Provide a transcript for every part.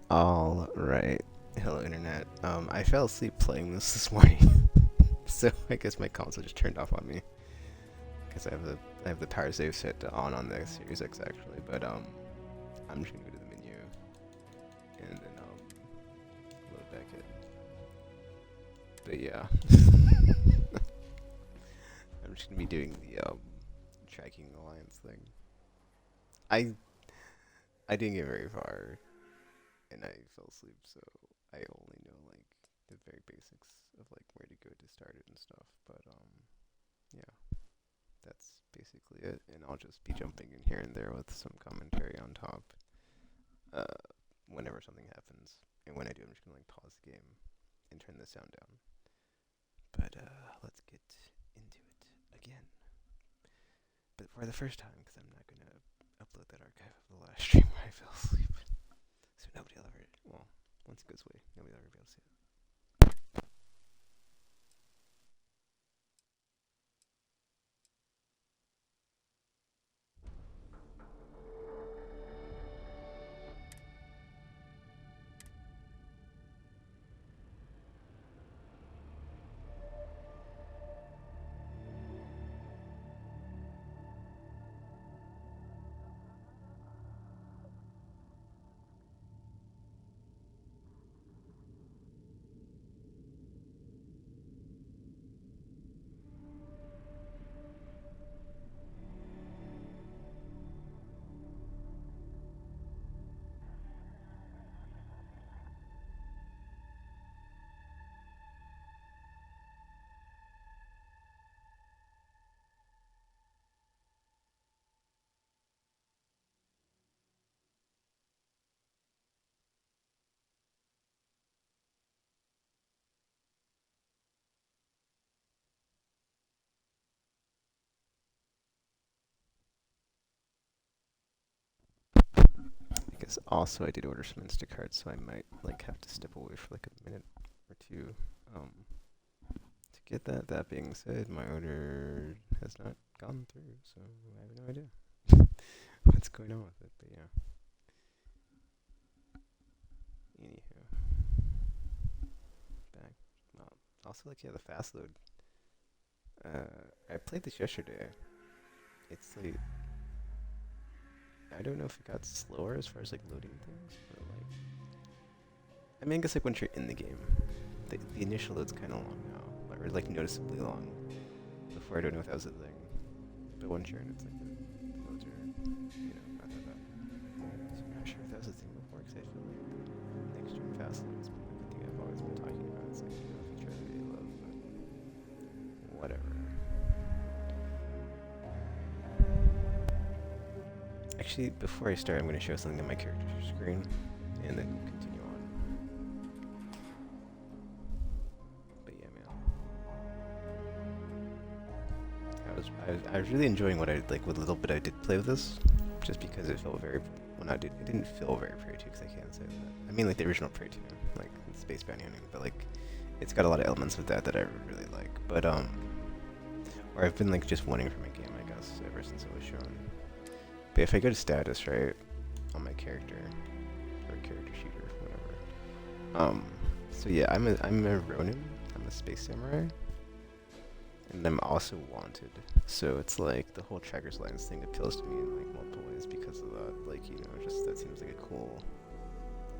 All right. Hello, internet. I fell asleep playing this morning, so I guess my console just turned off on me because I have the power save set to on the Series X actually. But I'm just gonna go to the menu and then load back it. But yeah, I'm just gonna be doing the tracking alliance thing. I I didn't get very far and I fell asleep, so I only know like the very basics of like where to go to start it and stuff. But yeah, that's basically it, and I'll just be jumping in here and there with some commentary on top. Uh, Whenever something happens, and when I do, I'm just gonna like pause the game and turn the sound down. But let's get into it again. But for the first time, because I'm not gonna upload that archive of the last stream where I fell asleep, so nobody will ever. Well, once it goes away, nobody will ever be able to see it. Because also I did order some Instacart, so I might like have to step away for like a minute or two to get that. That being said, my order has not gone through, so I have no idea what's going on with it. But yeah, anywho, back. Well, also like yeah, the fast load. I played this yesterday. It's like I don't know if it got slower as far as like loading things, but like I mean, I guess like once you're in the game, the initial load's kind of long now, or like noticeably long. Before I don't know if that was a thing, but once you're in, it's like the loads are, not that bad. So I'm not sure if that was a thing before, because I feel like next gen fast load's been like a thing I've always been talking about. It's like a feature I really love, but whatever. Actually, before I start, I'm going to show something on my character screen, and then we'll continue on. But yeah, man. I was really enjoying what I like what little bit I did play with this, just because it felt very well. Not did it didn't feel very Prey 2 because I can't say that. I mean like the original Prey 2, like space bounty hunting, but like it's got a lot of elements of that I really like. But or I've been like just wanting from a game, I guess, ever since it was shown. But if I go to status right on my character or character sheet or whatever, so yeah, I'm a Ronin. I'm a space samurai. And I'm also wanted. So it's like the whole Trackers Lines thing appeals to me in like multiple ways because of that. Like, just that seems like a cool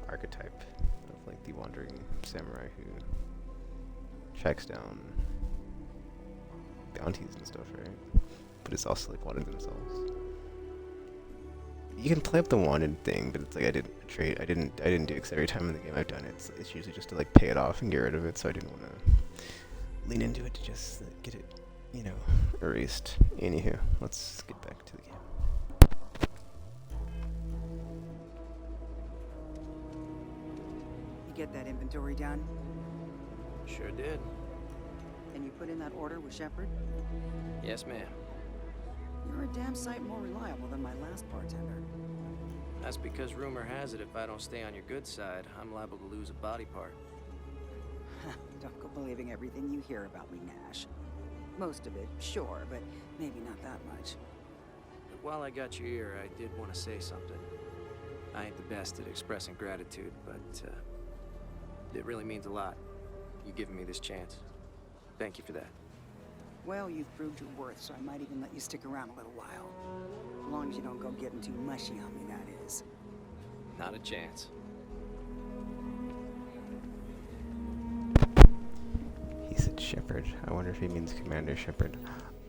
archetype of like the wandering samurai who tracks down bounties and stuff, right? But it's also like wanted themselves. You can play up the wanted thing, but it's like I didn't do it because every time in the game I've done it, it's usually just to like pay it off and get rid of it. So I didn't want to lean into it to just get it, erased. Anywho, let's get back to the game. You get that inventory done? Sure did. And you put in that order with Shepard? Yes, ma'am. You're a damn sight more reliable than my last bartender. That's because rumor has it if I don't stay on your good side, I'm liable to lose a body part. Don't go believing everything you hear about me, Nash. Most of it, sure, but maybe not that much. But while I got your ear, I did want to say something. I ain't the best at expressing gratitude, but it really means a lot. You giving me this chance. Thank you for that. Well, you've proved your worth, so I might even let you stick around a little while. As long as you don't go getting too mushy on me, that is. Not a chance. He said Shepard. I wonder if he means Commander Shepard.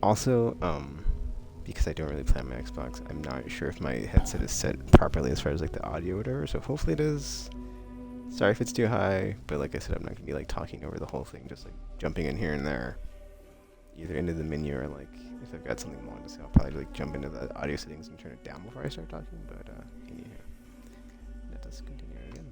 Also, because I don't really play on my Xbox, I'm not sure if my headset is set properly as far as like the audio or whatever, so hopefully it is. Sorry if it's too high, but like I said, I'm not gonna be like talking over the whole thing, just like jumping in here and there. Either into the menu or like if I've got something long to say, I'll probably like jump into the audio settings and turn it down before I start talking, but anywho. Let us continue again.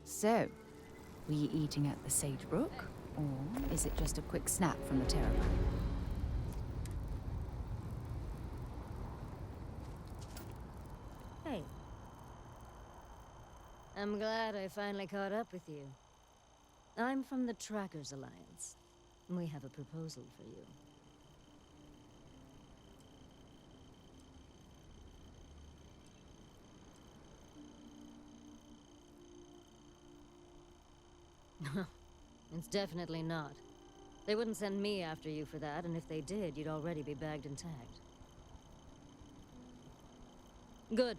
So, were you eating at the Sage Brook, or is it just a quick snap from the Terrapin? Hey. I'm glad I finally caught up with you. I'm from the Trackers Alliance. We have a proposal for you. It's definitely not. They wouldn't send me after you for that, and if they did, you'd already be bagged and tagged. Good.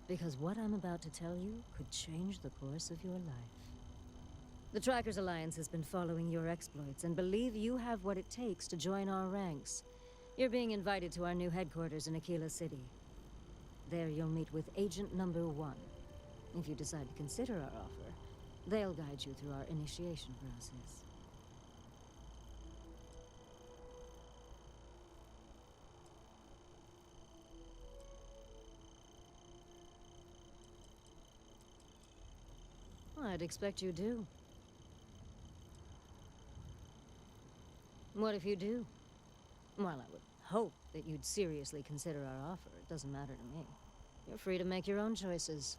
Because what I'm about to tell you could change the course of your life. The Trackers Alliance has been following your exploits and believe you have what it takes to join our ranks. You're being invited to our new headquarters in Aquila City. There you'll meet with Agent Number 1. If you decide to consider our offer, they'll guide you through our initiation process. I'd expect you do. What if you do? Well, I would hope that you'd seriously consider our offer. It doesn't matter to me. You're free to make your own choices.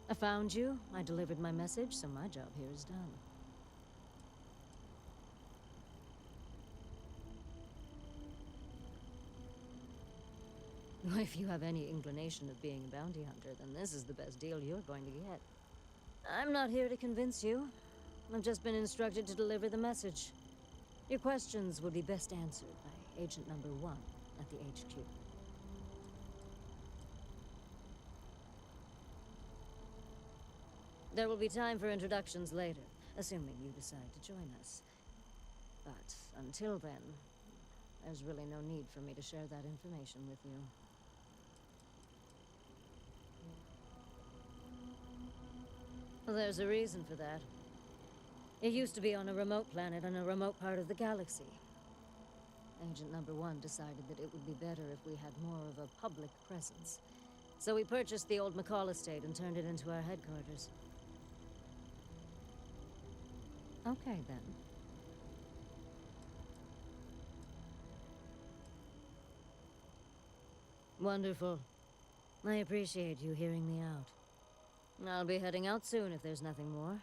I found you, I delivered my message, so my job here is done. If you have any inclination of being a bounty hunter, then this is the best deal you're going to get. I'm not here to convince you. I've just been instructed to deliver the message. Your questions would be best answered by Agent Number 1 at the HQ. There will be time for introductions later, assuming you decide to join us. But until then, there's really no need for me to share that information with you. There's a reason for that. It used to be on a remote planet in a remote part of the galaxy. Agent Number 1 decided that it would be better if we had more of a public presence. So we purchased the old McCall estate and turned it into our headquarters. Okay, then. Wonderful. I appreciate you hearing me out. I'll be heading out soon if there's nothing more.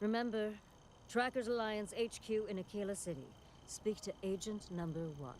Remember, Trackers Alliance HQ in Aquila City. Speak to Agent Number 1.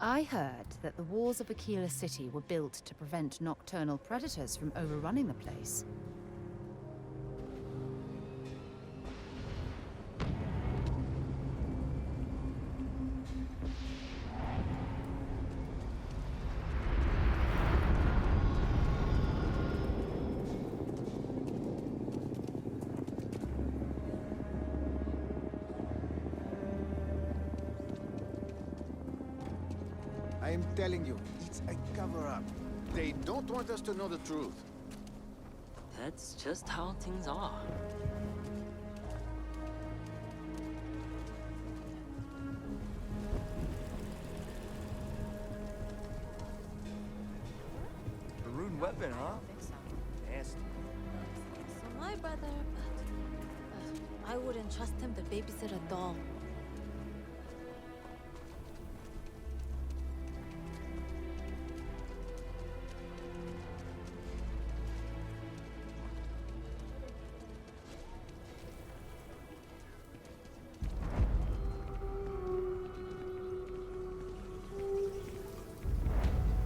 I heard that the walls of Aquila City were built to prevent nocturnal predators from overrunning the place. I am telling you, it's a cover-up. They don't want us to know the truth. That's just how things are. A rune weapon, huh? Nasty. So my brother, but I wouldn't trust him to babysit a doll.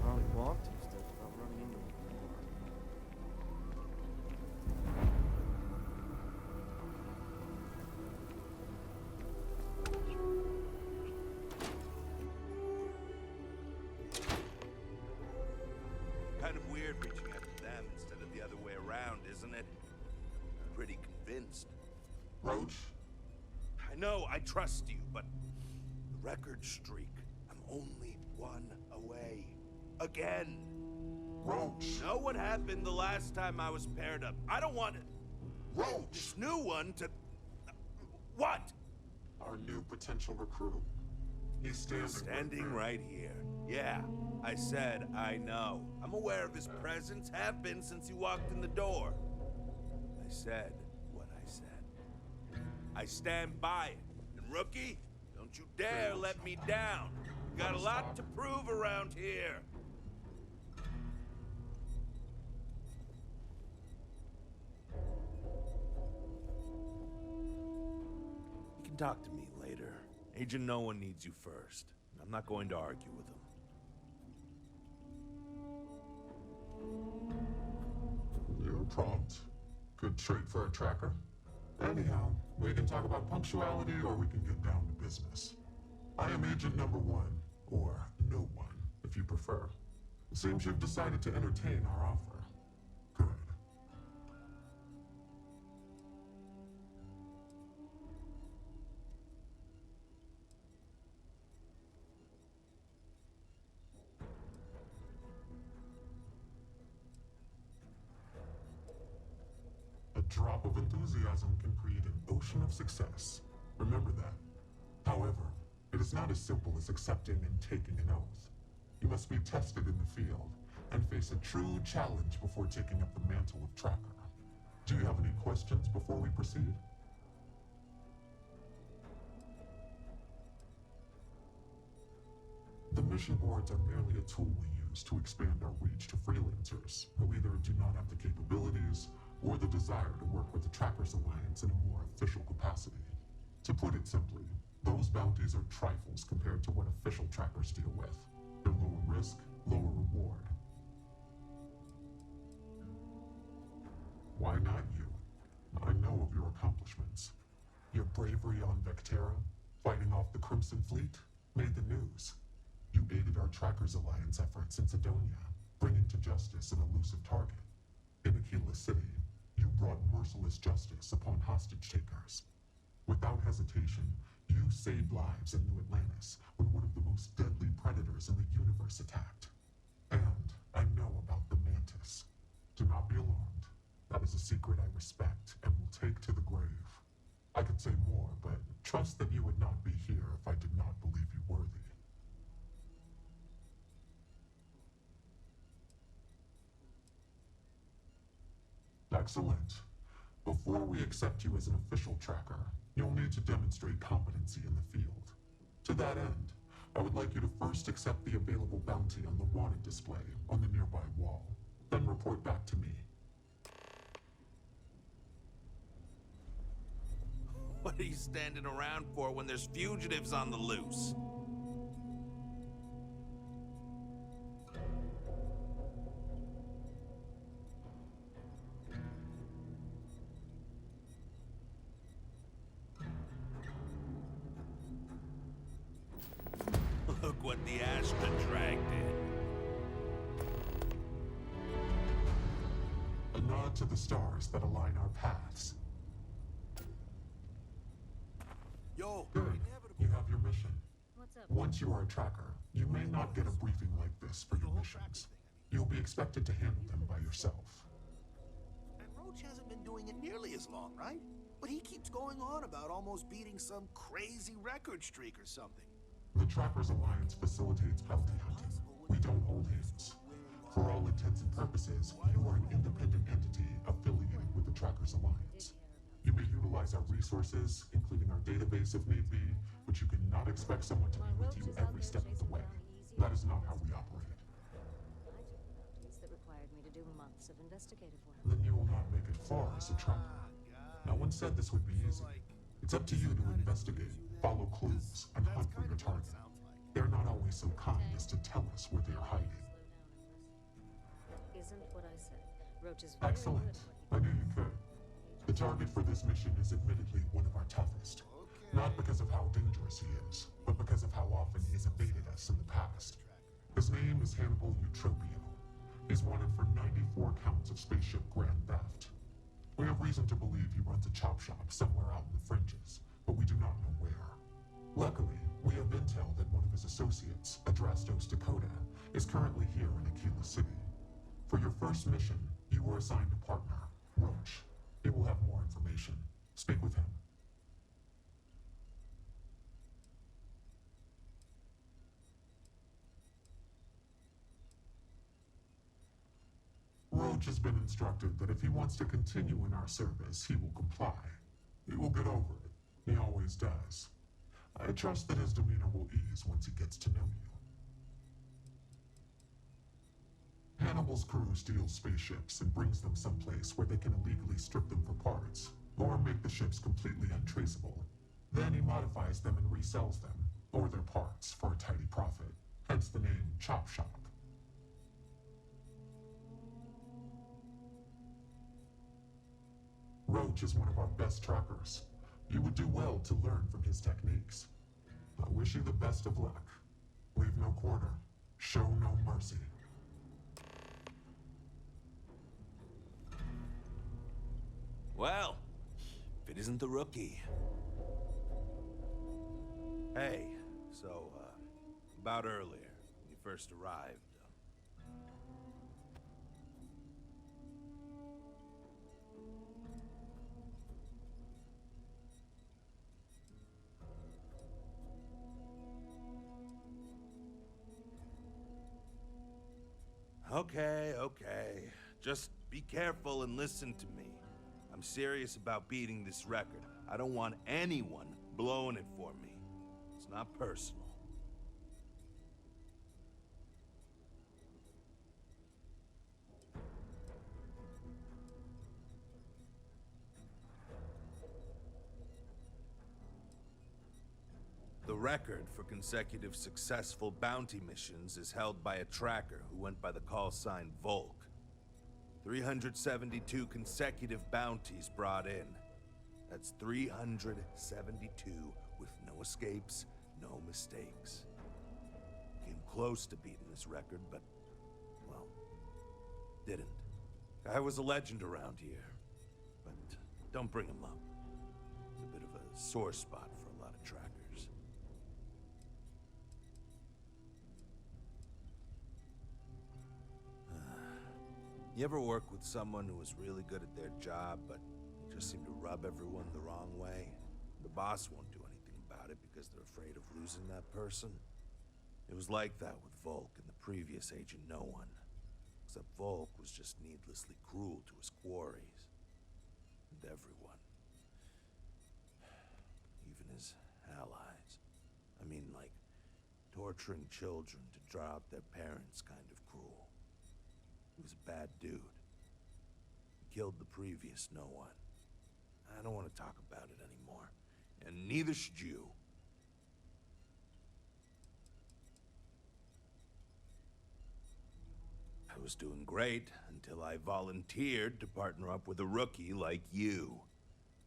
Probably want to stuff without running into me anymore. Kind of weird reaching out to them instead of the other way around, isn't it? Pretty convinced. Roach? I know, I trust you, but the record streak, I'm only one away. Again. Roach! Know what happened the last time I was paired up? I don't want it. Roach! This new one to... What? Our new potential recruit. He's Standing right here. Yeah, I said I know. I'm aware of his presence, have been since he walked in the door. I said what I said. I stand by it. And rookie, don't you dare let me down. You got a lot to prove around here. You can talk to me later. Agent No One needs you first. I'm not going to argue with him. You're prompt. Good trait for a tracker. Anyhow, we can talk about punctuality or we can get down to business. I am Agent Number 1, or No One, if you prefer. It seems you've decided to entertain our offer. Good. A drop of enthusiasm can create an ocean of success. Remember that. However, it is not as simple as accepting and taking an oath. You must be tested in the field and face a true challenge before taking up the mantle of tracker. Do you have any questions before we proceed? The mission boards are merely a tool we use to expand our reach to freelancers who either do not have the capabilities or the desire to work with the Trackers Alliance in a more official capacity. To put it simply, those bounties are trifles compared to what official trackers deal with. They're lower risk, lower reward. Why not you? I know of your accomplishments. Your bravery on Vectera, fighting off the Crimson Fleet, made the news. You aided our Trackers Alliance efforts in Sidonia, bringing to justice an elusive target. In Aquila City, you brought merciless justice upon hostage takers. Without hesitation, you saved lives in New Atlantis when one of the most deadly predators in the universe attacked. And I know about the Mantis. Do not be alarmed. That is a secret I respect and will take to the grave. I could say more, but trust that you would not be here if I did not believe you worthy. Excellent. Before we accept you as an official tracker, you'll need to demonstrate competency in the field. To that end, I would like you to first accept the available bounty on the wanted display on the nearby wall, then report back to me. What are you standing around for when there's fugitives on the loose? Look what the Astra dragged in. A nod to the stars that align our paths. Yo, Good. You have your mission. What's up? Once you are a tracker, you may not get a briefing like this for your missions. You'll be expected to handle them by yourself. And Roach hasn't been doing it nearly as long, right? But he keeps going on about almost beating some crazy record streak or something. The Trackers Alliance facilitates bounty hunting. We don't hold hands. For all intents and purposes, you are an independent entity affiliated with the Trackers Alliance. You may utilize our resources, including our database if need be, but you cannot expect someone to be with you every step of the way. That is not how we operate. I took bounties that required me to do months of investigative work. Then you will not make it far as a tracker. No one said this would be easy. It's up to you to investigate, follow clues, and hunt for your target. They're not always so kind as to tell us where they're hiding. Isn't what I said. Roach is very Excellent. good at I what knew you could. The target for this mission is admittedly one of our toughest. Not because of how dangerous he is, but because of how often he has evaded us in the past. His name is Hannibal Eutropio. He's wanted for 94 counts of spaceship grand theft. We have reason to believe he runs a chop shop somewhere out in the fringes, but we do not know where. Luckily, we have intel that one of his associates, Adrastos Dakota, is currently here in Aquila City. For your first mission, you were assigned a partner, Roach. He will have more information. Speak with him. Roach has been instructed that if he wants to continue in our service, he will comply. He will get over it. He always does. I trust that his demeanor will ease once he gets to know you. Hannibal's crew steals spaceships and brings them someplace where they can illegally strip them for parts, or make the ships completely untraceable. Then he modifies them and resells them, or their parts, for a tidy profit. Hence the name Chop Shop. Roach is one of our best trackers. You would do well to learn from his techniques. I wish you the best of luck. Leave no quarter. Show no mercy. Well, if it isn't the rookie. Hey, so, about earlier, when you first arrived. Okay. Just be careful and listen to me. I'm serious about beating this record. I don't want anyone blowing it for me. It's not personal. The record for consecutive successful bounty missions is held by a tracker who went by the call sign Volk. 372 consecutive bounties brought in. That's 372 with no escapes, no mistakes. Came close to beating this record, but, well, didn't. Guy was a legend around here, but don't bring him up. It's a bit of a sore spot for a lot of trackers. You ever work with someone who was really good at their job, but just seemed to rub everyone the wrong way? The boss won't do anything about it because they're afraid of losing that person. It was like that with Volk and the previous Agent No One. Except Volk was just needlessly cruel to his quarries. And everyone. Even his allies. I mean, like, torturing children to draw out their parents kind of cruel. He was a bad dude. He killed the previous No One. I don't want to talk about it anymore. And neither should you. I was doing great until I volunteered to partner up with a rookie like you.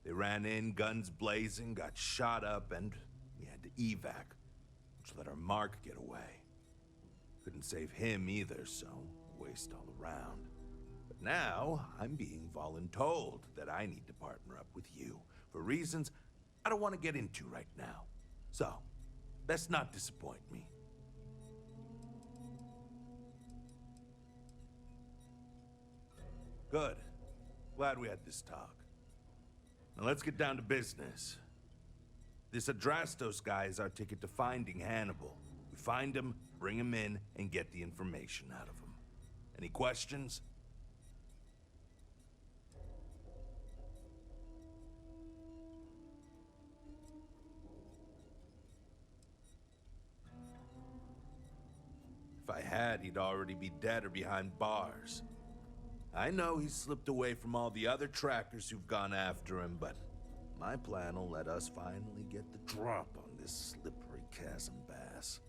They ran in, guns blazing, got shot up, and we had to evac. which let our Mark get away. Couldn't save him either, so waste all around. But now, I'm being voluntold that I need to partner up with you for reasons I don't want to get into right now. So, best not disappoint me. Good. Glad we had this talk. Now let's get down to business. This Adrastos guy is our ticket to finding Hannibal. We find him, bring him in, and get the information out of him. Any questions? If I had, he'd already be dead or behind bars. I know he's slipped away from all the other trackers who've gone after him, but my plan will let us finally get the drop on this slippery chasm bass.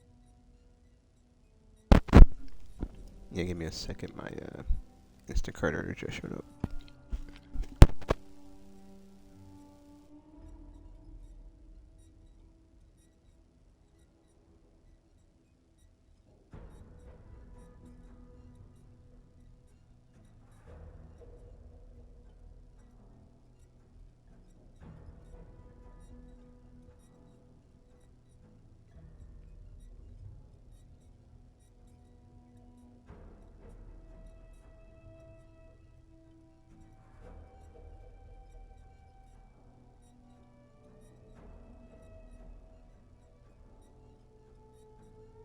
Yeah, give me a second. My Instacart order just showed up.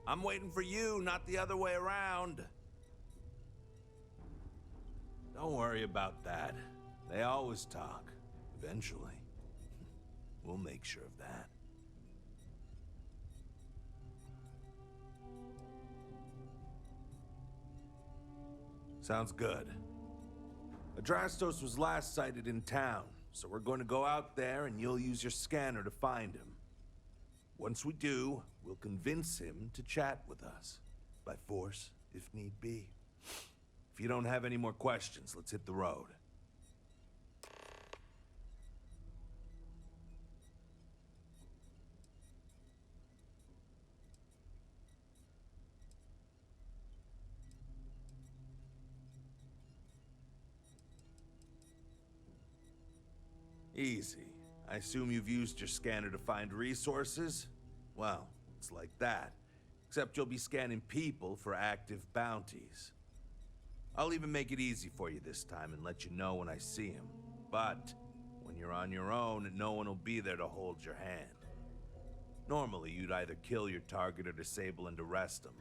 I'm waiting for you, not the other way around. Don't worry about that. They always talk. Eventually. We'll make sure of that. Sounds good. Adrastos was last sighted in town, so we're going to go out there and you'll use your scanner to find him. Once we do, we'll convince him to chat with us. By force, if need be. If you don't have any more questions, let's hit the road. Easy. I assume you've used your scanner to find resources? Well, it's like that. Except you'll be scanning people for active bounties. I'll even make it easy for you this time and let you know when I see him. But when you're on your own, no one will be there to hold your hand. Normally, you'd either kill your target or disable and arrest him.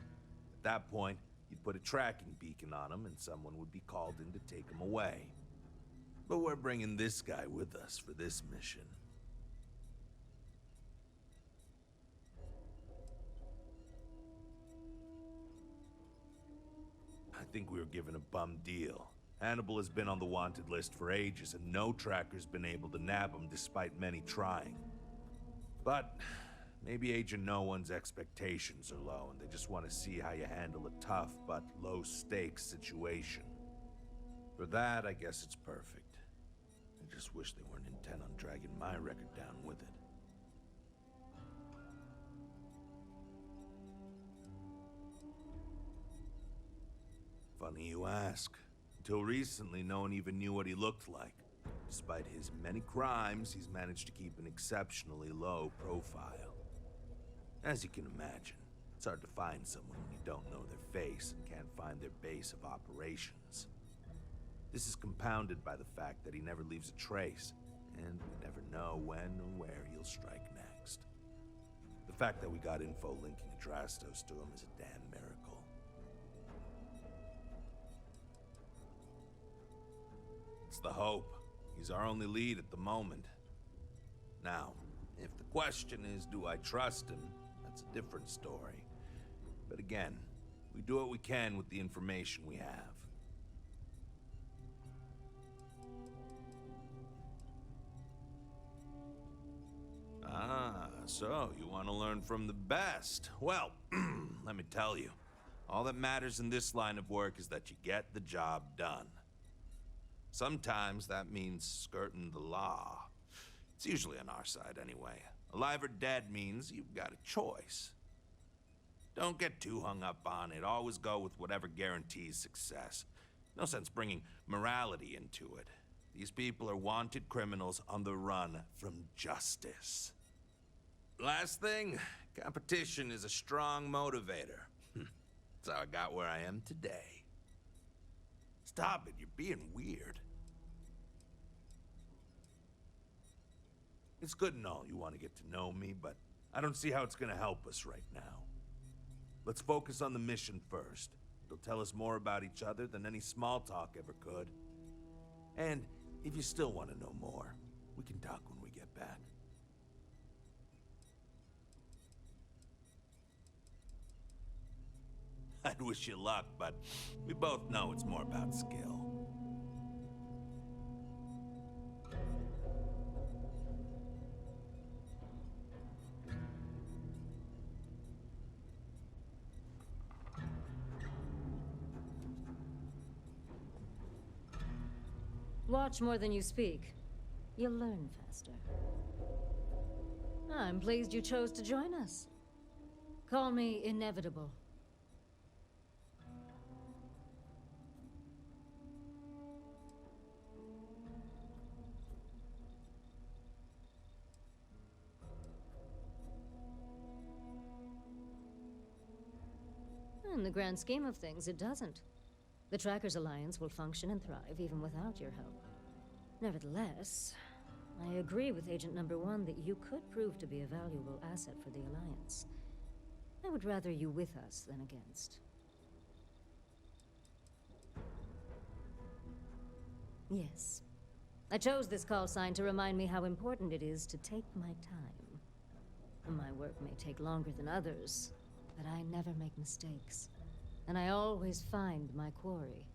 At that point, you'd put a tracking beacon on him and someone would be called in to take him away. But we're bringing this guy with us for this mission. I think we were given a bum deal. Hannibal has been on the wanted list for ages, and no tracker's been able to nab him despite many trying. But maybe Agent No One's expectations are low, and they just want to see how you handle a tough but low-stakes situation. For that, I guess it's perfect. I just wish they weren't intent on dragging my record down with it. Funny you ask. Until recently, no one even knew what he looked like. Despite his many crimes, he's managed to keep an exceptionally low profile. As you can imagine, it's hard to find someone when you don't know their face and can't find their base of operations. This is compounded by the fact that he never leaves a trace, and we never know when or where he'll strike next. The fact that we got info linking Adrastos to him is a damn miracle. It's the hope. He's our only lead at the moment. Now, if the question is, do I trust him? That's a different story. But again, we do what we can with the information we have. Ah, so you want to learn from the best. Well, let me tell you, all that matters in this line of work is that you get the job done. Sometimes that means skirting the law. It's usually on our side anyway. Alive or dead means you've got a choice. Don't get too hung up on it. Always go with whatever guarantees success. No sense bringing morality into it. These people are wanted criminals on the run from justice. Last thing, competition is a strong motivator. That's how I got where I am today. Stop it, you're being weird. It's good and all you want to get to know me, but I don't see how it's gonna help us right now. Let's focus on the mission first. It'll tell us more about each other than any small talk ever could. And if you still want to know more, we can talk when we get back. I'd wish you luck, but we both know it's more about skill. Watch more than you speak. You'll learn faster. I'm pleased you chose to join us. Call me inevitable. In the grand scheme of things, it doesn't. The Trackers Alliance will function and thrive even without your help. Nevertheless, I agree with Agent Number 1 that you could prove to be a valuable asset for the Alliance. I would rather you with us than against. Yes. I chose this call sign to remind me how important it is to take my time. My work may take longer than others, but I never make mistakes. And I always find my quarry.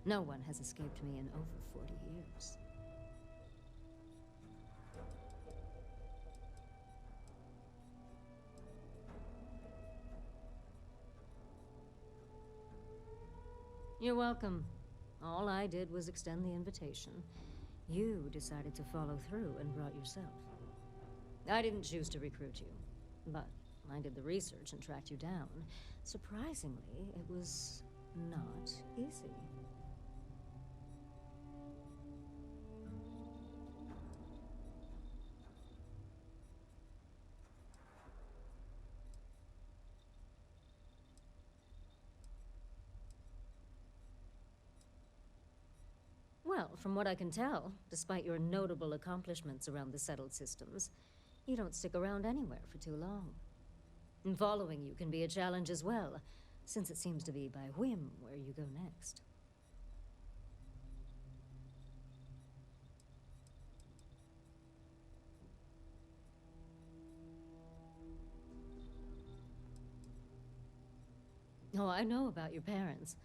No one has escaped me in over 40 years. You're welcome. All I did was extend the invitation. You decided to follow through and brought yourself. I didn't choose to recruit you, but I did the research and tracked you down. Surprisingly, it was not easy. Well, from what I can tell, despite your notable accomplishments around the settled systems, you don't stick around anywhere for too long. And following you can be a challenge as well, since it seems to be by whim where you go next. Oh, I know about your parents.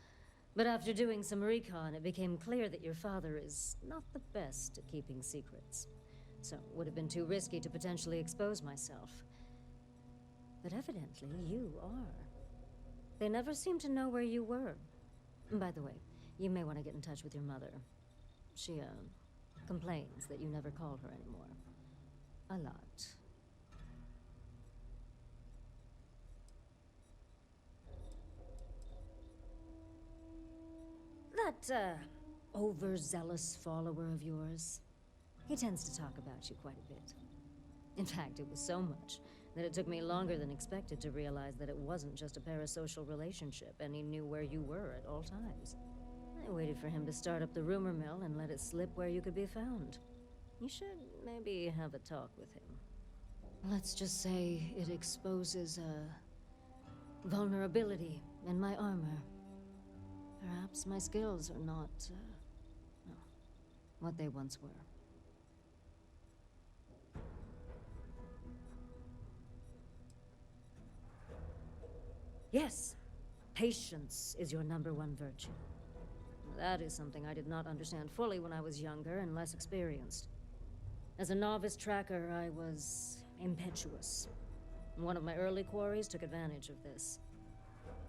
But after doing some recon, it became clear that your father is not the best at keeping secrets. So it would have been too risky to potentially expose myself. But evidently, you are. They never seemed to know where you were. By the way, you may want to get in touch with your mother. She, complains that you never call her anymore. A lot. That, overzealous follower of yours, he tends to talk about you quite a bit. In fact, it was so much that it took me longer than expected to realize that it wasn't just a parasocial relationship, and he knew where you were at all times. I waited for him to start up the rumor mill and let it slip where you could be found. You should maybe have a talk with him. Let's just say it exposes a vulnerability in my armor. Perhaps my skills are not, no, what they once were. Yes, patience is your #1 virtue. That is something I did not understand fully when I was younger and less experienced. As a novice tracker, I was impetuous. One of my early quarries took advantage of this.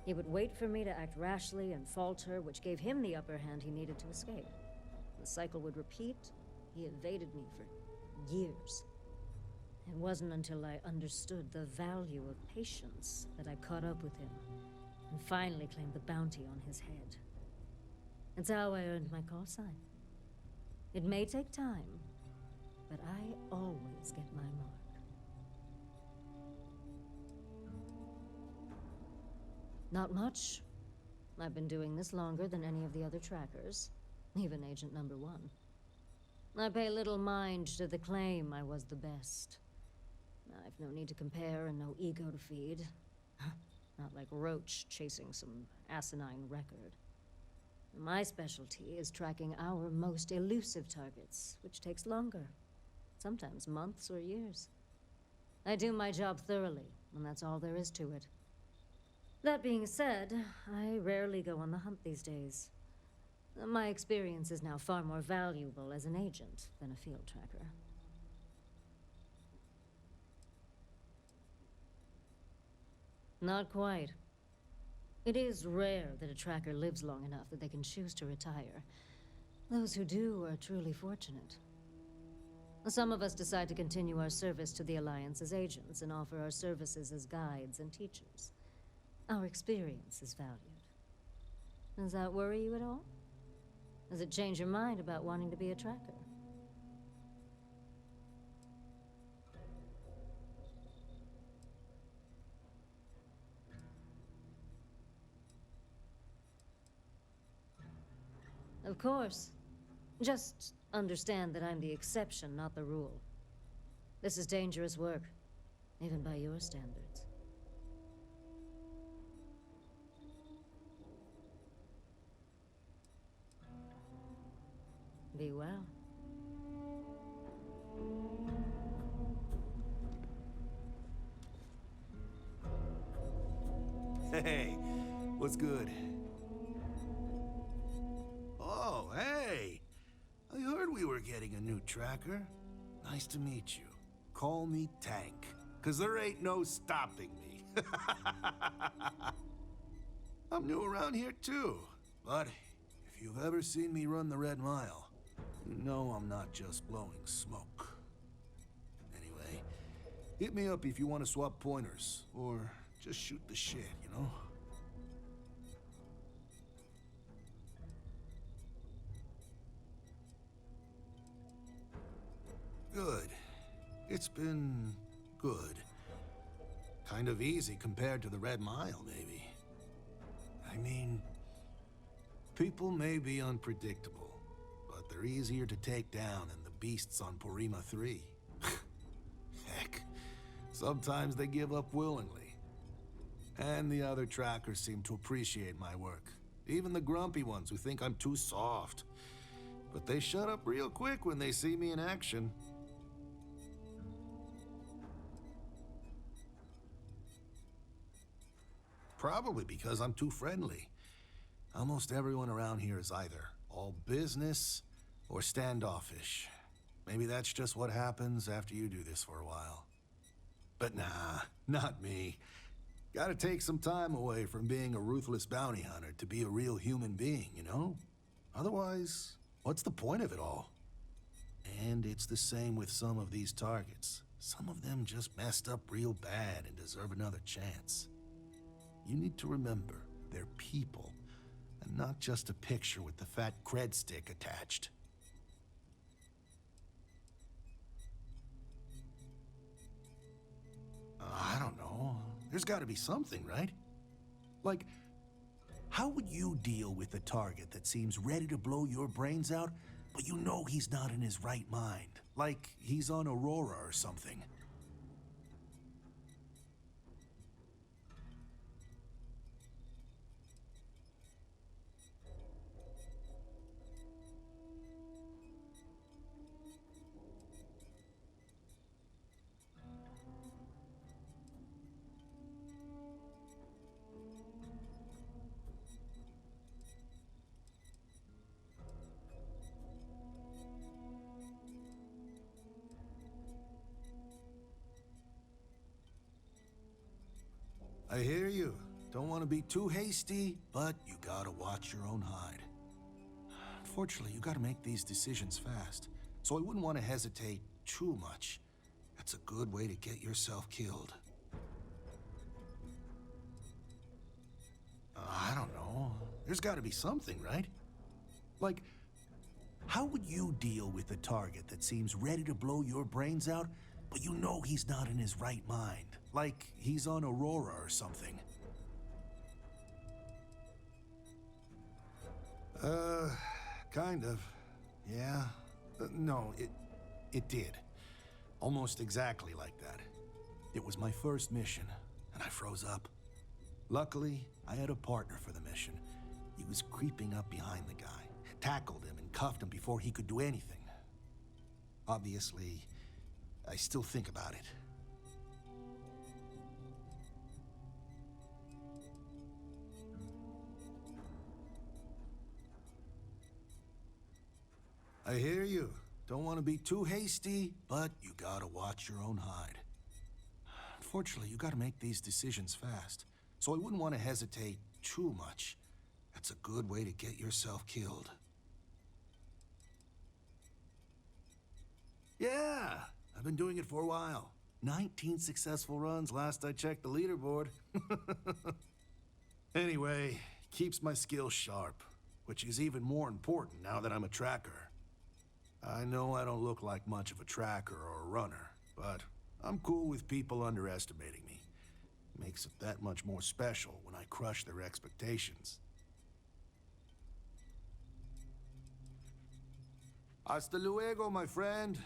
He would wait for me to act rashly and falter, which gave him the upper hand he needed to escape. The cycle would repeat. He evaded me for years. It wasn't until I understood the value of patience that I caught up with him and finally claimed the bounty on his head. It's how I earned my call sign. It may take time, but I always get my mark. Not much. I've been doing this longer than any of the other trackers, even Agent Number 1. I pay little mind to the claim I was the best. I've no need to compare and no ego to feed. Not like Roach chasing some asinine record. My specialty is tracking our most elusive targets, which takes longer. Sometimes months or years. I do my job thoroughly, and that's all there is to it. That being said, I rarely go on the hunt these days. My experience is now far more valuable as an agent than a field tracker. Not quite. It is rare that a tracker lives long enough that they can choose to retire. Those who do are truly fortunate. Some of us decide to continue our service to the Alliance as agents and offer our services as guides and teachers. Our experience is valued. Does that worry you at all? Does it change your mind about wanting to be a tracker? Of course. Just understand that I'm the exception, not the rule. This is dangerous work, even by your standards. Be well. Hey, what's good? Oh, hey! I heard we were getting a new tracker. Nice to meet you. Call me Tank, 'cause there ain't no stopping me. I'm new around here too, but if you've ever seen me run the Red Mile, you know I'm not just blowing smoke. Anyway, hit me up if you want to swap pointers, or just shoot the shit, you know? Good. It's been good. Kind of easy compared to the Red Mile, maybe. I mean, people may be unpredictable, but they're easier to take down than the beasts on Porima 3. Heck, sometimes they give up willingly. And the other trackers seem to appreciate my work. Even the grumpy ones who think I'm too soft. But they shut up real quick when they see me in action. Probably because I'm too friendly. Almost everyone around here is either all business or standoffish. Maybe that's just what happens after you do this for a while. But nah, not me. Gotta take some time away from being a ruthless bounty hunter to be a real human being, you know? Otherwise, what's the point of it all? And it's the same with some of these targets. Some of them just messed up real bad and deserve another chance. You need to remember, they're people, and not just a picture with the fat cred stick attached. I don't know. There's gotta be something, right? Like, how would you deal with a target that seems ready to blow your brains out, but you know he's not in his right mind? Like he's on Aurora or something. I hear you. Don't want to be too hasty, but you gotta watch your own hide. Unfortunately, you gotta make these decisions fast, so I wouldn't want to hesitate too much. That's a good way to get yourself killed. I don't know. There's got to be something, right? Like, how would you deal with a target that seems ready to blow your brains out, but you know he's not in his right mind? Like he's on Aurora or something. Kind of. Yeah. No, it did. Almost exactly like that. It was my first mission, and I froze up. Luckily, I had a partner for the mission. He was creeping up behind the guy, tackled him and cuffed him before he could do anything. Obviously, I still think about it. I hear you. Don't want to be too hasty, but you gotta watch your own hide. Unfortunately, you gotta make these decisions fast, so I wouldn't want to hesitate too much. That's a good way to get yourself killed. Yeah, I've been doing it for a while. 19 successful runs last I checked the leaderboard. Anyway, keeps my skills sharp, which is even more important now that I'm a tracker. I know I don't look like much of a tracker or a runner, but I'm cool with people underestimating me. Makes it that much more special when I crush their expectations. Hasta luego, my friend.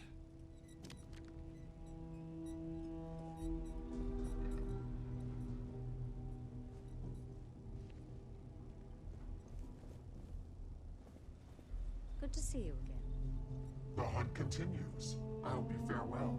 Good to see you again. The hunt continues. I hope you fare well.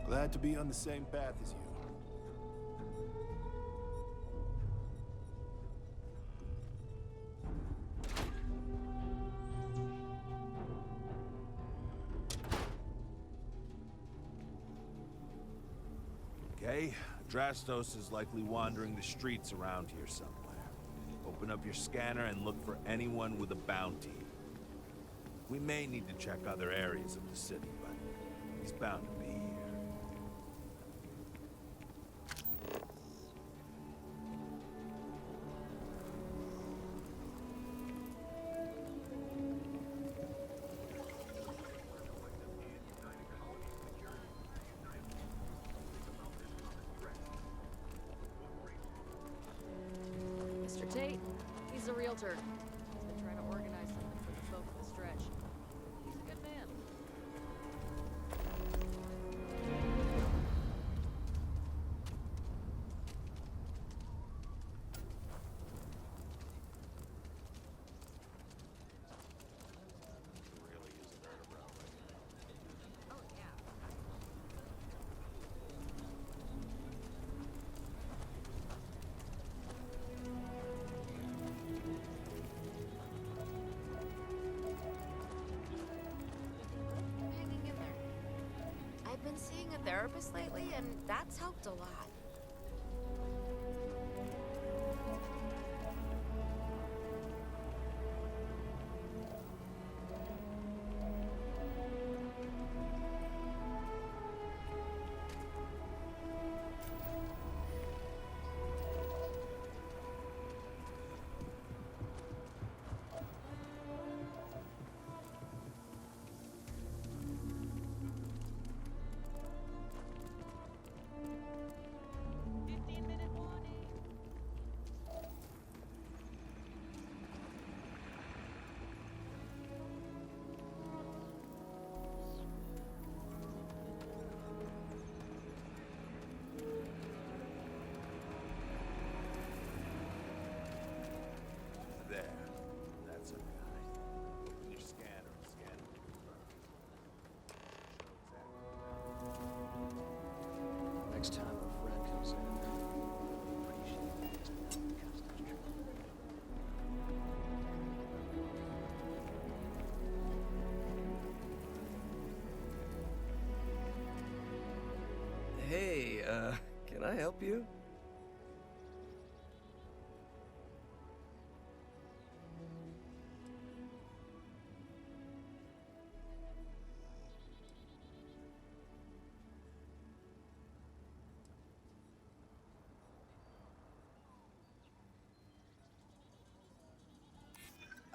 Glad to be on the same path as you. Okay, Drastos is likely wandering the streets around here somewhere. Open up your scanner and look for anyone with a bounty. We may need to check other areas of the city, but he's bound to be here. Mr. Tate, he's a realtor. He's been trying to organize something for the folk of the stretch. He's a good man. Hanging in there. I've been seeing a therapist lately, and that's helped a lot. help you?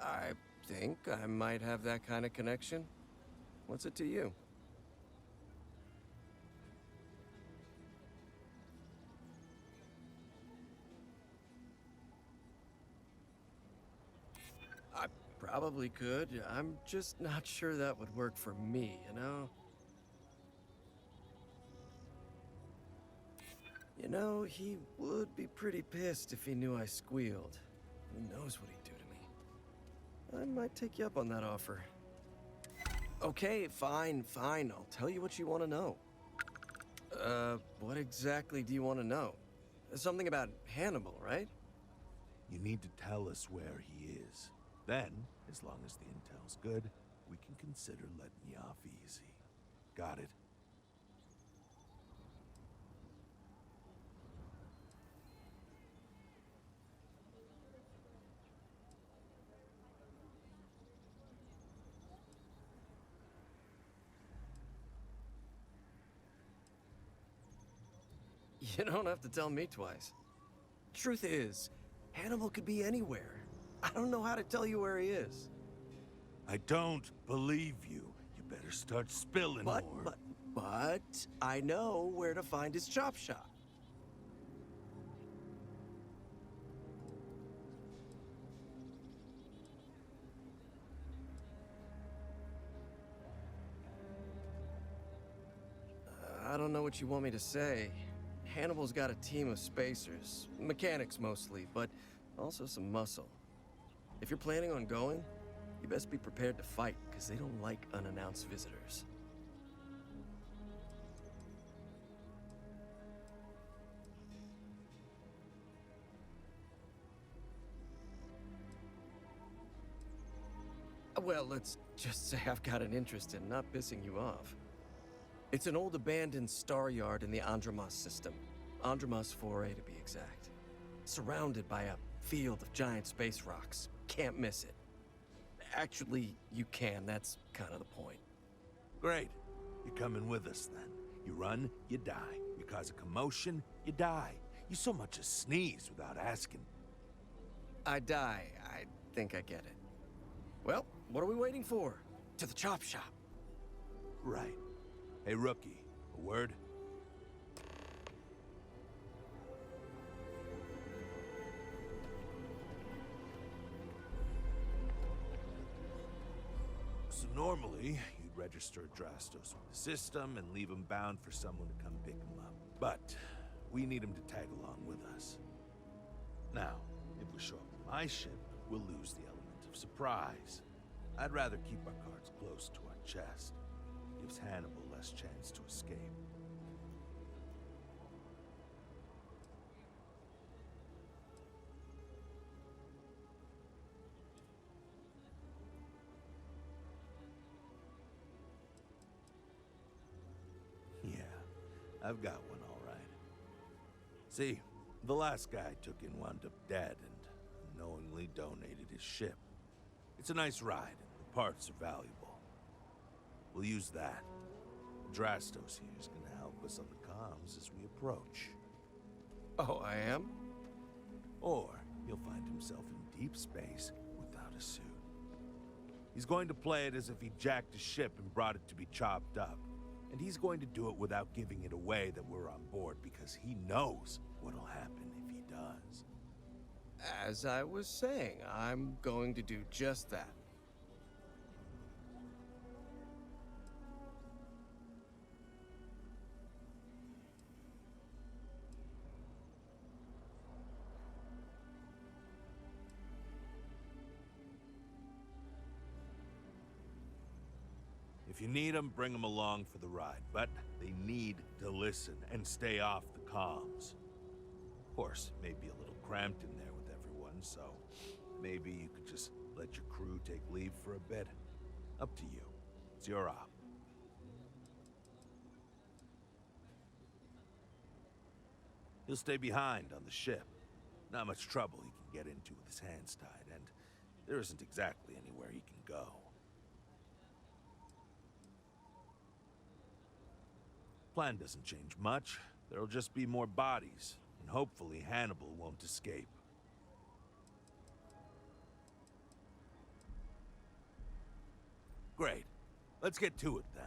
I think I might have that kind of connection. What's it to you? I probably could. I'm just not sure that would work for me, you know? You know, he would be pretty pissed if he knew I squealed. Who knows what he'd do to me? I might take you up on that offer. Okay, fine. I'll tell you what you want to know. What exactly do you want to know? Something about Hannibal, right? You need to tell us where he is. Then, as long as the intel's good, we can consider letting you off easy. Got it? You don't have to tell me twice. Truth is, Hannibal could be anywhere. I don't know how to tell you where he is. I don't believe you. You better start spilling more. But I know where to find his chop shop. I don't know what you want me to say. Hannibal's got a team of spacers, mechanics mostly, but also some muscle. If you're planning on going, you best be prepared to fight, because they don't like unannounced visitors. Well, let's just say I've got an interest in not pissing you off. It's an old abandoned star yard in the Andromos system. Andromos 4A to be exact. Surrounded by a field of giant space rocks. Can't miss it. Actually, you can. That's kind of the point. Great. You're coming with us then. You run, you die. You cause a commotion, you die. You so much as sneeze without asking. I die. I think I get it. Well, what are we waiting for? To the chop shop. Right. Hey, rookie, a word? So normally, you'd register Drastos with the system and leave him bound for someone to come pick him up. But we need him to tag along with us. Now, if we show up in my ship, we'll lose the element of surprise. I'd rather keep our cards close to our chest. Gives Hannibal less chance to escape. Yeah, I've got one all right. See, the last guy I took in wound up dead and unknowingly donated his ship. It's a nice ride, and the parts are valuable. We'll use that. Drastos here is gonna help us on the comms as we approach. Oh, I am? Or he'll find himself in deep space without a suit. He's going to play it as if he jacked a ship and brought it to be chopped up. And he's going to do it without giving it away that we're on board, because he knows what'll happen if he does. As I was saying, I'm going to do just that. If you need them, bring them along for the ride, but they need to listen and stay off the comms. Of course, it may be a little cramped in there with everyone, so maybe you could just let your crew take leave for a bit. Up to you. It's your op. He'll stay behind on the ship. Not much trouble he can get into with his hands tied, and there isn't exactly anywhere he can go. Plan doesn't change much. There'll just be more bodies, and hopefully Hannibal won't escape. Great. Let's get to it then.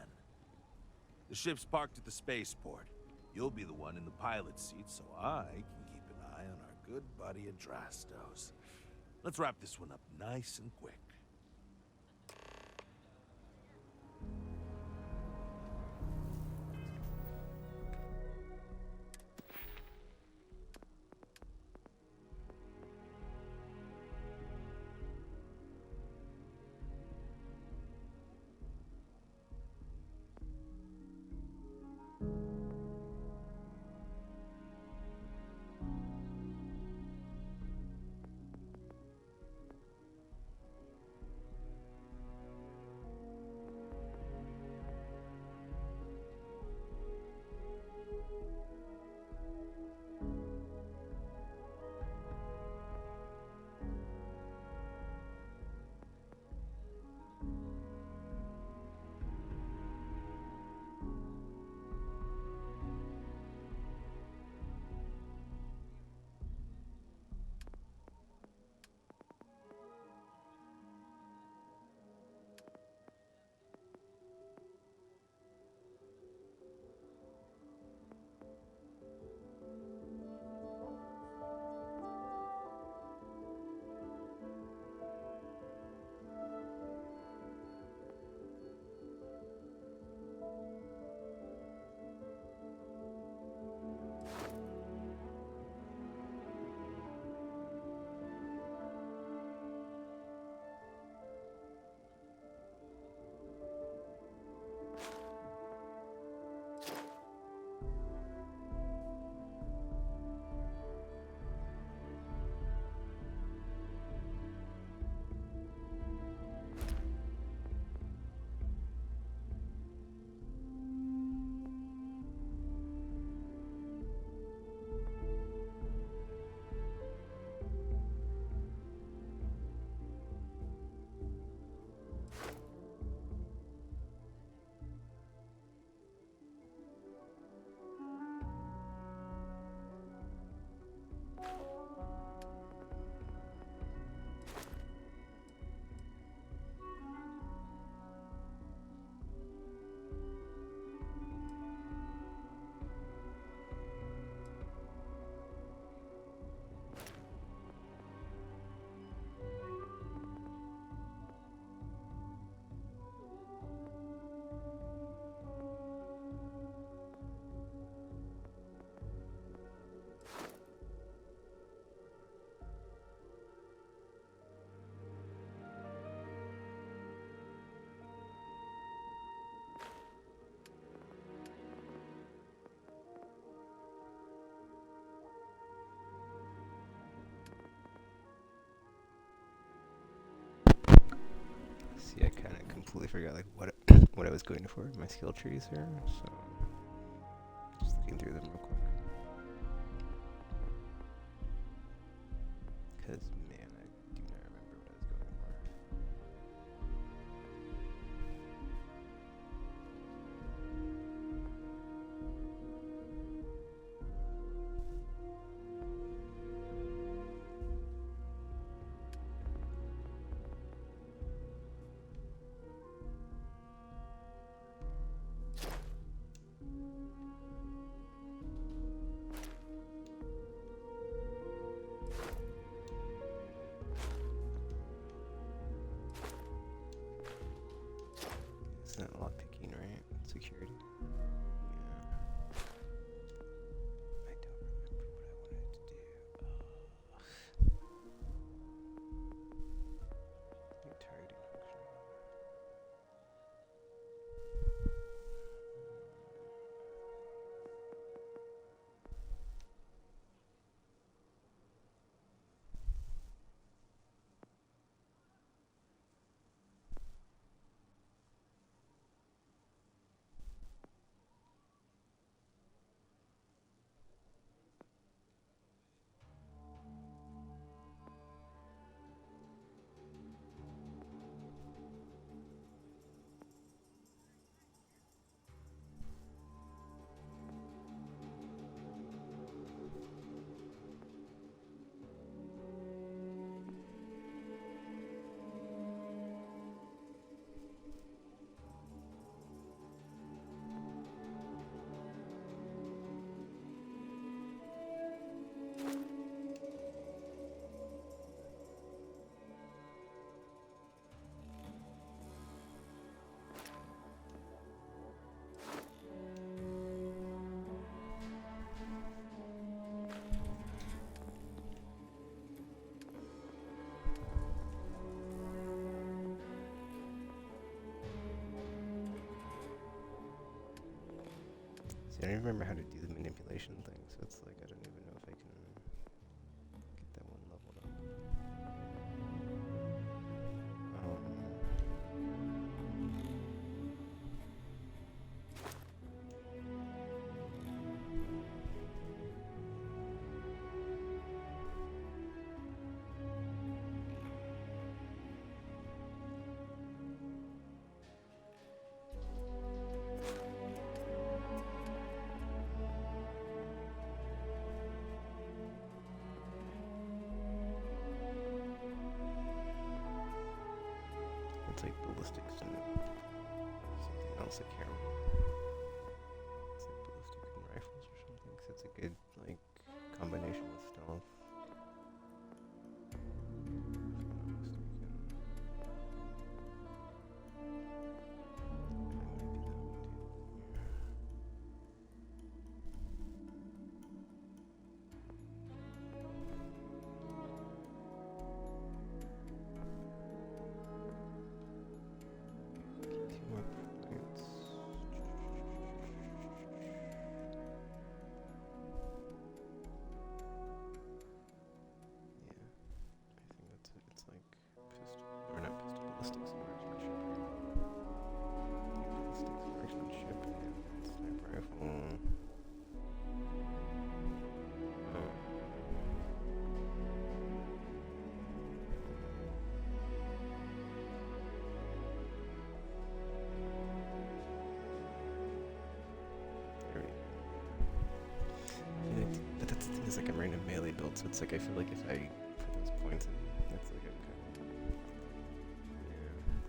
The ship's parked at the spaceport. You'll be the one in the pilot's seat, so I can keep an eye on our good buddy Adrastos. Let's wrap this one up nice and quick. See, I kind of completely forgot like what what I was going for in my skill trees here. So just looking through them real quick. Because man, I do not remember what I was going for. See, I don't even remember how to do the manipulation thing, so it's like I don't even know if I can get that one leveled up. It's like ballistics and something else I can't remember. It's like ballistic and rifles or something, 'cause it's a good like combination with stealth. If I'm not mistaken. Two more points. Yeah, I think that's it. It's like pistol, or not pistol, ballistics and marksmanship. Ballistics, marksmanship, and sniper rifle. There we go. Yeah, but that's the thing is like I'm running a melee build, so it's like I feel like if I put those points in, that's like I'm kind of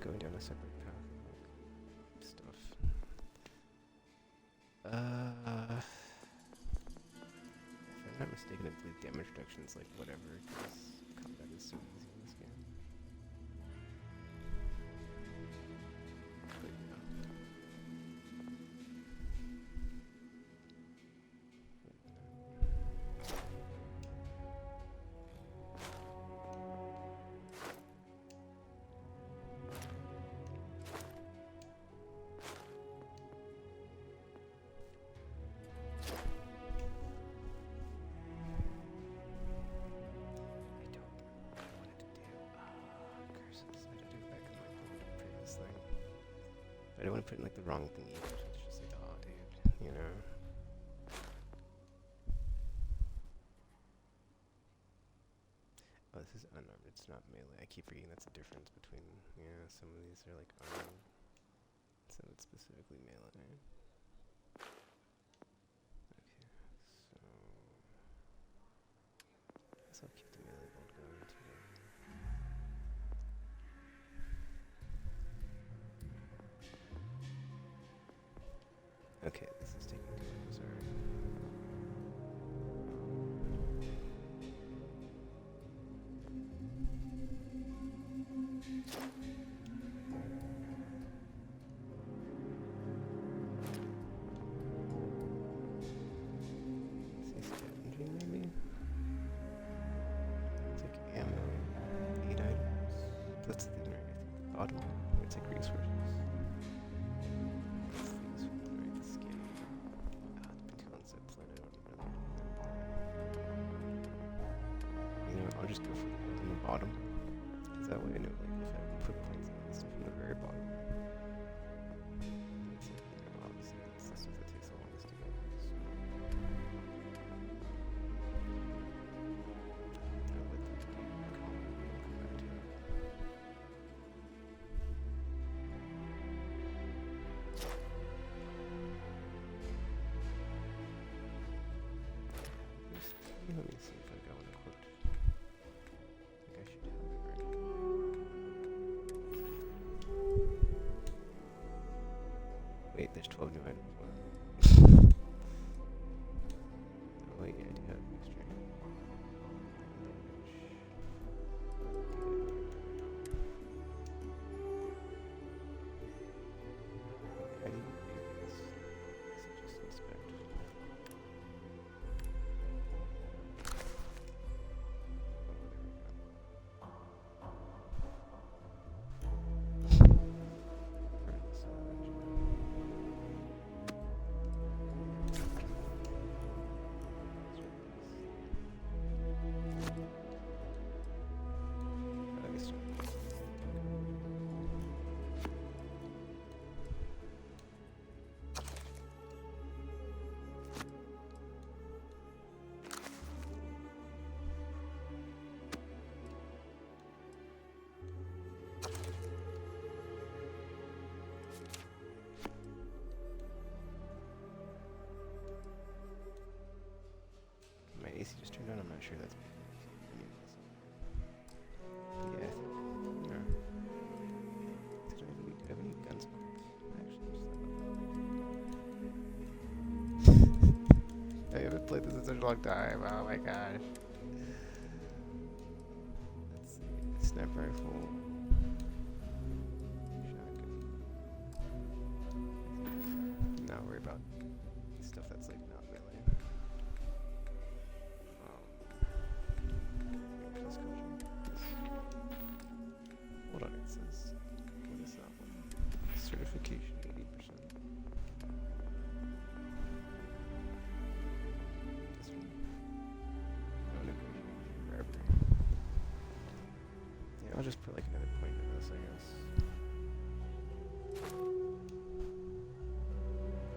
going down a separate path of like stuff. If I'm not mistaken, I believe damage reduction is like whatever, because combat is so easy in this game. But yeah. I don't want to put in like the wrong thing either. So it's just like, oh, dude, you know. Oh, this is unarmed. It's not melee. I keep reading that's the difference between, yeah, some of these are like armed. Some it's specifically melee. Okay, so I guess I'll keep the melee build going too. Okay, this is taking too long, sorry. Say scavenging maybe? Take ammo, 8 items. That's the thing, right? I think the bottom one, where it's like resources. I'll just go for the ones in the bottom, because that way I know, like, if I put points in stuff in the very bottom, it's like, you know, obviously that's the stuff that takes the longest to get. So I'll let that be a comment, and we'll come back to it. Let me see if I got one equipped. I think I should have it right. in such a long time. Oh my gosh. Let's see. Sniper rifle. Shotgun. Not worry about stuff that's like not melee. Cross culture. Hold on, it says. What is that one? Certification 80%. This one. No negotiation forever. Yeah, I'll just put like another point in this, I guess.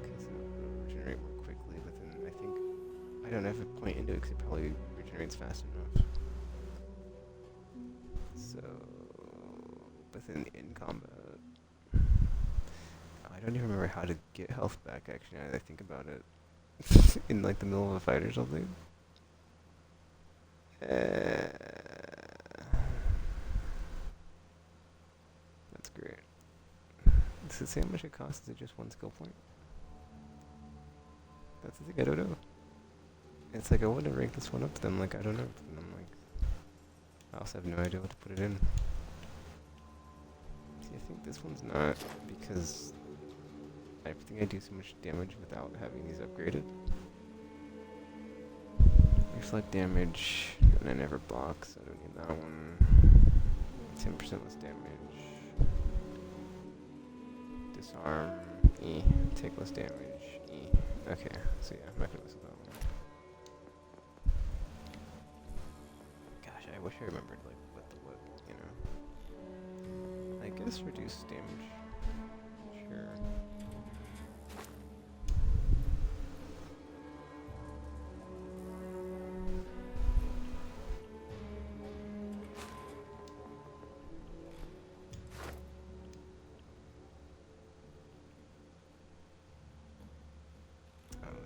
Because it'll regenerate more quickly, but then I think I don't have a point into it because it probably regenerates fast enough. So, but then in combat, I don't even remember how to get health back. Actually, now that I think about it, in like the middle of a fight or something. That's great. Does it say how much it costs? Is it just one skill point? That's the thing, I don't know. It's like I want to rank this one up, but then I'm like, I don't know. And I'm like, I also have no idea what to put it in. See, I think this one's not, because I think I do so much damage without having these upgraded. Reflect damage, and I never block, so I don't need that one. 10% less damage. Disarm, take less damage, Okay, so yeah, I'm not gonna listen to that one. Gosh, I wish I remembered like what you know. I guess reduce damage. Sure.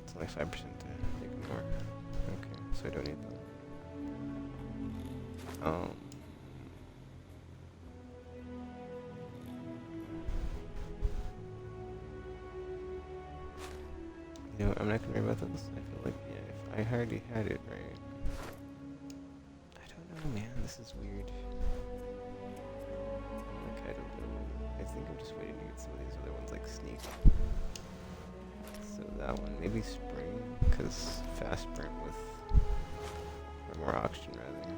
It's only 5% to ignore. Okay, so I don't need that. You know, I'm not gonna worry about this. I feel like, yeah, if I already had it, right? I don't know, man. This is weird. Like, I don't know. I think I'm just waiting to get some of these other ones, like sneak. So that one, maybe spring, because fast sprint with, or more oxygen rather.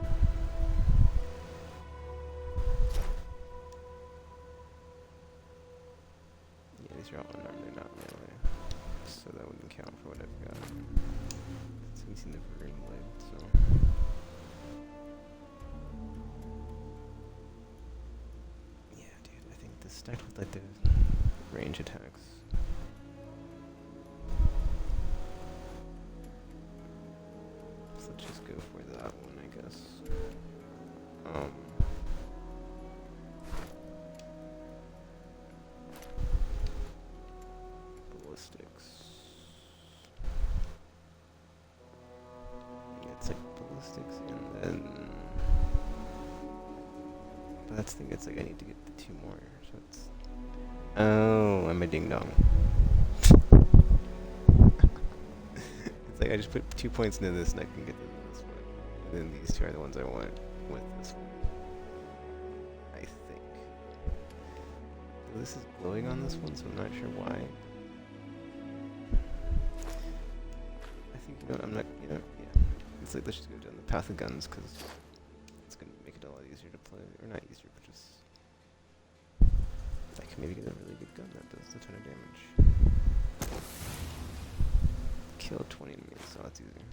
Yeah, these are all unarmed, they're not melee. So that wouldn't count for what I've got. So we've seen the green blade, so. Yeah, dude, I think this starts with like the range attacks. So let's just go for that one, I guess. Ballistics. Yeah, it's like ballistics and then. But that's the thing, it's like I need to get the 2 more, so it's. Oh, I'm a ding dong. It's like I just put 2 points into this and I can get this one. And then these 2 are the ones I want with this one. I think. This is glowing on this one, so I'm not sure why. I think, you know, I'm not, you know, yeah. It's like, let's just go down the path of guns, because it's going to make it a lot easier to play. Or not easier, but just. I can maybe get a really good gun that does a ton of damage. Kill 20 enemies, so that's easy.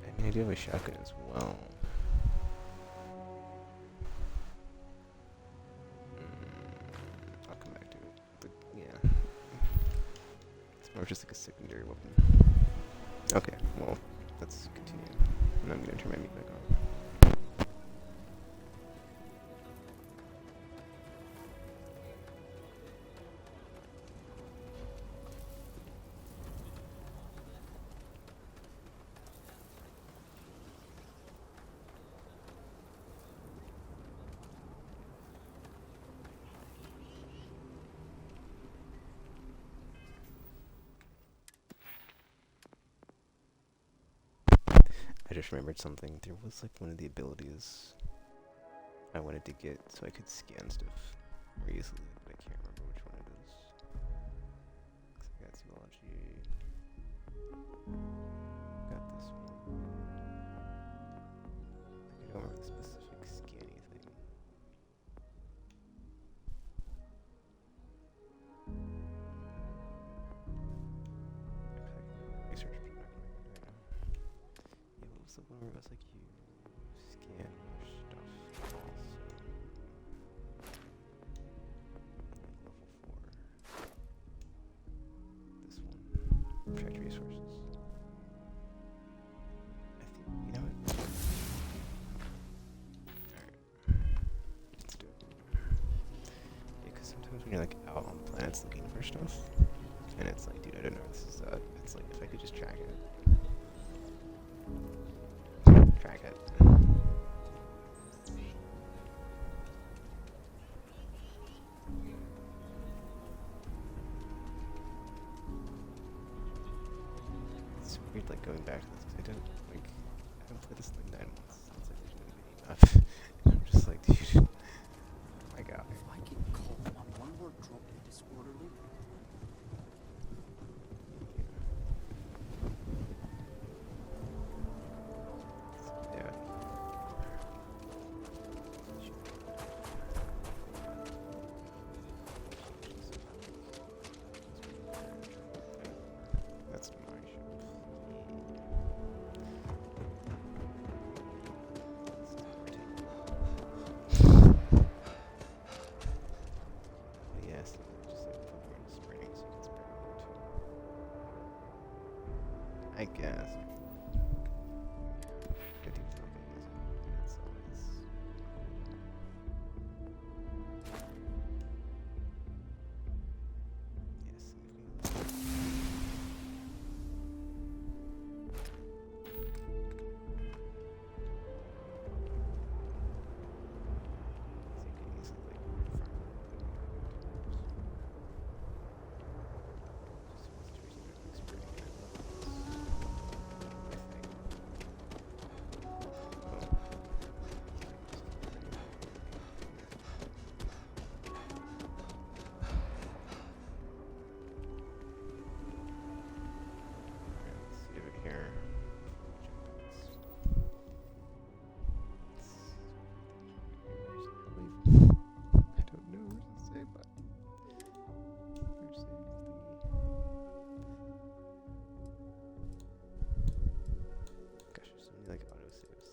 I mean, I do have a shotgun as well. I'll come back to it. But yeah. It's more just like a secondary weapon. Okay, well, let's continue. And I'm gonna turn my meat back on. I just remembered something. There was like one of the abilities I wanted to get so I could scan stuff more easily, but I can't remember which one it is. I got zoology. Got this one. I don't remember the specific scanny thing. Research, but I'm not gonna remember right now. Yeah, what was the one where it was like you scan more stuff also? Like level 4. This one. Protect resources. I think, you know what? Alright. Let's do it. Yeah, because sometimes when you're like out on planets looking for stuff, and it's like, dude, I don't know what this is, it's like, if I could just track it. Track it. It's weird, like, going back to this, because I don't play this like 9 months. It's like, there's no video enough. And I'm just like, dude, oh my god. If I get called on one more drop disorderly, Yeah. That's my ship. Oh yes, just like put more in spring so you can spread it out too. I guess. I do feel like I use it. It's always. Yes, here. I don't know what to say, but there's the gosh, there's so many like auto saves.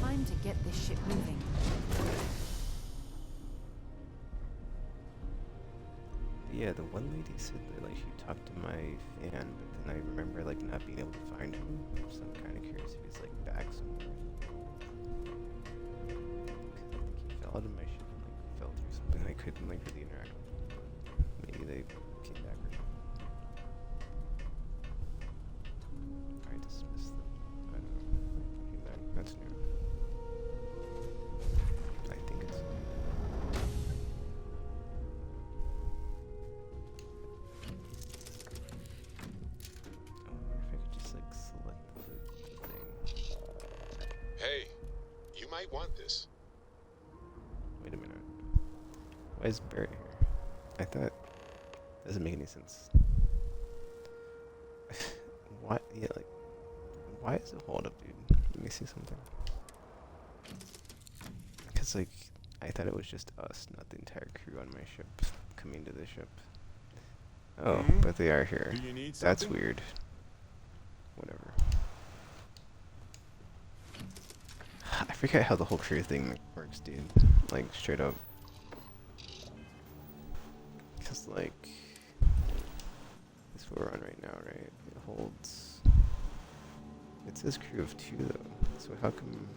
Time to get this ship moving. Yeah, the one lady said that like she talked to my fan, but then I remember like not being able to find him. So I'm kind of curious if he's like back somewhere. 'Cause I think he fell out of my ship and like fell through something. I couldn't like really interact with him. But maybe they came back or something. I dismissed them. I don't know. Came back. That's new. I think it's. If I could just like select the thing. Hey, you might want this. Wait a minute. Why is Barrett here? I thought doesn't make any sense. Why? Yeah, like why is it hold up, dude? Let me see something. Cause like I thought it was just us, not the entire crew on my ship coming to the ship. Oh, but they are here. Do you need That's something? weird. Whatever. I forget how the whole crew thing works, dude. Like, straight up. Because, like, this is what we're on right now, right? It holds. It says crew of 2, though. So how come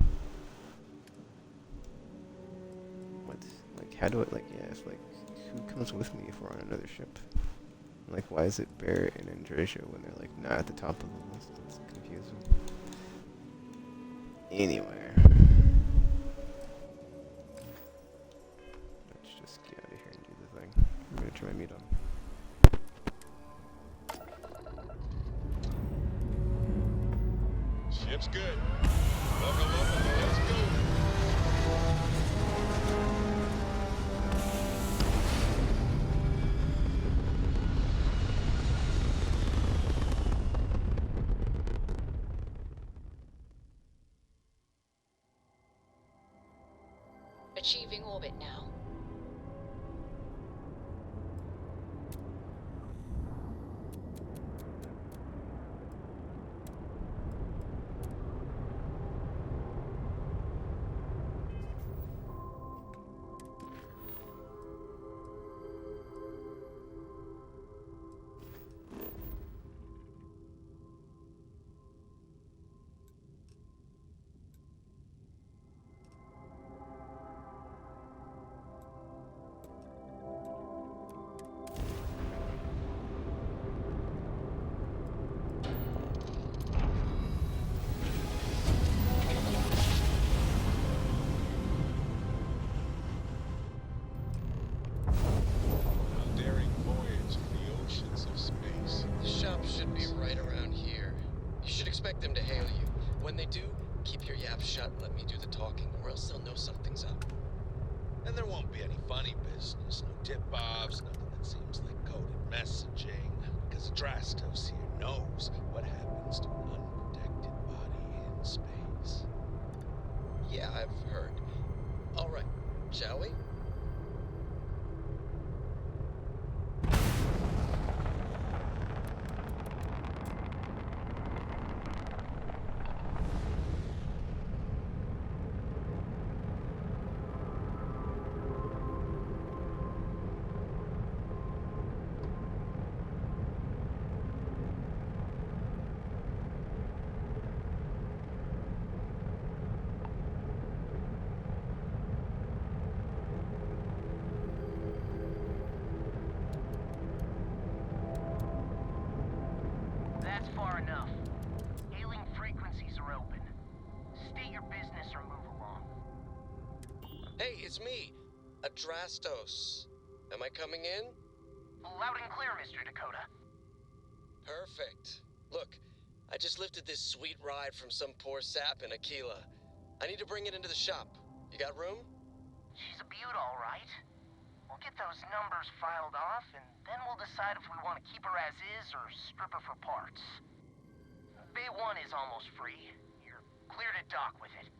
how do I, like, yeah, it's like, who comes with me if we're on another ship? Like, why is it Barrett and Andresia when they're, like, not at the top of the list? It's confusing. Anyway. Let's just get out of here and do the thing. I'm gonna turn my mute on. Ship's good. Buckle up and let's go. Achieving orbit now. Them to hail you. When they do, keep your yap shut and let me do the talking, or else they'll know something's up. And there won't be any funny business, no tip-offs, nothing that seems like coded messaging, because Drastos here knows what happens to an unprotected body in space. Yeah, I've heard. All right, shall we? That's far enough. Hailing frequencies are open. State your business or move along. Hey, it's me, Adrastos. Am I coming in? Loud and clear, Mr. Dakota. Perfect. Look, I just lifted this sweet ride from some poor sap in Aquila. I need to bring it into the shop. You got room? She's a beaut, all right. We'll get those numbers filed off, and then we'll decide if we want to keep her as is or strip her for parts. Bay 1 is almost free. You're clear to dock with it.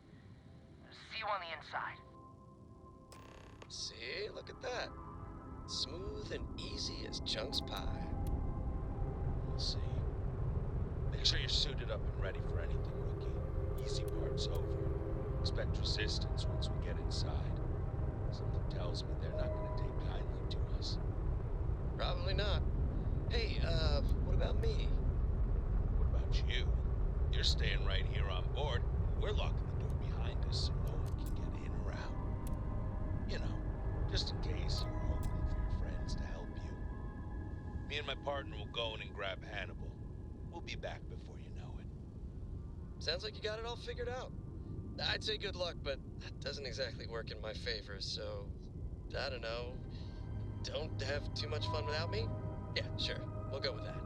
See you on the inside. See, look at that. Smooth and easy as Chunks pie. We'll see. Make sure you're suited up and ready for anything, rookie. Easy part's over. Expect resistance once we get inside. Something tells me they're not going to take kindly to us. Probably not. Hey, what about me? What about you? You're staying right here on board. We're locking the door behind us so no one can get in or out. You know, just in case you're hoping for your friends to help you. Me and my partner will go in and grab Hannibal. We'll be back before you know it. Sounds like you got it all figured out. I'd say good luck, but that doesn't exactly work in my favor, so... I don't know. Don't have too much fun without me? Yeah, sure. We'll go with that.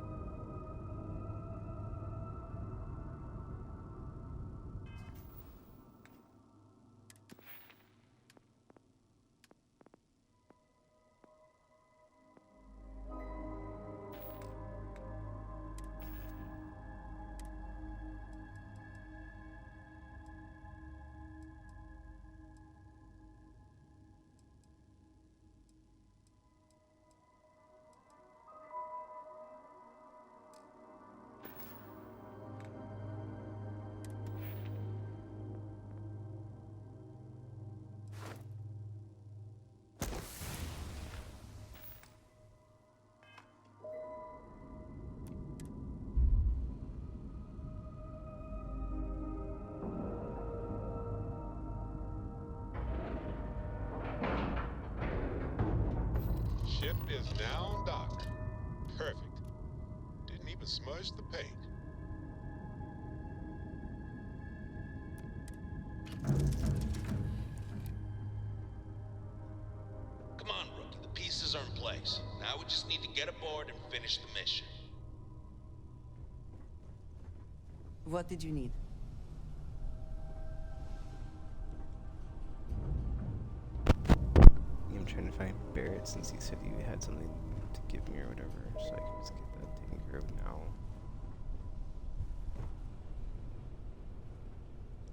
is now docked. Perfect. Didn't even smudge the paint. Come on, rookie. The pieces are in place. Now we just need to get aboard and finish the mission. What did you need? I'm trying to find Barrett since he said he had something to give me or whatever, so I can just get that taken care of now.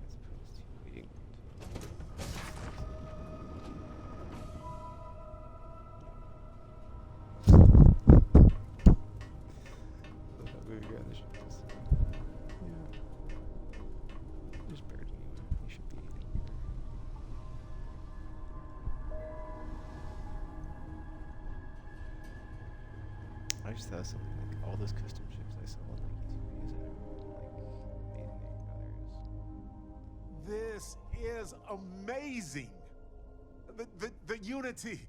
As opposed to waiting. There's Barrett anyway. He should be in here. I just thought something like all those custom ships I saw on like YouTube videos and everyone like made in others. This is amazing. The unity,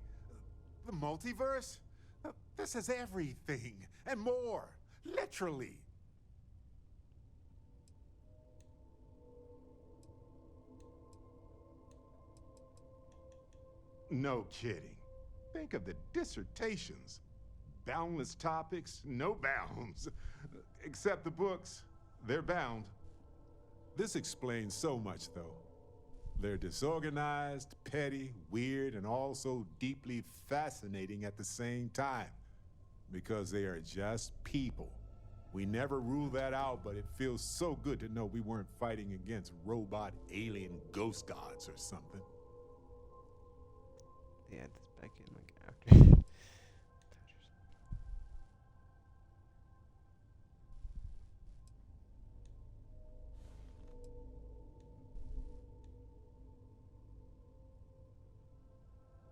the multiverse. This is everything and more, literally. No kidding. Think of the dissertations. Boundless topics, no bounds. Except the books, they're bound. This explains so much, though. They're disorganized, petty, weird, and also deeply fascinating at the same time. Because they are just people. We never rule that out, but it feels so good to know we weren't fighting against robot alien ghost gods or something. They add this back in like after.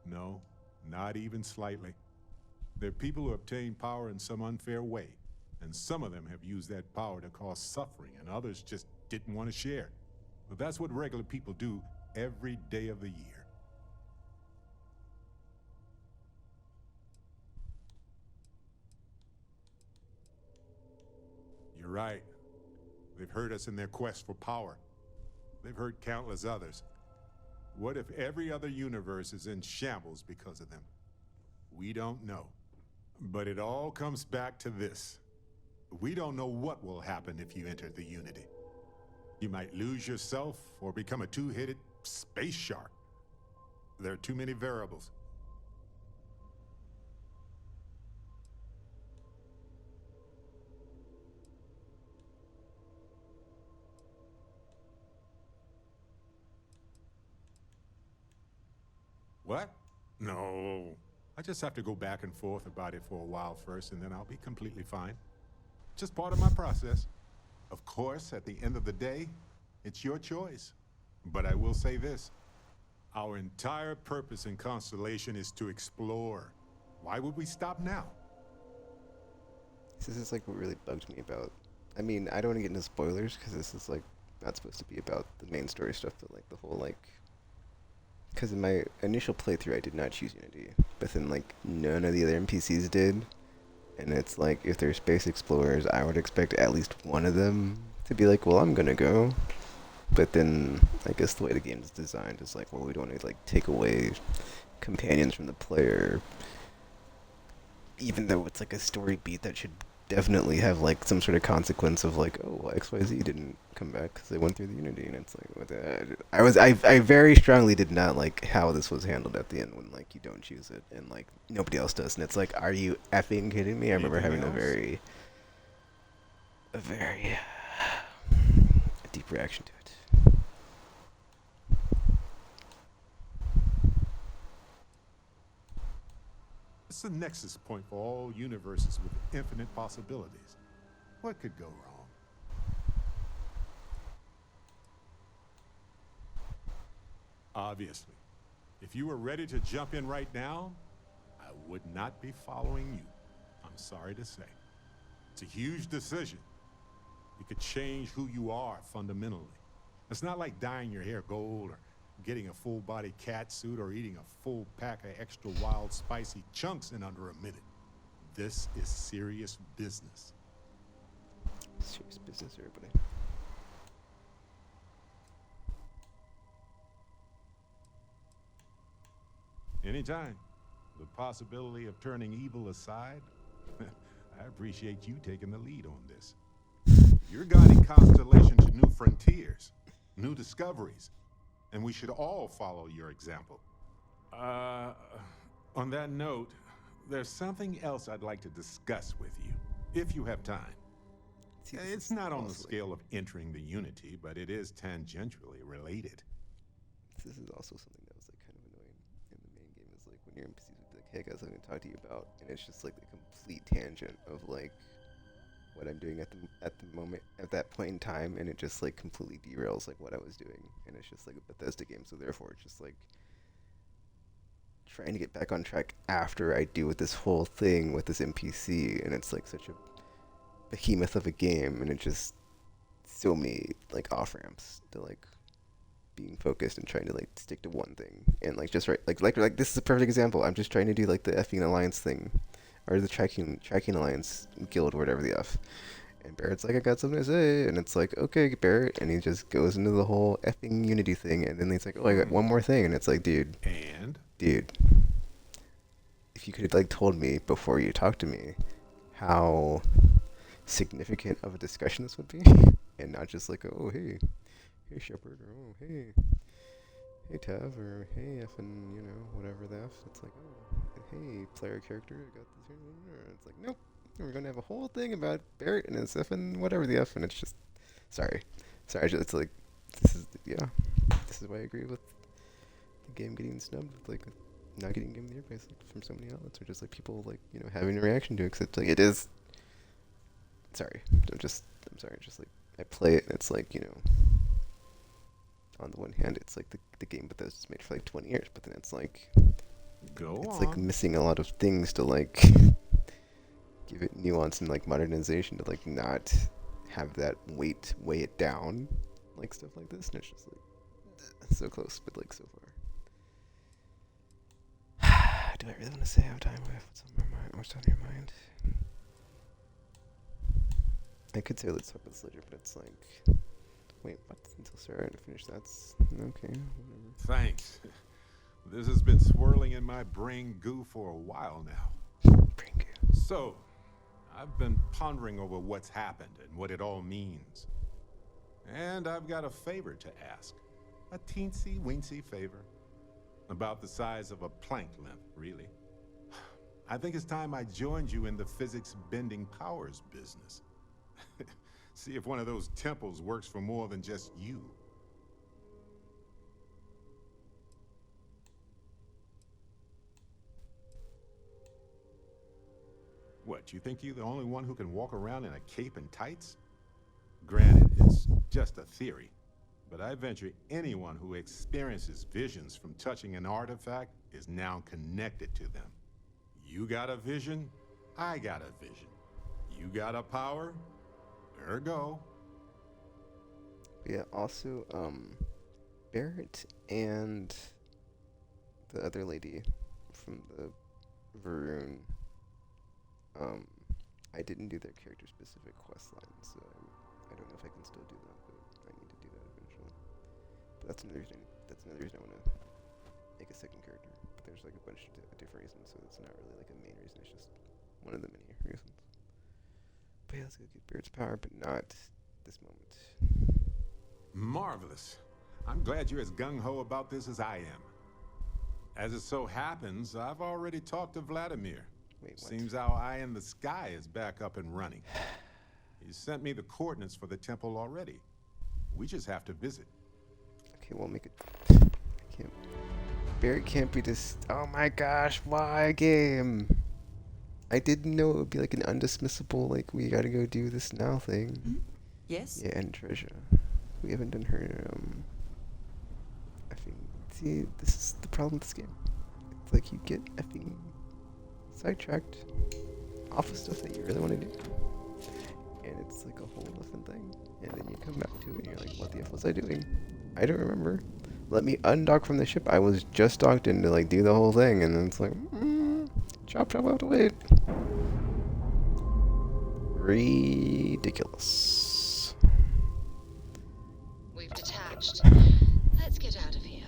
No, not even slightly. They're people who obtain power in some unfair way, and some of them have used that power to cause suffering, and others just didn't want to share. But that's what regular people do every day of the year. You're right. They've hurt us in their quest for power. They've hurt countless others. What if every other universe is in shambles because of them? We don't know. But it all comes back to this. We don't know what will happen if you enter the Unity. You might lose yourself or become a two-headed space shark. There are too many variables. What? No. I just have to go back and forth about it for a while first, and then I'll be completely fine. Just part of my process. Of course, at the end of the day, it's your choice. But I will say this. Our entire purpose in Constellation is to explore. Why would we stop now? This is like what really bugged me about. I mean, I don't want to get into spoilers because this is like not supposed to be about the main story stuff, but like the whole like. Because in my initial playthrough, I did not choose Unity, but then like none of the other NPCs did, and it's like if they're space explorers, I would expect at least one of them to be like, well, I'm gonna go. But then I guess the way the game is designed is like, well, we don't want to like take away companions from the player, even though it's like a story beat that should definitely have like some sort of consequence of like, oh, well, XYZ didn't come back because they went through the Unity, and it's like, what the, I very strongly did not like how this was handled at the end when like you don't choose it and like nobody else does, and it's like, are you effing kidding me? I remember having a very deep reaction to it. It's a nexus point for all universes with infinite possibilities. What could go wrong? Obviously, if you were ready to jump in right now, I would not be following you. I'm sorry to say. It's a huge decision. It could change who you are fundamentally. It's not like dyeing your hair gold or Getting a full-body cat suit or eating a full pack of extra wild spicy chunks in under a minute. This is serious business. Serious business, everybody. Anytime. The possibility of turning evil aside, I appreciate you taking the lead on this. You're guiding Constellation to new frontiers, new discoveries, and we should all follow your example. On that note, there's something else I'd like to discuss with you, if you have time. It's not on the scale of entering the Unity, but it is tangentially related. This is also something that was like kind of annoying in the main game. Is like when your NPCs would be like, "Hey guys, I'm gonna talk to you about," and it's just like the complete tangent of like what I'm doing at the moment at that point in time, and it just like completely derails like what I was doing, and it's just like a Bethesda game. So therefore, it's just like trying to get back on track after I do with this whole thing with this NPC, and it's like such a behemoth of a game, and it just so many like off ramps to like being focused and trying to like stick to one thing, and like just right like this is a perfect example. I'm just trying to do like the effing alliance thing, or the tracking alliance guild or whatever the f, and Barrett's like, I got something to say, and it's like, okay Barrett, and he just goes into the whole effing Unity thing, and then he's like, oh, I got one more thing, and it's like, dude, if you could have like told me before you talked to me how significant of a discussion this would be, and not just like, oh hey Shepard, or oh hey Tav, or hey effing, you know, whatever the f. It's like, oh hey player character, I got this here. It's like, nope, we're gonna have a whole thing about Barrett and his effing whatever the f, and it's just sorry it's like this is why I agree with the game getting snubbed with like not getting given the advice like, from so many outlets, or just like people like, you know, having a reaction to it, 'cause it's like, it is I'm sorry, just like I play it and it's like, you know, on the one hand it's like the game Bethesda's made for like 20 years, but then it's like like missing a lot of things to like give it nuance and like modernization to like not have that weigh it down, like stuff like this, and it's just like so close but like so far. Do I really want to say how time what's on my mind? What's on your mind? I could say let's talk about this later, but it's like, wait, what? Until Sarah to finish that's okay. Whatever. Thanks. This has been swirling in my brain goo for a while now. Brain goo. So, I've been pondering over what's happened and what it all means. And I've got a favor to ask. A teensy-weensy favor. About the size of a plank length, really. I think it's time I joined you in the physics-bending powers business. See if one of those temples works for more than just you. What, you think you're the only one who can walk around in a cape and tights? Granted, it's just a theory, but I venture anyone who experiences visions from touching an artifact is now connected to them. You got a vision, I got a vision. You got a power, ergo. Yeah, also, Barrett and the other lady from the Varun, I didn't do their character-specific quest line, so I don't know if I can still do that, but I need to do that eventually. But that's another reason I want to make a second character. But there's like a bunch of different reasons, so it's not really like a main reason, it's just one of the many reasons. But yeah, let's go get Barrett's power, but not this moment. Marvelous. I'm glad you're as gung-ho about this as I am. As it so happens, I've already talked to Vladimir. Wait, what? Seems our eye in the sky is back up and running. He sent me the coordinates for the temple already. We just have to visit. Okay, we'll make it. Barrett can't be this. Oh my gosh, why game? I didn't know it would be like an undismissible, like, we gotta go do this now thing. Mm-hmm. Yes? Yeah, and Treasure. We haven't done her, effing. See, this is the problem with this game. It's like you get effing sidetracked off of stuff that you really want to do. And it's like a whole different thing. And then you come back to it and you're like, what the F was I doing? I don't remember. let me undock from the ship. I was just docked in to like do the whole thing, and then it's like, chop, I have to wait. Ridiculous. We've detached. Let's get out of here.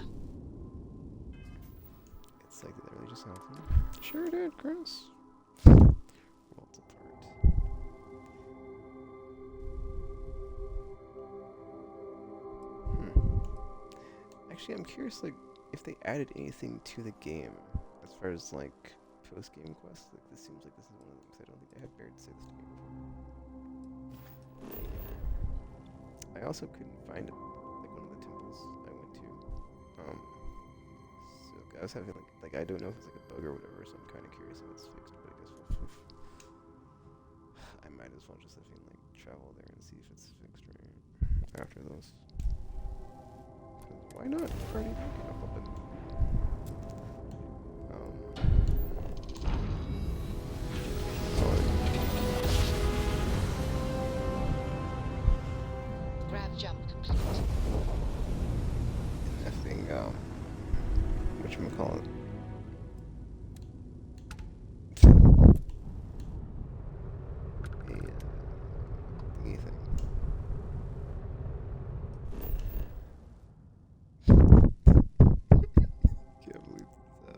It's like, did that really just happen? Sure did, Chris. Worlds apart. Actually, I'm curious, like, if they added anything to the game as far as like post-game quests. Like, this seems like this is one of them because I don't think I have dared to say this to me before. I also couldn't find it, like one of the temples I went to. So I was having like I don't know if it's like a bug or whatever. So I'm kind of curious if it's fixed. But I guess I might as well just like travel there and see if it's fixed right after those. Why not? Party picking up a bit. Grab jump complete. Nothing, whatchamacallit? Anything. Can't believe this.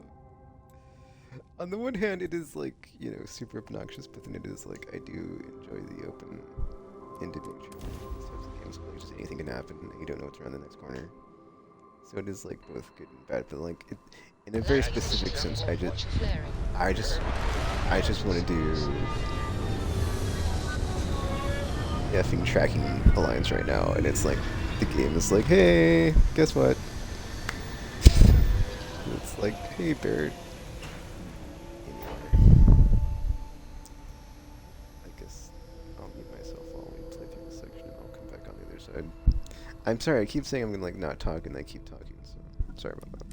On the one hand, it is like, you know, super obnoxious, but then it is like, I do enjoy the open-ended nature of these types of games. Like, just anything can happen, and you don't know what's around the next corner. So it is like both good and bad, but like it, in a very specific sense, I just want to do the effing tracking alliance right now, and it's like the game is like, hey, guess what? It's like, hey, Barrett. I guess I'll mute myself while we play through this section, and I'll come back on the other side. I'm sorry, I keep saying I'm gonna like not talk, and I keep talking, so sorry about that.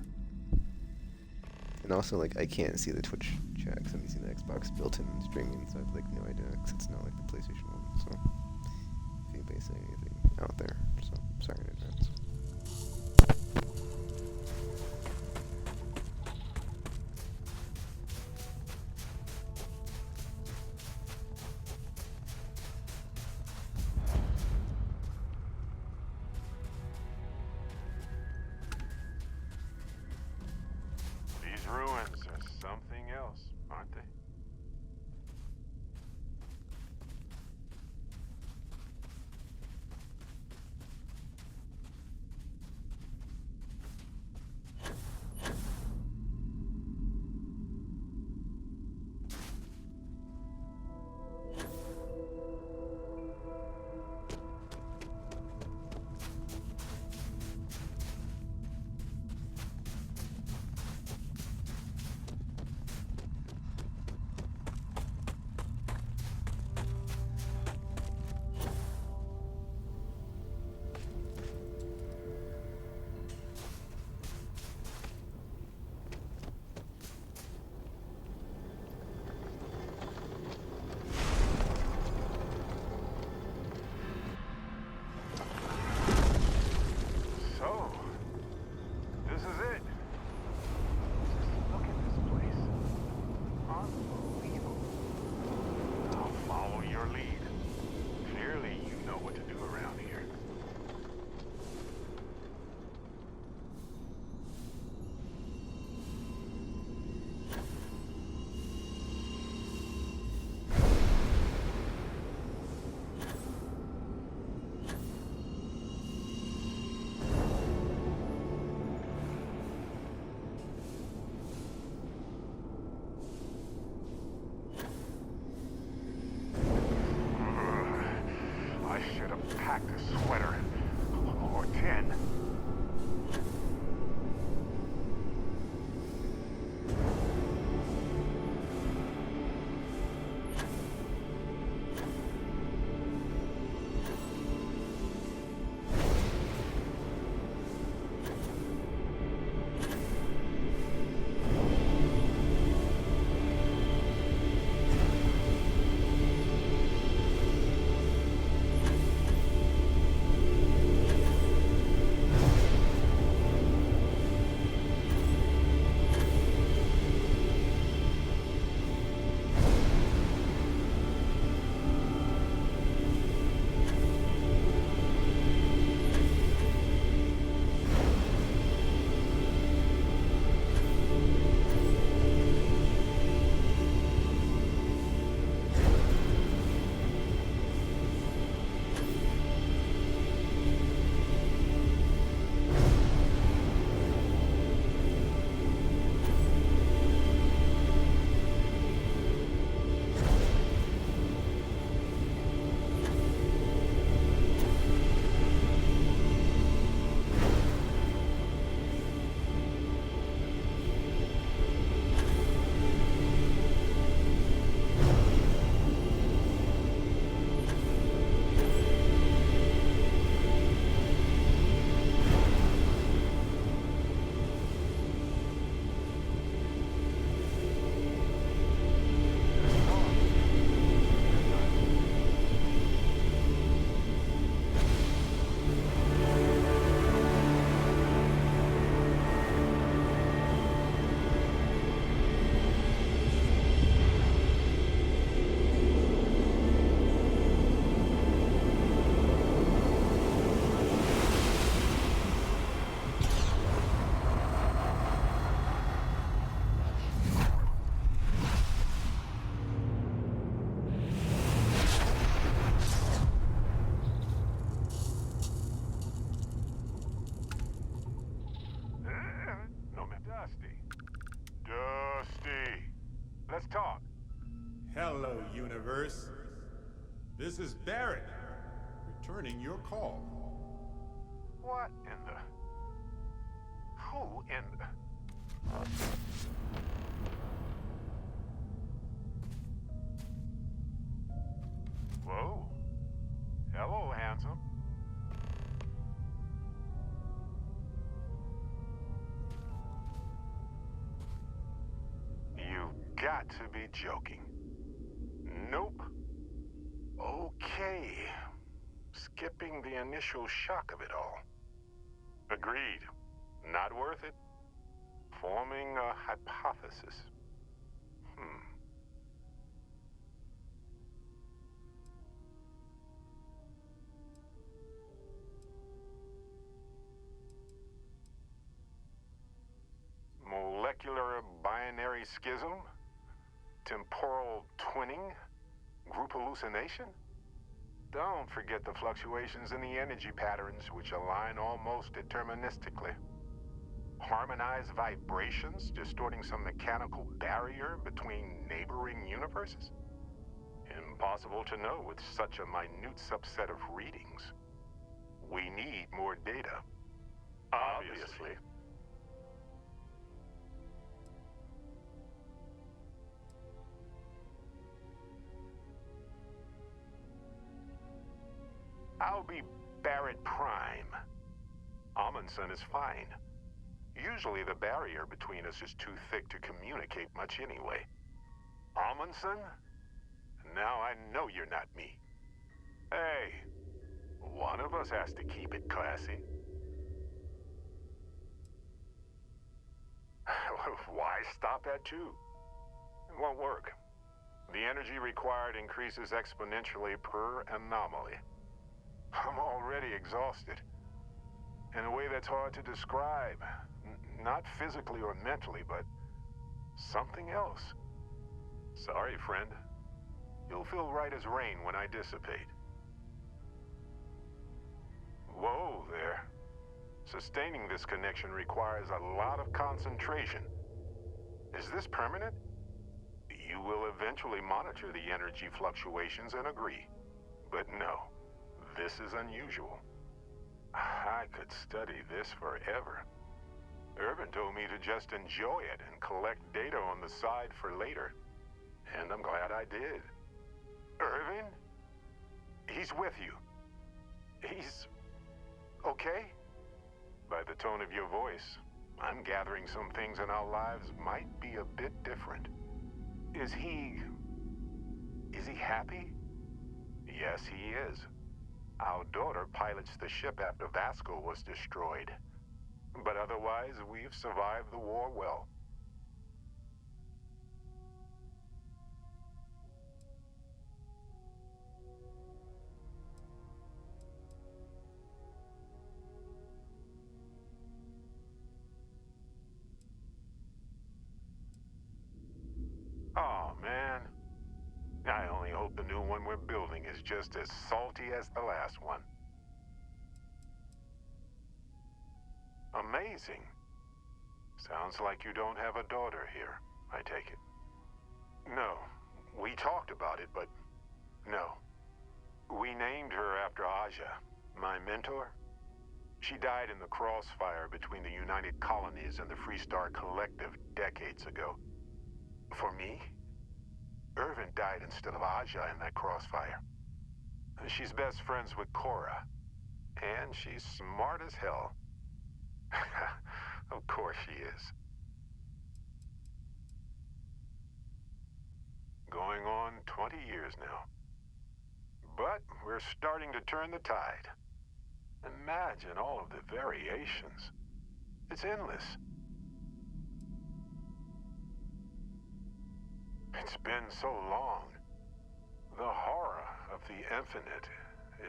And also, like, I can't see the Twitch chat because I'm using the Xbox built-in streaming, so I have like no idea because it's not like the PlayStation one. So if anybody's saying anything out there, so sorry in advance. These ruins are something else, aren't they? So, this is it. Just look at this place. Unbelievable. I'll follow your lead. Clearly, you know what to do around here. I should have packed a sweater. Or 10. This is Barrett, returning your call. What in the... Who in the... Whoa. Hello, handsome. You've got to be joking. Nope. Okay. Skipping the initial shock of it all. Agreed. Not worth it. Forming a hypothesis. Molecular binary schism? Temporal twinning? Group hallucination? Don't forget the fluctuations in the energy patterns, which align almost deterministically. Harmonized vibrations, distorting some mechanical barrier between neighboring universes? Impossible to know with such a minute subset of readings. We need more data. Obviously. I'll be Barrett Prime. Amundsen is fine. Usually the barrier between us is too thick to communicate much anyway. Amundsen? Now I know you're not me. Hey, one of us has to keep it classy. Why stop at 2? It won't work. The energy required increases exponentially per anomaly. I'm already exhausted. In a way that's hard to describe. Not physically or mentally, but something else. Sorry, friend. You'll feel right as rain when I dissipate. Whoa there. Sustaining this connection requires a lot of concentration. Is this permanent? You will eventually monitor the energy fluctuations and agree. But no, this is unusual. I could study this forever. Irvin told me to just enjoy it and collect data on the side for later. And I'm glad I did. Irvin? He's with you. He's... okay? By the tone of your voice, I'm gathering some things in our lives might be a bit different. Is he happy? Yes, he is. Our daughter pilots the ship after Vasco was destroyed. But otherwise, we've survived the war well. Oh, man. I only hope the new one we're building is just as salty as the last one. Amazing. Sounds like you don't have a daughter here, I take it. No, we talked about it, but no. We named her after Aja, my mentor. She died in the crossfire between the United Colonies and the Freestar Collective decades ago. For me, Irvin died instead of Aja in that crossfire. She's best friends with Cora, and she's smart as hell. Of course she is. Going on 20 years now. But we're starting to turn the tide. Imagine all of the variations. It's endless. It's been so long. The horror of the infinite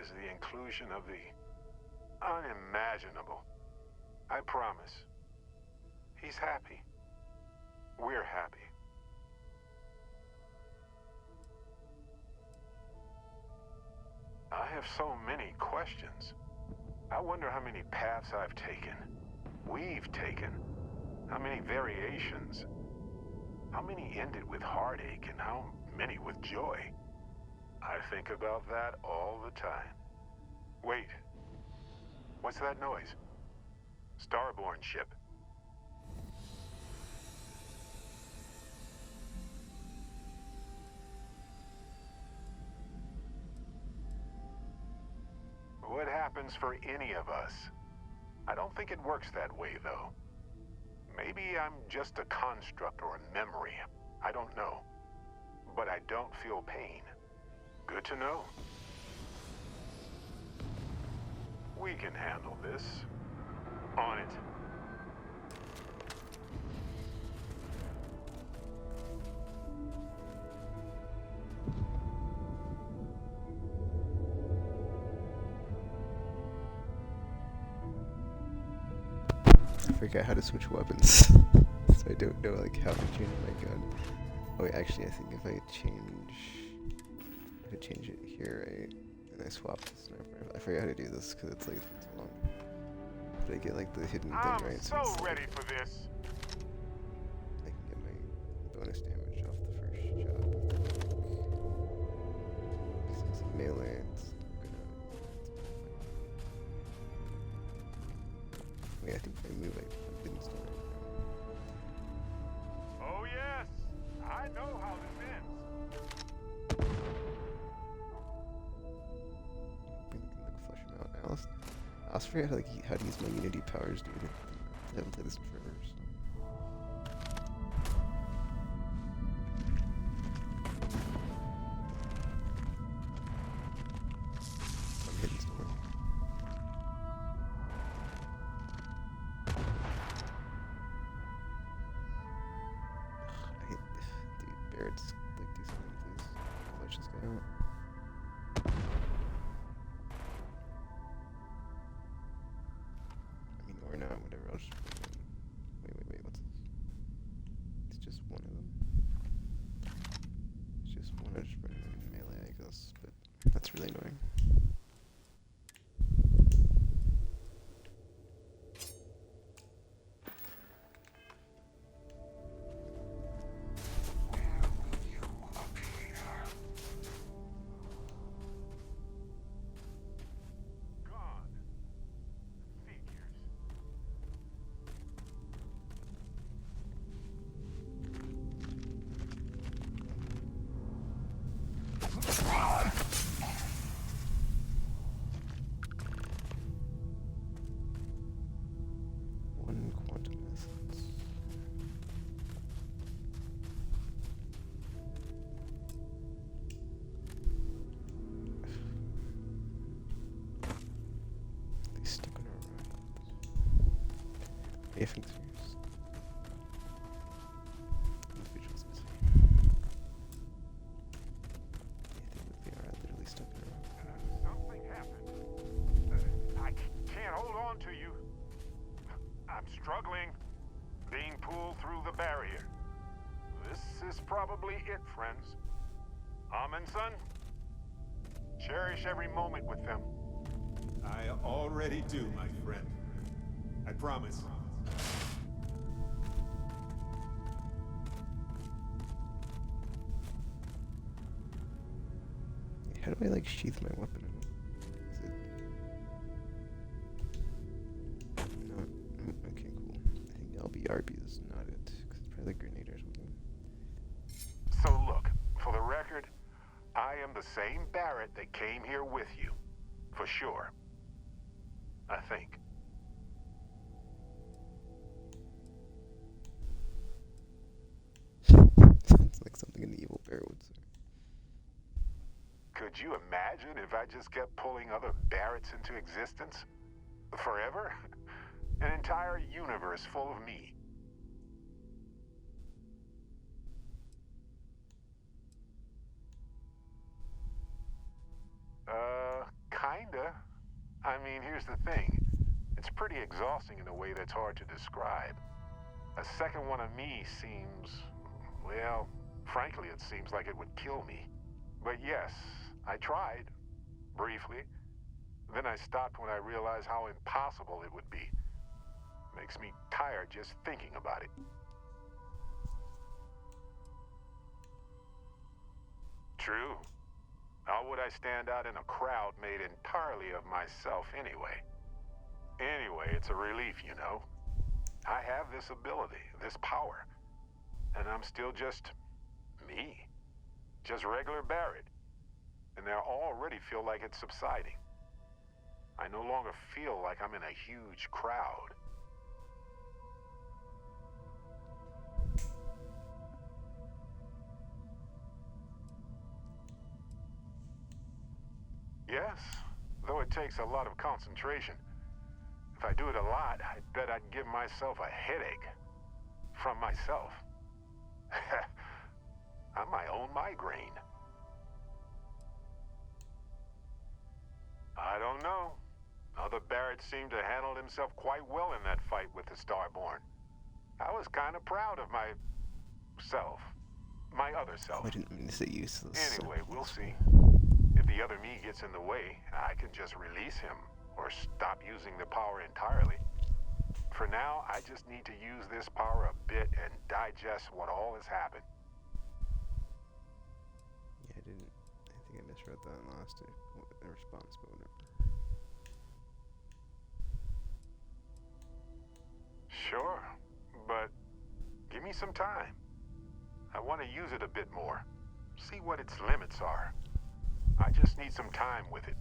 is the inclusion of the unimaginable. I promise. He's happy. We're happy. I have so many questions. I wonder how many paths I've taken. We've taken. How many variations. How many ended with heartache and how many with joy. I think about that all the time. Wait. What's that noise? Starborn ship. What happens for any of us? I don't think it works that way, though. Maybe I'm just a construct or a memory. I don't know. But I don't feel pain. Good to know. We can handle this. On it. I forgot how to switch weapons. So I don't know like how to change my gun. Oh wait, actually I think if I change it here, right? And I swap the sniper. I forgot how to do this because it's like too long. But I get like the hidden thing, right? I'm so ready for this. I can get my bonus damage off the first shot. Since it's melee, it's gonna. Wait, I think if I move, I didn't start. Oh yes, I know how this ends. Flush him out. I also forget how to use my Unity powers, dude. I haven't played this in forever. So. I'm hitting someone. I hate, dude. Barrett's like do something, please. Flush this guy out. Or not, whatever, I'll just bring in. Wait, what's this? It's just one of them. It's just one, I just bring them in melee, I guess, but that's really annoying. One quantum essence. They stuck on our rounds. I think serious. Visuals missing. They are literally stuck in our rounds. Something happened. I can't hold on to you. I'm struggling, being pulled through the barrier. This is probably it, friends. Amundsen, cherish every moment with them. I already do, my friend. I promise. How do I like sheath my weapon? Is it? No. Okay, cool. I think LBRB is not it, because it's probably a grenade or something. So look, for the record, I am the same Barrett that came here with you. For sure. I think. Sounds like something an evil bear would say. Could you imagine if I just kept pulling other Barretts into existence? Forever? An entire universe full of me. Kinda. I mean, here's the thing. It's pretty exhausting in a way that's hard to describe. A second one of me seems... well, frankly, it seems like it would kill me. But yes, I tried. Briefly. Then I stopped when I realized how impossible it would be. Makes me tired just thinking about it. True. How would I stand out in a crowd made entirely of myself anyway? Anyway, it's a relief, you know. I have this ability, this power, and I'm still just me. Just regular Barrett. And I already feel like it's subsiding. I no longer feel like I'm in a huge crowd. Yes, though it takes a lot of concentration. If I do it a lot, I bet I'd give myself a headache. From myself. I'm my own migraine. I don't know. Other Barrett seemed to handle himself quite well in that fight with the Starborn. I was kind of proud of myself. My other self. I didn't mean to say useless. Anyway, we'll see. If the other me gets in the way, I can just release him or stop using the power entirely. For now, I just need to use this power a bit and digest what all has happened. Yeah, I think I misread that and lost a response, but whatever. Sure, but give me some time. I want to use it a bit more. See what its limits are. I just need some time with it.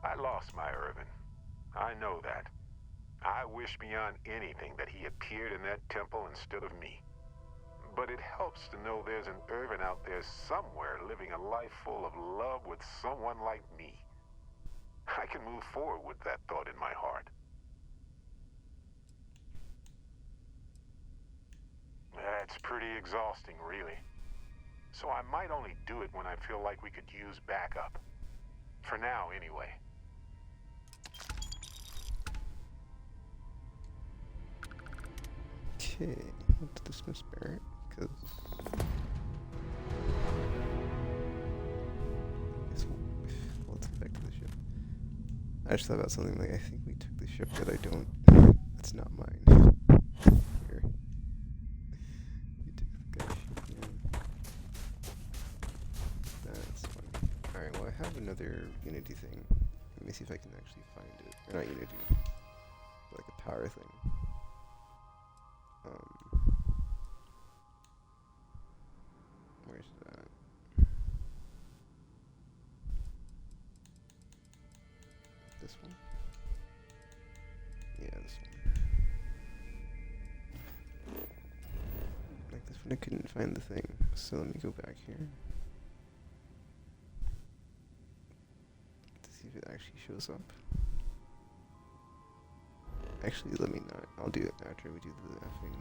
I lost my Irvin. I know that. I wish beyond anything that he appeared in that temple instead of me. But it helps to know there's an Irvin out there somewhere living a life full of love with someone like me. I can move forward with that thought in my heart. That's pretty exhausting, really. So I might only do it when I feel like we could use backup. For now, anyway. Okay, let's dismiss Barrett, because... let's get back to the ship. I just thought about something like, I think we took the ship that I don't... That's not mine. Here. We took the guy's ship, yeah. That's funny. Alright, well I have another Unity thing. Let me see if I can actually find it. Or not Unity. Like a power thing. Where's that? This one? Yeah, this one. Like this one I couldn't find the thing, so let me go back here. To see if it actually shows up. Actually, let me not. I'll do it after we do the effing...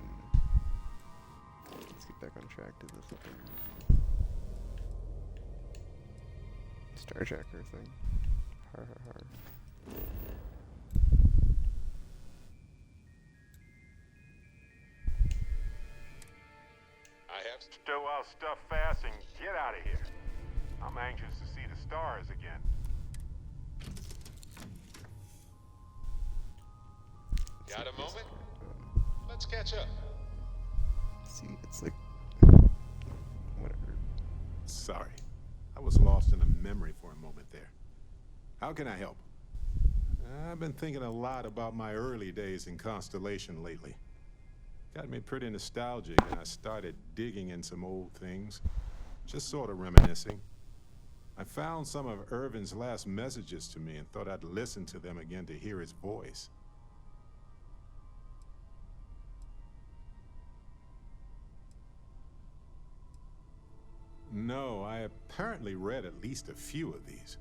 Let's get back on track to the flipping Star Tracker thing. Har har har. I have stow our stuff fast and get out of here. I'm anxious to see the stars again. Got a moment? Let's catch up. See, it's like... whatever. Sorry. I was lost in a memory for a moment there. How can I help? I've been thinking a lot about my early days in Constellation lately. Got me pretty nostalgic, and I started digging in some old things. Just sort of reminiscing. I found some of Irvin's last messages to me and thought I'd listen to them again to hear his voice. No, I apparently read at least a few of these.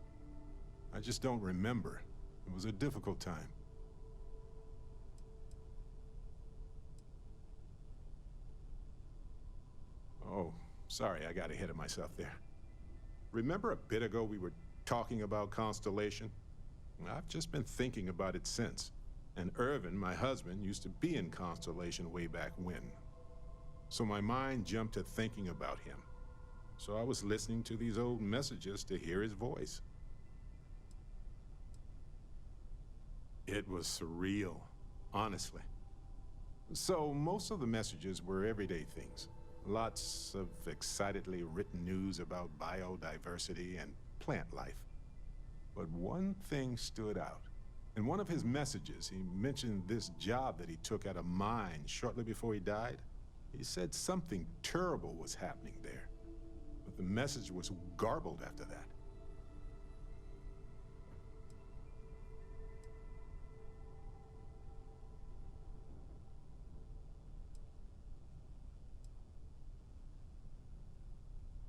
I just don't remember. It was a difficult time. Oh, sorry, I got ahead of myself there. Remember a bit ago we were talking about Constellation? I've just been thinking about it since. And Irvin, my husband, used to be in Constellation way back when. So my mind jumped to thinking about him. So I was listening to these old messages to hear his voice. It was surreal, honestly. So most of the messages were everyday things. Lots of excitedly written news about biodiversity and plant life. But one thing stood out. In one of his messages, he mentioned this job that he took at a mine shortly before he died. He said something terrible was happening there, but the message was garbled after that.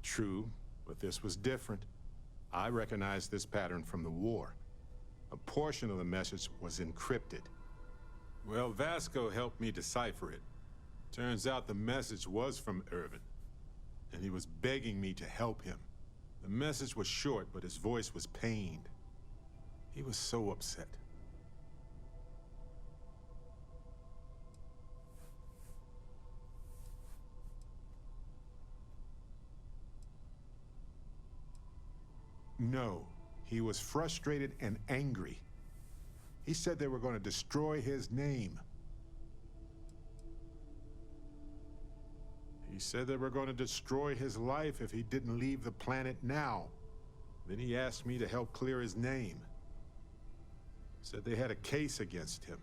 True, but this was different. I recognized this pattern from the war. A portion of the message was encrypted. Well, Vasco helped me decipher it. Turns out the message was from Irvin, and he was begging me to help him. The message was short, but his voice was pained. He was so upset. No, he was frustrated and angry. He said they were going to destroy his name. He said they were going to destroy his life if he didn't leave the planet now. Then he asked me to help clear his name. Said they had a case against him.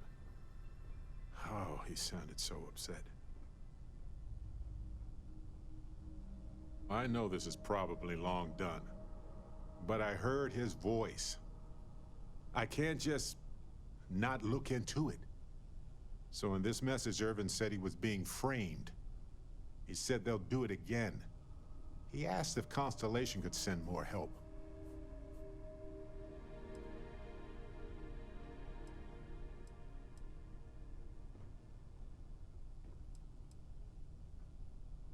Oh, he sounded so upset. I know this is probably long done, but I heard his voice. I can't just not look into it. So in this message, Irvin said he was being framed. He said they'll do it again. He asked if Constellation could send more help.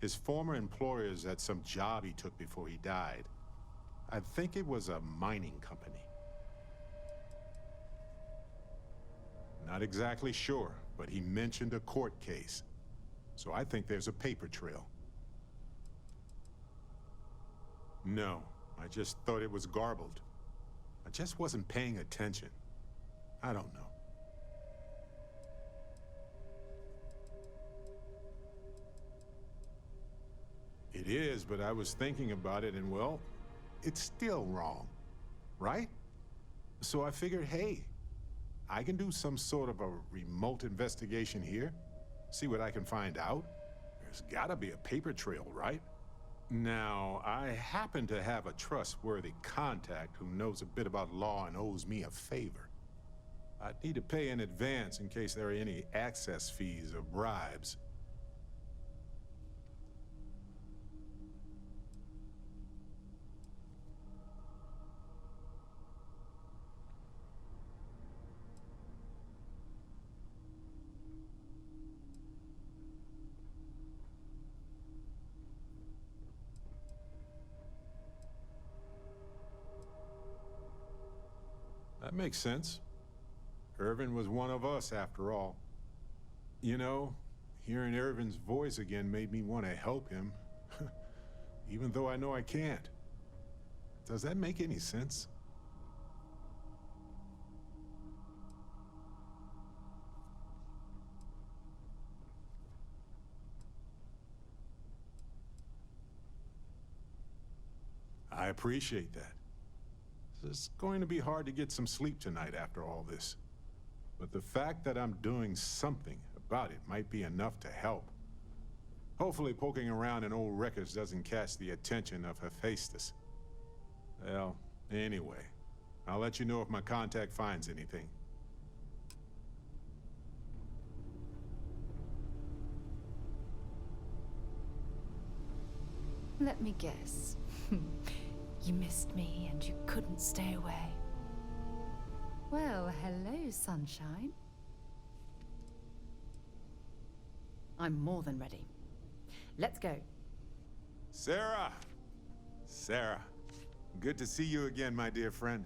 His former employers had some job he took before he died. I think it was a mining company. Not exactly sure, but he mentioned a court case. So I think there's a paper trail. No, I just thought it was garbled. I just wasn't paying attention. I don't know. It is, but I was thinking about it and, well, it's still wrong, right? So I figured, hey, I can do some sort of a remote investigation here, see what I can find out. There's gotta be a paper trail, right? Now, I happen to have a trustworthy contact who knows a bit about law and owes me a favor. I'd need to pay in advance in case there are any access fees or bribes. That makes sense. Irvin was one of us, after all. You know, hearing Irvin's voice again made me want to help him, even though I know I can't. Does that make any sense? I appreciate that. It's going to be hard to get some sleep tonight after all this. But the fact that I'm doing something about it might be enough to help. Hopefully poking around in old records doesn't catch the attention of Hephaestus. Well, anyway, I'll let you know if my contact finds anything. Let me guess. You missed me and you couldn't stay away. Well, hello, sunshine. I'm more than ready. Let's go. Sarah! Sarah, good to see you again, my dear friend.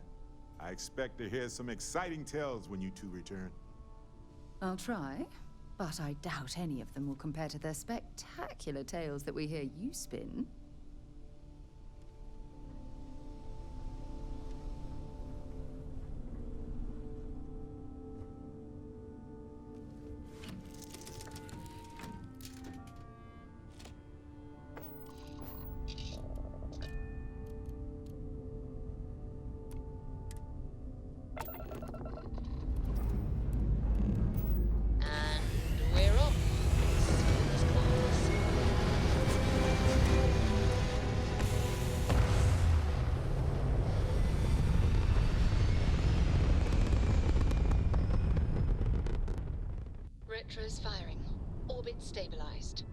I expect to hear some exciting tales when you two return. I'll try, but I doubt any of them will compare to the spectacular tales that we hear you spin. retros firing. Orbit stabilized.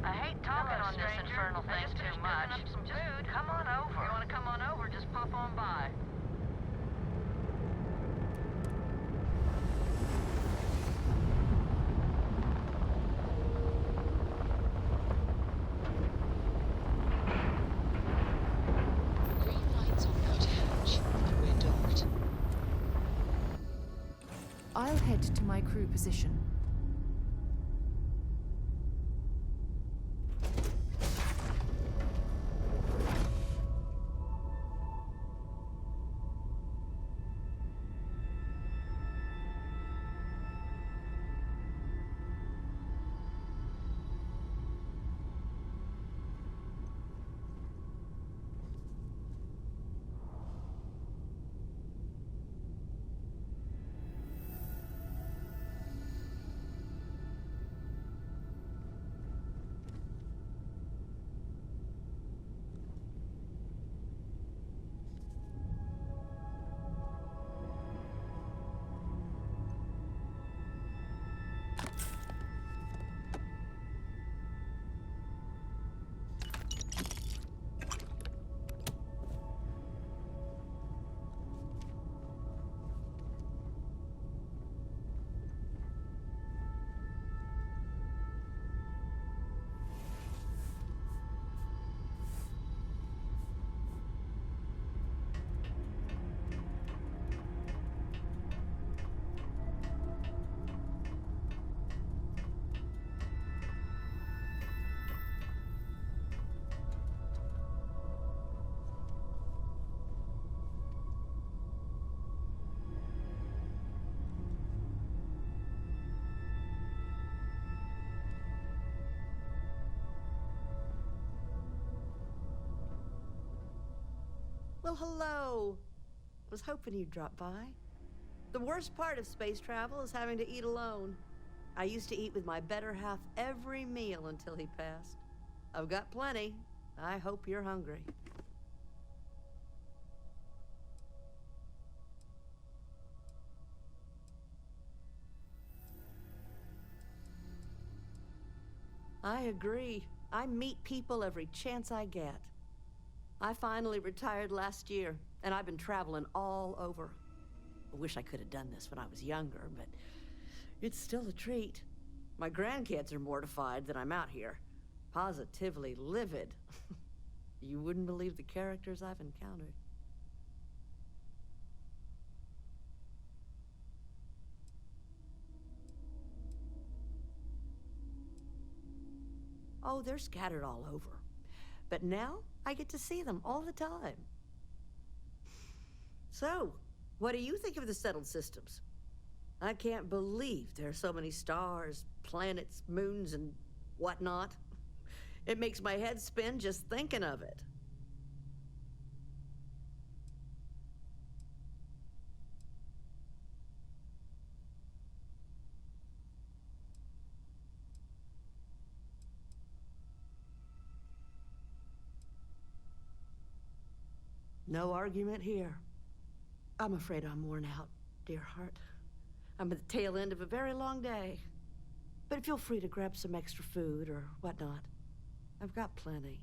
I hate talking on this infernal thing too much. Up some food. Come on over. If you want to come on over, just pop on by. Green lights on port hatch. We're docked. I'll head to my crew position. Well, hello. Was hoping you'd drop by. The worst part of space travel is having to eat alone. I used to eat with my better half every meal until he passed. I've got plenty. I hope you're hungry. I agree. I meet people every chance I get. I finally retired last year, and I've been traveling all over. I wish I could have done this when I was younger, but it's still a treat. My grandkids are mortified that I'm out here. Positively livid. You wouldn't believe the characters I've encountered. Oh, they're scattered all over. But now, I get to see them all the time. So, what do you think of the settled systems? I can't believe there are so many stars, planets, moons, and whatnot. It makes my head spin just thinking of it. No argument here. I'm afraid I'm worn out, dear heart. I'm at the tail end of a very long day. But feel free to grab some extra food or whatnot. I've got plenty.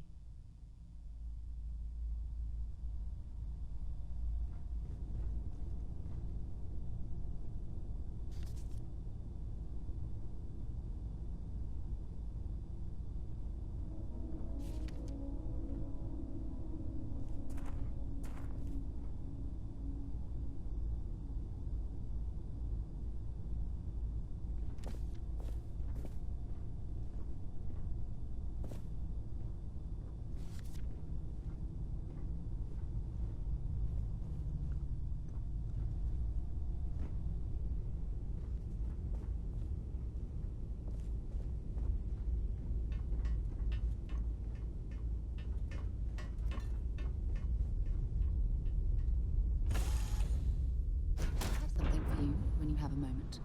Have a moment.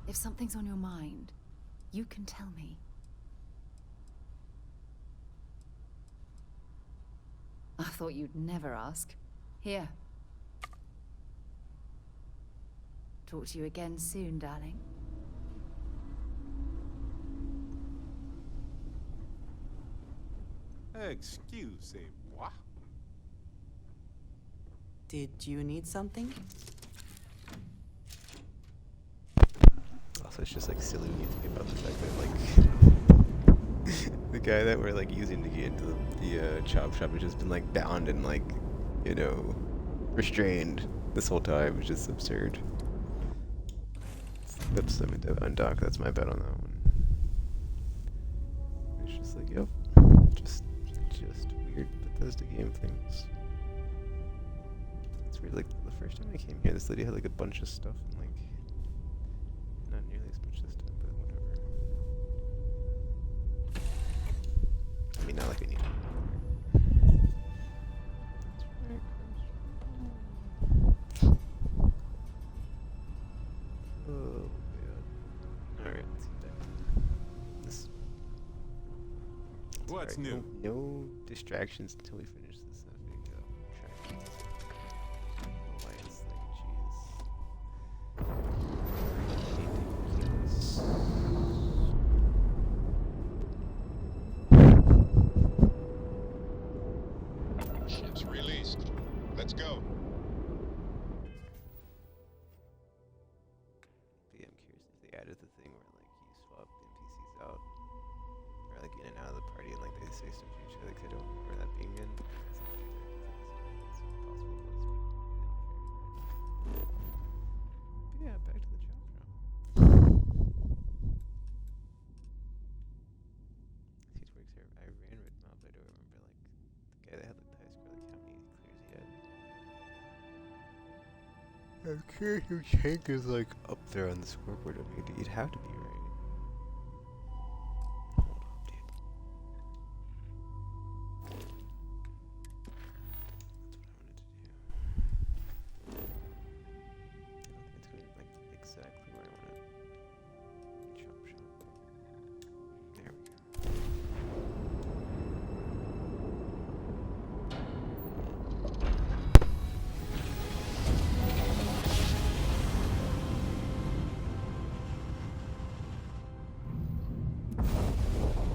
If something's on your mind, you can tell me. I thought you'd never ask. Here. Talk to you again soon, darling. Excusez-moi. Did you need something? Also, it's just like silly when you think about the fact that like the guy that we're like using to get into the chop shop has just been like bound and like, you know, restrained this whole time. It's just absurd. Oops, I meant to undock. That's my bad on that one. It's just like, yep, just weird Bethesda game things. It's weird. Like the first time I came here, this lady had like a bunch of stuff and like not nearly as much this time, but whatever. I mean, not like I need it. That's right. Oh man. Alright, let's get back. This. What's Alright, new? No distractions until we finish this. There we go. Alliance thing, jeez. Ships released. Let's go. But yeah, I'm curious if they added the thing where like you swap the NPCs out, or like in and out of the party, and like they say stuff to each other. 'Cause I don't remember that being in. It's possible it was, but yeah, back to the chop shop. These works here. I ran red map, but I don't remember like the guy that had like the high score, like how many clears he had. I'm curious if Tank is like up there on the scoreboard. I mean, you'd have to be, right? Hold up, dude. That's what I wanted to do. I don't think it's going like exactly where I want it. Chop shop. There we go.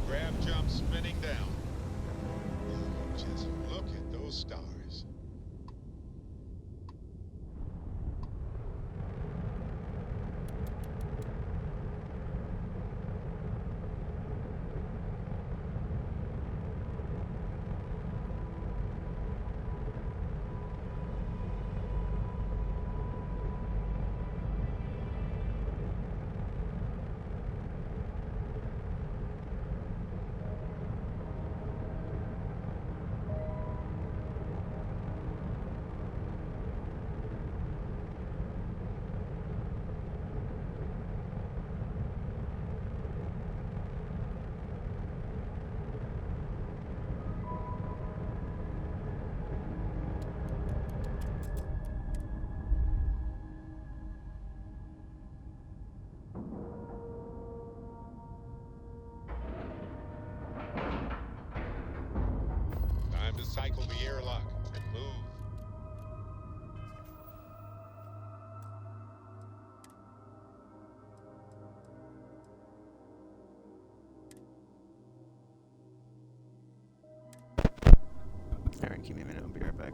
Grab jump spinning down. Just look at those stars. Time to cycle the airlock and move. Alright, give me a minute. I'll be right back.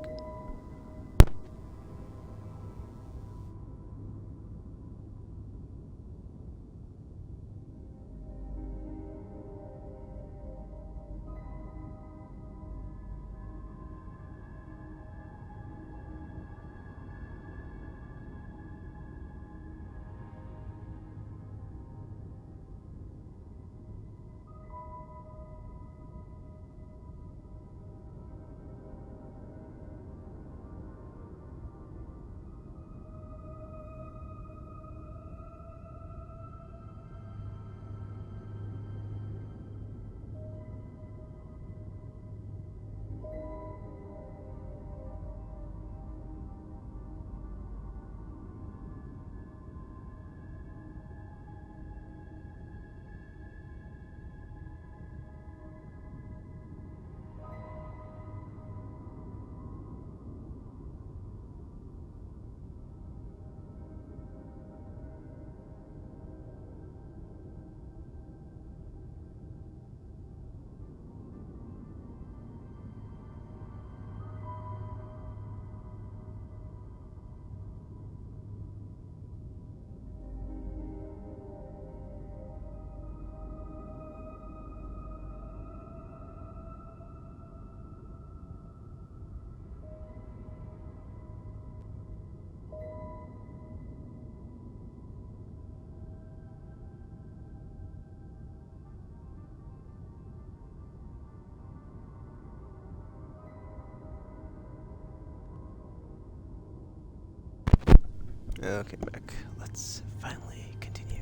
Okay, I'm back. Let's finally continue.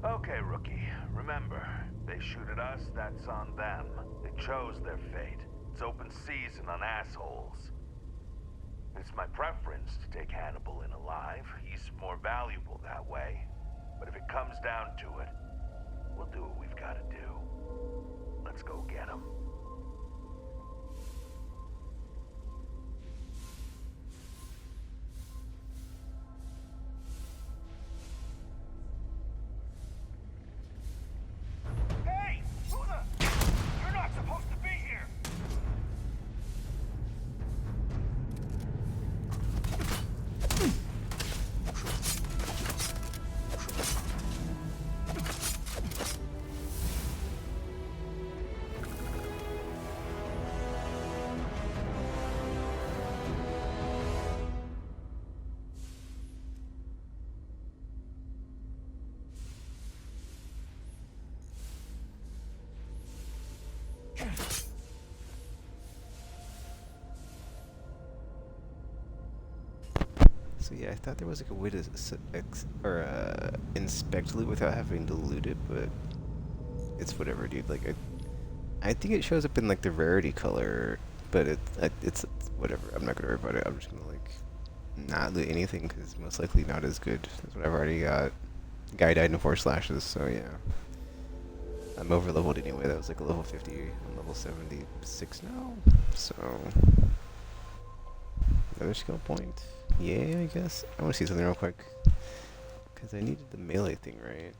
Okay, rookie. Remember, they shoot at us, that's on them. They chose their fate. It's open season on assholes. It's my preference to take Hannibal in alive. He's more valuable that way. But if it comes down to it, we'll do what we've got to do. Let's go get him. Hey! Who the... You're not supposed to be here! So yeah, I thought there was like a way to inspect loot without having to loot it, but it's whatever, dude. Like I think it shows up in like the rarity color, but it's whatever. I'm not gonna worry about it. I'm just gonna like not loot anything because most likely not as good as what I've already got. Guy died in 4 slashes, so yeah. I'm over leveled anyway. That was like a level 50. I'm level 76 now, so another skill point. Yeah, I guess. I want to see something real quick. Because I needed the melee thing, right?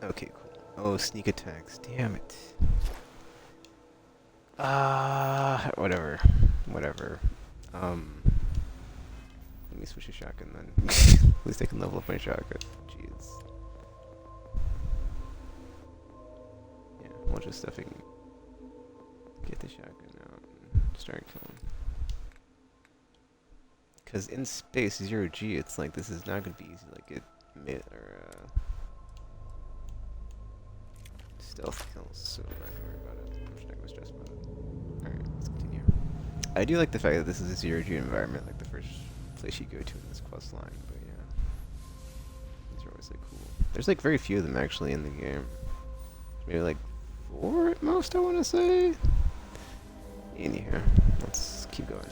Okay, cool. Oh, sneak attacks. Damn it. Whatever. Whatever. Let me switch to shotgun then. At least I can level up my shotgun. Jeez. Yeah, we'll just stuffing. Get the shotgun out and start killing. Because in space, 0G, it's like, this is not going to be easy. Like, it mid or, stealth kills, so I'm not going to worry about it. I'm just not going to stress about it. Alright, let's continue. I do like the fact that this is a 0G environment, like the first place you go to in this quest line, but yeah. These are always, like, cool. There's, like, very few of them, actually, in the game. Maybe, like, 4 at most, I want to say? Anyhow, let's keep going.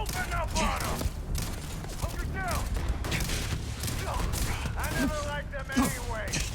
Open up on them! Hunker down! I never liked them anyway!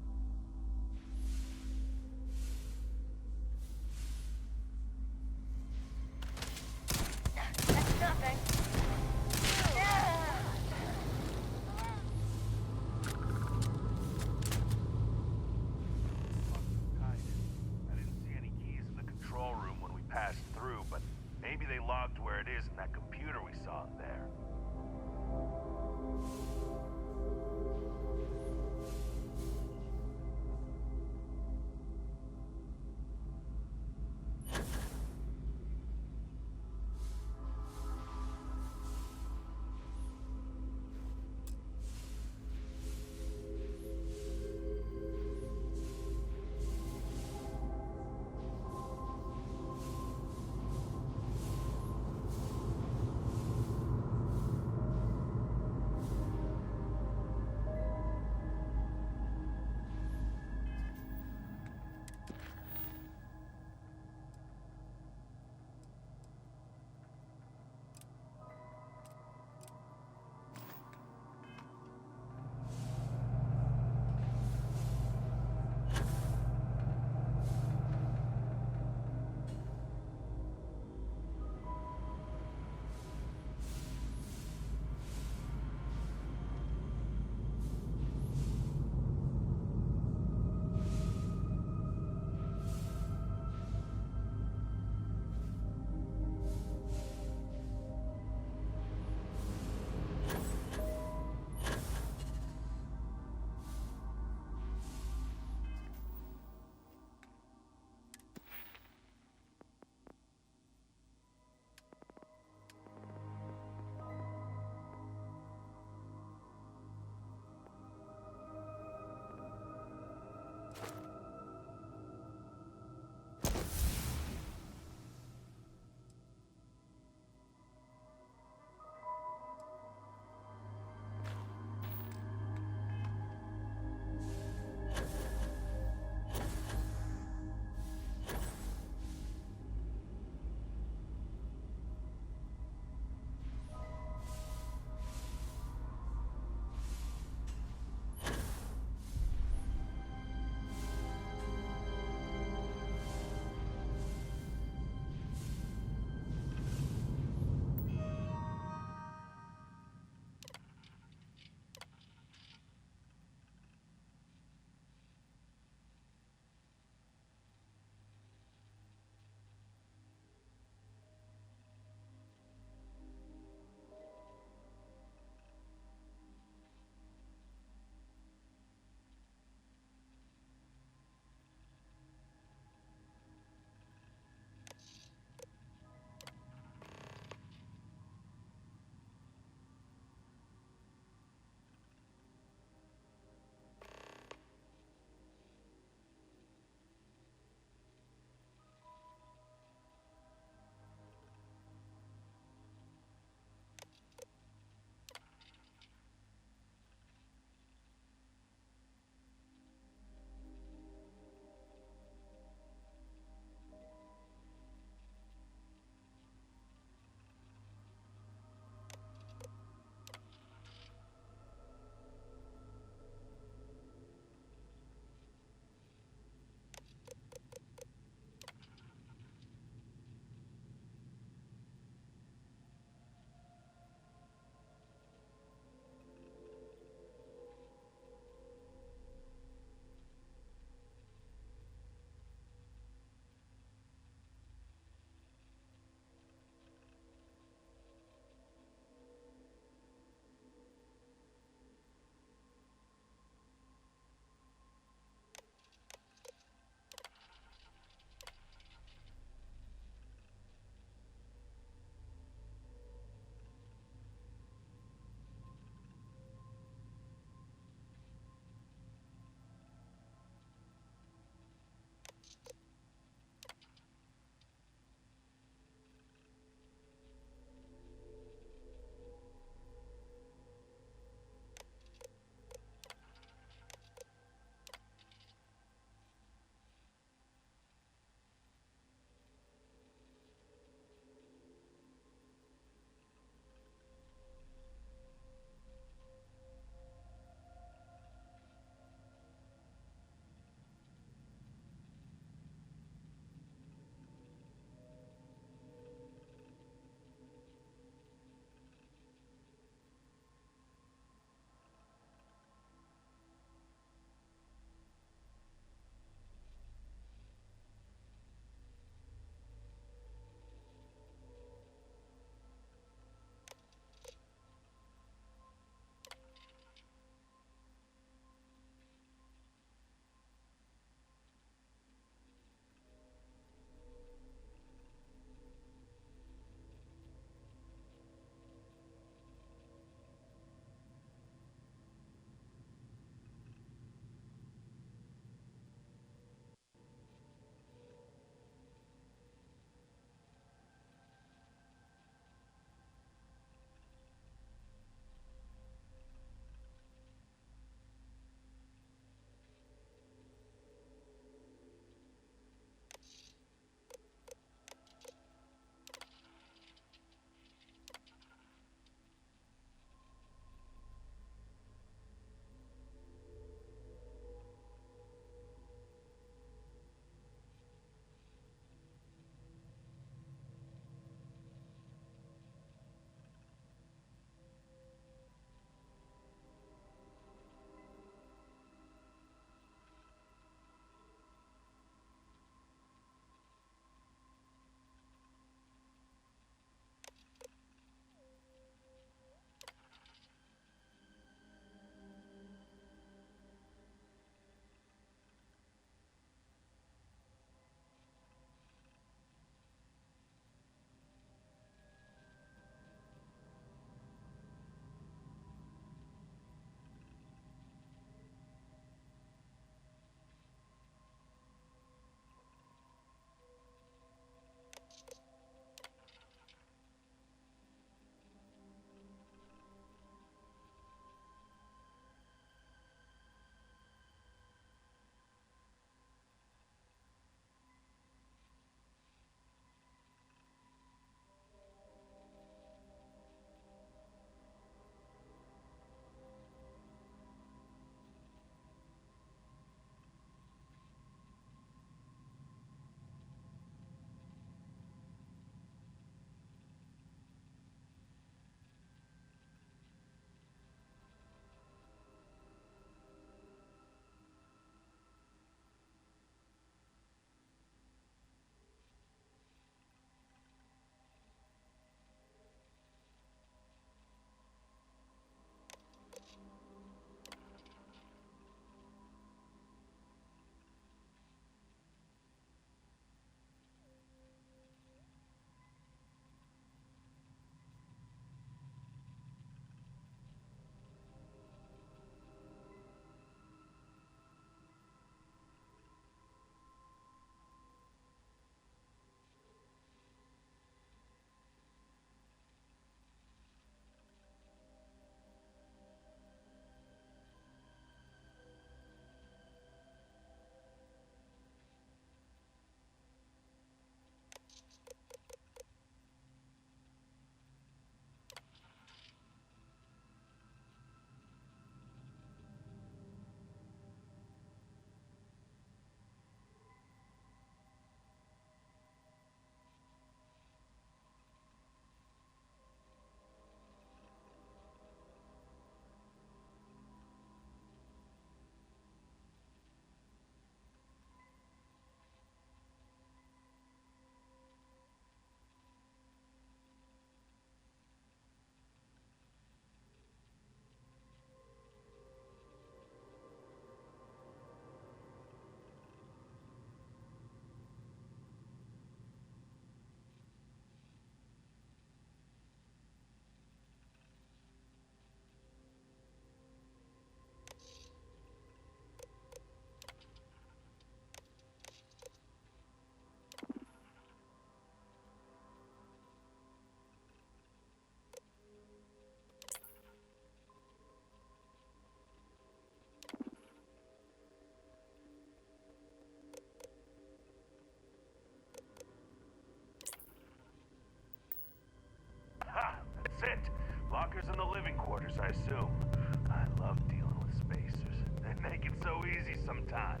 so easy sometimes.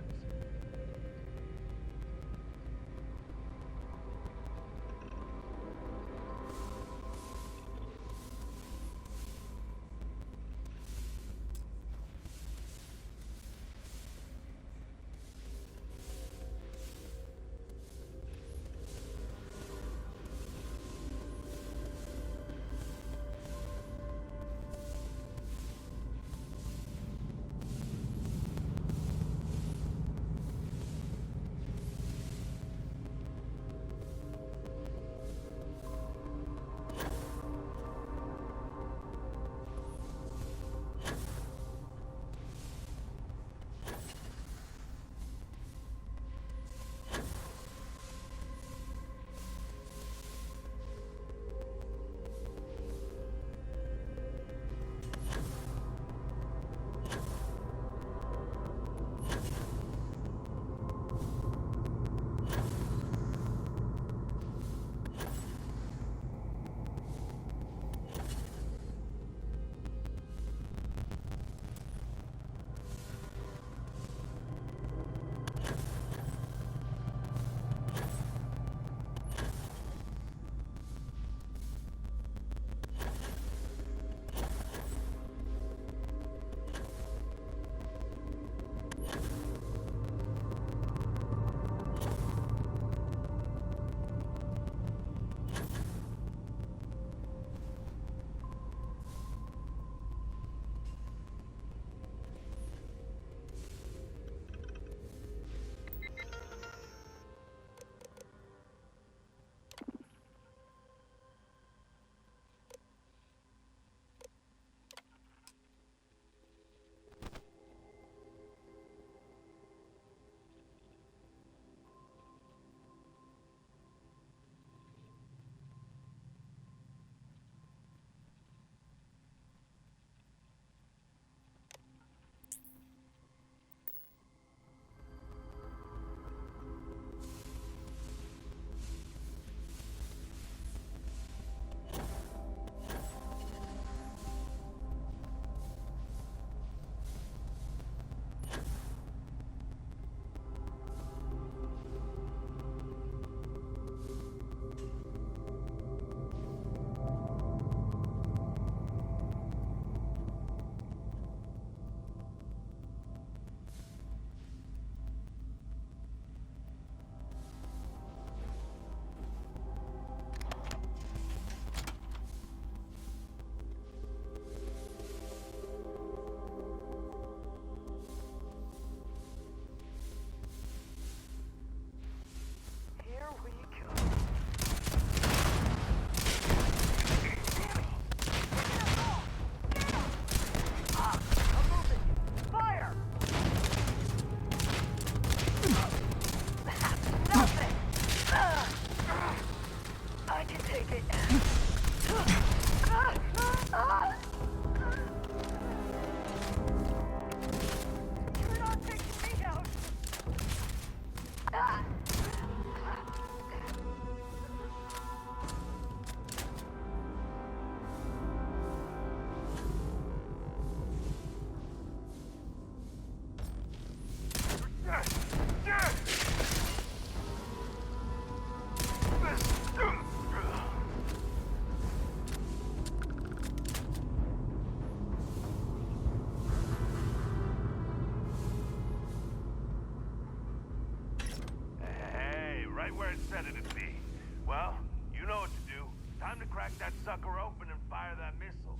Where it said it'd be. Well, you know what to do. Time to crack that sucker open and fire that missile.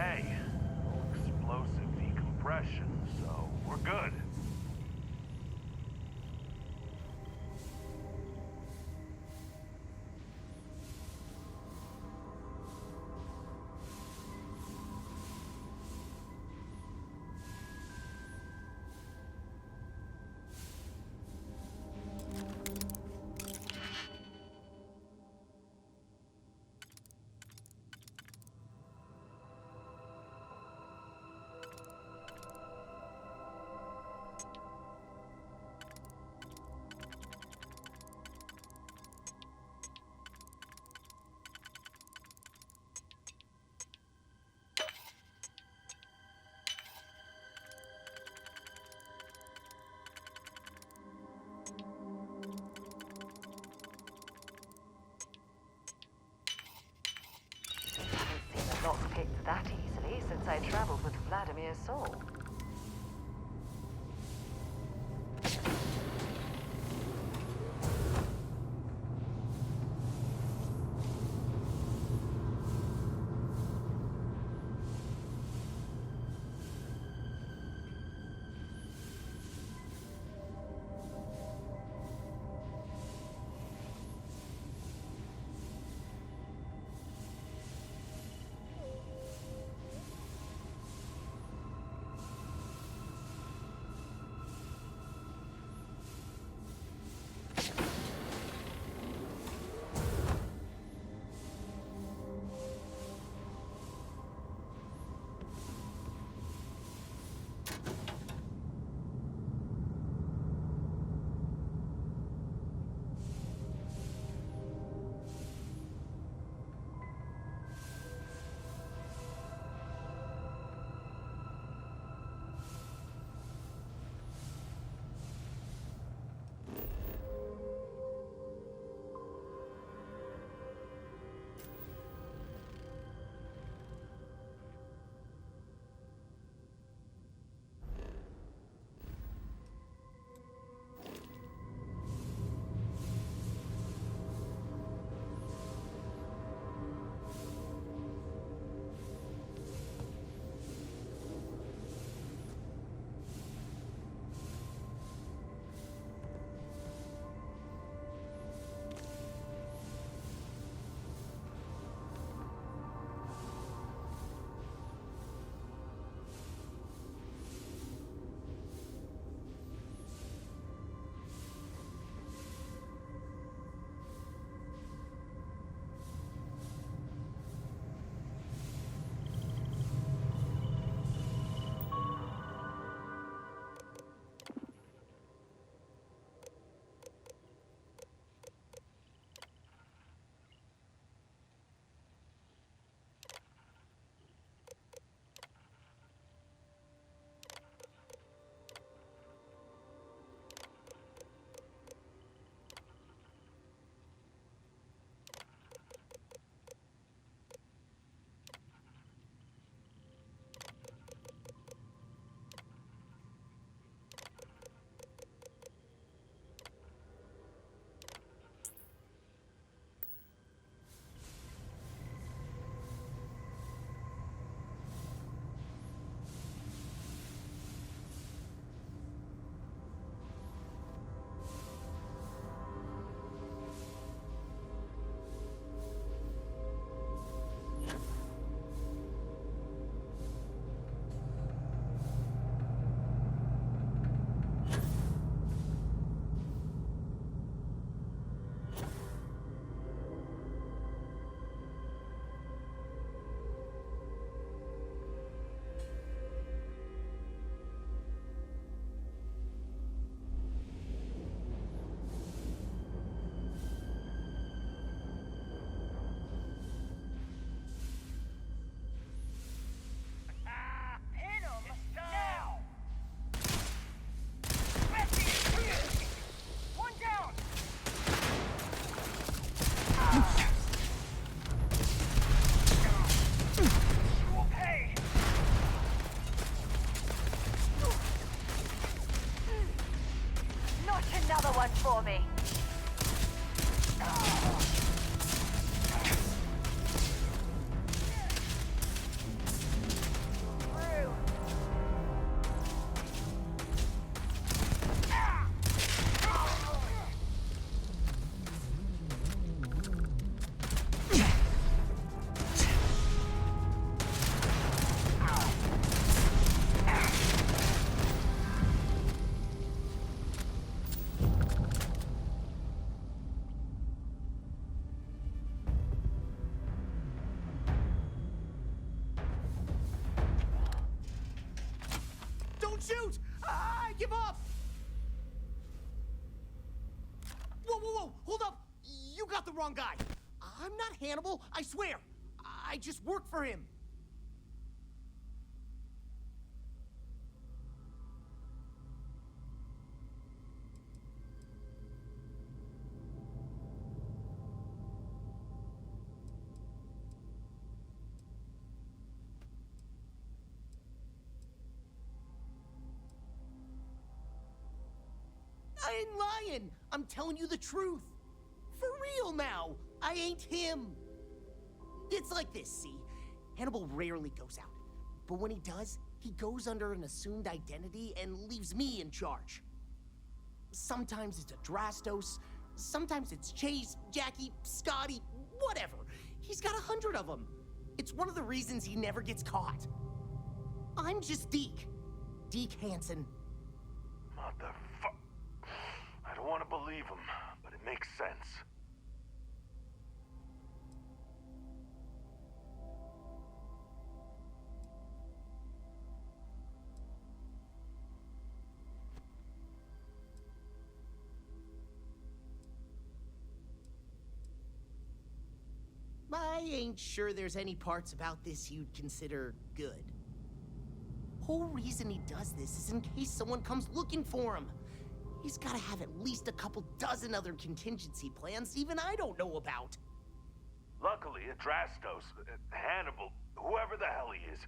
hey, explosive decompression, so we're good. Not picked that easily since I traveled with Vladimir's soul. give up! Whoa, whoa, whoa! Hold up! You got the wrong guy. I'm not Hannibal, I swear. I just work for him. I ain't lying. I'm telling you the truth. For real now. I ain't him. It's like this, see? Hannibal rarely goes out. But when he does, he goes under an assumed identity and leaves me in charge. Sometimes it's a Drastos, sometimes it's Chase, Jackie, Scotty, whatever. He's got 100 of them. It's one of the reasons he never gets caught. I'm just Deke. Deke Hansen. Motherfuck. I don't want to believe him, but it makes sense. I ain't sure there's any parts about this you'd consider good. Whole reason he does this is in case someone comes looking for him. He's gotta have at least a couple dozen other contingency plans even I don't know about. Luckily, Adrastos, Hannibal, whoever the hell he is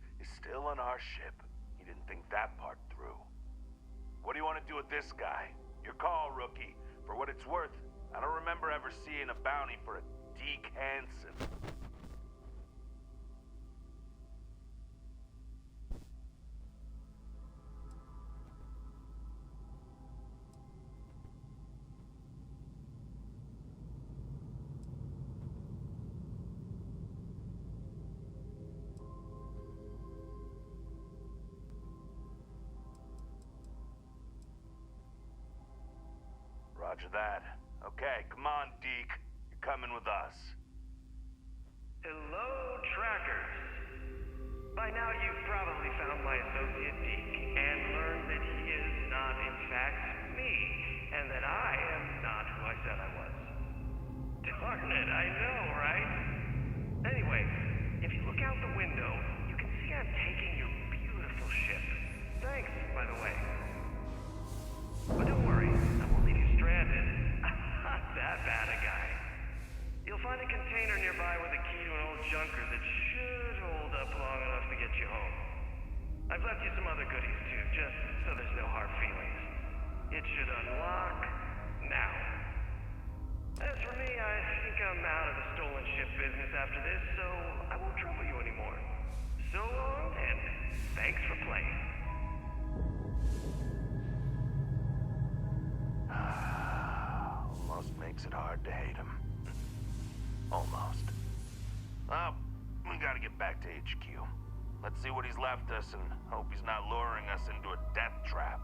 still on our ship. He didn't think that part through. What do you want to do with this guy? Your call, rookie. For what it's worth, I don't remember ever seeing a bounty for a Deke Hansen. Roger that. Okay, come on, Deke. You're coming with us. Hello, trackers. By now you've probably found my associate Deke and learned that he is not in fact me, and that I am not who I said I was. Darn it, I know, right? Anyway, if you look out the window, you can see I'm taking your beautiful ship. Thanks, by the way. But don't worry, I won't leave you stranded. I'm not that bad a guy. You'll find a container nearby with a key to an old junker that should hold up long enough to get you home. I've left you some other goodies too, just so there's no hard feelings. It should unlock now. As for me, I think I'm out of the stolen ship business after this, so I won't trouble you anymore. So long, and thanks for playing. Almost makes it hard to hate him. Almost. Well, we gotta get back to HQ. Let's see what he's left us and hope he's not luring us into a death trap.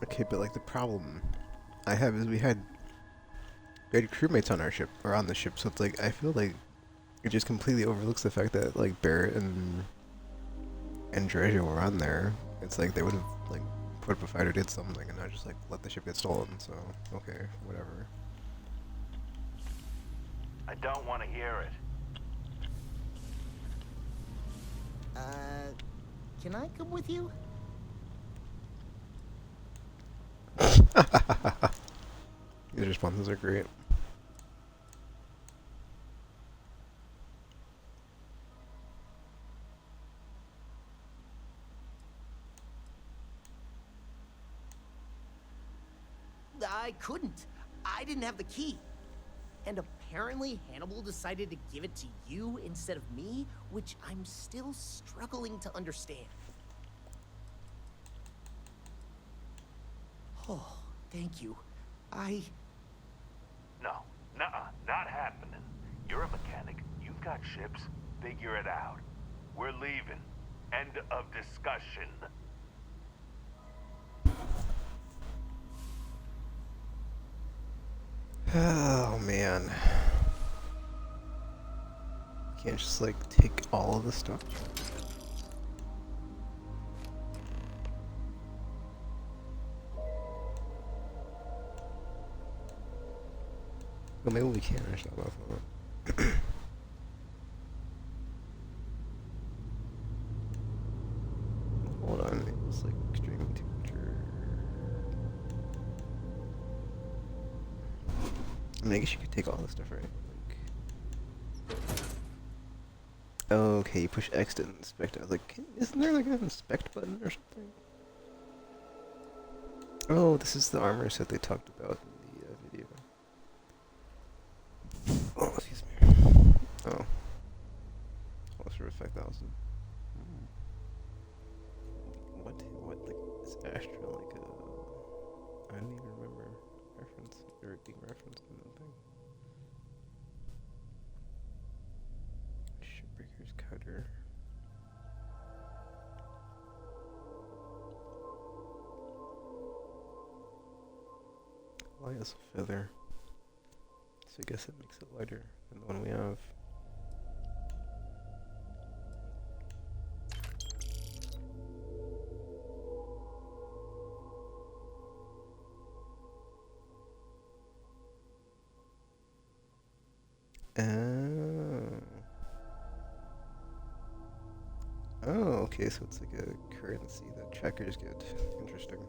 Okay, but like the problem I have is we had crewmates on our ship, or on the ship, so it's like I feel like it just completely overlooks the fact that like Barrett and Dredger were on there. It's like they would have like put up a fight or did something and not just like let the ship get stolen, so okay, whatever. I don't want to hear it. Can I come with you? These responses are great. I couldn't. I didn't have the key. And apparently Hannibal decided to give it to you instead of me, which I'm still struggling to understand. Oh, thank you. No, nuh-uh, not happening. You're a mechanic. You've got ships. Figure it out. We're leaving. End of discussion. Oh man. Can't just like take all of the stuff. Well, maybe we can actually. Hold on, it's like extreme temperature. I mean, I guess you could take all this stuff, right? Like, oh, okay, you push X to inspect. I was like, isn't there like an inspect button or something? Oh, this is the armor set they talked about in the video. Oh, excuse me. Oh. Closer to 5,000. What, like, is Astra like a... I don't even remember reference, or being referenced in that thing. Shipbreaker's cutter. Lights feather. So I guess it makes it lighter than the one we have. Oh, okay, so it's like a currency that trackers get. Interesting.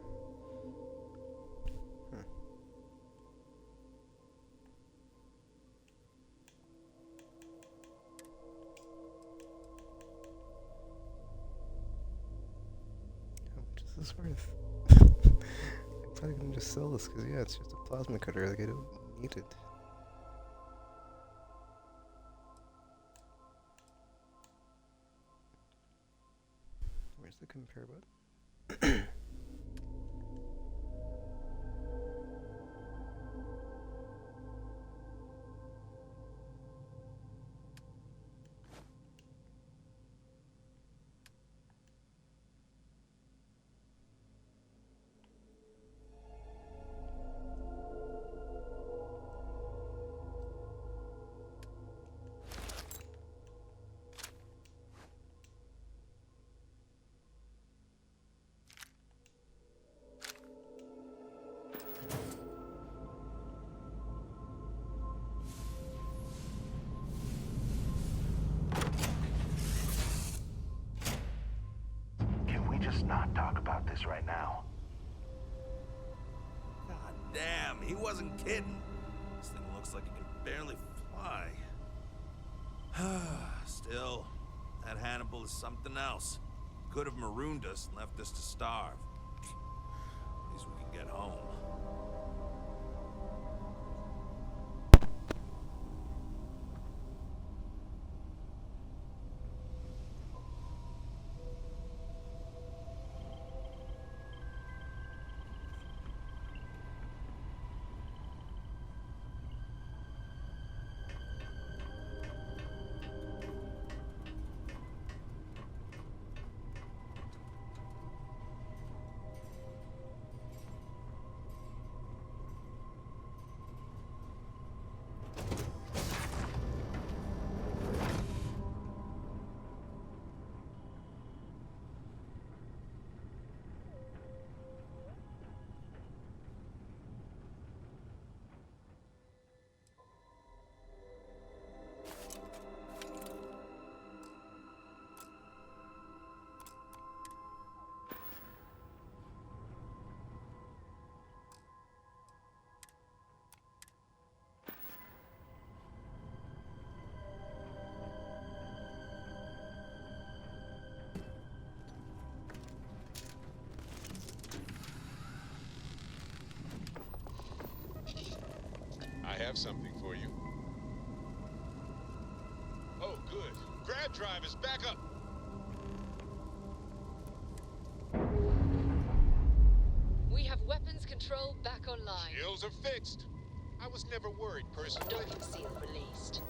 How much is this worth? I'm probably gonna just sell this because, yeah, it's just a plasma cutter. Like, I don't need it. Where's the compare button? Not talk about this right now. God damn, he wasn't kidding. This thing looks like it can barely fly. Still, that Hannibal is something else. Could have marooned us and left us to starve. At least we can get home. I have something for you. Oh, good. Grab drive is back up. We have weapons control back on online. Shields are fixed. I was never worried personally. Docking seal released.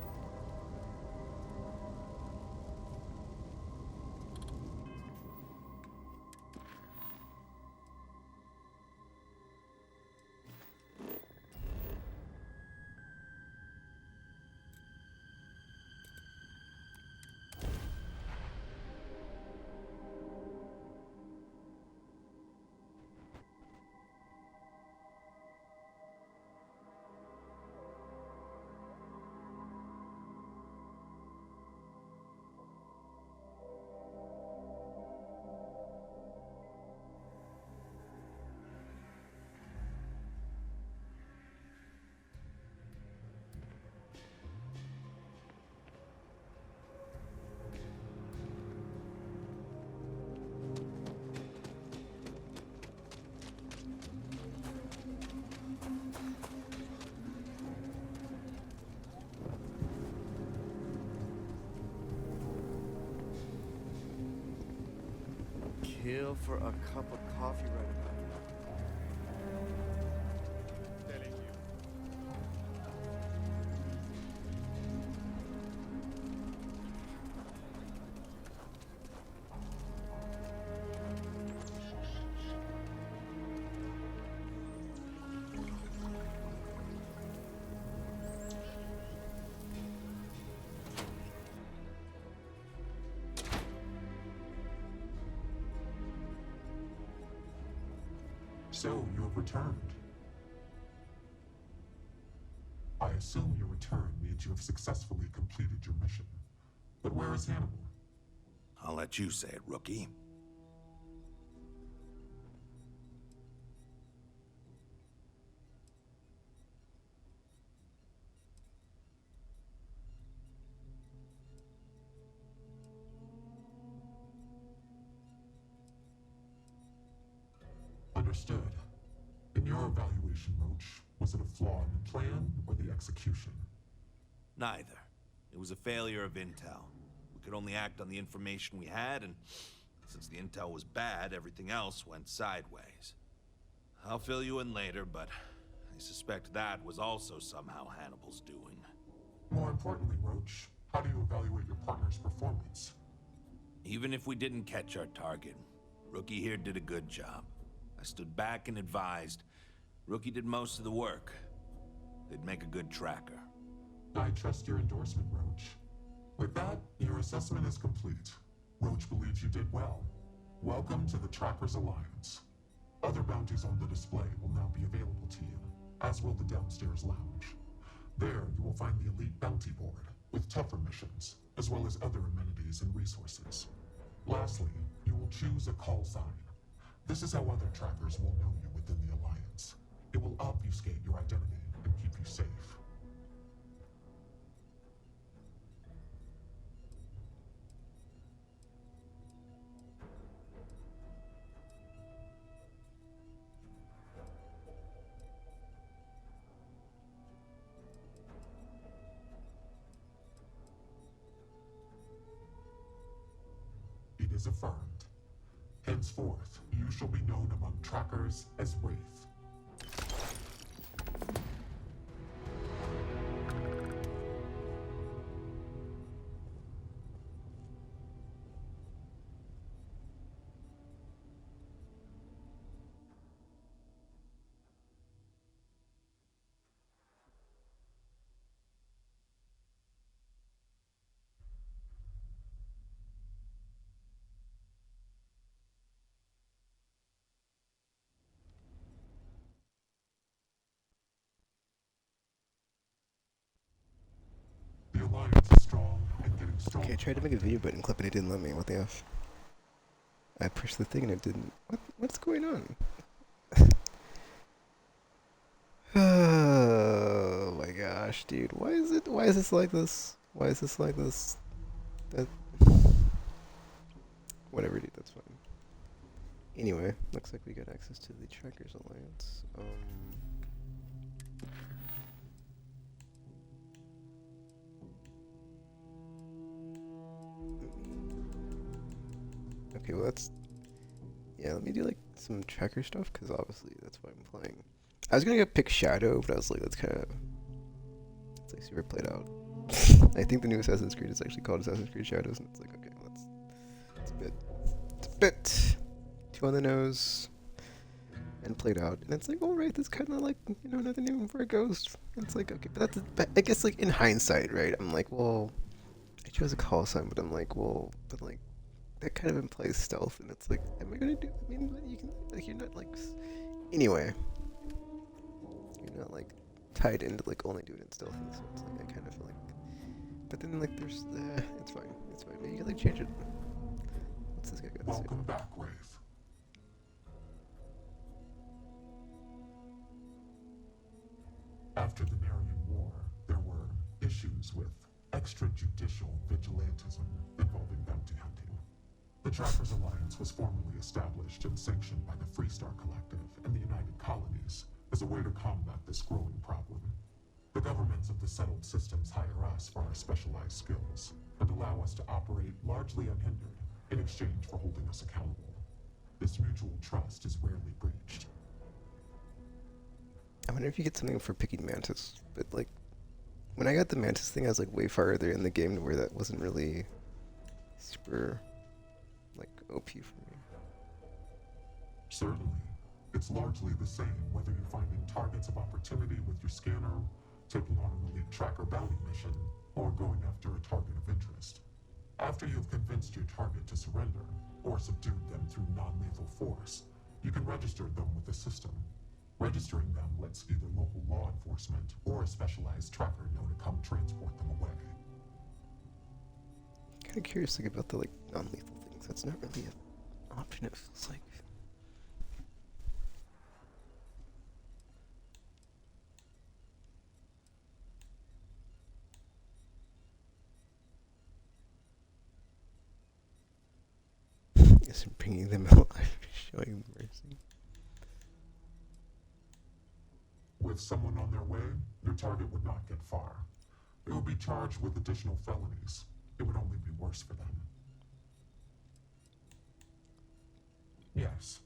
Kill for a cup of coffee right about now. Telling you. So, you have returned. I assume your return means you have successfully completed your mission. But where is Hannibal? I'll let you say it, rookie. Understood. In your evaluation, Roach, was it a flaw in the plan or the execution? Neither. It was a failure of intel. We could only act on the information we had, and since the intel was bad, everything else went sideways. I'll fill you in later, but I suspect that was also somehow Hannibal's doing. More importantly, Roach, how do you evaluate your partner's performance? Even if we didn't catch our target, Rookie here did a good job. I stood back and advised. Rookie did most of the work. They'd make a good tracker. I trust your endorsement, Roach. With that, your assessment is complete. Roach believes you did well. Welcome to the Trackers Alliance. Other bounties on the display will now be available to you, as will the downstairs lounge. There, you will find the Elite Bounty Board, with tougher missions, as well as other amenities and resources. Lastly, you will choose a call sign. This is how other trackers will know you within the Alliance. It will obfuscate your identity and keep you safe. It is affirmed. Henceforth, you shall be known among trackers as Wraith. The Alliance is strong and getting stronger. Okay, I tried to make a video button clip and it didn't let me. What the F? I pushed the thing and it didn't. What's going on? Oh my gosh, dude. Why is this like this? Why is this like this? That whatever, dude, that's fine. Anyway, looks like we got access to the Trackers Alliance. Okay, well yeah, let me do like some tracker stuff, because obviously that's why I'm playing. I was gonna go pick Shadow, but I was like, that's kind of it's like super played out. I think the new Assassin's Creed is actually called Assassin's Creed Shadows, and it's like, okay, well, it's a bit too on the nose and played out. And it's like, all right, that's kind of like, you know, another name for a ghost. It's like, okay, but I guess like in hindsight, right? I'm like, well, I chose a call sign, but I'm like, well, but like that kind of implies stealth, and it's like, am I gonna do? I mean, you can like, you're not like, anyway, you're not like tied into like only doing it stealth, and so it's like I kind of feel like. But then like there's the it's fine. Maybe you can like change it. What's this guy got to say? Welcome back, Wraith. After the Marian War, there were issues with extrajudicial vigilantism involving bounty hunting. The Trackers Alliance was formally established and sanctioned by the Freestar Collective and the United Colonies as a way to combat this growing problem. The governments of the settled systems hire us for our specialized skills and allow us to operate largely unhindered in exchange for holding us accountable. This mutual trust is rarely breached. I wonder if you get something for picking Mantis, but like when I got the Mantis thing, I was like way farther in the game to where that wasn't really super like OP for me. Certainly. It's largely the same whether you're finding targets of opportunity with your scanner, taking on an elite tracker bounty mission, or going after a target of interest. After you've convinced your target to surrender, or subdued them through non-lethal force, you can register them with the system. Registering them lets either local law enforcement or a specialized tracker know to come transport them away. Kind of curious like about the like non-lethal things. That's not really an option. It feels like. Isn't bringing them alive, showing mercy. With someone on their way, your target would not get far. They would be charged with additional felonies. It would only be worse for them. Yes,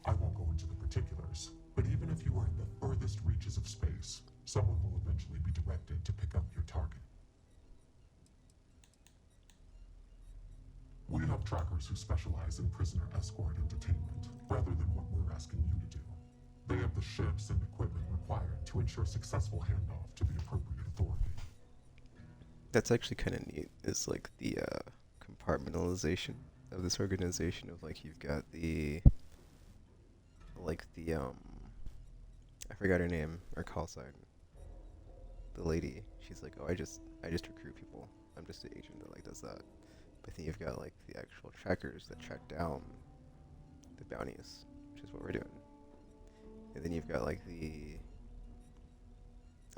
I won't go into the particulars, but even if you are in the furthest reaches of space, someone will eventually be directed to pick up your target. We have trackers who specialize in prisoner escort and detainment, rather than what we're asking you to do. They have the ships and equipment required to ensure successful handoff to the appropriate authority. That's actually kind of neat. Is like the compartmentalization of this organization of like you've got the I forgot her name or call sign. The lady, she's like, oh, I just recruit people. I'm just an agent that like does that. But then you've got like the actual trackers that track down the bounties, which is what we're doing. And then you've got like the,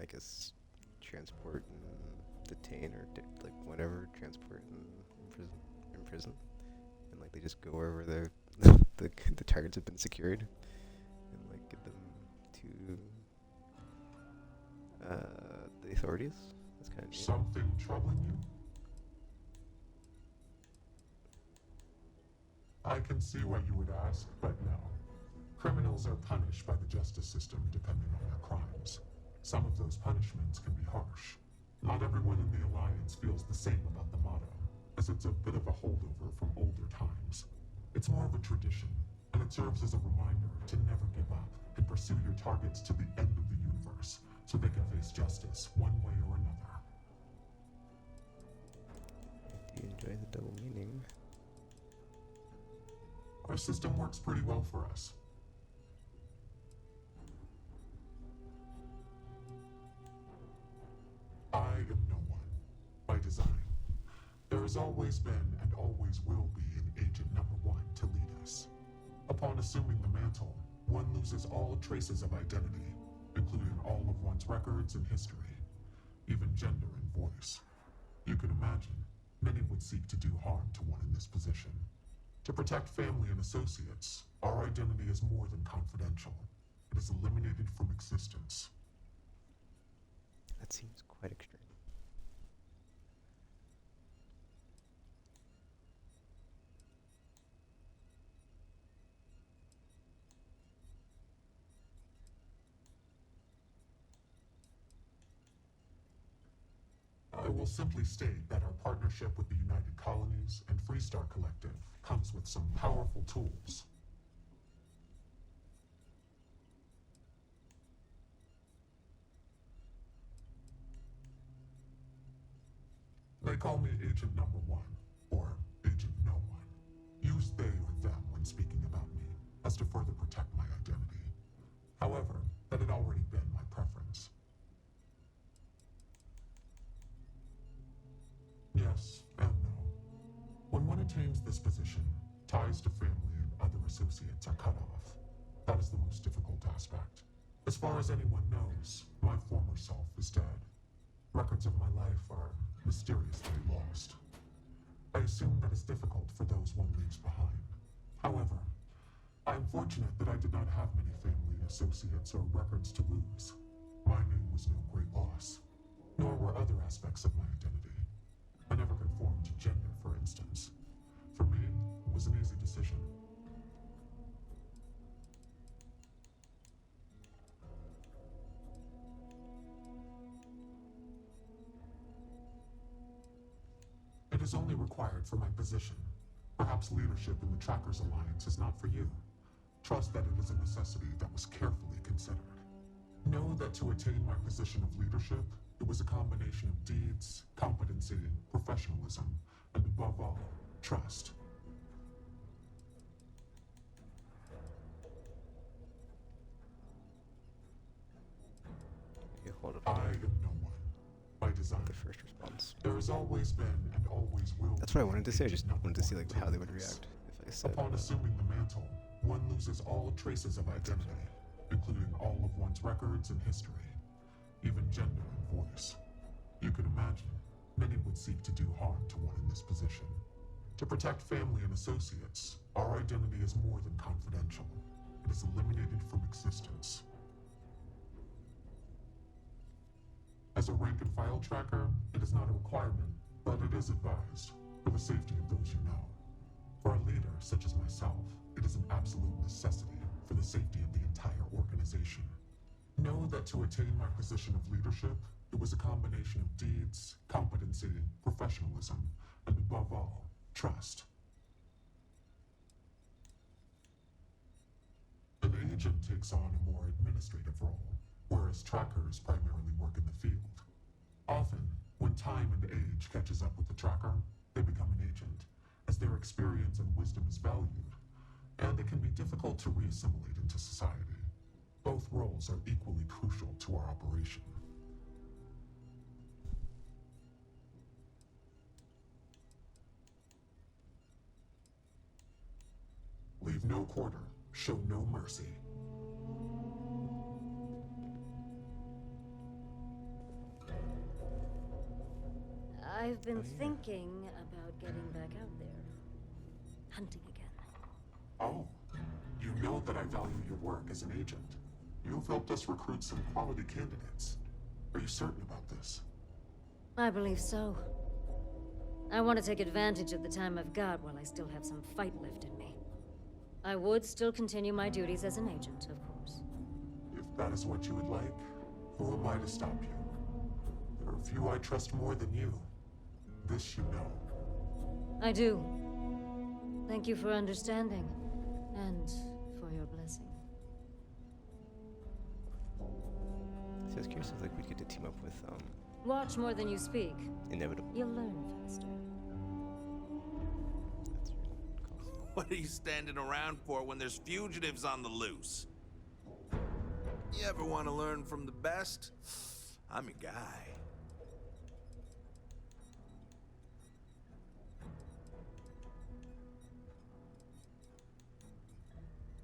I guess, transport and detain or like whatever, transport and imprison, and like they just go wherever the targets have been secured, and like give them to the authorities. That's kind of neat. Something troubling you? I can see what you would ask, but no. Criminals are punished by the justice system depending on their crimes. Some of those punishments can be harsh. Not everyone in the Alliance feels the same about the motto, as it's a bit of a holdover from older times. It's more of a tradition, and it serves as a reminder to never give up and pursue your targets to the end of the universe, so they can face justice one way or another. Do you enjoy the double meaning? Our system works pretty well for us. I am no one, by design. There has always been and always will be an agent number one to lead us. Upon assuming the mantle, one loses all traces of identity, including all of one's records and history, even gender and voice. You can imagine, many would seek to do harm to one in this position. To protect family and associates, our identity is more than confidential. It is eliminated from existence. That seems quite extreme. will simply state that our partnership with the United Colonies and Freestar Collective comes with some powerful tools. They call me Agent Number One, or Agent No One. Use they or them when speaking about me, as to further protect my identity. However, that had already been my preference. Yes and no. When one attains this position, ties to family and other associates are cut off. That is the most difficult aspect. As far as anyone knows, my former self is dead. Records of my life are mysteriously lost. I assume that is difficult for those one leaves behind. However, I am fortunate that I did not have many family, associates, or records to lose. My name was no great loss, nor were other aspects of my identity. I never conformed to gender, for instance. For me, it was an easy decision. It is only required for my position. Perhaps leadership in the Trackers Alliance is not for you. Trust that it is a necessity that was carefully considered. Know that to attain my position of leadership, it was a combination of deeds, competency, professionalism, and above all, trust. Okay, hold I up. am no one. By design. The first response. There has always been and always will be. That's what I wanted to say. I just wanted to see like how they would react if I said. Upon assuming the mantle, one loses all traces of identity, including all of one's records and history, even gender and voice. You can imagine, many would seek to do harm to one in this position. To protect family and associates, our identity is more than confidential. It is eliminated from existence. As a rank-and-file tracker, it is not a requirement, but it is advised, for the safety of those you know. For a leader such as myself, it is an absolute necessity for the safety of the entire organization. Know that to attain my position of leadership, it was a combination of deeds, competency, professionalism, and above all, trust. An agent takes on a more administrative role, whereas trackers primarily work in the field. Often, when time and age catches up with the tracker, they become an agent, as their experience and wisdom is valued, and it can be difficult to re-assimilate into society. Both roles are equally crucial to our operation. Leave no quarter, show no mercy. I've been thinking about getting back out there. Hunting again. Oh, you know that I value your work as an agent. You've helped us recruit some quality candidates. Are you certain about this? I believe so. I want to take advantage of the time I've got while I still have some fight left in me. I would still continue my duties as an agent, of course. If that is what you would like, who am I to stop you? There are few I trust more than you. This you know. I do. Thank you for understanding, and for your blessing. So I was curious if like we'd get to team up with Watch more than you speak. Inevitable. You'll learn faster. What are you standing around for when there's fugitives on the loose? You ever want to learn from the best? I'm your guy.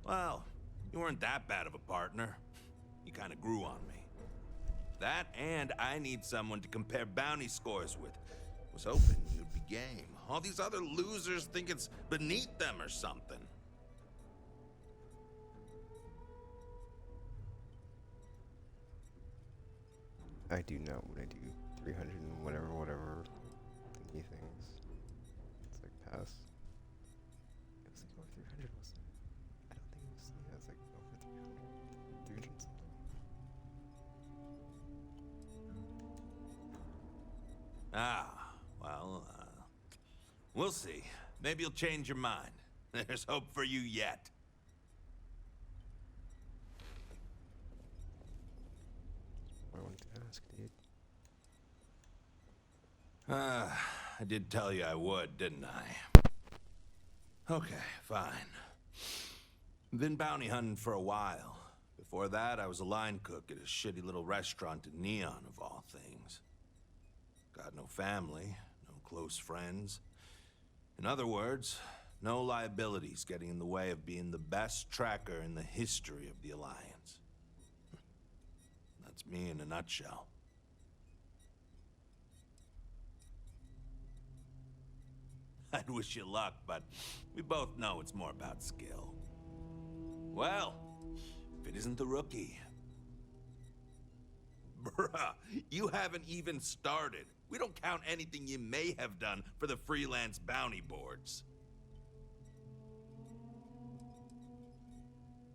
Well, you weren't that bad of a partner. You kind of grew on me. That and I need someone to compare bounty scores with. Was hoping you'd be game. All these other losers think it's beneath them or something. I do know when I do 300 and whatever thingy things. It's like pass. It was like over 300, wasn't it? I don't think it was. Yeah, it's like over 300. 300 something. Ah, well, we'll see. Maybe you'll change your mind. There's hope for you yet. I wanted to ask, dude. I did tell you I would, didn't I? Okay, fine. Been bounty hunting for a while. Before that, I was a line cook at a shitty little restaurant in Neon, of all things. Got no family, no close friends. In other words, no liabilities getting in the way of being the best tracker in the history of the Alliance. That's me in a nutshell. I'd wish you luck, but we both know it's more about skill. Well, if it isn't the rookie. Bruh, you haven't even started. We don't count anything you may have done for the freelance bounty boards.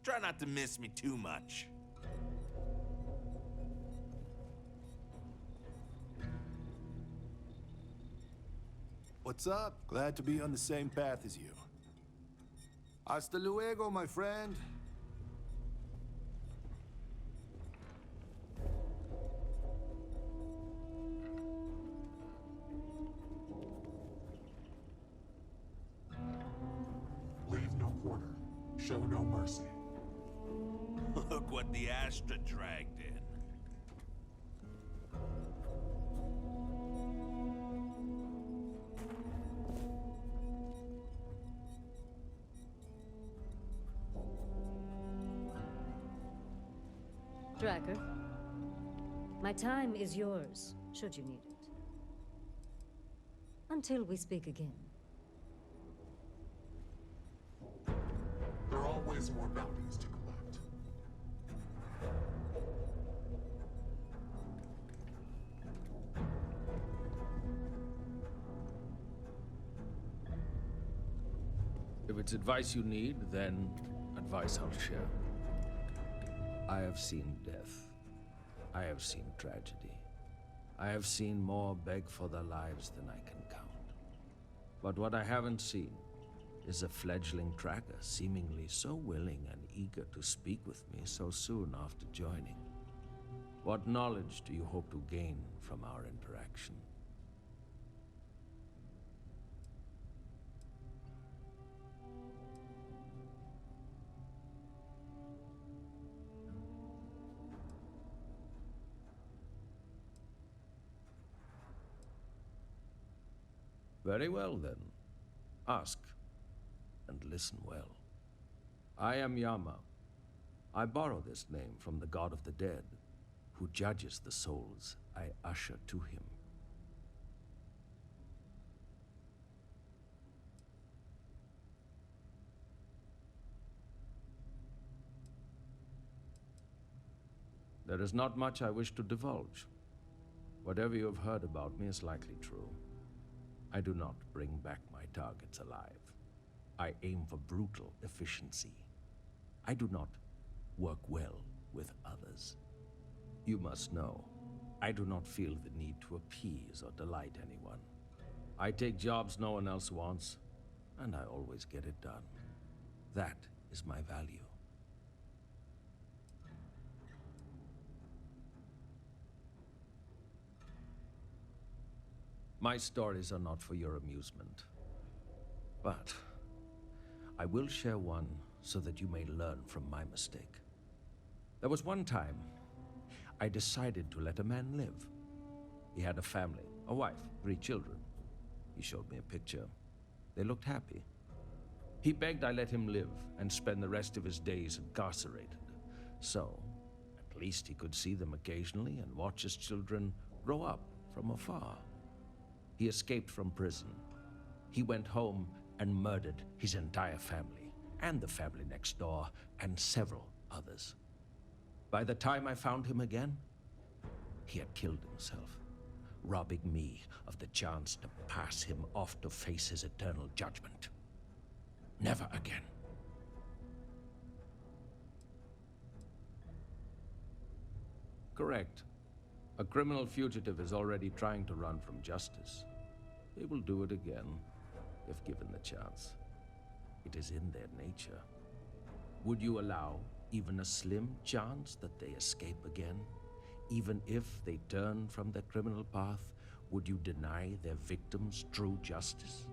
Try not to miss me too much. What's up? Glad to be on the same path as you. Hasta luego, my friend. Leave no quarter. Show no mercy. Look what the Astra dragged in. Tracker, my time is yours, should you need it. Until we speak again. There are always more bounties to collect. If it's advice you need, then advice I'll share. I have seen death. I have seen tragedy. I have seen more beg for their lives than I can count. But what I haven't seen is a fledgling tracker seemingly so willing and eager to speak with me so soon after joining. What knowledge do you hope to gain from our interaction? Very well, then. Ask, and listen well. I am Yama. I borrow this name from the god of the dead, who judges the souls I usher to him. There is not much I wish to divulge. Whatever you have heard about me is likely true. I do not bring back my targets alive. I aim for brutal efficiency. I do not work well with others. You must know, I do not feel the need to appease or delight anyone. I take jobs no one else wants, and I always get it done. That is my value. My stories are not for your amusement. But I will share one so that you may learn from my mistake. There was one time I decided to let a man live. He had a family, a wife, 3 children. He showed me a picture. They looked happy. He begged I let him live and spend the rest of his days incarcerated. So, at least he could see them occasionally and watch his children grow up from afar. He escaped from prison. He went home and murdered his entire family, and the family next door, and several others. By the time I found him again, he had killed himself, robbing me of the chance to pass him off to face his eternal judgment. Never again. Correct. A criminal fugitive is already trying to run from justice. They will do it again, if given the chance. It is in their nature. Would you allow even a slim chance that they escape again? Even if they turn from their criminal path, would you deny their victims true justice?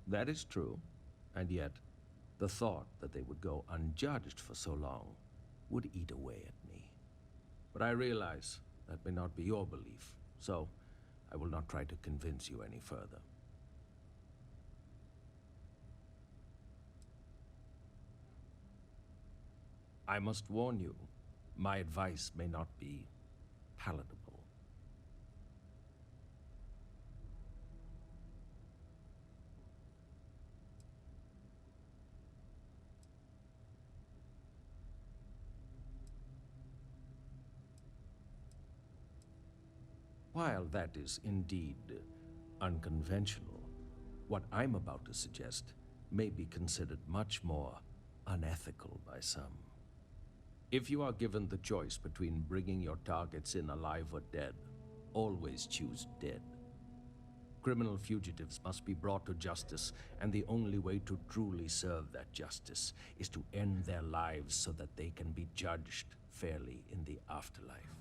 That is true, and yet the thought that they would go unjudged for so long would eat away at me. But I realize that may not be your belief, so I will not try to convince you any further. I must warn you, my advice may not be palatable. While that is indeed unconventional, what I'm about to suggest may be considered much more unethical by some. If you are given the choice between bringing your targets in alive or dead, always choose dead. Criminal fugitives must be brought to justice, and the only way to truly serve that justice is to end their lives so that they can be judged fairly in the afterlife.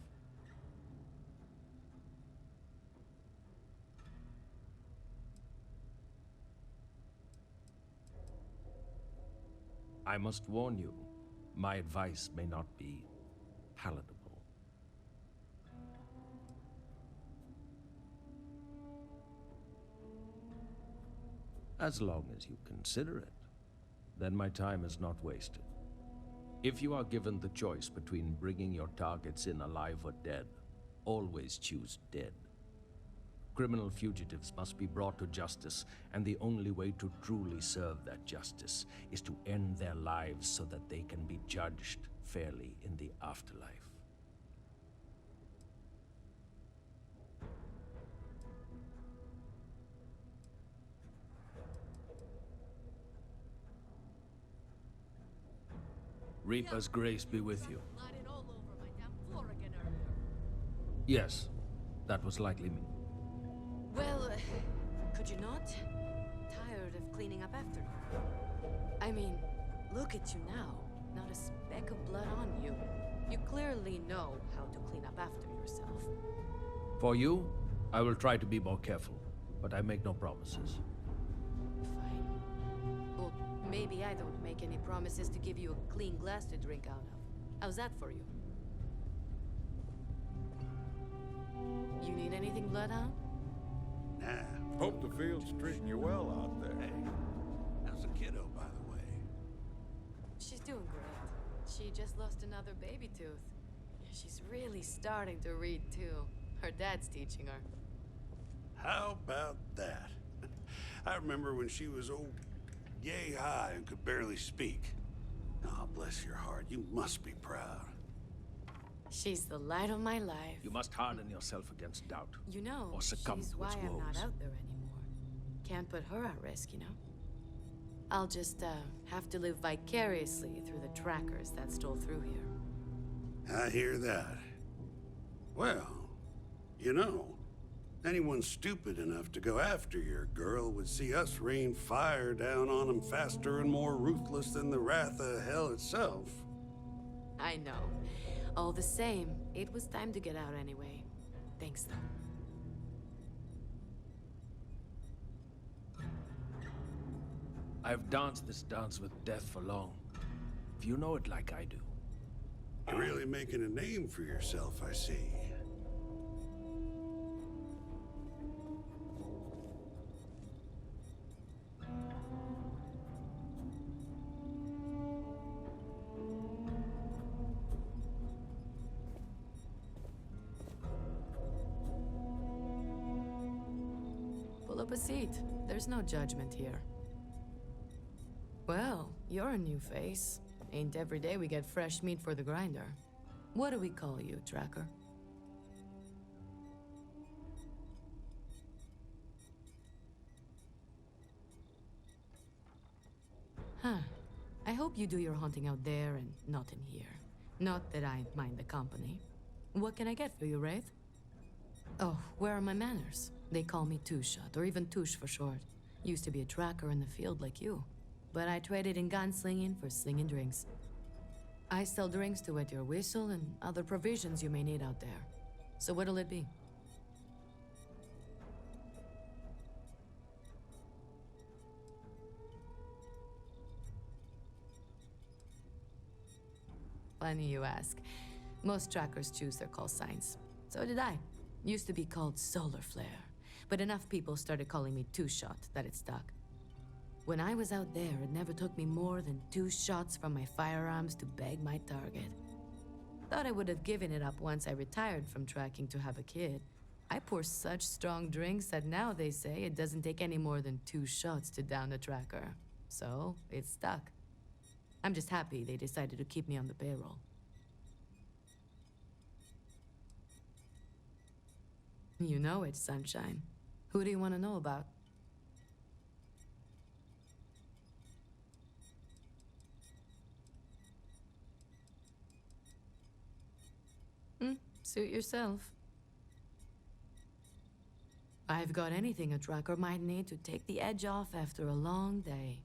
I must warn you, my advice may not be palatable. As long as you consider it, then my time is not wasted. If you are given the choice between bringing your targets in alive or dead, always choose dead. Criminal fugitives must be brought to justice, and the only way to truly serve that justice is to end their lives so that they can be judged fairly in the afterlife. Reaper's grace be with you. Yes, that was likely me. Well, could you not? Tired of cleaning up after you. I mean, look at you now. Not a speck of blood on you. You clearly know how to clean up after yourself. For you, I will try to be more careful, but I make no promises. Fine. Well, maybe I don't make any promises to give you a clean glass to drink out of. How's that for you? You need anything, Bloodhound? Nah. Hope the field's treating you well out there. Hey, how's the kiddo, by the way? She's doing great. She just lost another baby tooth. She's really starting to read, too. Her dad's teaching her. How about that? I remember when she was yay high and could barely speak. Oh, bless your heart. You must be proud. She's the light of my life. You must harden yourself against doubt. You know, or succumb she's to why its I'm not woes. out there anymore. Can't put her at risk, you know? I'll just, have to live vicariously through the trackers that stole through here. I hear that. Well, you know, anyone stupid enough to go after your girl would see us rain fire down on them faster and more ruthless than the wrath of hell itself. I know. All the same, it was time to get out anyway. Thanks, though. I've danced this dance with death for long. If you know it like I do. You're really making a name for yourself, I see. up a seat. There's no judgment here. Well, you're a new face. Ain't every day we get fresh meat for the grinder. What do we call you, Tracker? Huh. I hope you do your hunting out there and not in here. Not that I mind the company. What can I get for you, Wraith? Oh, where are my manners? They call me Two-Shot, or even Touche for short. Used to be a tracker in the field like you. But I traded in gunslinging for slinging drinks. I sell drinks to wet your whistle and other provisions you may need out there. So what'll it be? Funny you ask. Most trackers choose their call signs. So did I. Used to be called Solar Flare, but enough people started calling me Two-Shot that it stuck. When I was out there, it never took me more than 2 shots from my firearms to bag my target. Thought I would have given it up once I retired from tracking to have a kid. I pour such strong drinks that now they say it doesn't take any more than 2 shots to down a tracker. So, it stuck. I'm just happy they decided to keep me on the payroll. You know it, Sunshine. Who do you want to know about? Suit yourself. I've got anything a tracker might need to take the edge off after a long day.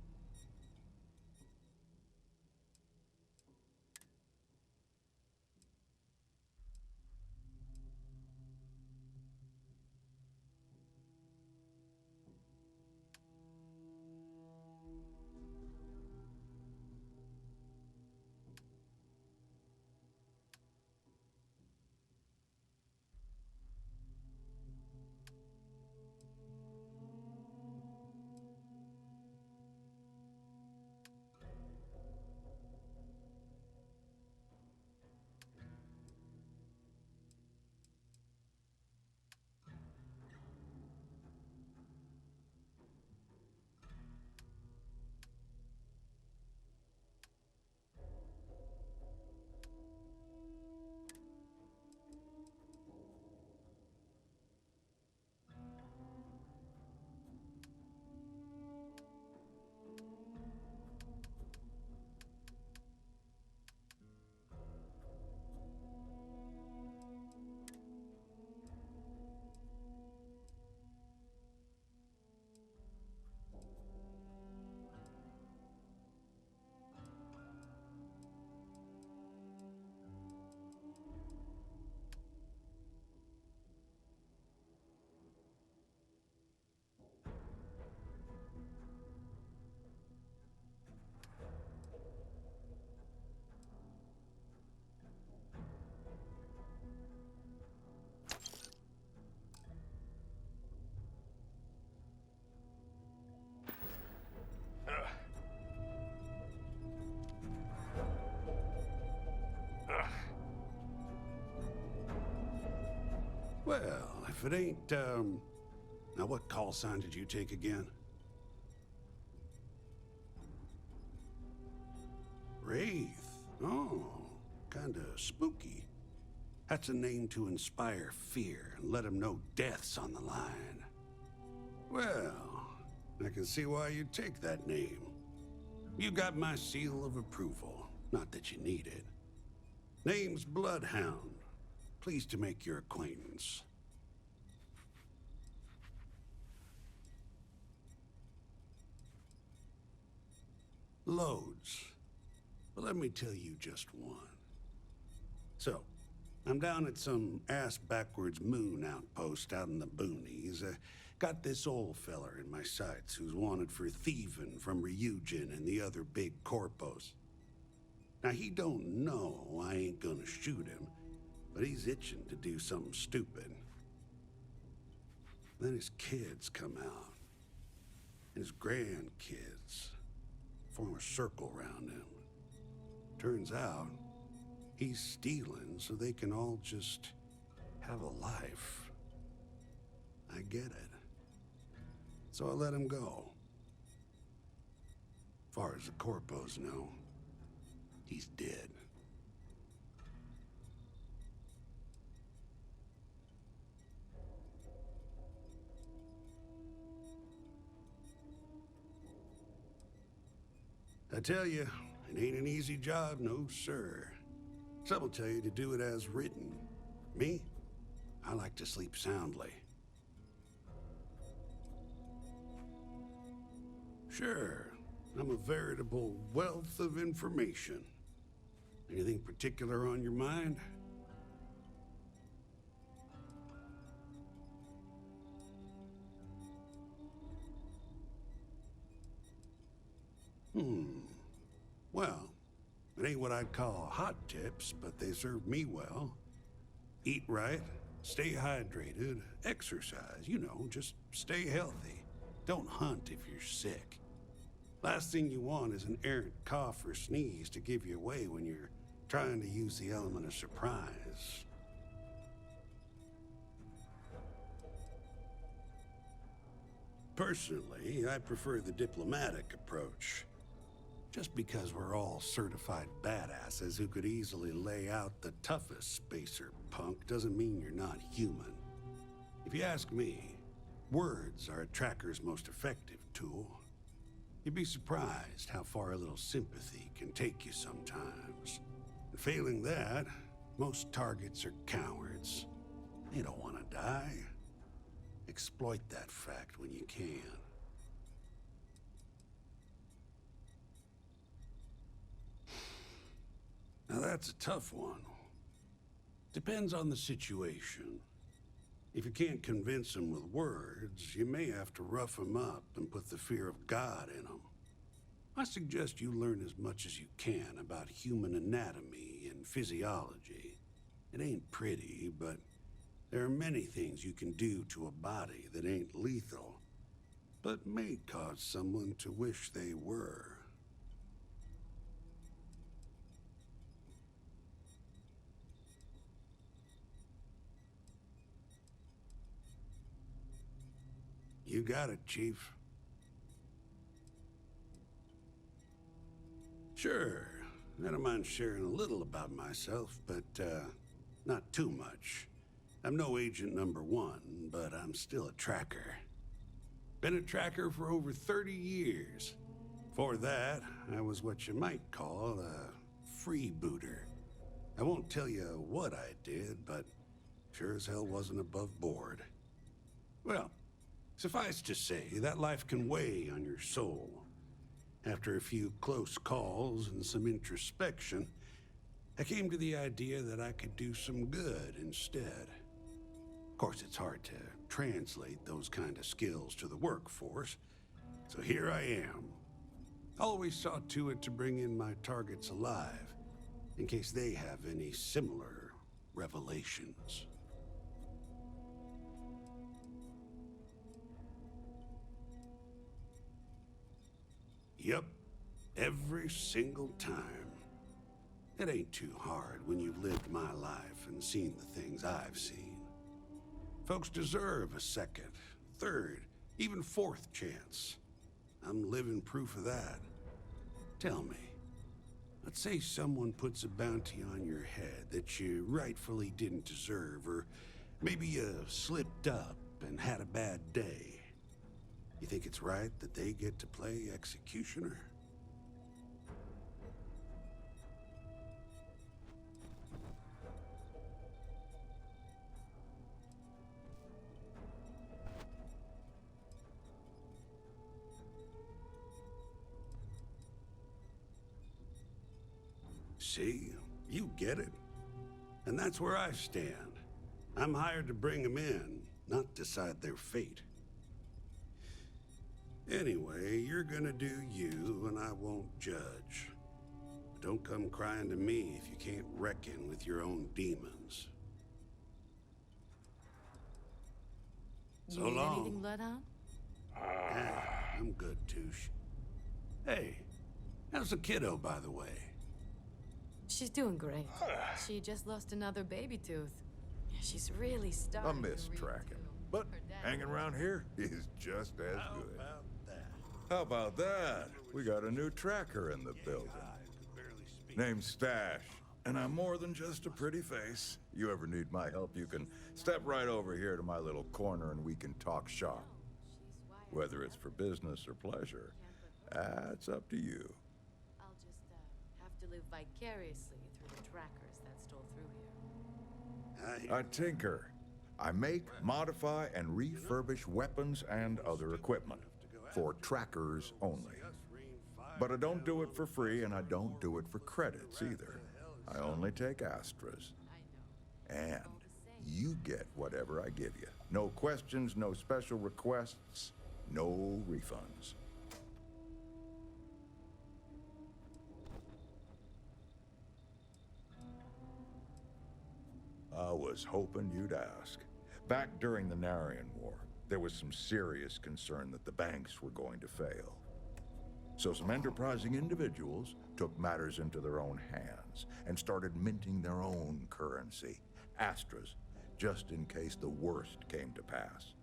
Well, if it ain't, now what call sign did you take again? Wraith. Oh, kinda spooky. That's a name to inspire fear and let 'em know death's on the line. Well, I can see why you'd take that name. You got my seal of approval. Not that you need it. Name's Bloodhound. Pleased to make your acquaintance. Loads. But let me tell you just one. So, I'm down at some ass-backwards moon outpost out in the boonies. Got this old feller in my sights who's wanted for thieving from Ryujin and the other big corpos. Now, he don't know I ain't gonna shoot him, but he's itching to do something stupid. Then his kids come out. And his grandkids form a circle around him. Turns out, he's stealing so they can all just have a life. I get it. so I let him go. Far as the corpos know, he's dead. I tell you, it ain't an easy job, no sir. Some will tell you to do it as written. Me, I like to sleep soundly. Sure, I'm a veritable wealth of information. Anything particular on your mind? Well, it ain't what I'd call hot tips, but they serve me well. Eat right, stay hydrated, exercise, you know, just stay healthy. Don't hunt if you're sick. Last thing you want is an errant cough or sneeze to give you away when you're trying to use the element of surprise. Personally, I prefer the diplomatic approach. Just because we're all certified badasses who could easily lay out the toughest spacer punk doesn't mean you're not human. If you ask me, words are a tracker's most effective tool. You'd be surprised how far a little sympathy can take you sometimes. And failing that, most targets are cowards. They don't want to die. Exploit that fact when you can. Now that's a tough one. Depends on the situation. If you can't convince them with words, you may have to rough them up and put the fear of God in them. I suggest you learn as much as you can about human anatomy and physiology. It ain't pretty, but there are many things you can do to a body that ain't lethal, but may cause someone to wish they were. You got it, Chief. Sure, I don't mind sharing a little about myself, but not too much. I'm no agent number one, but I'm still a tracker. Been a tracker for over 30 years. Before that, I was what you might call a freebooter. I won't tell you what I did, but sure as hell wasn't above board. Well, suffice to say, that life can weigh on your soul. After a few close calls and some introspection, I came to the idea that I could do some good instead. Of course, it's hard to translate those kind of skills to the workforce, so here I am. Always saw to it to bring in my targets alive, in case they have any similar revelations. Yep, every single time. It ain't too hard when you've lived my life and seen the things I've seen. Folks deserve a second, third, even fourth chance. I'm living proof of that. Tell me, let's say someone puts a bounty on your head that you rightfully didn't deserve, or maybe you slipped up and had a bad day. You think it's right that they get to play executioner? See, you get it. And that's where I stand. I'm hired to bring them in, not decide their fate. Anyway, you're gonna do you, and I won't judge. Don't come crying to me if you can't reckon with your own demons. You So need long. anything, Bloodhound? I'm good, Touche. Hey, how's the kiddo, by the way? She's doing great. She just lost another baby tooth. She's really starting I miss to read, tracking, too. but Her dad hanging around here is just as good. How about that? We got a new tracker in the building. Name's Stash, and I'm more than just a pretty face. You ever need my help, you can step right over here to my little corner and we can talk shop. Whether it's for business or pleasure, that's up to you. I'll just have to live vicariously through the trackers that stole through here. I tinker. I make, modify, and refurbish weapons and other equipment for trackers only. But I don't do it for free, and I don't do it for credits either. I only take Astras. And you get whatever I give you. No questions, no special requests, no refunds. I was hoping you'd ask. Back during the Narian War, there was some serious concern that the banks were going to fail. So some enterprising individuals took matters into their own hands and started minting their own currency, Astras, just in case the worst came to pass.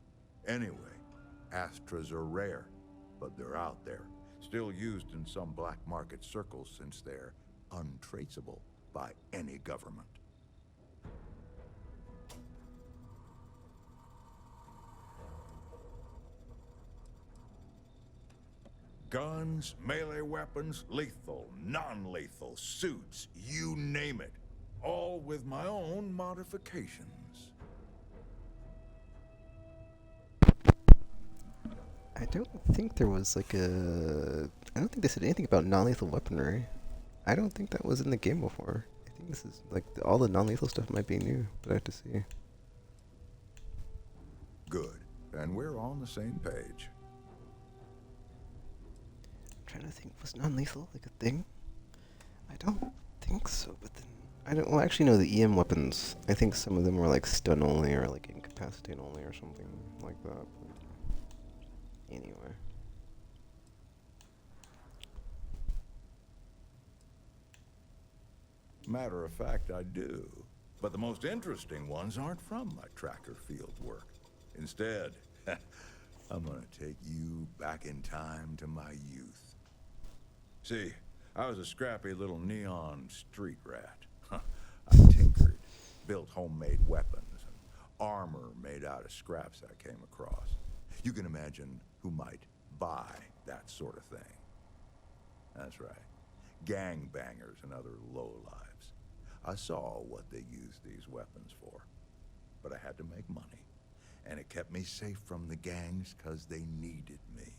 Anyway, Astras are rare, but they're out there, still used in some black market circles since they're untraceable by any government. Guns, melee weapons, lethal, non-lethal, suits, you name it. All with my own modifications. I don't think there was like a... I don't think they said anything about non-lethal weaponry. I don't think that was in the game before. I think this is like all the non-lethal stuff might be new, but I have to see. Good. And we're on the same page. I'm trying to think, was non-lethal like a thing? I don't think so, but then... I don't... Well, actually, no, the EM weapons, I think some of them were like stun only or like incapacitate only or something like that. But anyway. Matter of fact, I do. But the most interesting ones aren't from my tracker field work. Instead, I'm gonna take you back in time to my youth. See, I was a scrappy little neon street rat. I tinkered, built homemade weapons, and armor made out of scraps I came across. You can imagine who might buy that sort of thing. That's right. Gangbangers and other lowlives. I saw what they used these weapons for. But I had to make money. And it kept me safe from the gangs because they needed me.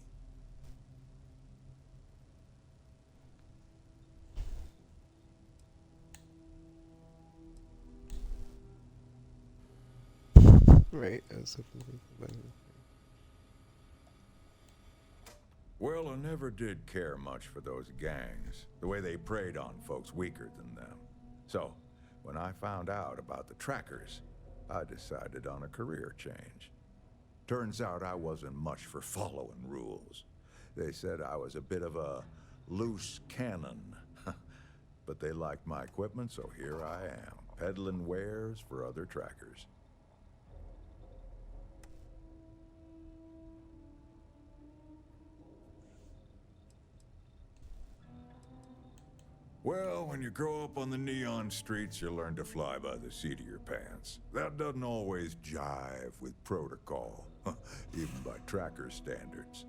Right, Well, I never did care much for those gangs, the way they preyed on folks weaker than them. So, when I found out about the trackers, I decided on a career change. Turns out I wasn't much for following rules. They said I was a bit of a loose cannon. But they liked my equipment, so here I am, peddling wares for other trackers. Well, when you grow up on the neon streets, you learn to fly by the seat of your pants. That doesn't always jive with protocol, even by tracker standards.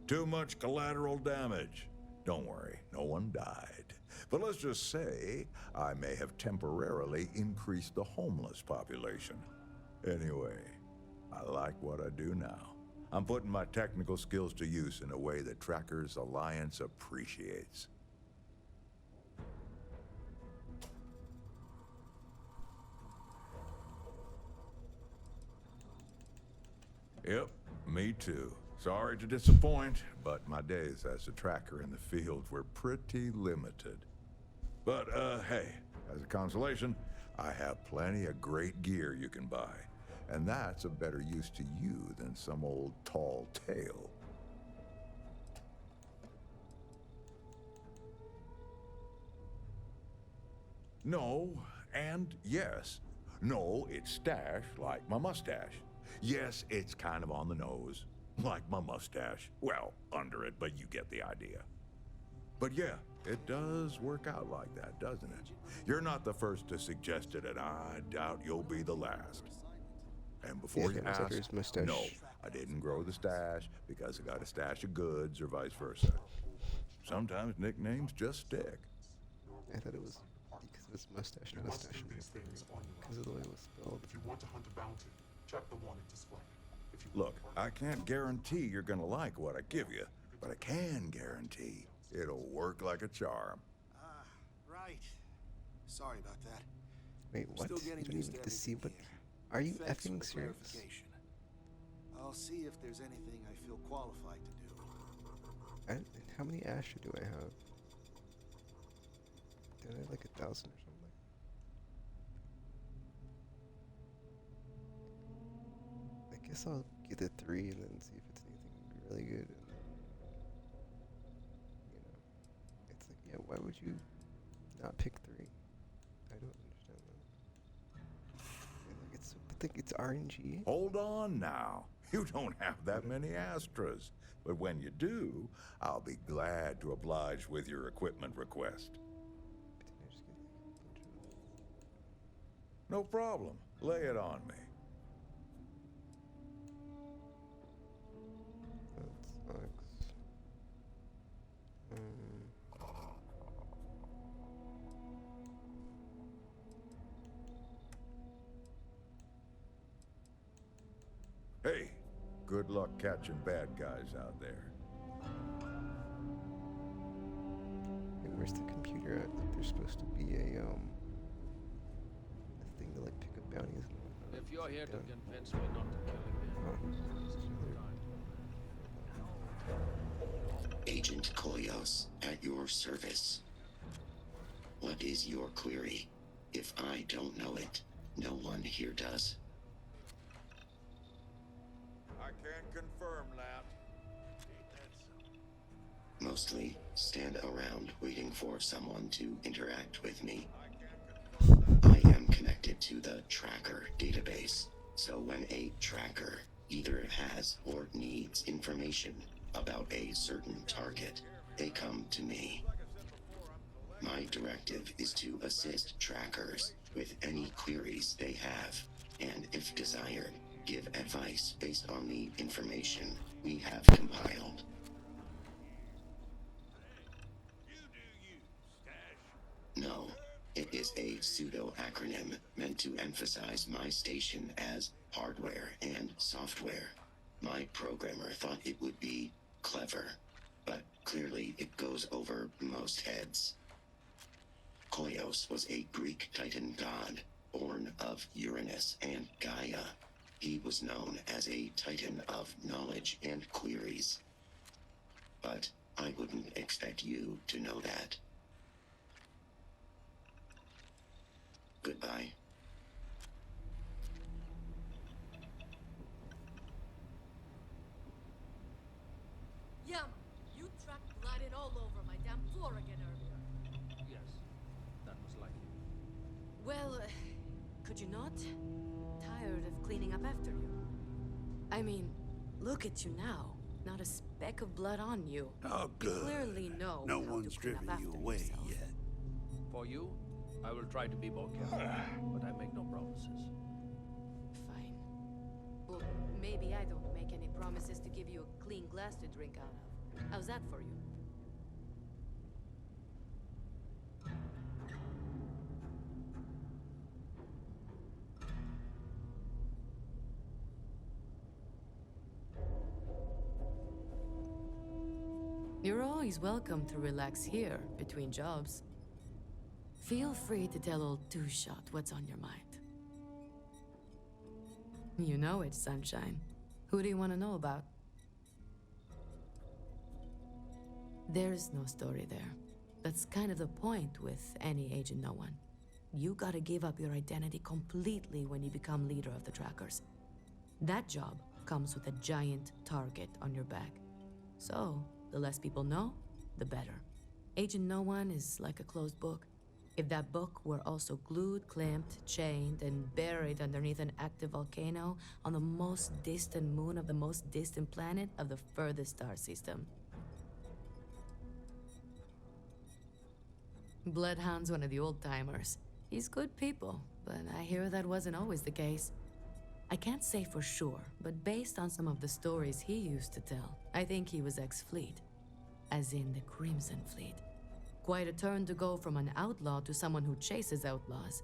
Too much collateral damage. Don't worry, no one died. But let's just say I may have temporarily increased the homeless population. Anyway, I like what I do now. I'm putting my technical skills to use in a way that Trackers Alliance appreciates. Yep, me too. Sorry to disappoint, but my days as a tracker in the field were pretty limited. But, hey, as a consolation, I have plenty of great gear you can buy. And that's of better use to you than some old tall tale. No, and yes. No, it's Stash like my mustache. Yes, it's kind of on the nose, like my mustache. Well, under it, but you get the idea. But yeah, it does work out like that, doesn't it? You're not the first to suggest it, and I doubt you'll be the last. And before you it was under ask, his mustache. no, I didn't grow the stash because I got a stash of goods or vice versa. Sometimes nicknames just stick. I thought it was because of his mustache, not Must mustache. do these things on your Because of the way it was spelled. If you want to hunt a bounty, check the wanted display. If you Look, I can't guarantee you're gonna like what I give you, but I can guarantee it'll work like a charm. Ah, right. Sorry about that. Wait, what? Still You getting don't used even to get to see what. everything here. Are you Thanks for effing the serious? clarification. I'll see if there's anything I feel qualified to do. How many Asher do I have? Did I have like 1,000 or something? I guess I'll get the 3 and then see if it's anything really good. And then, you know, it's like, yeah, why would you not pick 3? I don't understand that. Like I think it's RNG. Hold on now. You don't have that many Astras. But when you do, I'll be glad to oblige with your equipment request. No problem. Lay it on me. That sucks. Hey, good luck catching bad guys out there. Wait, where's the computer at? Like, there's supposed to be a thing to like pick up bounties and whatnot. If you're here to convince me not to kill him, this is the time. Agent Kolyos, at your service. What is your query? If I don't know it, no one here does. I can't confirm that. Mostly stand around waiting for someone to interact with me. I am connected to the tracker database, so when a tracker either has or needs information about a certain target, they come to me. My directive is to assist trackers with any queries they have, and if desired, give advice based on the information we have compiled. No, it is a pseudo-acronym meant to emphasize my station as hardware and software. My programmer thought it would be clever, but clearly it goes over most heads. Kolyos was a Greek Titan god, born of Uranus and Gaia. He was known as a Titan of knowledge and queries. But I wouldn't expect you to know that. Goodbye. Yum, you tracked blood in all over my damn floor again earlier. Yes, that was like it. Well, could you not? Tired of cleaning up after you. I mean, look at you now. Not a speck of blood on you. Oh, good. You clearly know No how one's to clean driven up you after away yourself. yet. For you, I will try to be more careful, but I make no promises. Fine. Well, maybe I don't make any promises to give you a clean glass to drink out of. How's that for you? You're always welcome to relax here, between jobs. Feel free to tell old Two-Shot what's on your mind. You know it, Sunshine. Who do you want to know about? There's no story there. That's kind of the point with any Agent No One. You gotta give up your identity completely when you become leader of the Trackers. That job comes with a giant target on your back. So, the less people know, the better. Agent No One is like a closed book. If that book were also glued, clamped, chained, and buried underneath an active volcano on the most distant moon of the most distant planet of the furthest star system. Bloodhound's one of the old-timers. He's good people, but I hear that wasn't always the case. I can't say for sure, but based on some of the stories he used to tell, I think he was ex-Fleet. As in the Crimson Fleet. Quite a turn to go from an outlaw to someone who chases outlaws.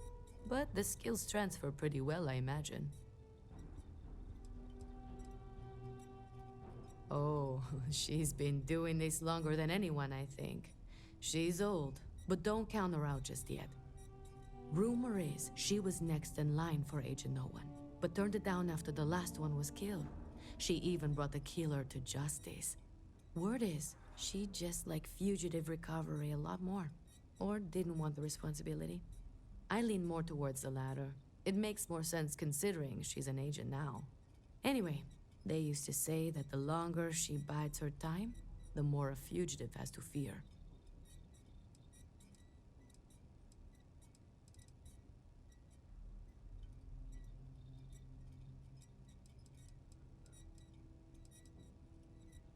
But the skills transfer pretty well, I imagine. Oh, she's been doing this longer than anyone, I think. She's old, but don't count her out just yet. Rumor is she was next in line for Agent No One, but turned it down after the last one was killed. She even brought the killer to justice. Word is, she just liked fugitive recovery a lot more. Or didn't want the responsibility. I lean more towards the latter. It makes more sense considering she's an agent now. Anyway, they used to say that the longer she bides her time, the more a fugitive has to fear.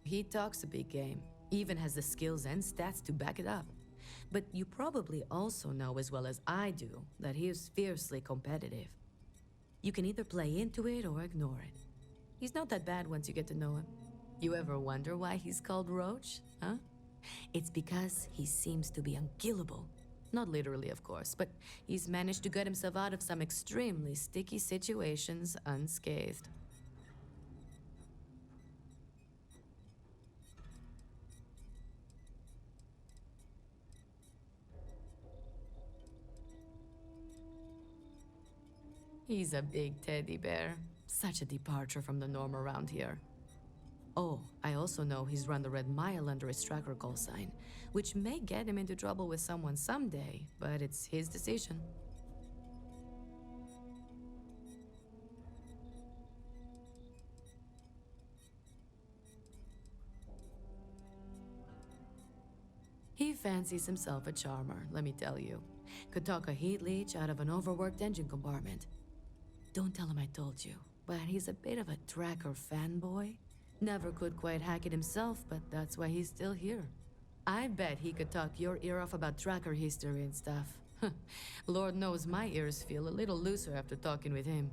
He talks a big game, even has the skills and stats to back it up. But you probably also know as well as I do that he is fiercely competitive. You can either play into it or ignore it. He's not that bad once you get to know him. You ever wonder why he's called Roach, huh? It's because he seems to be unkillable. Not literally, of course, but he's managed to get himself out of some extremely sticky situations unscathed. He's a big teddy bear. Such a departure from the norm around here. Oh, I also know he's run the Red Mile under his tracker call sign, which may get him into trouble with someone someday, but it's his decision. He fancies himself a charmer, let me tell you. Could talk a heat leech out of an overworked engine compartment. Don't tell him I told you, but he's a bit of a tracker fanboy. Never could quite hack it himself, but that's why he's still here. I bet he could talk your ear off about tracker history and stuff. Lord knows my ears feel a little looser after talking with him.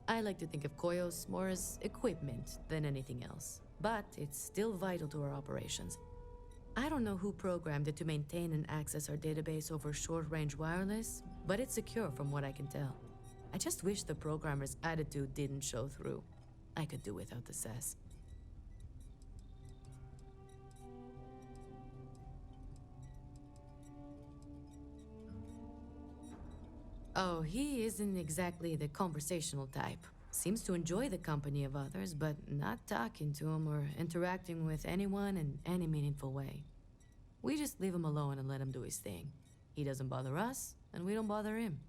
I like to think of Koyos more as equipment than anything else, but it's still vital to our operations. I don't know who programmed it to maintain and access our database over short-range wireless, but it's secure from what I can tell. I just wish the programmer's attitude didn't show through. I could do without the sass. Oh, he isn't exactly the conversational type. Seems to enjoy the company of others, but not talking to them or interacting with anyone in any meaningful way. We just leave him alone and let him do his thing. He doesn't bother us, and we don't bother him.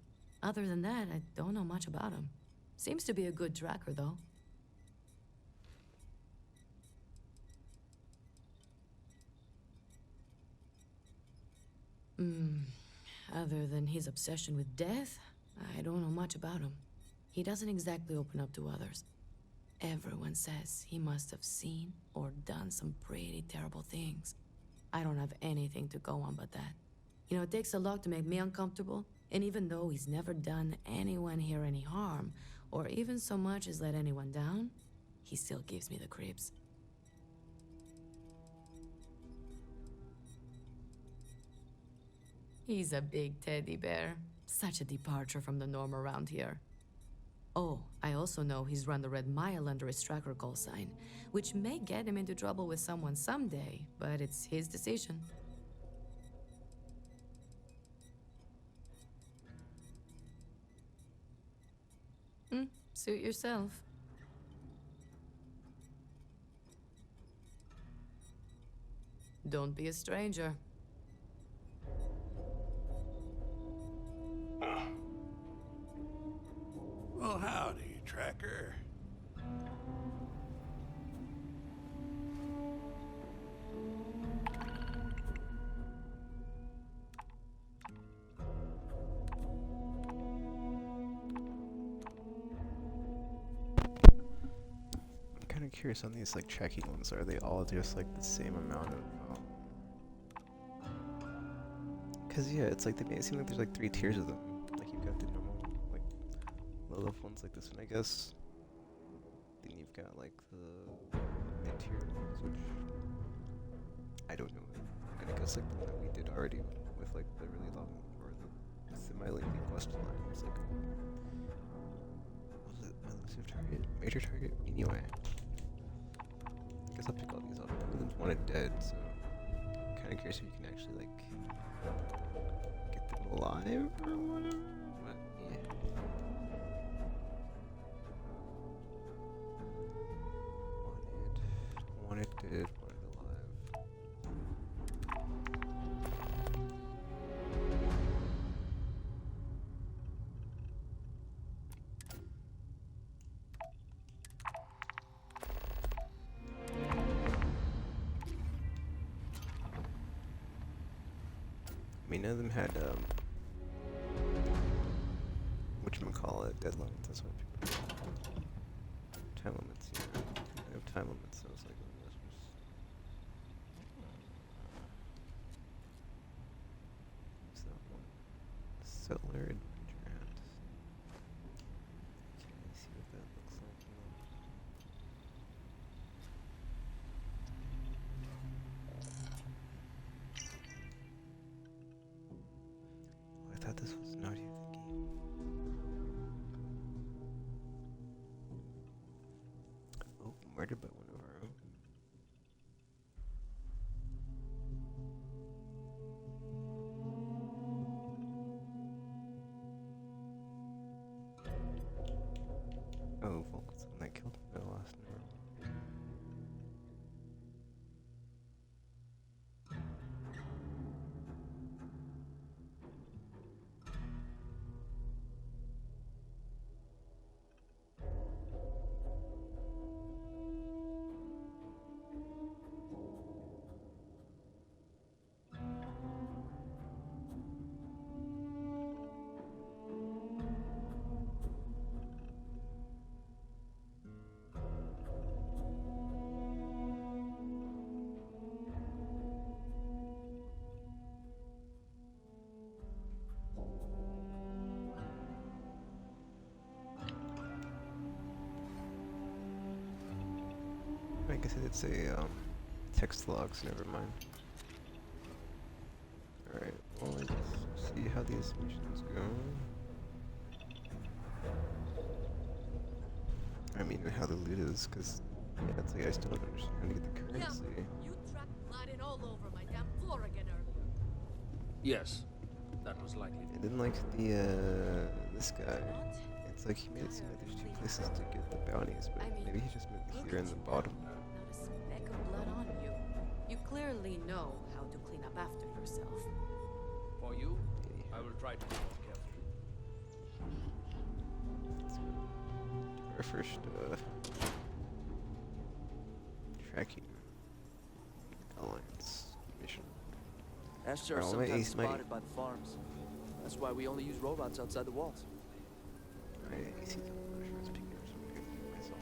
Other than that, I don't know much about him. Seems to be a good tracker, though. Other than his obsession with death, I don't know much about him. He doesn't exactly open up to others. Everyone says he must have seen or done some pretty terrible things. I don't have anything to go on but that. You know, it takes a lot to make me uncomfortable, and even though he's never done anyone here any harm, or even so much as let anyone down, he still gives me the creeps. He's a big teddy bear. Such a departure from the norm around here. Oh, I also know he's run the Red Mile under his tracker call sign, which may get him into trouble with someone someday, but it's his decision. Suit yourself. Don't be a stranger. curious on these like tracking ones. Are they all just like the same amount of? Cause yeah, it's like they made it seem like there's like 3 tiers of them. Like you've got the normal, like low level ones like this one, I guess. Then you've got like the mid tier ones, which I don't know. I'm gonna guess like the one that we did already with like the really long or the semi-lengthy quest line. It's like what was it? Elusive target, major target. Anyway, I guess I'll pick all these up. One of them's wanted dead, so I'm kind of curious if you can actually like get them alive or whatever. But yeah. Wanted dead. Wanted alive. I mean, none of them had, whatchamacallit, deadlines, that's what people time limits, yeah. They have time limits, so it's like, this was... What's that one? Settler Adventure Hat. Can I see what that looks like? Oh, I thought this was not even the game. Oh, murdered by one of our own. Oh, Volk was the one that killed the last number. I guess I did say, text logs, never mind. Alright, well, let's see how these missions go. I mean, how the loot is, because, yeah, it's like I still don't understand how to get the currency. You tracked blood in all over my damn floor again earlier. Yes, that was likely. And then, like, this guy, it's like he made it seem like there's 2 places to get the bounties, but maybe he just meant here in the bottom. Not a speck of blood on you. You clearly know how to clean up after yourself. For you, I will try to be more careful. Our first, tracking alliance mission. Ashtar are Alright, sometimes Ace, mate. spotted by the farms. That's why we only use robots outside the walls. I see them. I'm not sure it's picking up something good for myself.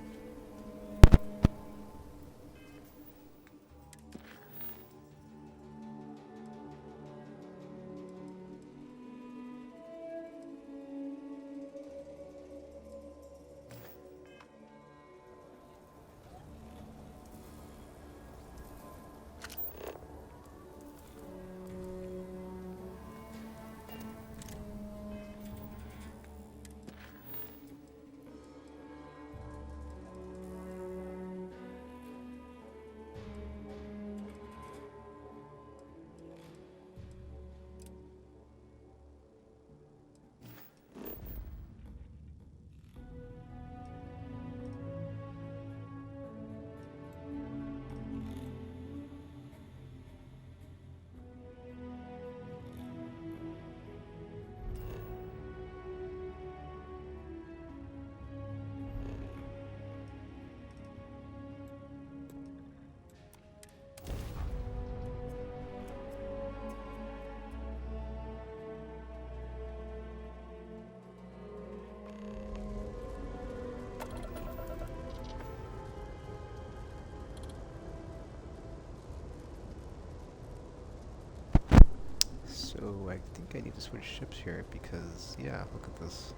So I think I need to switch ships here because, yeah, look at this.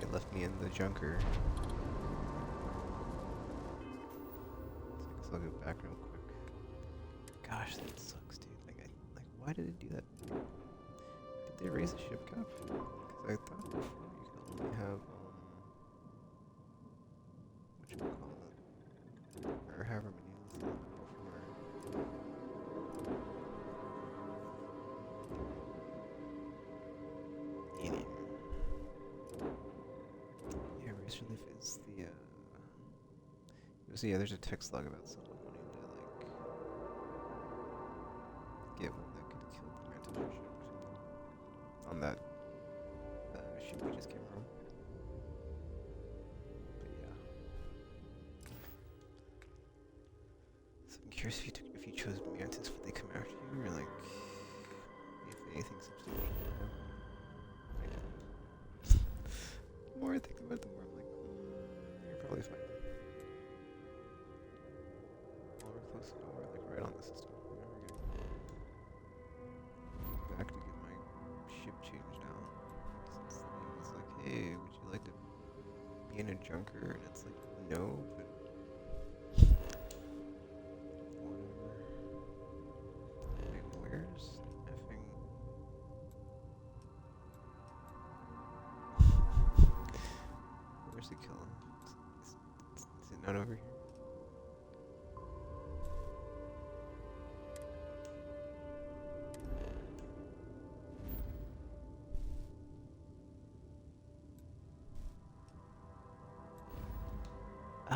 It left me in the junker. So I guess I'll go back real quick. Gosh, that sucks, dude. Like, why did it do that? Did they raise the ship cap? Because I thought before you could only have, whatchamacallit? Or however many was before. Yeah, race relief is the, so yeah, there's a text log about someone wanting to, like, get one that could kill the mantis ship on that ship we just came from. But yeah. So I'm curious if you chose mantis, would they come after you, or like, if anything substantial would happen? I don't. The more I think about it, the more I'm like, you're probably fine. Well, we're close to we're like right on the system. Yeah, we're good. Back to get my ship changed out. Since it's like, hey, would you like to be in a junker? And it's like, no, but whatever. Wait, where's effing? Where's the killer? Is it not over here? I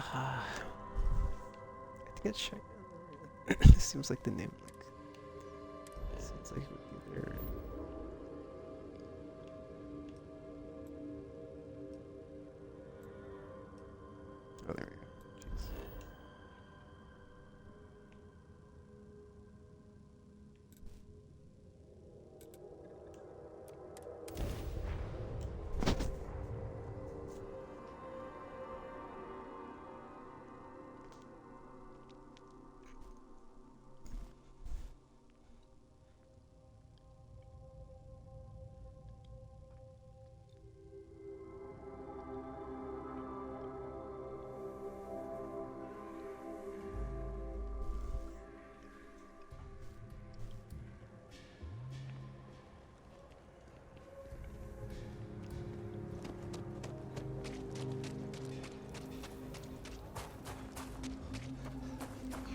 think it's China. This seems like the name, like, seems like it would be there. Oh, there we go. Jeez.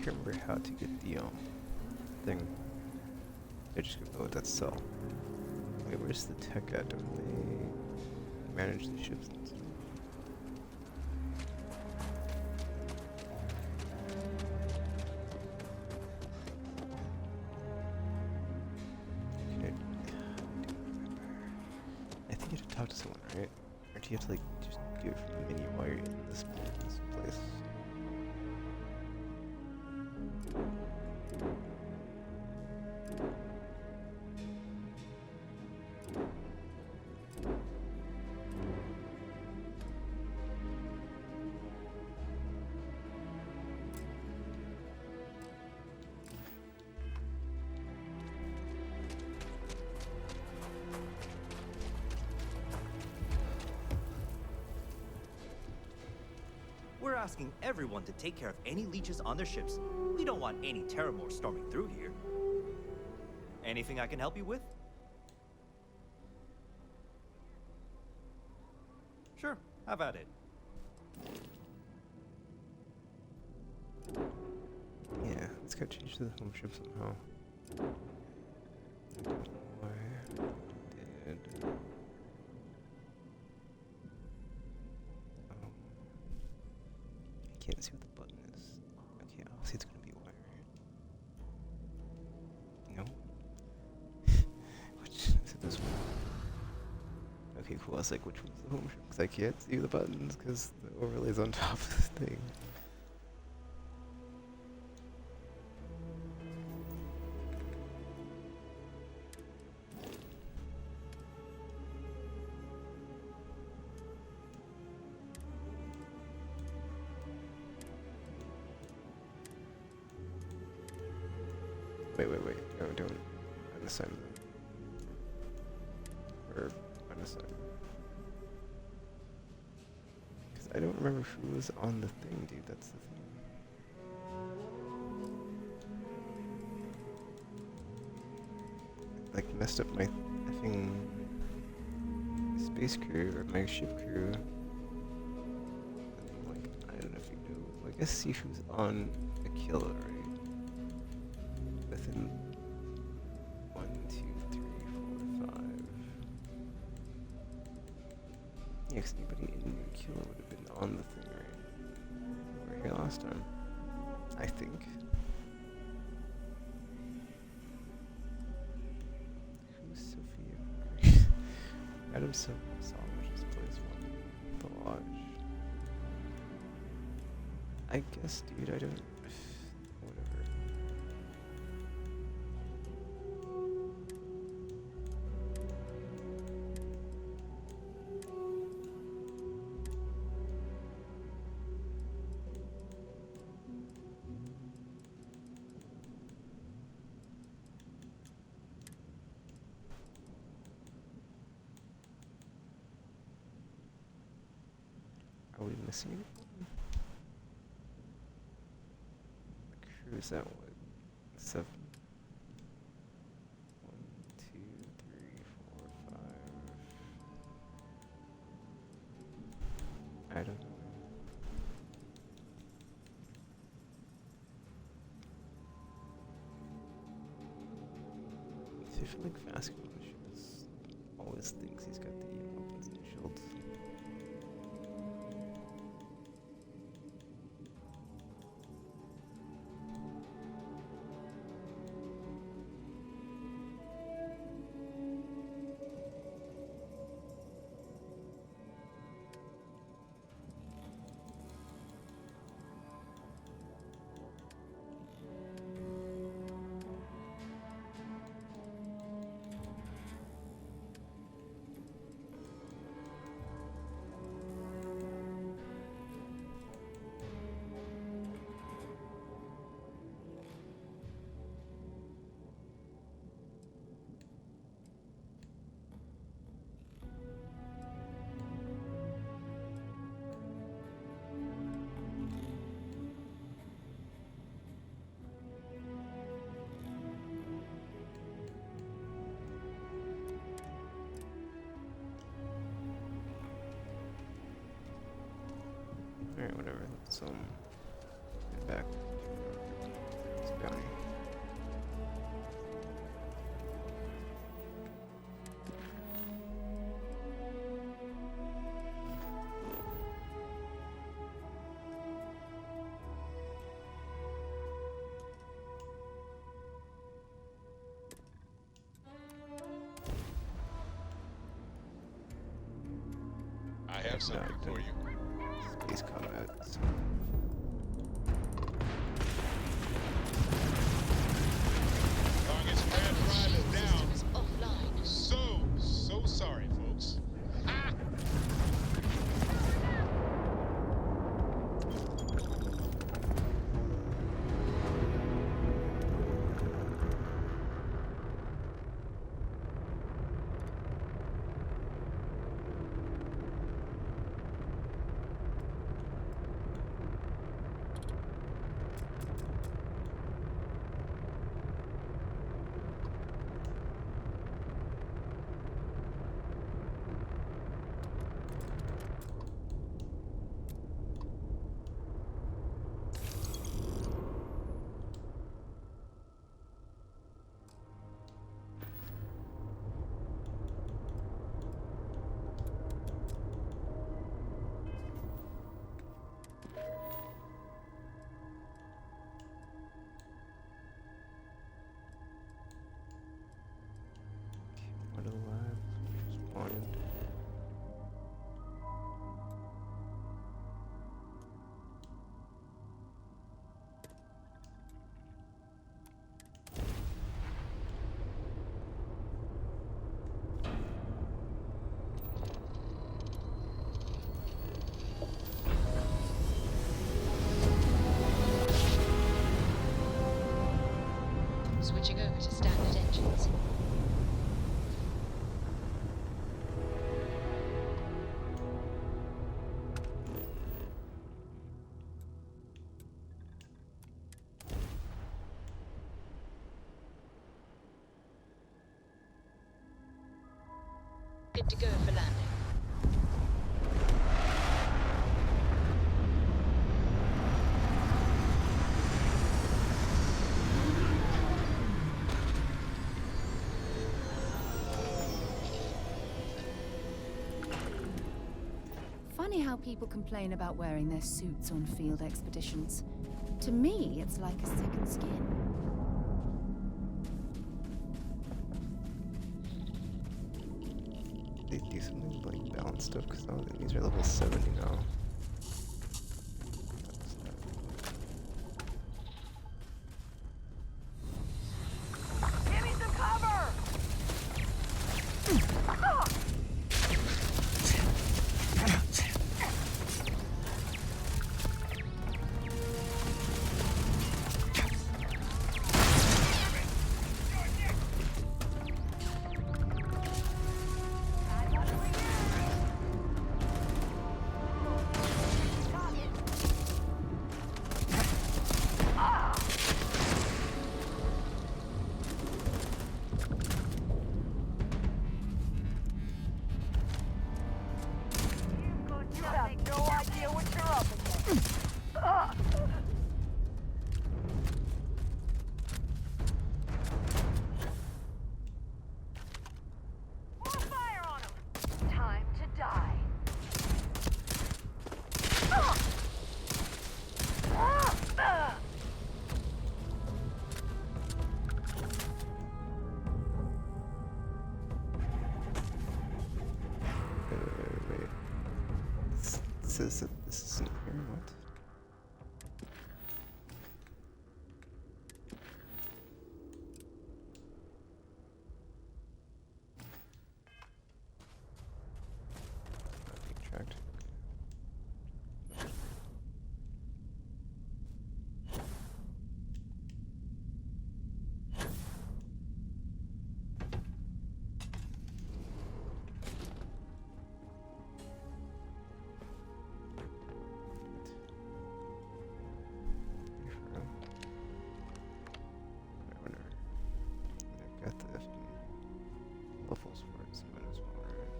Remember how to get the thing. I just go, oh, that's cell. Wait, where's the tech at? Don't they manage the ships and stuff? Okay. I think you have to talk to someone, right? Or do you have to like just do it from the menu while you're in this place? We're asking everyone to take care of any leeches on their ships. We don't want any Terramore storming through here. Anything I can help you with? Sure, have at it. Yeah, let's go change to the home ship somehow. I don't know why I did. I can't see what the button is. Okay, obviously it's gonna be Y, right? No? Which is it, this one? Okay, cool. I was like, which one's the home ship? Because I can't see the buttons because the overlay's on top of this thing. Wait. No, don't unassign them. Or undecided. Because I don't remember who was on the thing, dude. That's the thing. Like messed up my effing space crew or my ship crew. And like I don't know if you know. I guess see who's on a kill, right? Within 1, 2, 3, 4, 5. Yeah, 'cause anybody in New Kill would have been on the thing, right? We were here last time, I think. Adam Salvage's place one. The Lodge. I guess, dude, I don't... Whatever. Are we missing anything? The crew's at what? 7? 1, 2, 3, 4, 5. I don't know. I feel like Vasco always thinks he's got the weapons and shields. Alright, whatever. Let's get back. Let's bounty. I have something for you. Space combat. Target's pad drive is down. So sorry, folks. Ah! What are the lives? Just wanted. Switching over to standard engines. good to go for landing. Funny how people complain about wearing their suits on field expeditions. To me, it's like a second skin. They do something like balance stuff because these are level 70 now. Give me some cover! You have no idea what you're up against. More fire on him! Time to die. Wait. This isn't here. What? Not being tracked. I've got the levels for it, so might as well, right?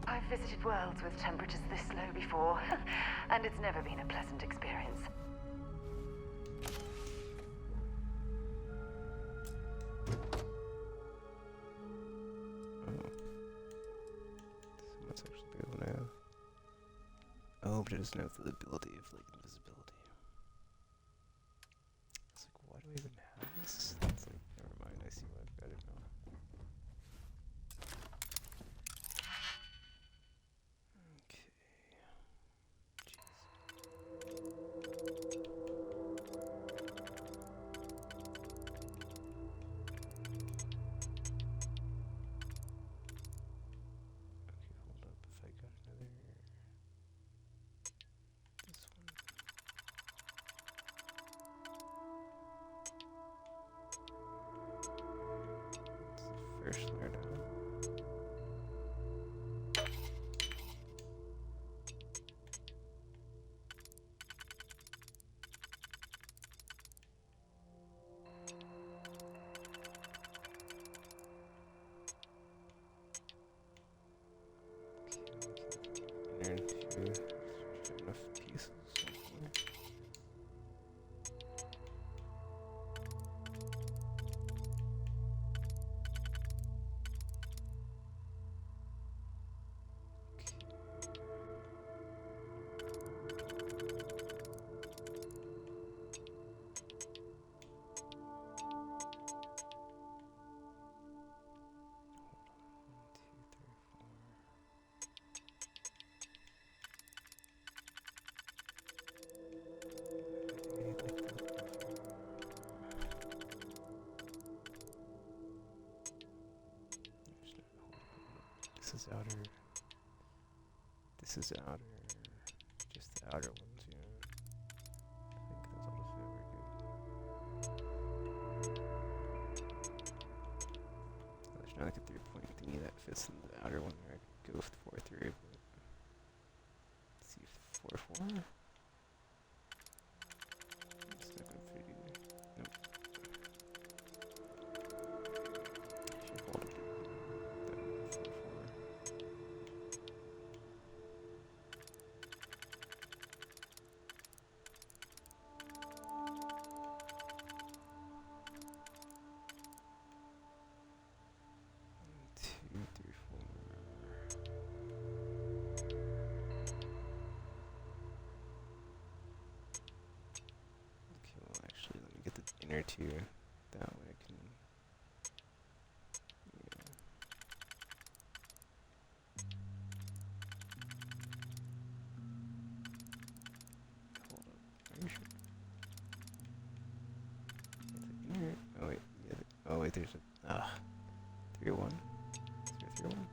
I've visited worlds with temperatures this low before, and it's never been a pleasant experience. Oh. So that's actually the one I have. Oh, but it doesn't have the ability of, like, invisibility. It's like, why do I even have this? It's like, never mind, I see why I've got it now. Okay. Okay, hold up. If I got another. This one. It's the first flare now. And two, enough pieces. Hopefully. This is outer. This is outer. Just the outer ones, yeah. I think those ought to fit. We're good. There's not like a 3-point thingy that fits in the outer one where I could go 4-3, but let's see if 4-4. It's not gonna fit either. Nope. or two. That way I can. Hold up. Are you sure? Oh wait. Yeah. Oh wait. There's a 301. Is there a 301?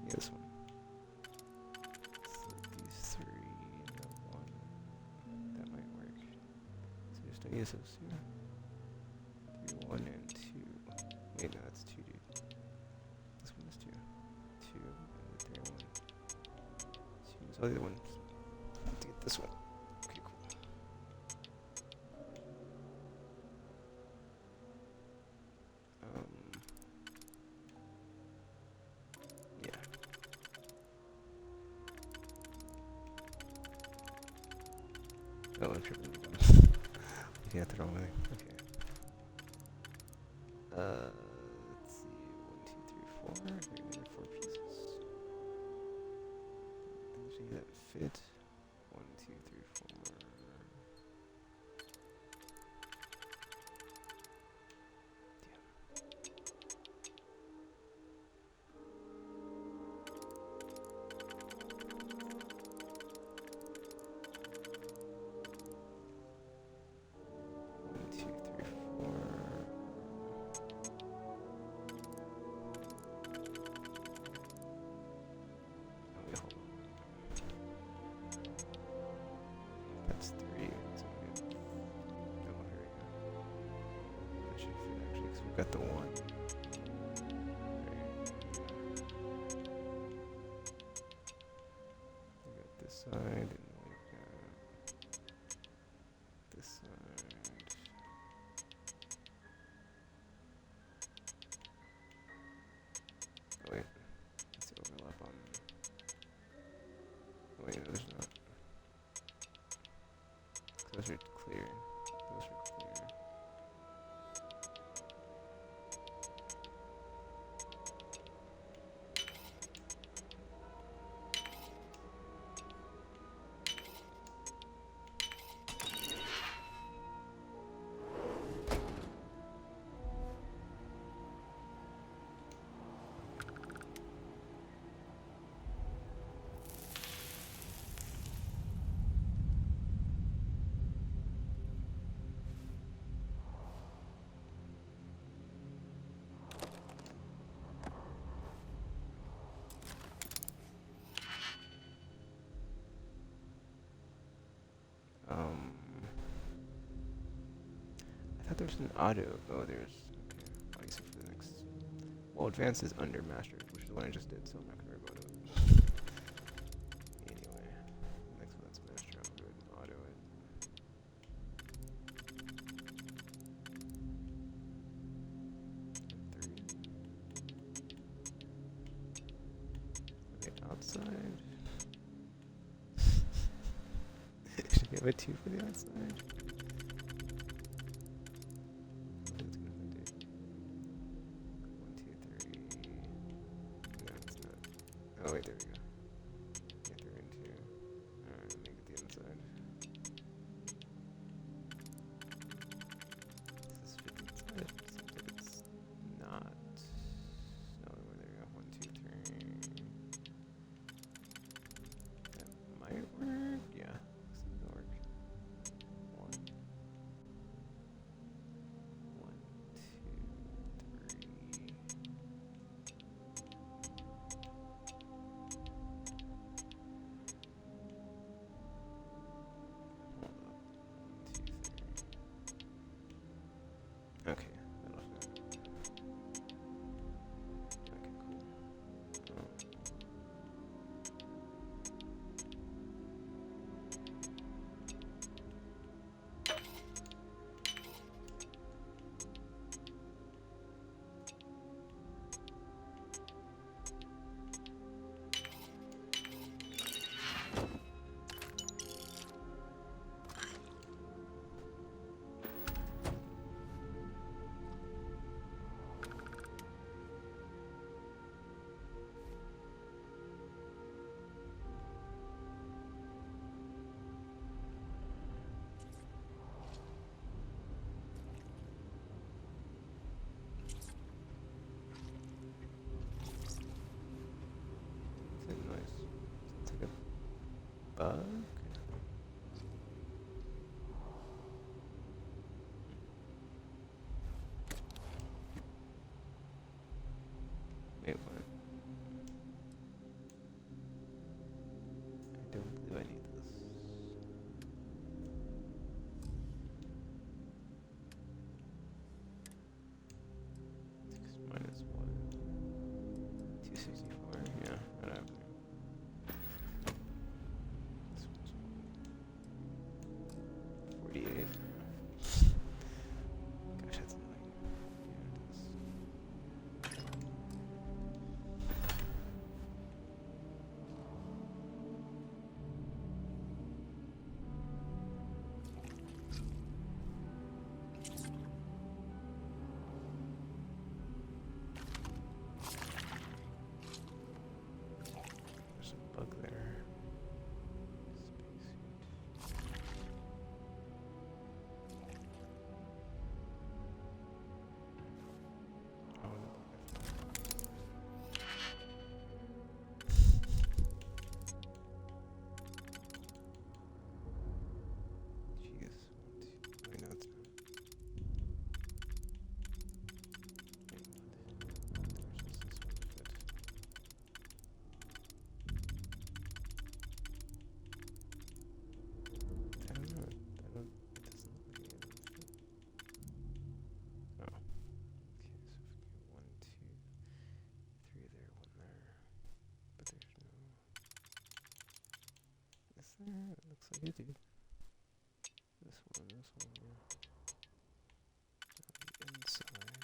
Yeah, this one. So these three and the one. That might work. So just don't use those two. 1 and 2. Wait, no, that's 2, dude. This one is 2. 2 and the 3 and 1. 2 is all the other ones. Let's get this one. Okay, cool. Yeah. Oh, I'm tripping. Looking at the wrong way. Okay. Let's see. 1, 2, 3, 4. Here, there are 4 pieces. Things that fit. 1, 2, 3, 4. That's 3. That's all good. Oh, here we go. That should fit actually, because we've got the 1. We got this side, and we got this side. Oh wait, let's overlap on. Oh wait, no, there's not. Those are clear. Those are clear. I thought there was an auto. Oh, there's. Okay. I'll use it for the next. Well, advanced is under master, which is what I just did, so I'm not gonna worry about it. Anyway, next one that's master, I'll go ahead and auto it. And 3. Okay, outside. Should we have a 2 for the outside? Oh wait, there we go. Yeah, 3 and 2. Alright, make it the inside. Does this fit inside? Seems like it's not. No, there we go. 1, 2, 3. That might work. Yeah, looks like it'll work. 1. 1, 2, 3. Okay, that'll fit. Okay, cool. There's a bug there. Oh, no. Jeez. Wait, no, it's not. Wait, what? There's just this one foot. I don't know. I don't. It doesn't look like any of them fit. Oh. Okay, so if we go 1, 2, 3 there, 1 there. But there's no. Is there? It looks like it, dude. This one, yeah. On the inside. 1, 2 more.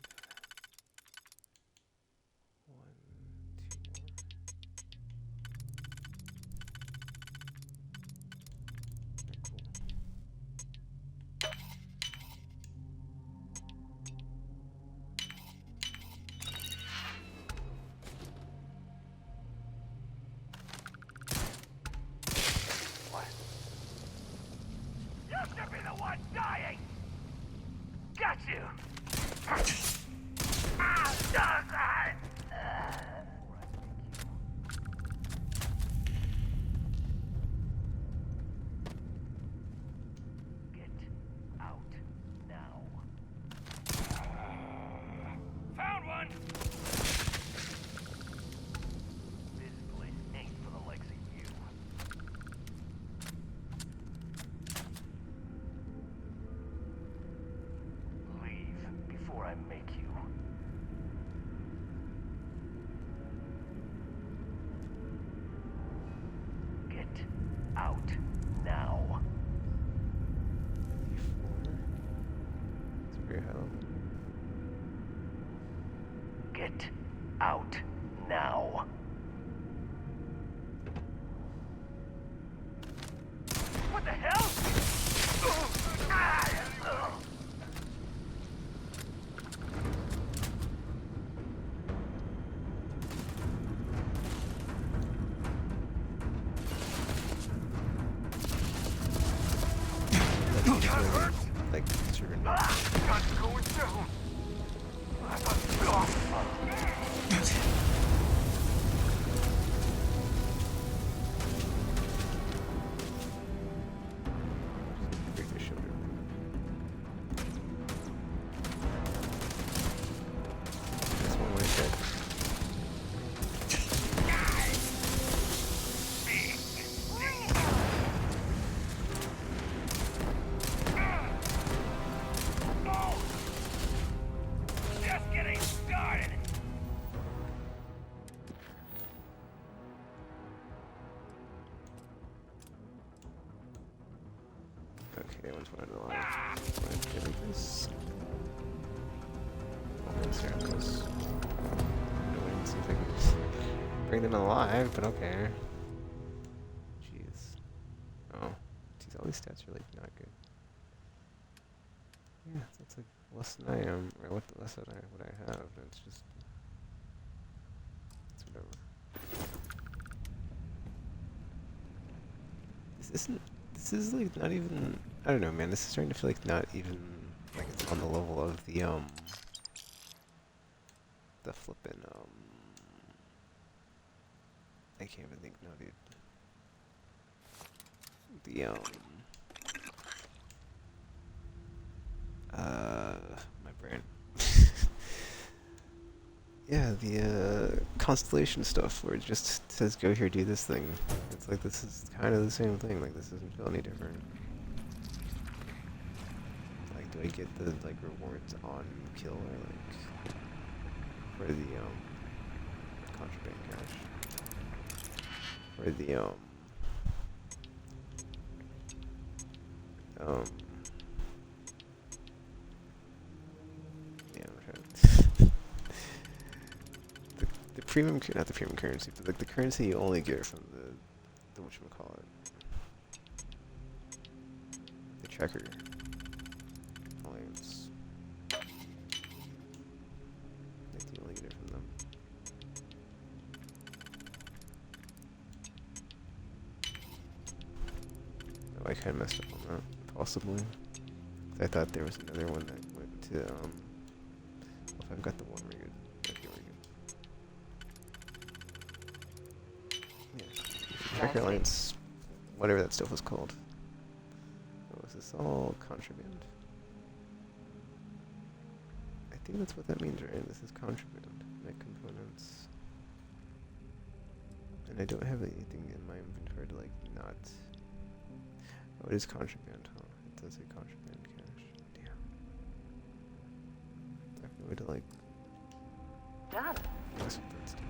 Very cool. You should be the one dying! Got you! Get out now. Found one! This place ain't for the likes of you. Leave before I make you. Get out now. It's very high level. Get out now. What the hell? Like, sure. Gun's going down. Break their shoulder. That's one way shot. Just getting started. Okay, one's one alive. Right, there we go. Almost here, close. Wait and see if I can just bring them alive, but okay. Jeez. Oh. Jeez, all these stats are like not good. Yeah, that's like less than I am, or what less than what I have. It's just it's whatever. This is like not even, I don't know, man, this is starting to feel like not even like it's on the level of the flippin' I can't even think now, dude. The my brain. Yeah, the constellation stuff where it just says go here, do this thing. It's like this is kind of the same thing. Like this doesn't feel any different. Like, do I get the like rewards on kill or like for the contraband cache? For the yeah, I'm trying to the premium, not the premium currency, but like the currency you only get from the whatchamacallit, the tracker alliance. I kind of messed up on that, possibly. 'Cause I thought there was another one that went to, well, if I've got the one where you okay, we're good. Yeah. Tracker Alliance, whatever that stuff was called. Oh, is this all contraband? I think that's what that means, right? This is contraband. Mech components. And I don't have anything in my inventory to, like, not... Oh, it is contraband, huh? It does say contraband cache. Damn. I have no way to, like... Done. Mess with that stuff.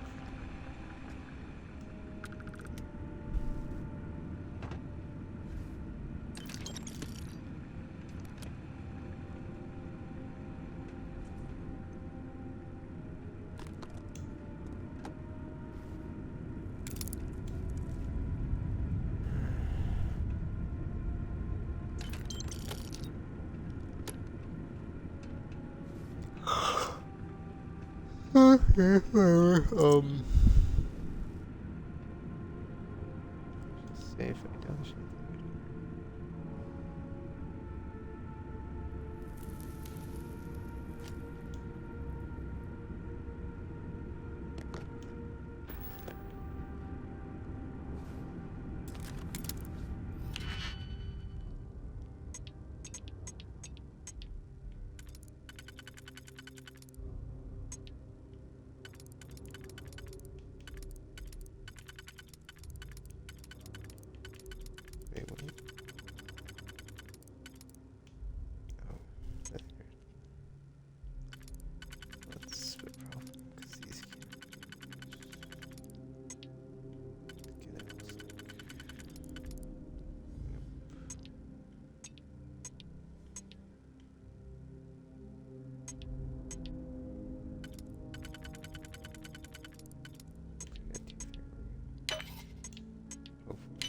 Okay, whatever. Just say if I double shift. Wait, what? Oh, that's weird. Let's split problem, because these can't. Get out. Nope. Hopefully.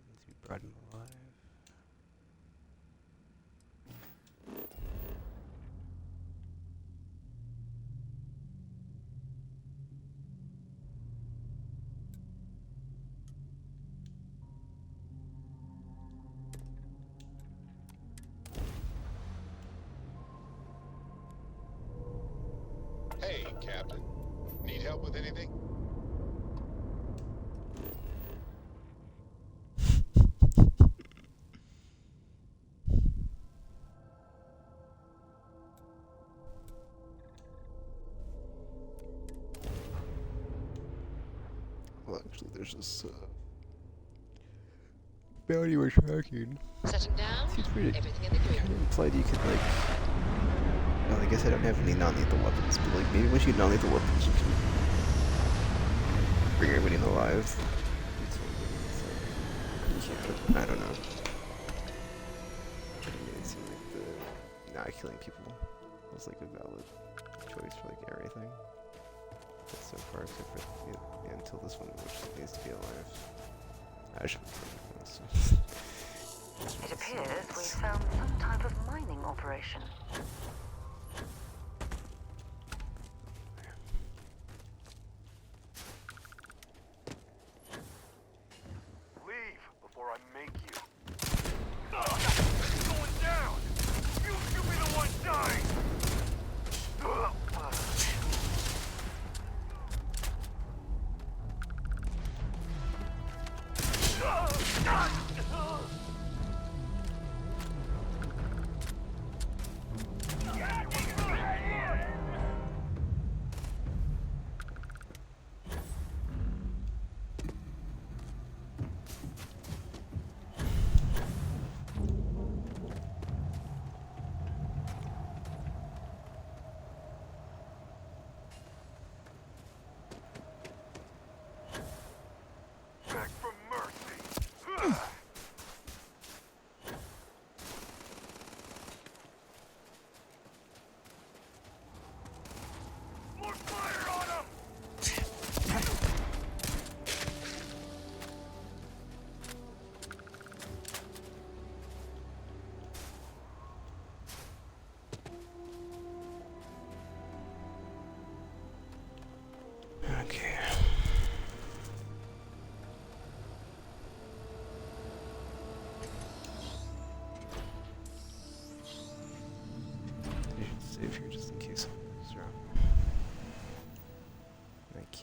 Needs to be brought in alive. Hey, Captain. Need help with anything? Well, actually, there's this, bounty we're tracking. Setting down. Seems pretty... Everything in the green. Kind of implied you could, like... Well, I guess I don't have any non-lethal weapons, but, like, maybe once you get non-lethal weapons, you can... bring everybody alive. You can't. I don't know. I mean, it seemed like the not killing people was, like, a valid choice for, like, everything. But so far, except for yeah, until this one, which needs to be alive. I should be killing this. It appears we found some type of mining operation.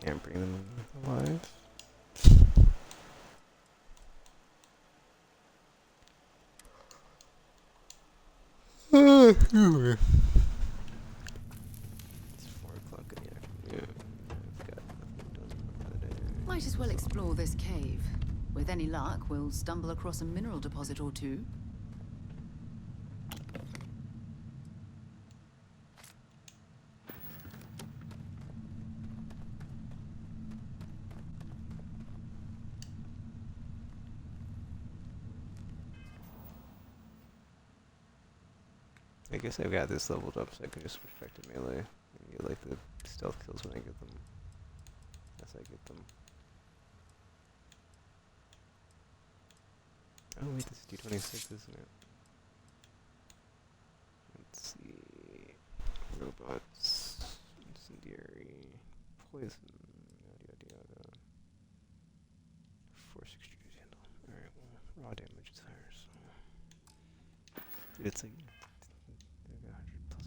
Can't bring them alive. It's 4 o'clock in the afternoon. I've got nothing done for the day. Might as well explore this cave. With any luck, we'll stumble across a mineral deposit or two. I guess I've got this leveled up so I can just switch back to melee and get like the stealth kills when I get them. As I get them. Oh wait, this is D26, isn't it? Let's see. Robots, incendiary, poison, yada yada yada. Force extruded handle. Alright, well, raw damage is higher, so. Dude, it's like 100 plus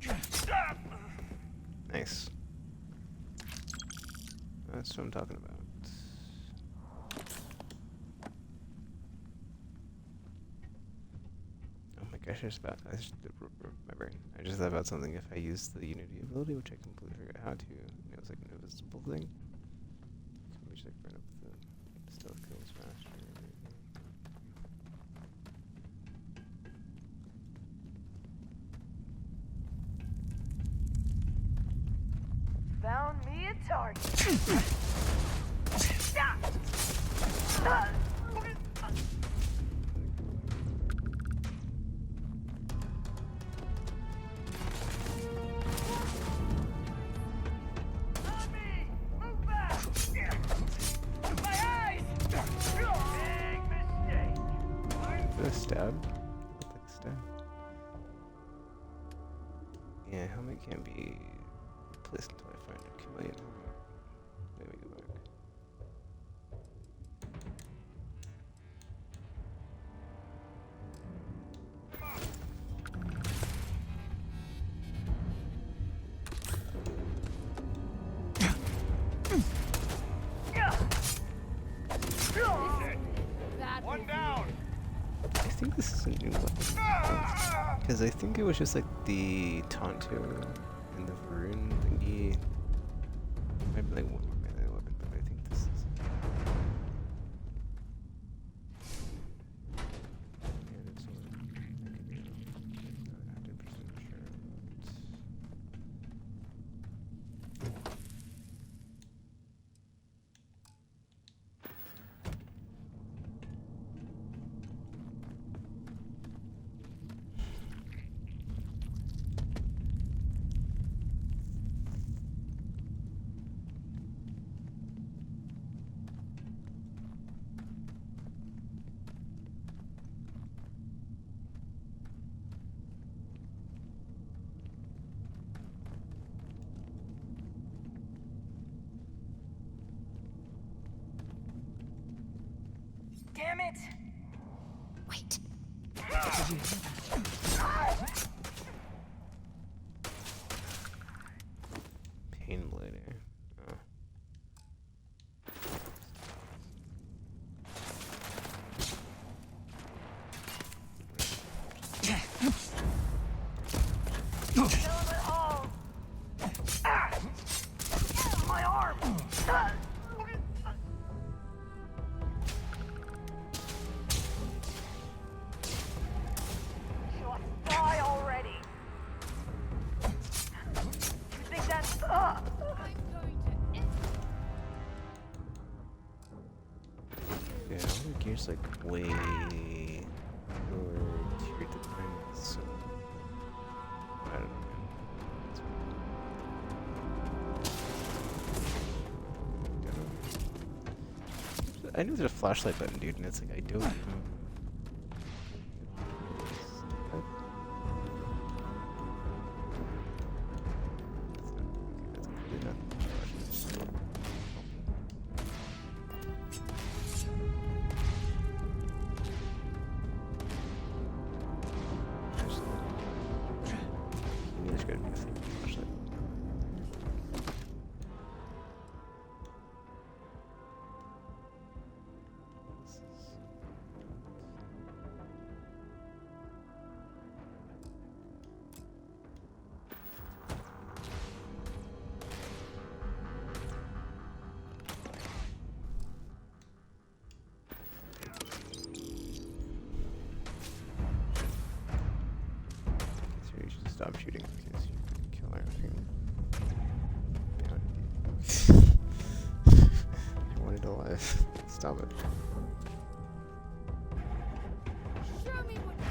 100. Nice. That's what I'm talking about. Oh my gosh, I just thought about something. If I use the Unity ability, which I completely forgot how to, it's like an invisible thing. Can we just like burn up the stealth kills faster? Found me a target. Did I stab? Looked like a stab. Yeah, helmet can't be replaced until I find a chameleon helmet. Let me go back. One down. I think this is a new weapon. Because I think it was just like the Tonto and the Varun thingy. Might be like one more melee weapon, but I think this is. And it's one. I could be wrong. I'm not 100% sure. Damn it! Wait. Pain blading. Oh. My arm! Die already! You think that's... Yeah, all the gears like way lower tier to mine, so I don't know. I know there's a flashlight button, dude, and it's like I don't know. Stop it. Show me what you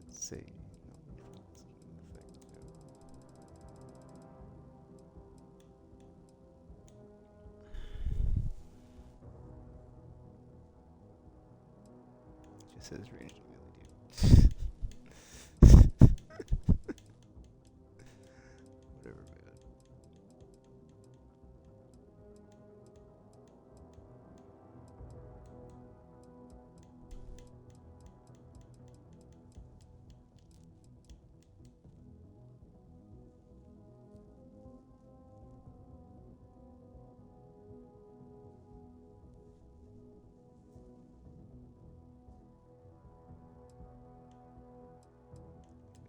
see. Just says ranged melee, dude. Whatever, man.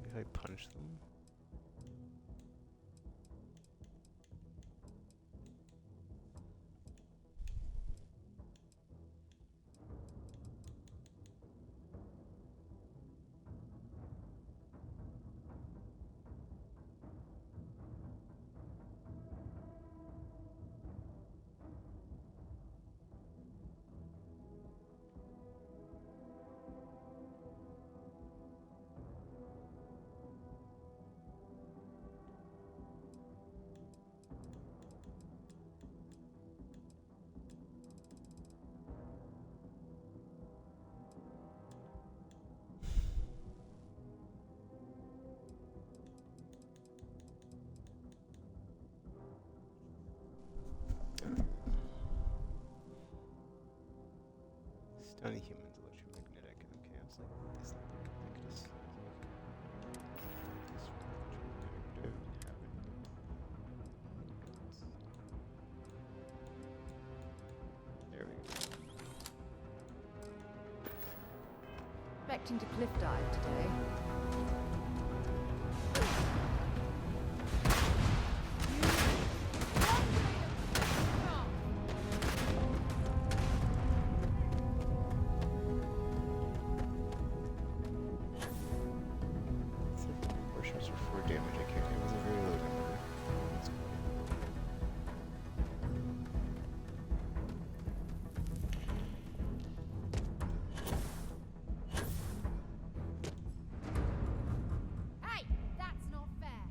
If I punch them. Stun humans electromagnetic. Okay, it's like this there we go. Expecting to cliff dive today. Portions for 4 damage. I can't. It was a very low number. That's cool. Hey, that's not fair.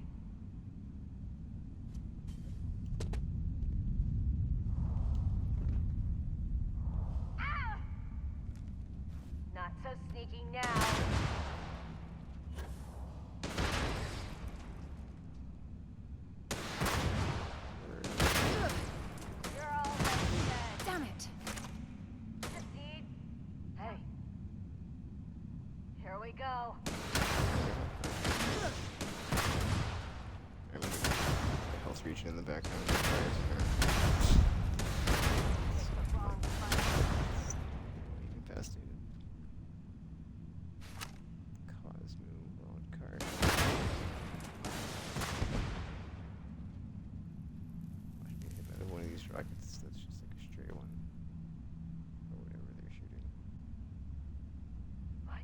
Ah! Not so sneaky now. Damn it! Hey. Here we go. Health region in the background. Incapacitated. Cosmo wild card. Watch me hit by one of these rockets that's just like a stray one. Or whatever they're shooting. What?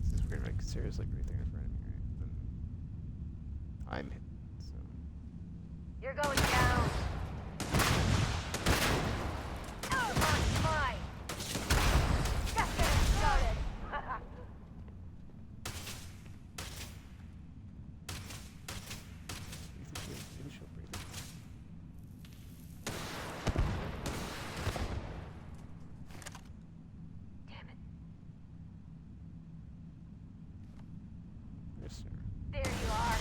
This is weird, like Sarah's like right there in front of me, right? I'm hit, so. You're going down. Come on, mine. Just getting started. There you are.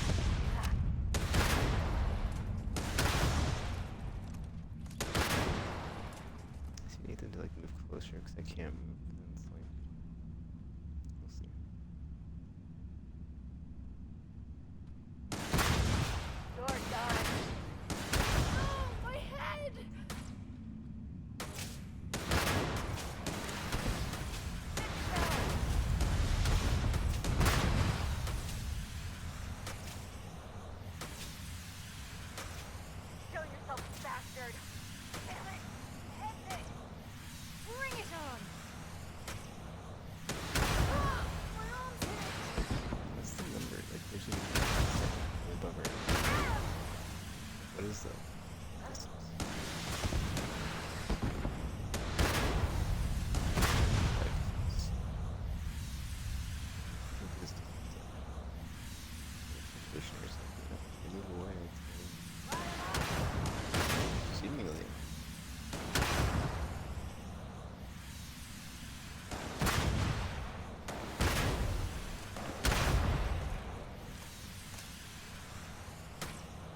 See Nathan to like move closer because I can't move. And it's like, we'll see. You're done. Oh, my head! Show yourself, bastard! Damn it! Hit it! Bring it on! Ah, my arm's hit! What's the number? Like, there's a bummer. What is the distance? Move away. Seemingly.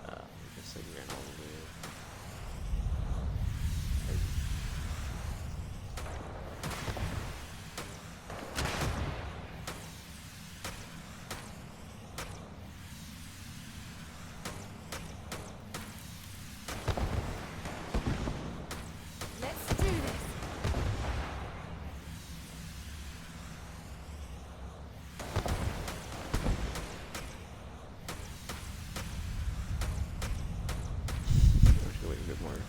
I guess I ran all the way up. Let's do this! I wish I waited a bit more. It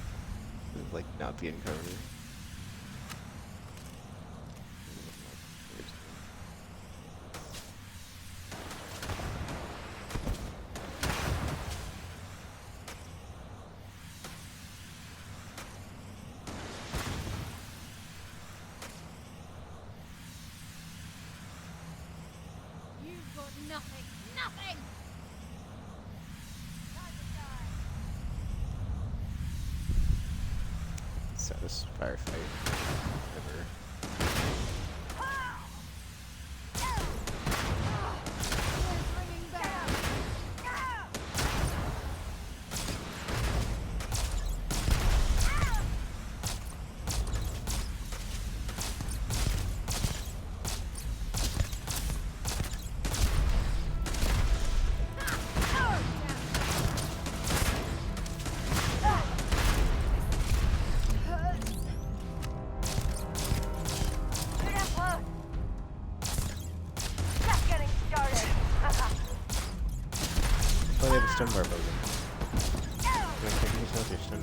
was like not being covered. You've got nothing! Nothing! Time to die! Saddest firefight ever. Bringing back! You're not close! Just getting started! Oh, they have a stun bar building. Can I take yourself your stun?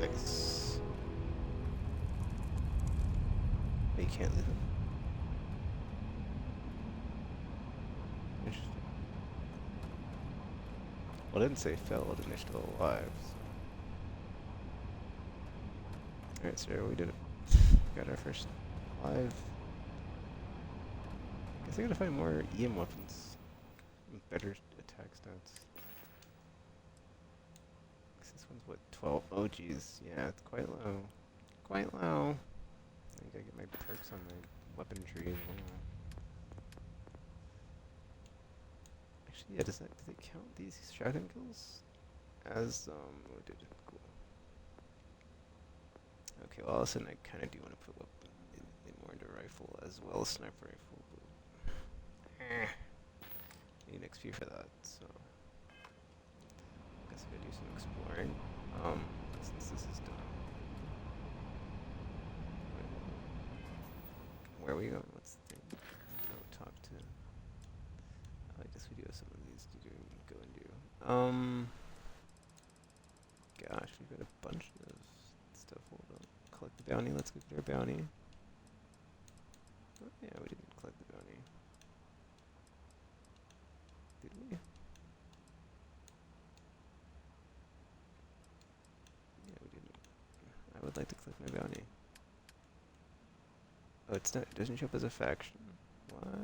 Nice. But you can't leave him. Interesting. Well, I didn't say fell, I didn't still alive. Alright, so we did it. Got our first live. Guess I gotta find more EM weapons with better attack stats. This one's what, 12? Oh geez, yeah, it's quite low. Quite low. I gotta get my perks on my weapon tree as well. Actually, yeah, do they count these shotgun kills as what did it? Cool. Okay, well, all of a sudden I kind of do want to put weapon in more into rifle as well as sniper rifle, but need an XP for that, so I guess I gotta do some exploring. Since this is done. Where are we going? What's the thing? Oh, talk to. I guess we do have some of these to go and do. Gosh, we've got a bunch of stuff. Hold on. Collect the bounty. Let's go get our bounty. Yeah, we didn't collect the bounty. Did we? Yeah, we didn't. I would like to collect my bounty. Oh, it's not. It doesn't show up as a faction. What? Okay.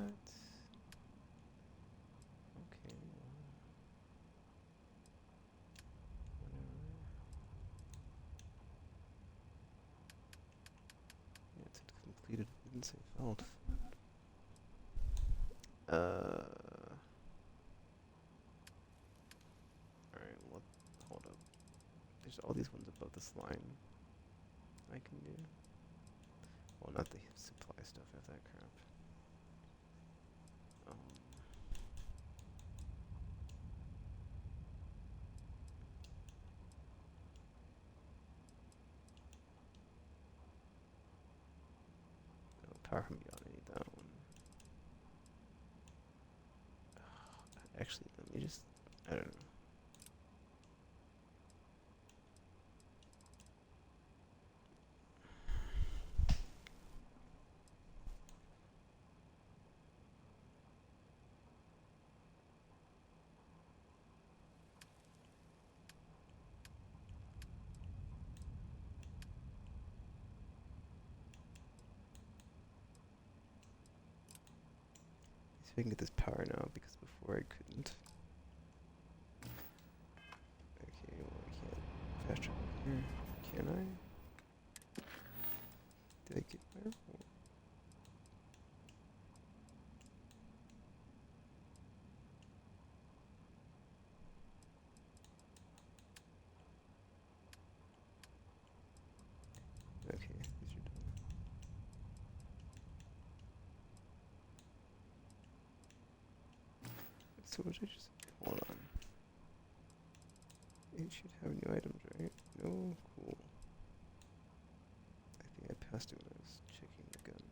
Whatever. Yeah, it's completed. It didn't say failed. Alright, what? Hold up. There's all these ones above this line I can do. Well, not the supply stuff, I have that crap. No, power from beyond, I need that one. Actually, let me just, I don't know. See if I can get this power now, because before I couldn't. Okay, well I can't fast travel here. Can I? Did I get there? Okay, these are done. So what did I just hold on? It should have new items, right? No? Cool. I think I passed it when I was checking the gun.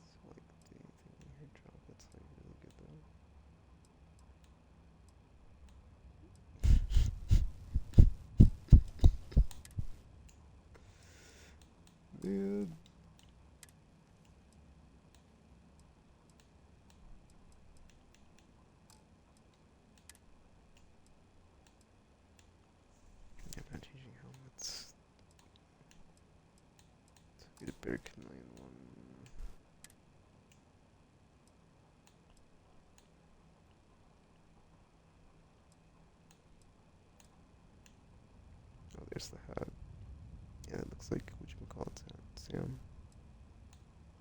So like the thing in here drop, that's like really good though. Man. I'm not changing helmets. So get a better chameleon one. Oh, there's the hat. Yeah, it looks like whatchamacallit's hat. Sam.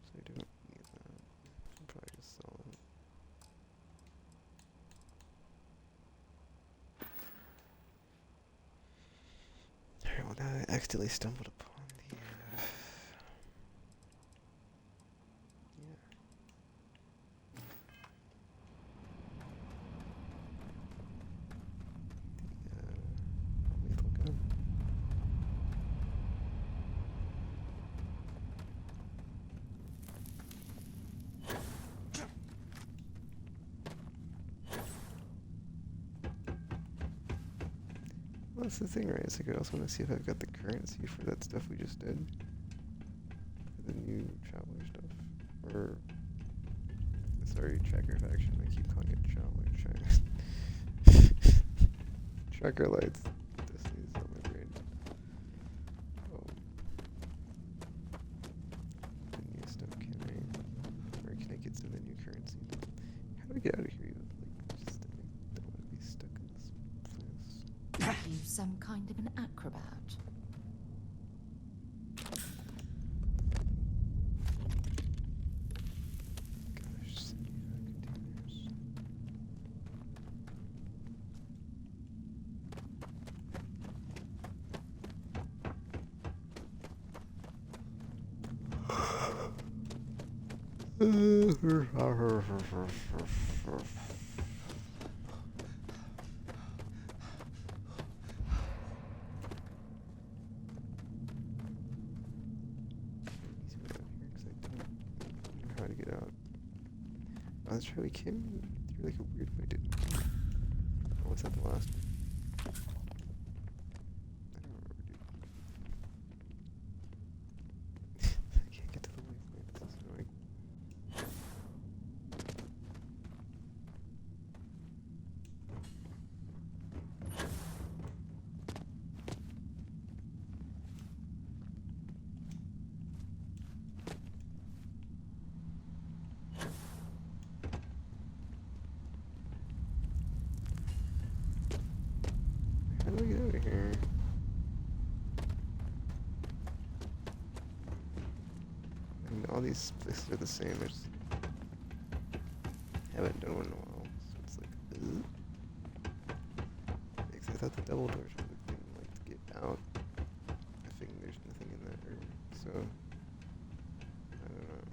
So I don't need that. I'll probably just sell it. Alright, well now I accidentally stumbled upon the, yeah. The, lethal gun. Well, that's the thing, right? It's like I also want to see if I've got the currency for that stuff we just did. For the new traveler stuff. Or, sorry, tracker faction. I keep calling it traveler. Tracker lights. Destiny's on my brain. The new stuff, can I? Or can I get some of the new currency? How do I get out of here? Like, just, I don't want to be stuck in this place. Are you some kind of an acrobat? Gosh, so many containers. How to get out. Oh, that's right, we came through like a weird way, didn't we? Oh, was that the last one? I don't remember, dude. I can't get to the waypoint. these places are the same. I just haven't done one in a while, so it's like, because I thought the double doors were the thing, like, to get out. I think there's nothing in that room, so I don't know.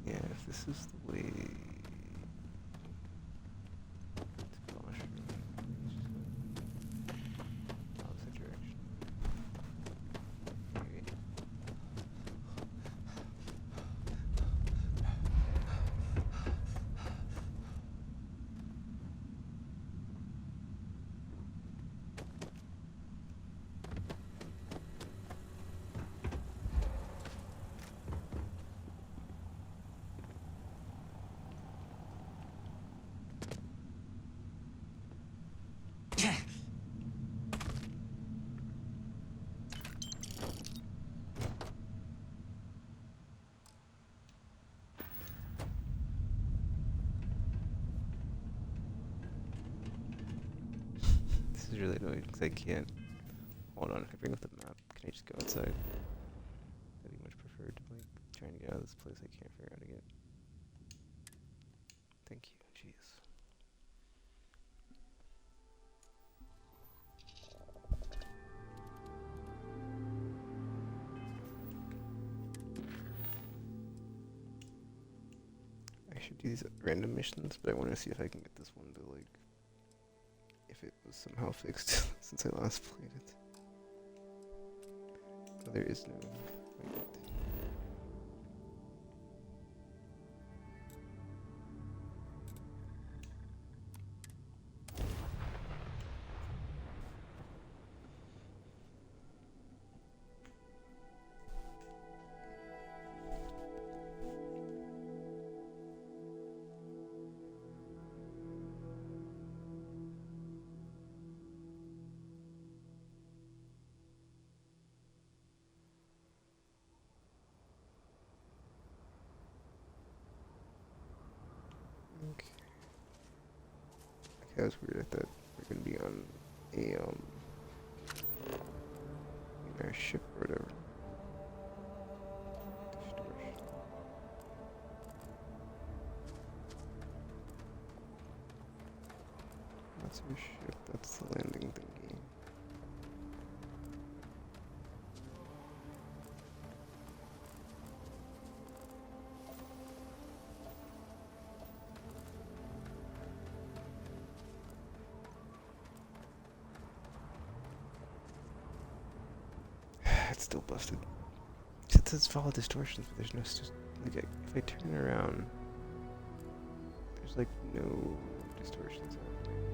Yeah, if this is the way to Washroom, opposite direction. Maybe. This is really annoying because I can't. Hold on, if I bring up the map, can I just go outside? That'd be much preferred to like trying to get out of this place I can't figure out how to get. Thank you, jeez. I should do these random missions, but I want to see if I can get this one to like, if it was somehow fixed since I last played it. Oh, there is no. Wait. Okay. Okay, that was weird. I thought we were gonna be on a our ship or whatever. Distortion. That's our ship. That's the landing thingy. It's still busted. It says follow distortions, but there's no like if I turn around, there's like no distortions happening.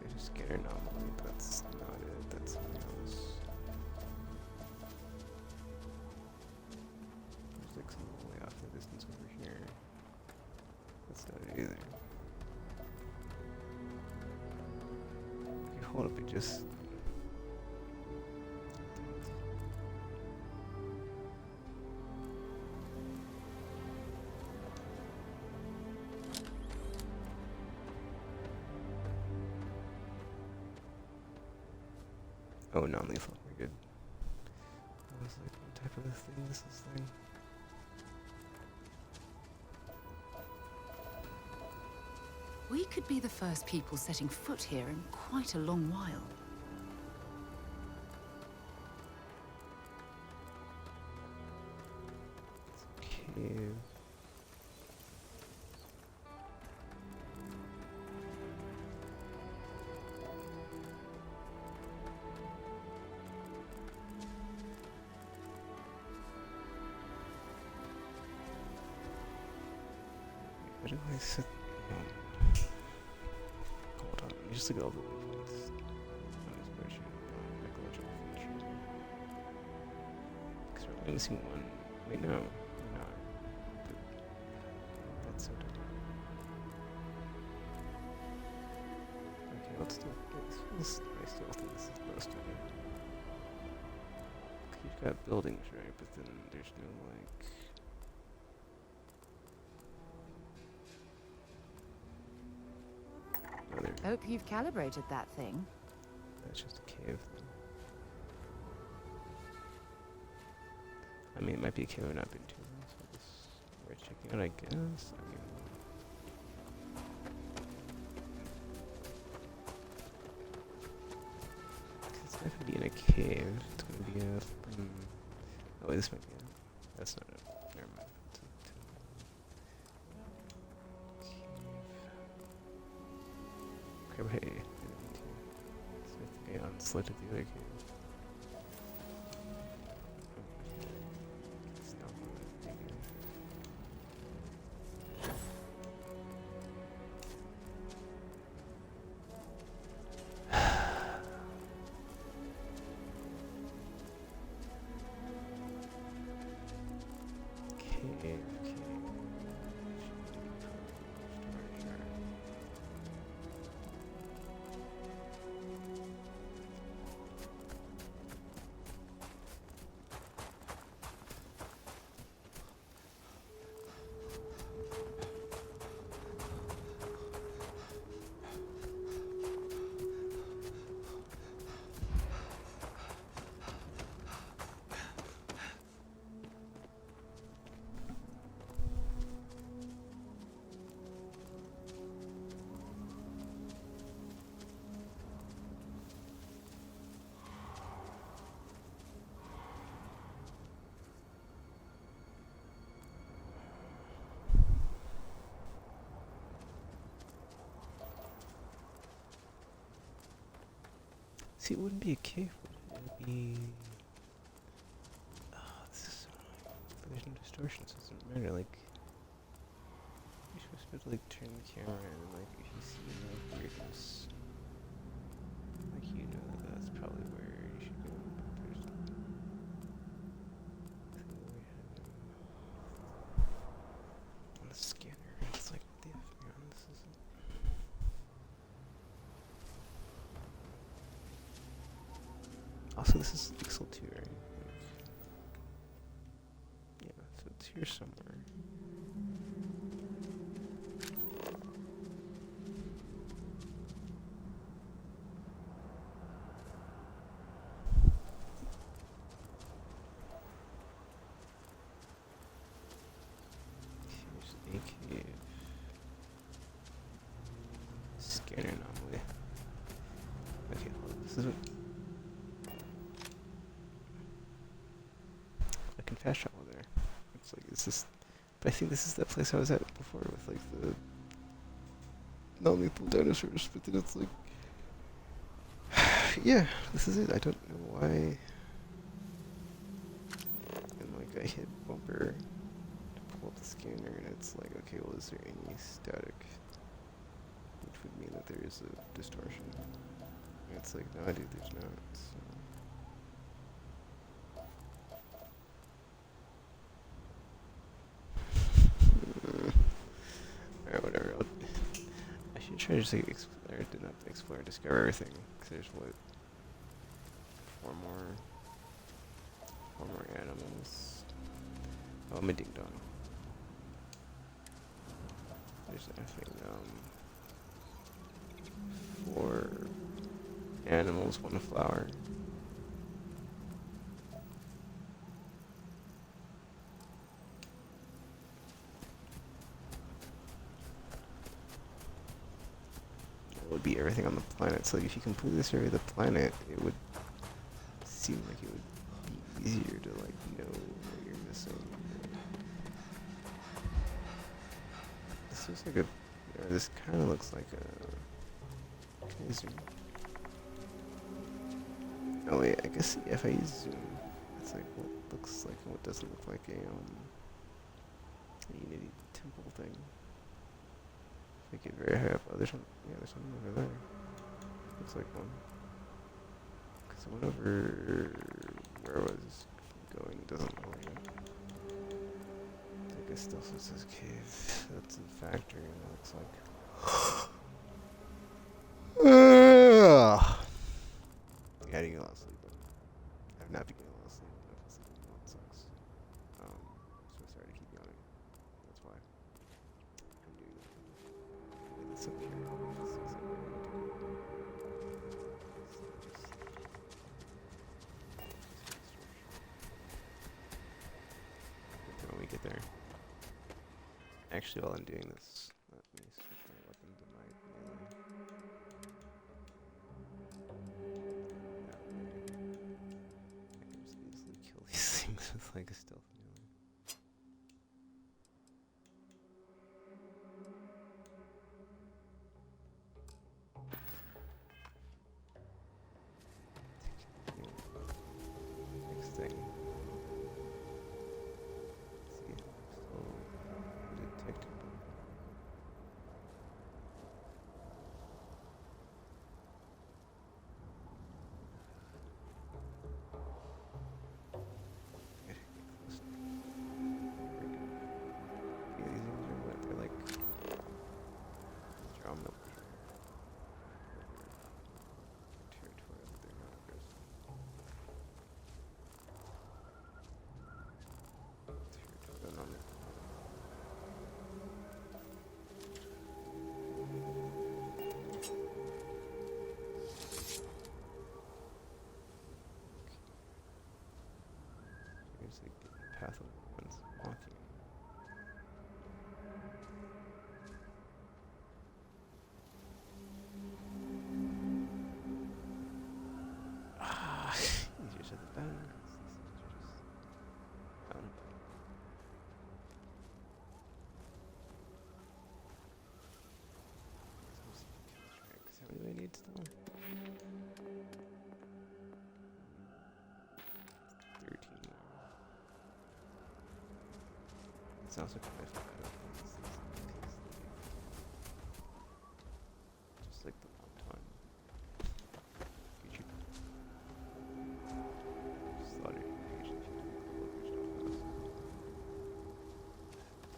There's a scanner anomaly, but that's not it. That's something else. There's like something way off in the distance over here. That's not it either. Okay, hold up, it just. Oh, non-lethal. We're good. I was like, what type of a thing is this thing? We could be the first people setting foot here in quite a long while. It's a cave. do I set? Hold on, let me just look at all the waypoints. On this spreadsheet, ecological feature. Because we're only missing one. Wait, no, we're not. That's so dumb. Okay, let's do this. I still think this is the most of it. You've got buildings, right? But then there's no like. Oh, there. Hope you've calibrated that thing. That's just a cave. I mean, it might be a cave I've not been to. So it's worth checking out, I guess. I mean. It's not gonna be in a cave. It's gonna be a. Oh wait, this might be a. That's not it. Never mind. It's a cave. Okay, hey. So I think I unselected the other cave. It's not one of the big. Okay. See, it wouldn't be a cave, would it? It would be... Oh, this is so annoying. There's no distortion, so it doesn't matter, like... You're supposed to, like, turn the camera and, like, if you see, like, weirdness... Like, you know that that's probably where you should go, but there's... On the scanner, it's like, what the F, man, this isn't... Also, this is Pixel 2, right? Like, yeah, so it's here somewhere. Here's a cave. Scanner anomaly. Okay, hold on. This is what... I can fast travel there. It's like, it's just... But I think this is that place I was at before with, like, the... non-lethal dinosaurs, but then it's like... yeah, this is it. I don't know why... And, like, I hit bumper to pull up the scanner, and it's like, okay, well, is there any static? Which would mean that there is a distortion. And it's like, no, dude, there's not. So. Alright, whatever. I should try to just like explore and discover everything. Cause there's what? Four more animals. Oh, I'm a ding dong. There's nothing. 4 animals, 1 flower. That would be everything on the planet. So if you completely survey the planet, it would seem like it would be easier to like know what you're missing. This looks like a. Or this kind of looks like a. Can I zoom? Oh wait, I guess if I use zoom, it's like what looks like and what doesn't look like a Unity temple thing. Take it very high up. Oh, there's some. Yeah, there's something over there. Looks like one. Cause I went over where I was going. Doesn't look like it. I think it still says cave. That's a factory. It looks like. Yeah, I didn't get a lot of sleep. I've not been getting a lot of sleep. I've been sleeping a lot. It sucks. So I started to keep yawning. That's why I'm doing that. Get this up here. This is what we're gonna do. When we get there. Actually, while I'm doing this, let me switch my weapon to my melee. Yeah, maybe. I can just easily kill these things with like a stealth melee. Next thing. See, I'm still undetectable. Gotta get close. There we go. Yeah, these things are what? They're like drum milkers, right? They're territorial, but they're not aggressive. Territorial, not milk. Here's like the path of one's walking. Ah, easier said than done. These things are just done. How many do I need still? 13 more. It's also kind of fucked up. Just like the one time. YouTube. Slaughter information.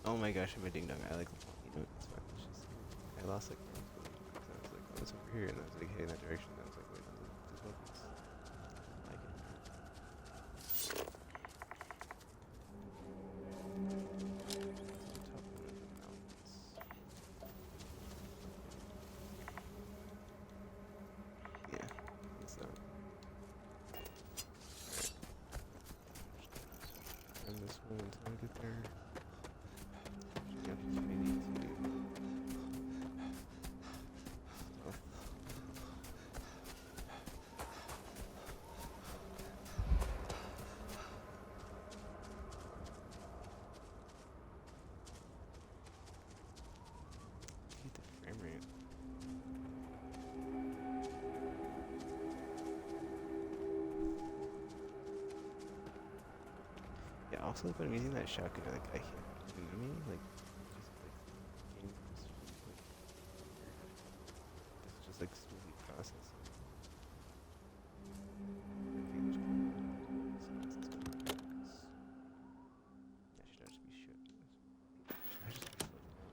Oh my gosh, I'm a ding dong. I like, you know, it's fine. It's just, I lost like, I was like, oh, it's over here, and I was like, hey, in that direction. And I was like, wait, there's weapons. I like it. Top one of the mountains. Yeah, that's that. Alright. And this one until I get there. The opportunity to stealth. Hate the frame rate. Yeah, also like when I'm using that shotgun, like I hit an enemy, like just like game is like it's just like slowly processing. My fingers going yeah, should I just be shit? I just be slow.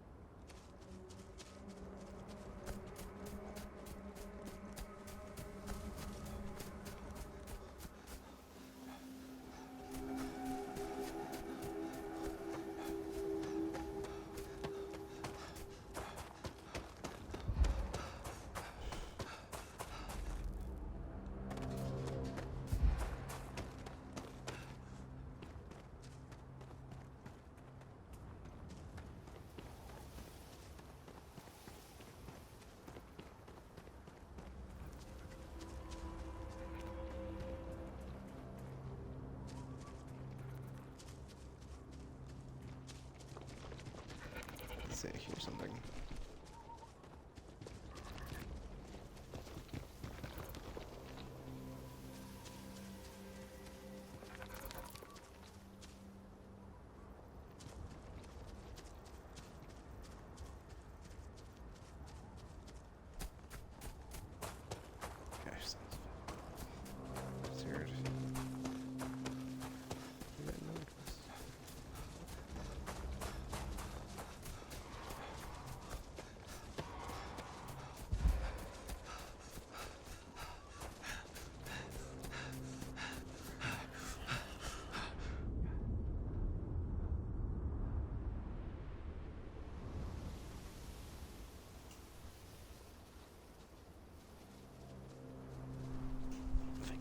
Let's say I hear something.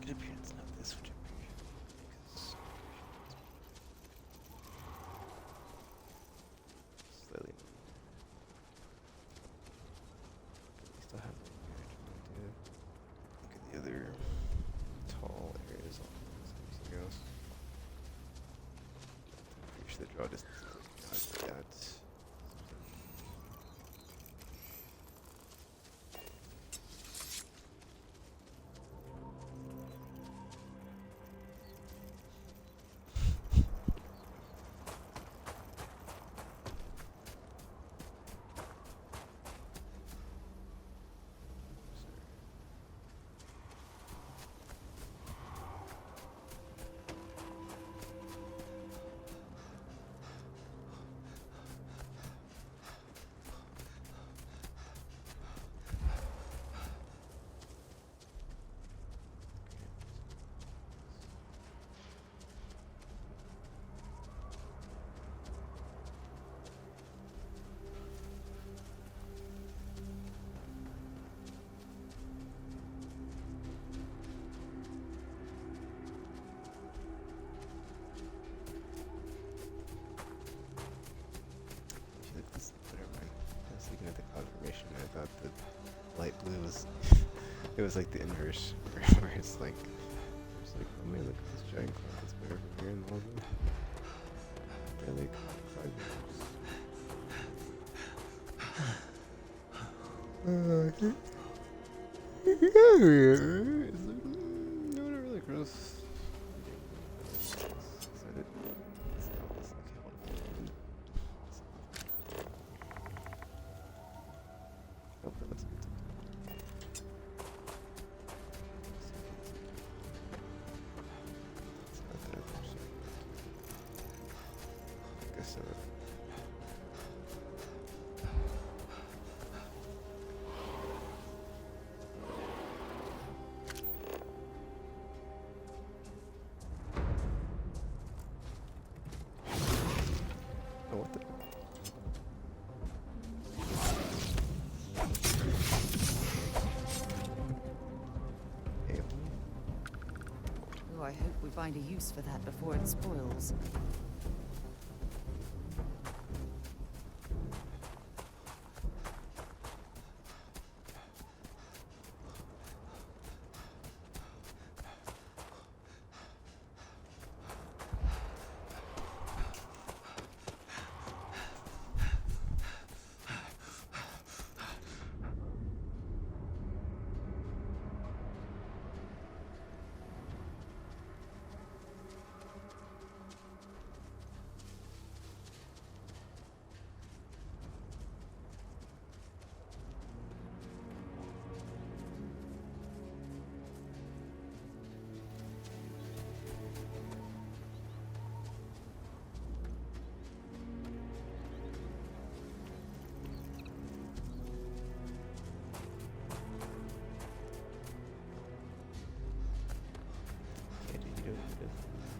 Good appearance, not this, which I'm pretty sure. Because slightly. We still have the garage. Look at the other tall areas on something else. I'm pretty sure the draw distance is not that. Never mind. I was looking at the confirmation and I thought the light blue was it was like the inverse where it's like oh man, look at this giant cloud that's way over here in the world. Barely cloud. No, not really gross. Oh, I hope we find a use for that before it spoils.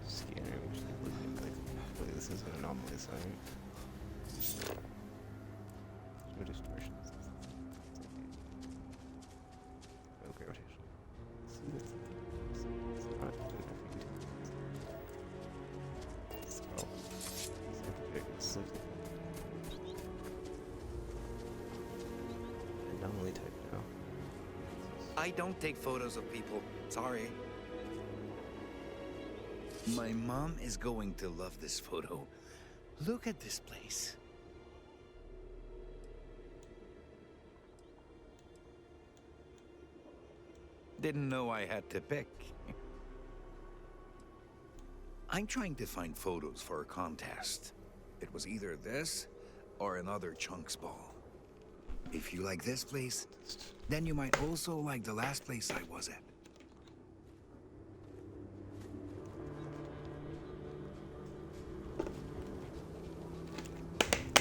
Scanner, which is looking like hopefully this is an anomaly sign. There's no distortions. No gravitation. See, that's it's not defeated. It's slightly anomaly type now. I don't take photos of people. Sorry. My mom is going to love this photo. Look at this place. Didn't know I had to pick. I'm trying to find photos for a contest. It was either this or another Chunks ball. If you like this place, then you might also like the last place I was at.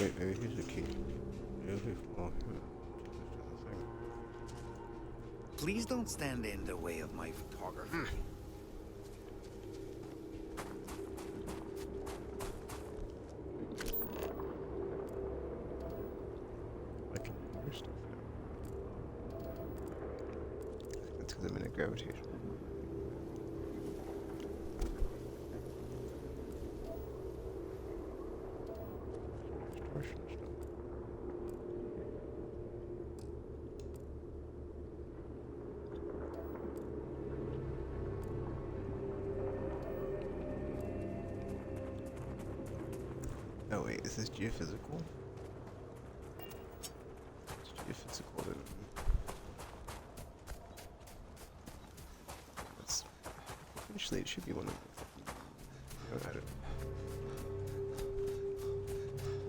Wait, maybe here's the key. Please don't stand in the way of my photography. I can hear stuff now. That's because I'm in a gravitation. This is geophysical. It's geophysical. That's eventually it should be one of them. I don't know.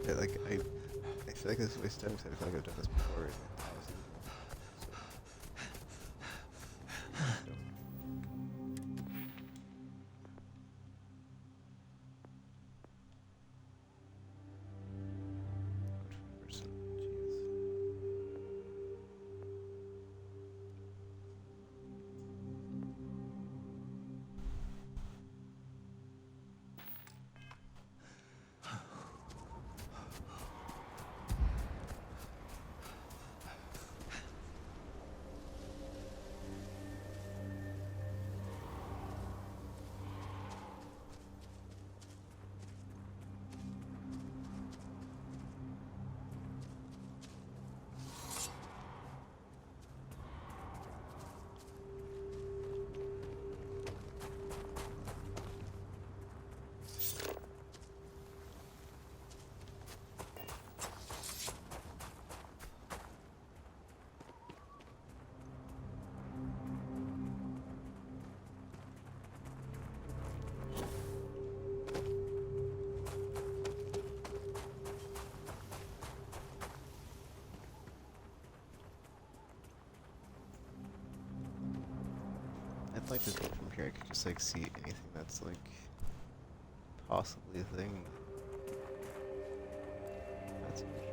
Yeah, like I feel like this is a waste of time because I feel like I've done this before. I'd like to think from here I could just like see anything that's like possibly a thing. That's interesting.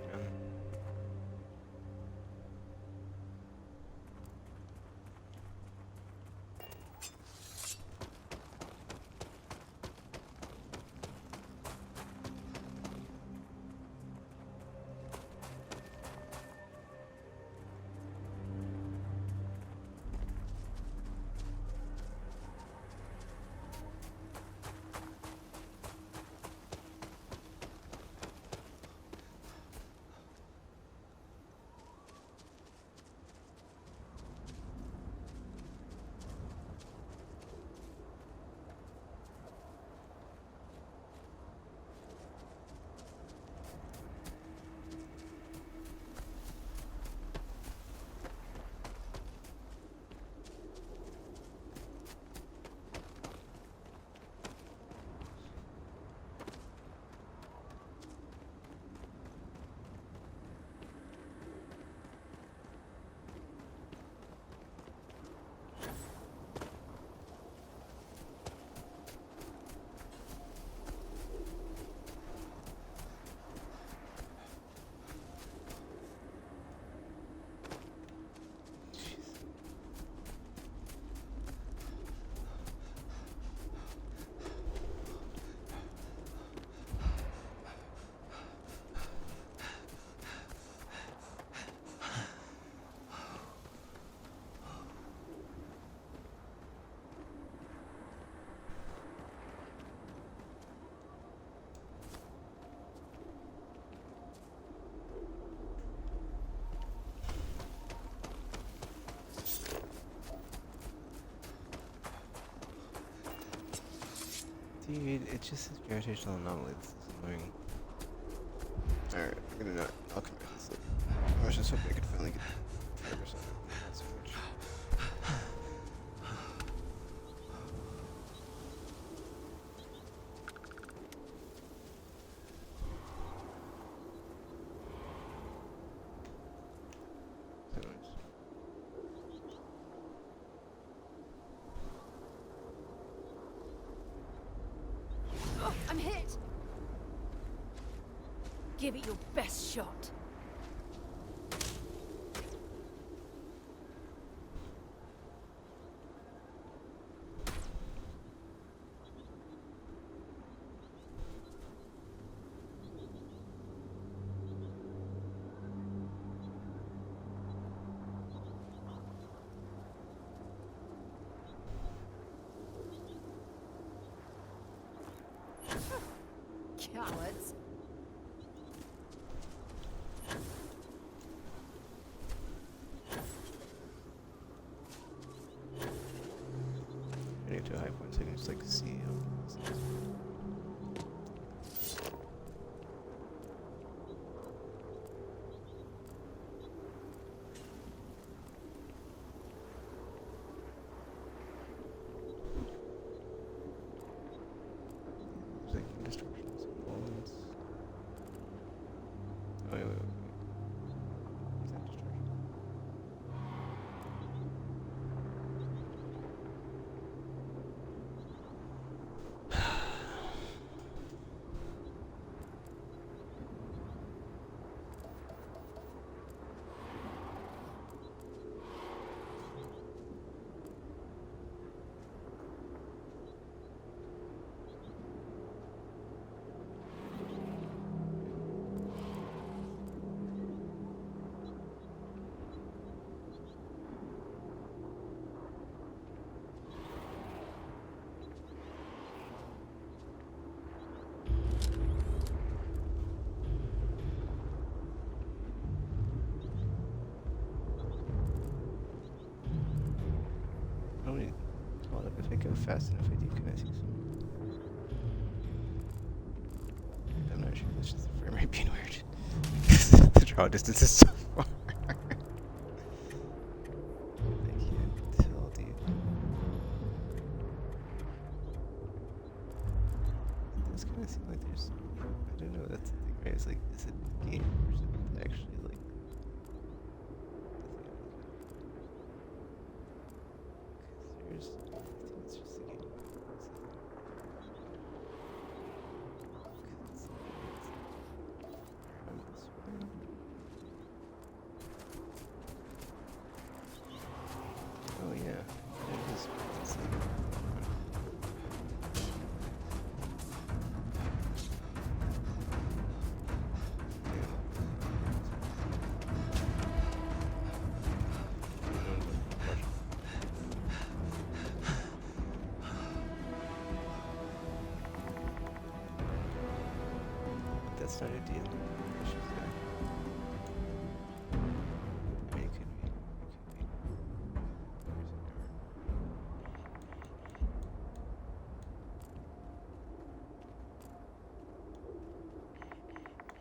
Dude, it just says gravitational anomaly. This is annoying. Alright, I'm gonna not. I'll come back to sleep. I was just hoping I could finally get 5% of it. Not so much. I'm hit! Give it your best shot. Cowards. I get to a high point so I can just like see how if I go fast enough, I do kind of see some. I'm not sure. That's just the frame rate being weird. The draw distance is so far. I can't tell, dude. It does kind of seem like there's. I don't know. That's the thing, right? It's like, is it the game or is it actually like? There's. I think it's just the game. Oh yeah, it is. It's like, that's not a deal. It's just that. I mean, it could be. It could be. Where's the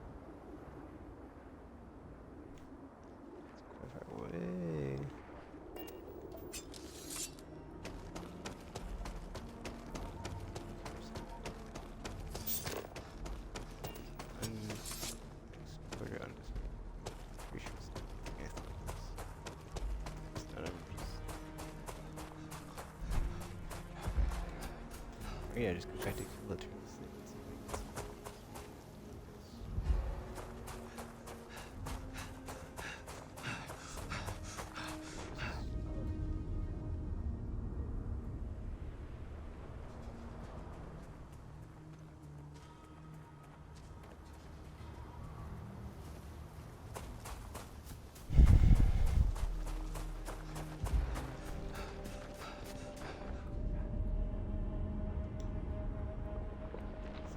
door? It's quite far away. Put it on this. Pretty sure it's anything like this. It's not just. Oh yeah, just go back to kill it. Turn this thing. And see if I can see.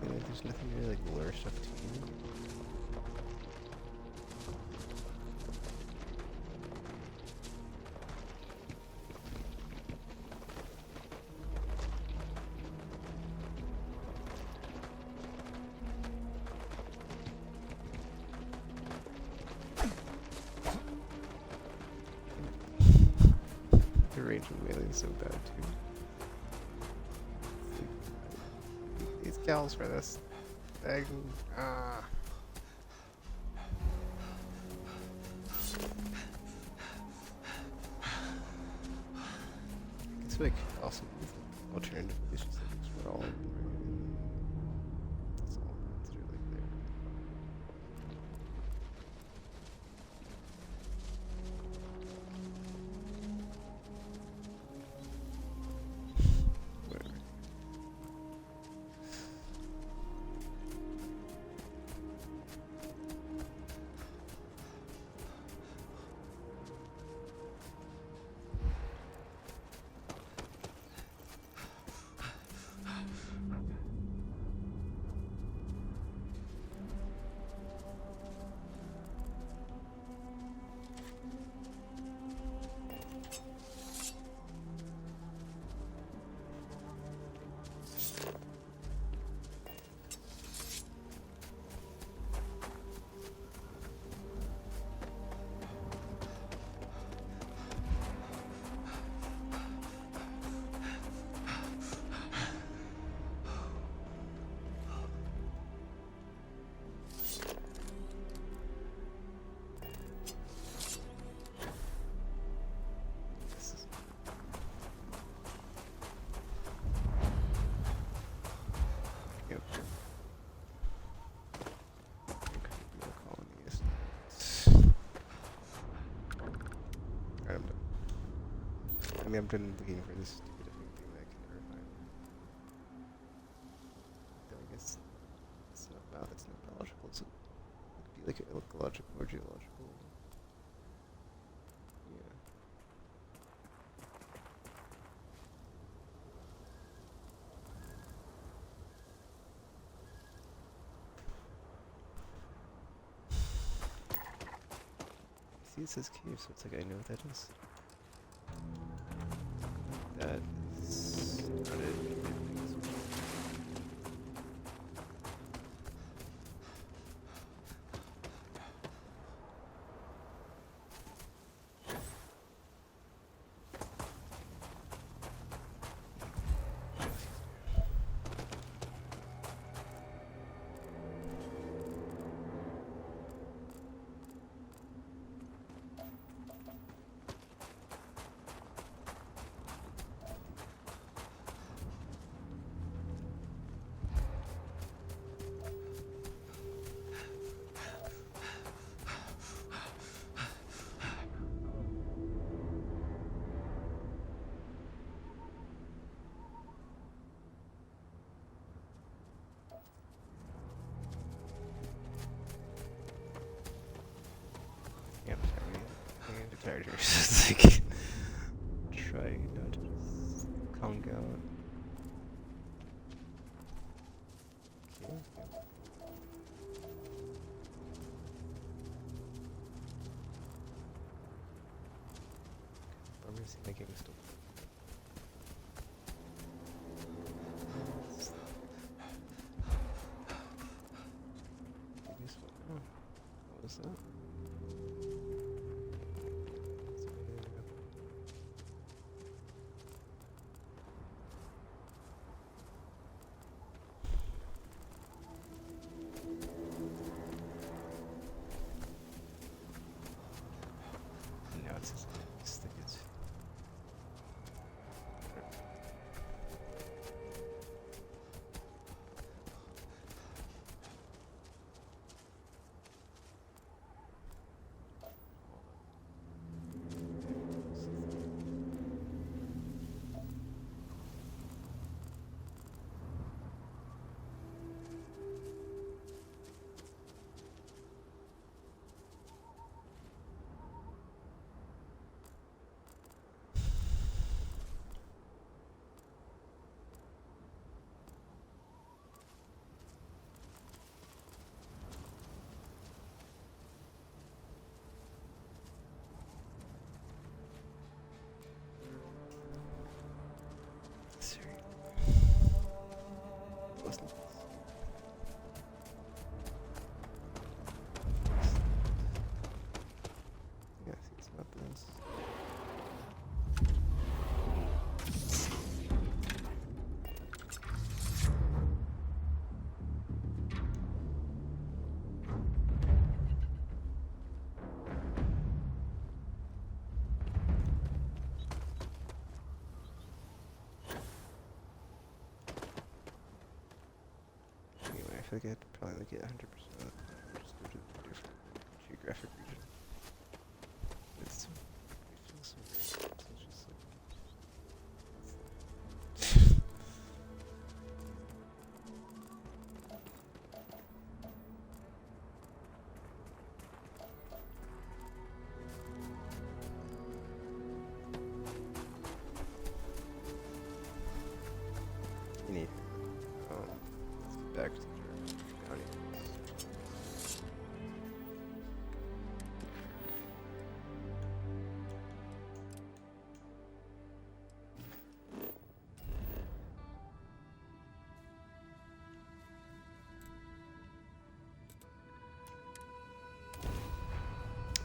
Seems like there's nothing really like lure stuff to do. The range of melee is so bad too. It's like, these gals for this thing. It's like also alternative. It's just like we're all. That's all. It's really there. Whatever. Yep. Alright, I'm done. I mean, I'm done looking for this stupid thing that I can never find. Though I guess it's not math, it's not biological, so it could be like ecological or geological. Yeah. See, it says cave, so it's like I know what that is. That is not it. Yeah, I'm tired here. It's like try not to just calm down. Okay. I'm gonna see my game still. Oh, what was that? No, it's just think it's. Anyway, I feel like I'd probably like get 100%. Just go to a different geographic region. It's so, it feels so weird. It's just like. You need. Let's get back to the county.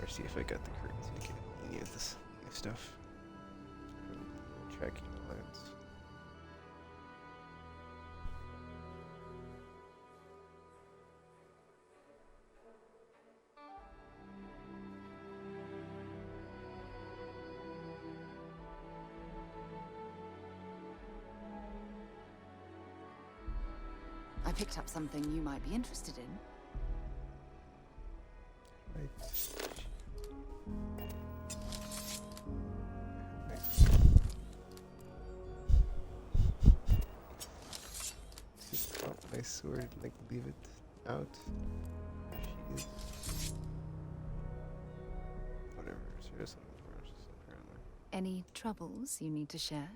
Or see if I got the currency to get any of this new stuff from the tracking alliance. I picked up something you might be interested in. Just drop my sword, like leave it out. She is. Whatever, there's something for us, apparently. Any troubles you need to share?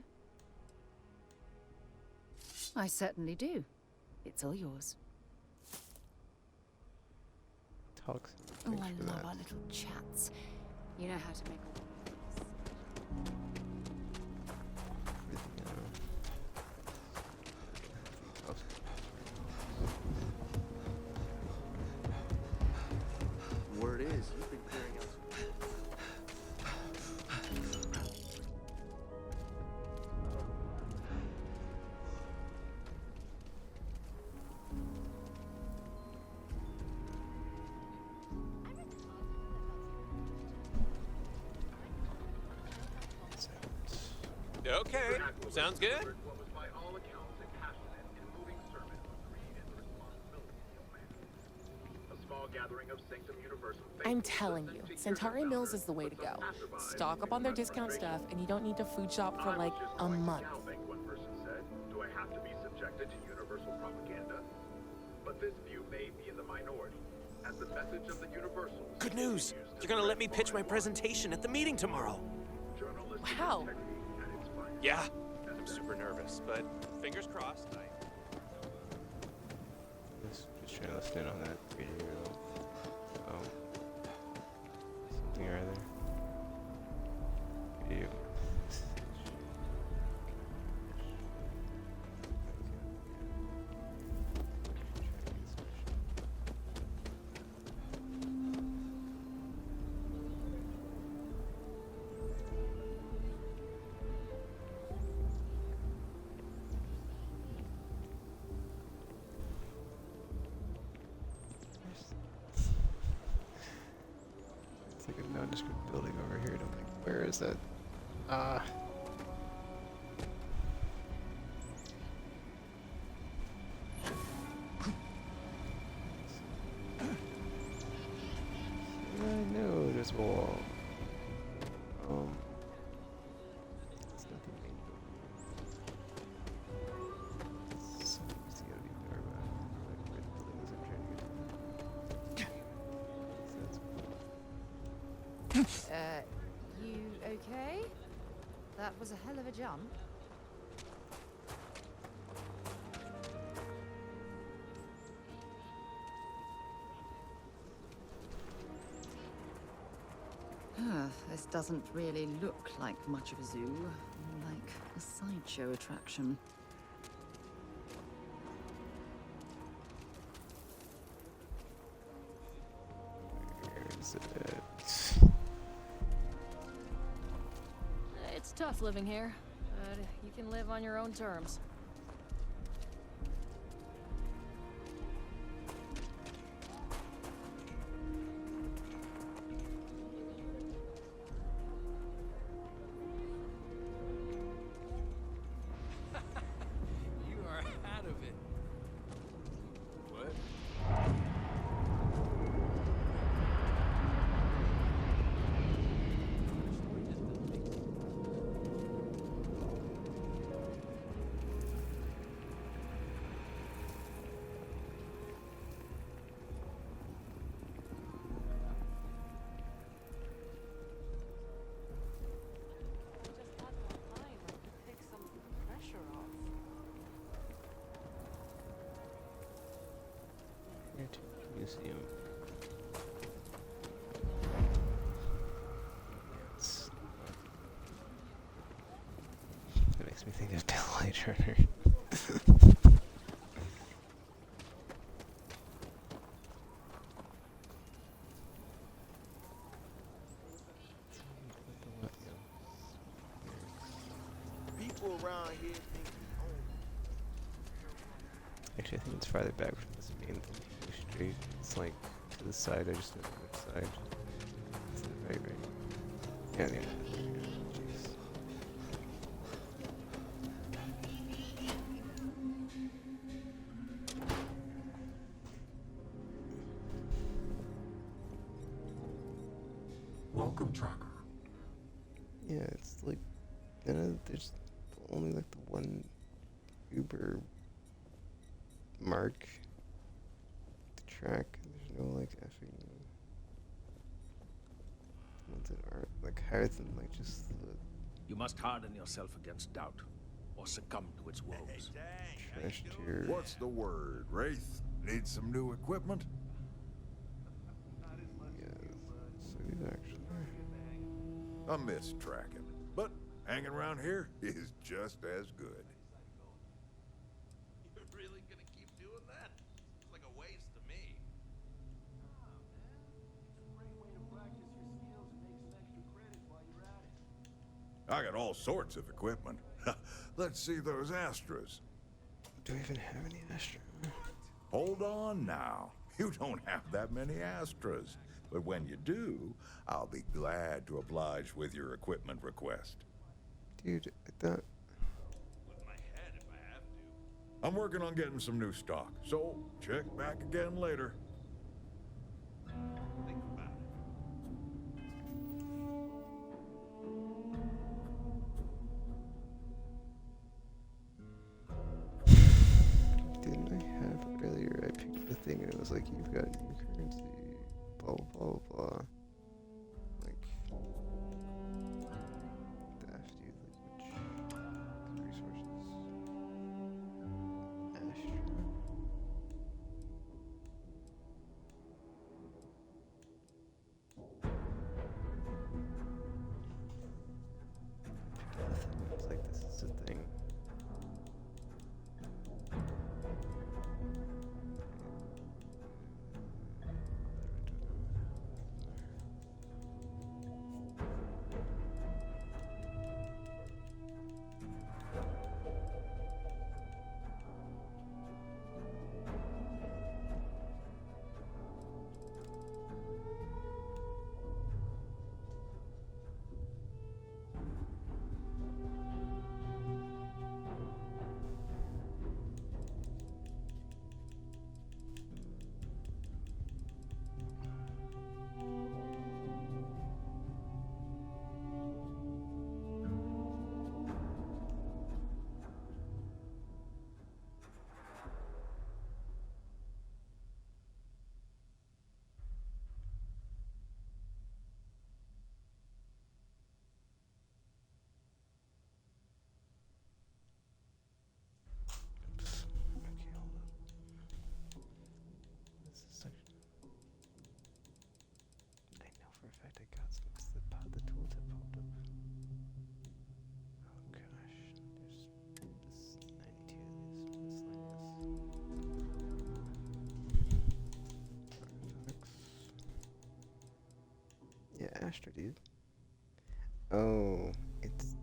I certainly do. It's all yours. Talks. Oh, I love our little chats. You know how to make Word is, you've been clearing out. Okay, sounds good. I'm telling you, Centauri Mills is the way to go. Stock up on their discount stuff, and you don't need to food shop for like a month. Do I have to be subjected to universal propaganda? But this view may be in the minority, as the message of the Universals. Good news! You're gonna let me pitch my presentation at the meeting tomorrow. Wow. Yeah, I'm super nervous, but fingers crossed. Just trying to listen in on that radio. Something or other. Radio. It's like a nondescript building over here, and I'm like, where is that? I know there's a wall. It's not the main building. It's gotta be far back. Like where the building is I'm trying to get to. You okay? That was a hell of a jump. This doesn't really look like much of a zoo, more like a sideshow attraction. Where is it? It's tough living here, but you can live on your own terms. You are out of it. What? Museum. That makes me think of Bill Turner. People around here think we own. Actually, I think it's farther back from this main street. It's like to the side. I just don't know which side. It's right. Yeah, yeah. Jeez. Welcome, Tracker. Yeah, it's like there's only like the one Uber mark to track. There's no like effing ones that aren't like higher than like just the You must harden yourself against doubt, or succumb to its woes. trash tier. What's the word, Wraith? Need some new equipment? Yes, so do actually. I miss tracking, but hanging around here is just as good. You're really gonna keep doing that? It's like a waste to me. I got all sorts of equipment. Let's see those Astras. Do we even have any Astra? Hold on now. You don't have that many Astras. But when you do, I'll be glad to oblige with your equipment request. Dude, I thought... With my head if I have to. I'm working on getting some new stock, so check back again later. Think about it. Didn't I have earlier? I picked the thing and it was like, you've got new currency. Blah, blah, blah. Like... Dash, dude, like, which... resources? Astra? It's like, this is the thing. For a fact, I got some. It's the tooltip popped up. Oh gosh, there's 92 of these miscellaneous. Yeah, Astra, dude. Oh, it's this.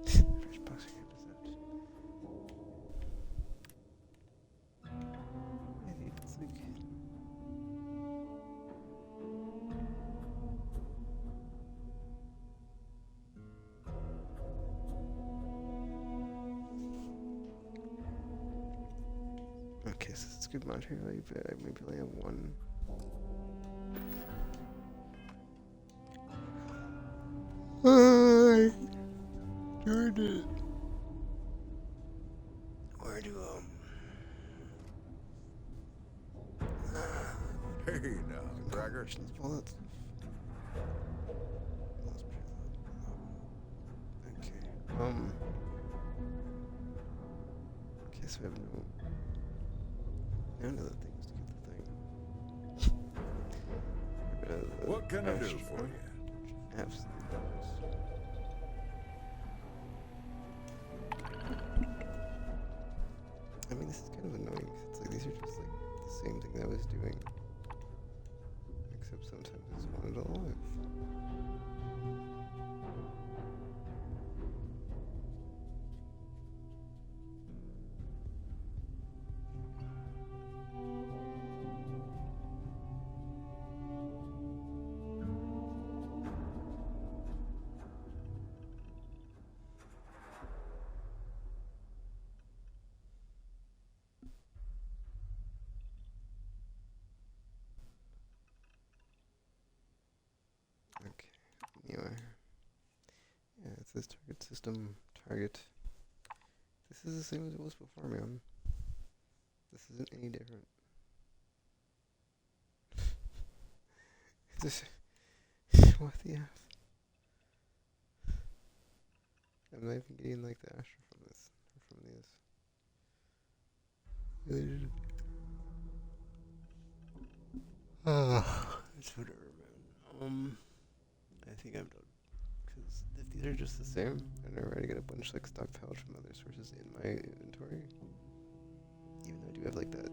First boxing episode. Yeah, dude, it's like... Okay, so it's good monetary value, but I maybe only have one. Darn it. Where do, Hey now, Tracker. all that stuff. Okay, okay, so we have none of the things to get the thing. What can I do for you? Absolutely. I mean, this is kind of annoying. It's like these are just like the same thing that I was doing, except sometimes I just want it alive. Anyway, yeah, it says target system, target. This This is the same as it was before, man. This isn't any different. This, what the F? I'm not even getting like the Astra from this, or from these. It's whatever, man. I think I'm done. Because if these are just the same, and I already got a bunch like stockpiled from other sources in my inventory, even though I do have like that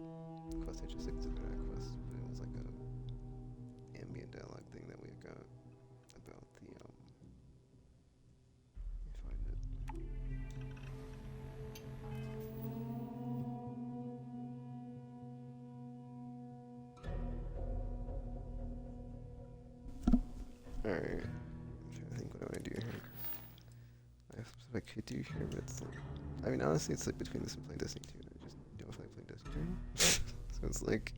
quest I just exited that quest, but it was like a ambient dialogue thing that we got about the let me find it. Alright. I'm trying to think what I want to do here. I have some stuff I could do here, but it's like, I mean, honestly, it's like between this and playing Destiny 2, and I just don't feel like playing Destiny 2. So it's like,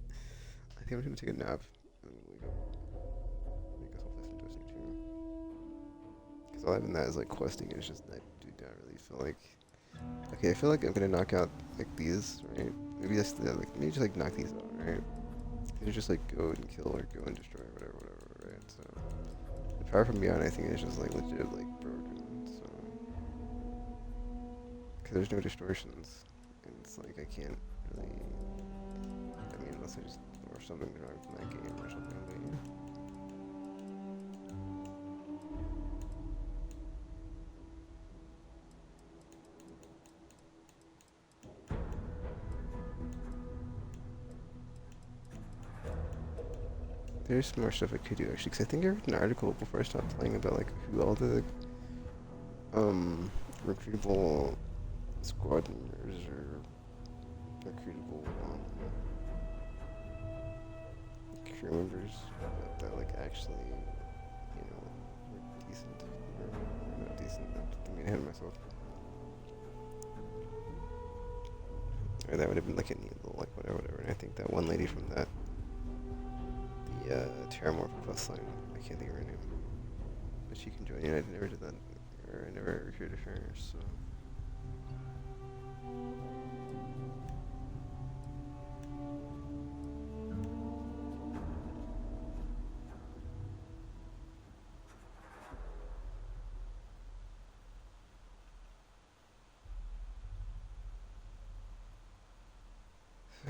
I think I'm just gonna take a nap and wake up. I guess I'll play some Destiny 2. Because all I have in that is like questing, and it's just, I do not really feel like, okay, I feel like I'm gonna knock out like these, right? Maybe just, like, maybe just like knock these out, right? These are just like go and kill or go and destroy or whatever, right? So, the Power from Beyond, I think, is just like legit, like, broken, so. Because there's no distortions, and it's like I can't really, I mean, unless I just, or something wrong with my game or something, but yeah. There's some more stuff I could do actually, because I think I read an article before I stopped playing about like who all the recruitable squad members or recruitable crew members that like actually, you know, were decent or not decent. I'm getting ahead of myself. Or that would have been like a neat little like whatever. And I think that one lady from that. The Terramorph quest line. I can't think of her name. But she can join you. I never did that. Or I never recruited her, so.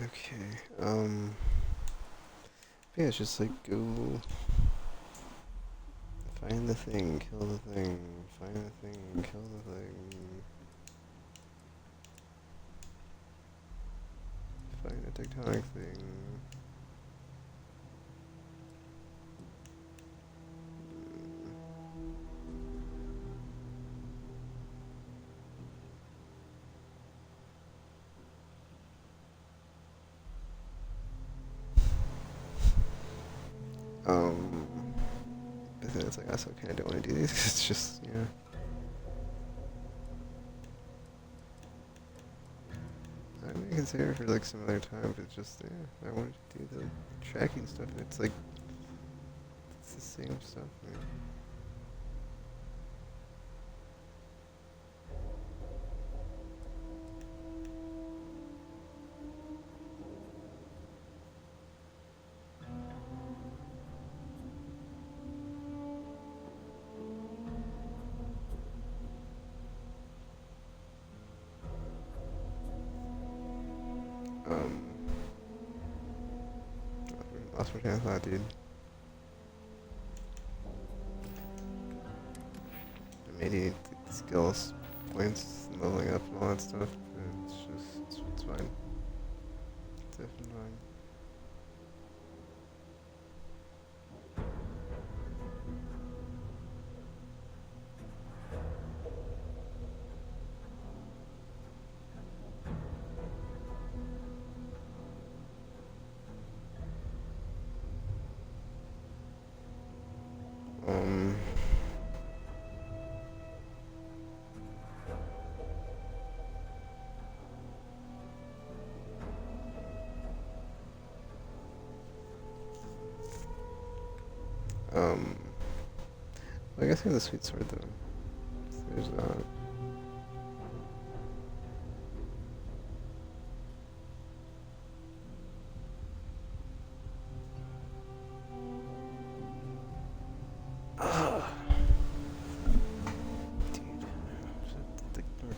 Okay, yeah, it's just like go find the thing, kill the thing, find the thing, kill the thing. Find a tectonic thing. But then it's like, I also kind of don't want to do these because it's just, yeah. I may consider for like some other time, but just, yeah, I wanted to do the tracking stuff, and it's like, it's the same stuff, man. Lost my train of thought, dude. Maybe skills, points, leveling up, and all that stuff. And it's just, it's fine. It's definitely fine. I guess I have the sweet sword though. So there's that.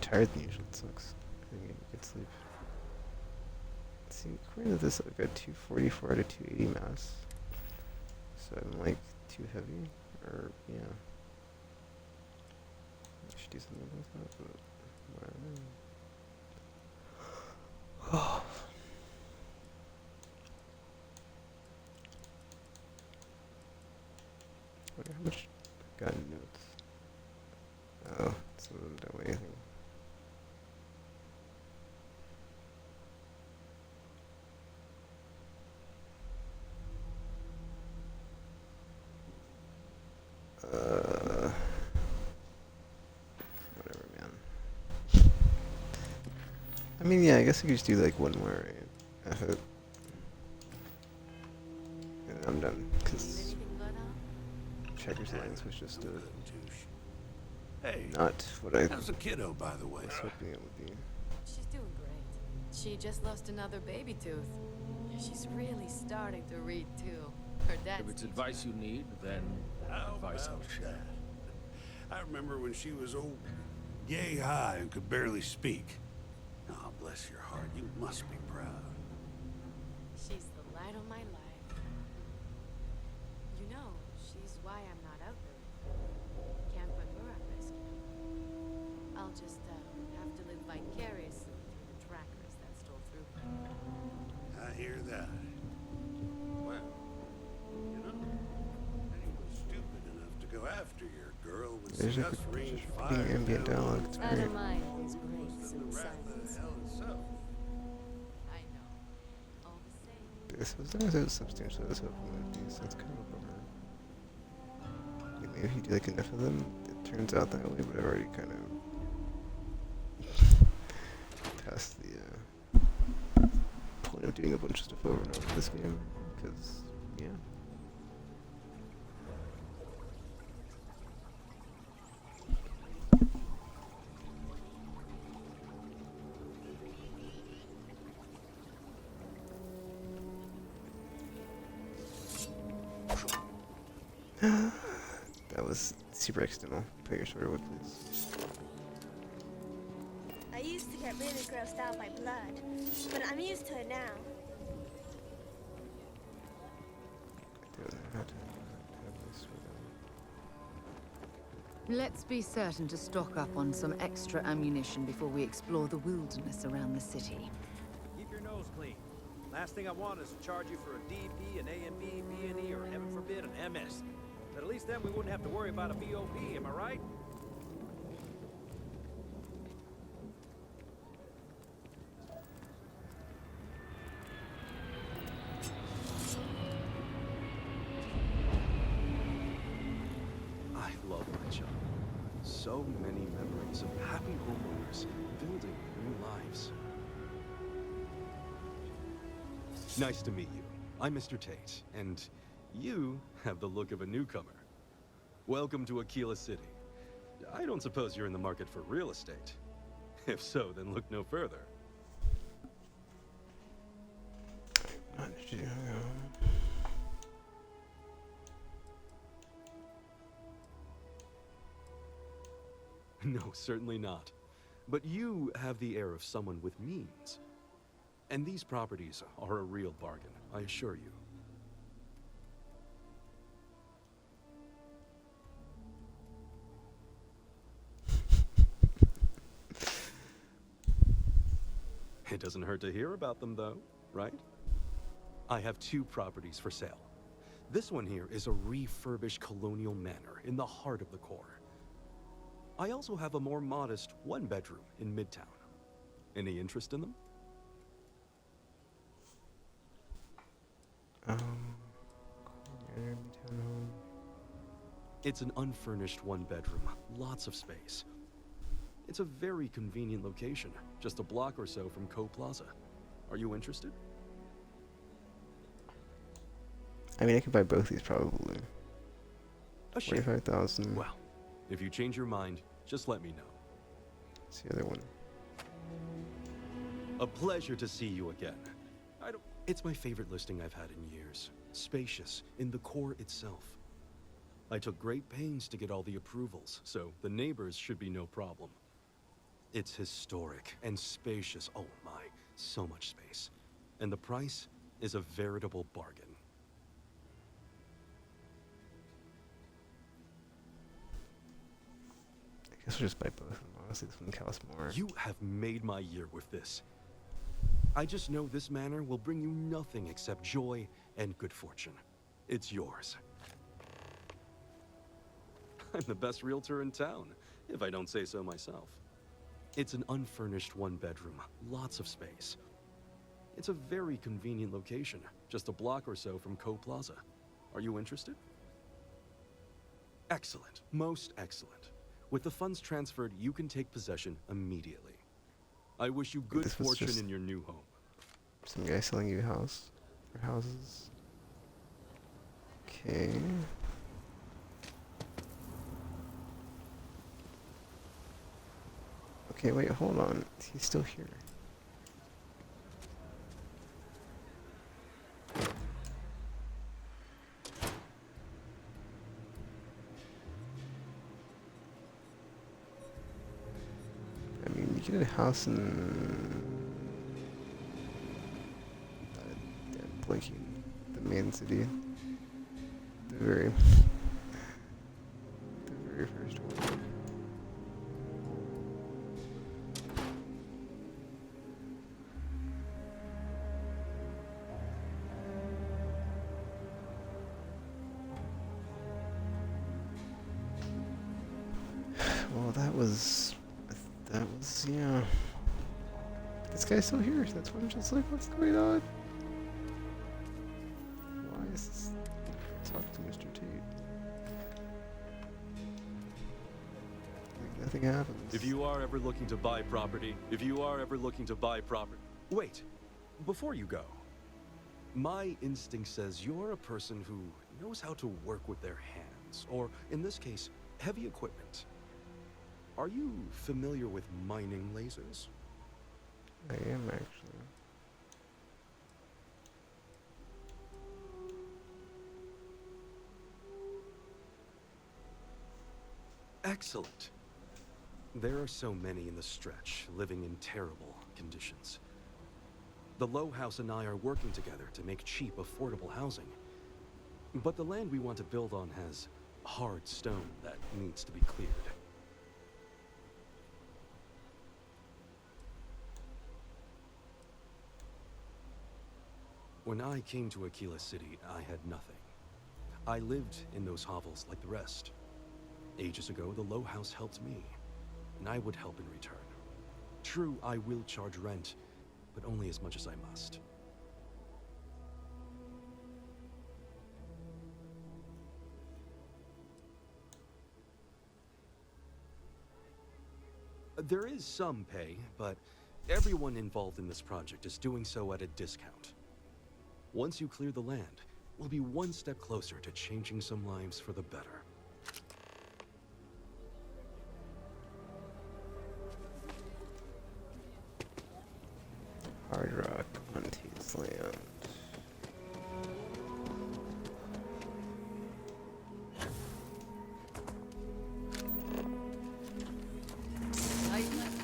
tired than usual. It sucks. I didn't get any good sleep. See, according to this, I've got 244 out of 280 mass. So I'm like too heavy, or yeah. I should do something about that, but whatever. I wonder how much I got in notes. Oh, so don't weigh anything. Whatever, man. I mean, yeah, I guess I could just do like one more, right? Effort. And then I'm done, because Checkers Alliance was just Hey, not what I how's the kiddo, by the way? was hoping it would be. She's doing great. She just lost another baby tooth. She's really starting to read too. Her dad's If it's advice you need, then advice I'll share. I remember when she was old, yay high and could barely speak. Oh, bless your heart. You must be proud. She's the light of my life. You know, she's why I'm not out there. Can't put her at risk. I'll just have to live vicariously through the trackers that stole through her. I hear that. Well, you know, anyone stupid enough to go after your girl would There's see a us rain just fire fucking ambient down dialogue. It's I great. don't mind these breaks the and wrath of silence. the hell itself. I know. All the same. This was not as substantial as I was hoping it would be, so it's kind of a bummer. Like, maybe if you do like enough of them, it turns out that way, but I've already kind of past the point of doing a bunch of stuff over and over this game, because, yeah. That was super accidental. Put your sword away, please. I used to get really grossed out by blood, but I'm used to it now. I don't know how to have my sword Let's be certain to stock up on some extra ammunition before we explore the wilderness around the city. Keep your nose clean. Last thing I want is to charge you for a DP, an A&B, B&E, or heaven forbid, an MS. But at least then we wouldn't have to worry about a BOP, am I right? I love my job. So many memories of happy homeowners building new lives. Nice to meet you. I'm Mr. Tate, and you have the look of a newcomer. Welcome to Aquila City. I don't suppose you're in the market for real estate. If so, then look no further. No, certainly not. But you have the air of someone with means. And these properties are a real bargain, I assure you. It doesn't hurt to hear about them, though, right? I have 2 properties for sale. This one here is a refurbished colonial manor in the heart of the core. I also have a more modest 1-bedroom in Midtown. Any interest in them? It's an unfurnished 1-bedroom, lots of space. It's a very convenient location, just a block or so from Co Plaza. Are you interested? I mean, I could buy both these probably. A share. 45,000. Well, if you change your mind, just let me know. What's the other one? A pleasure to see you again. It's my favorite listing I've had in years. Spacious, in the core itself. I took great pains to get all the approvals, so the neighbors should be no problem. It's historic and spacious. Oh my, so much space. And the price is a veritable bargain. I guess we'll just buy both of them. Honestly, this one costs more. You have made my year with this. I just know this manor will bring you nothing except joy and good fortune. It's yours. I'm the best realtor in town, if I don't say so myself. It's an unfurnished one-bedroom, lots of space. It's a very convenient location, just a block or so from Co Plaza. Are you interested? Excellent, most excellent. With the funds transferred, you can take possession immediately. I wish you good fortune in your new home. Some guy selling you a house or houses. Okay. Okay, wait, hold on. He's still here. I mean, you get a house in blanking, the main city. The very first one. Well, that was, yeah. This guy's still here. That's why I'm just like, what's going on? Why is this? Talk to Mr. Tate. Like nothing happens. If you are ever looking to buy property, Wait, before you go. My instinct says you're a person who knows how to work with their hands, or in this case, heavy equipment. Are you familiar with mining lasers? I am actually. Excellent. There are so many in the stretch, living in terrible conditions. The Low House and I are working together to make cheap, affordable housing. But the land we want to build on has hard stone that needs to be cleared. When I came to Aquila City, I had nothing. I lived in those hovels like the rest. Ages ago, the Low House helped me, and I would help in return. True, I will charge rent, but only as much as I must. There is some pay, but everyone involved in this project is doing so at a discount. Once you clear the land, we'll be one step closer to changing some lives for the better. Hard rock on Tate's land.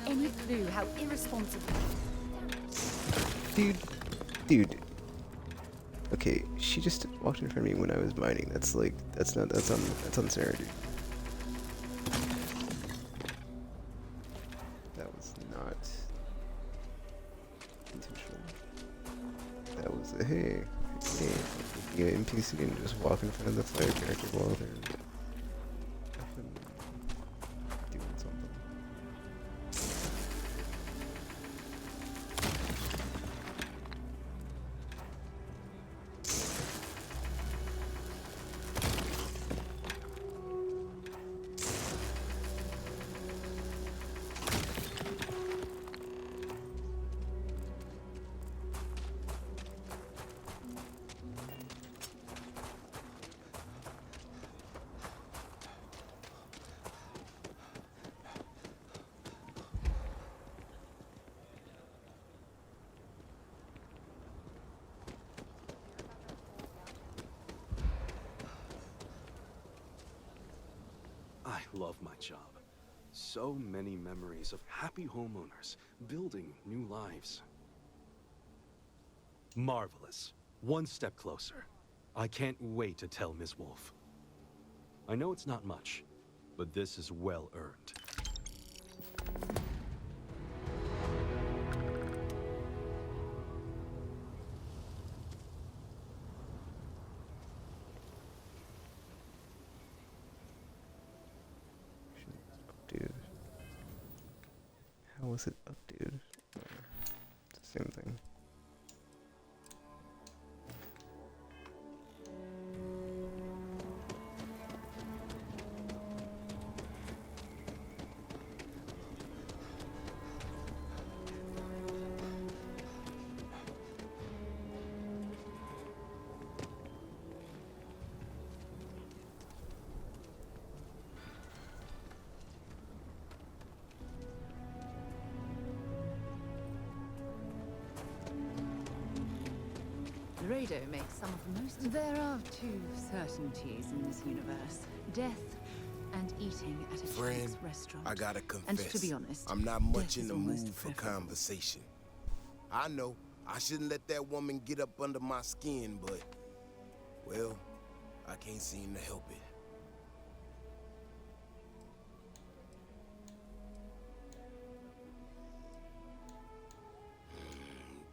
Any clue how irresponsible? Dude. Okay, she just walked in front of me when I was mining. That's like, that's unfair, dude. That was not intentional. That was a hey, you NPC and just walk in front of the player character while they're doing something. I love my job. so many memories of happy homeowners building new lives. Marvelous. One step closer. I can't wait to tell Ms. Wolf. I know it's not much, but this is well earned. Updated. How was it updated? It's the same thing. Laredo makes some of the most. There are two certainties in this universe: death and eating at a Friend, Chinese restaurant. I gotta confess, and to be honest, I'm not much death in is the almost mood for preferable. conversation. I know I shouldn't let that woman get up under my skin, but, well, I can't seem to help it.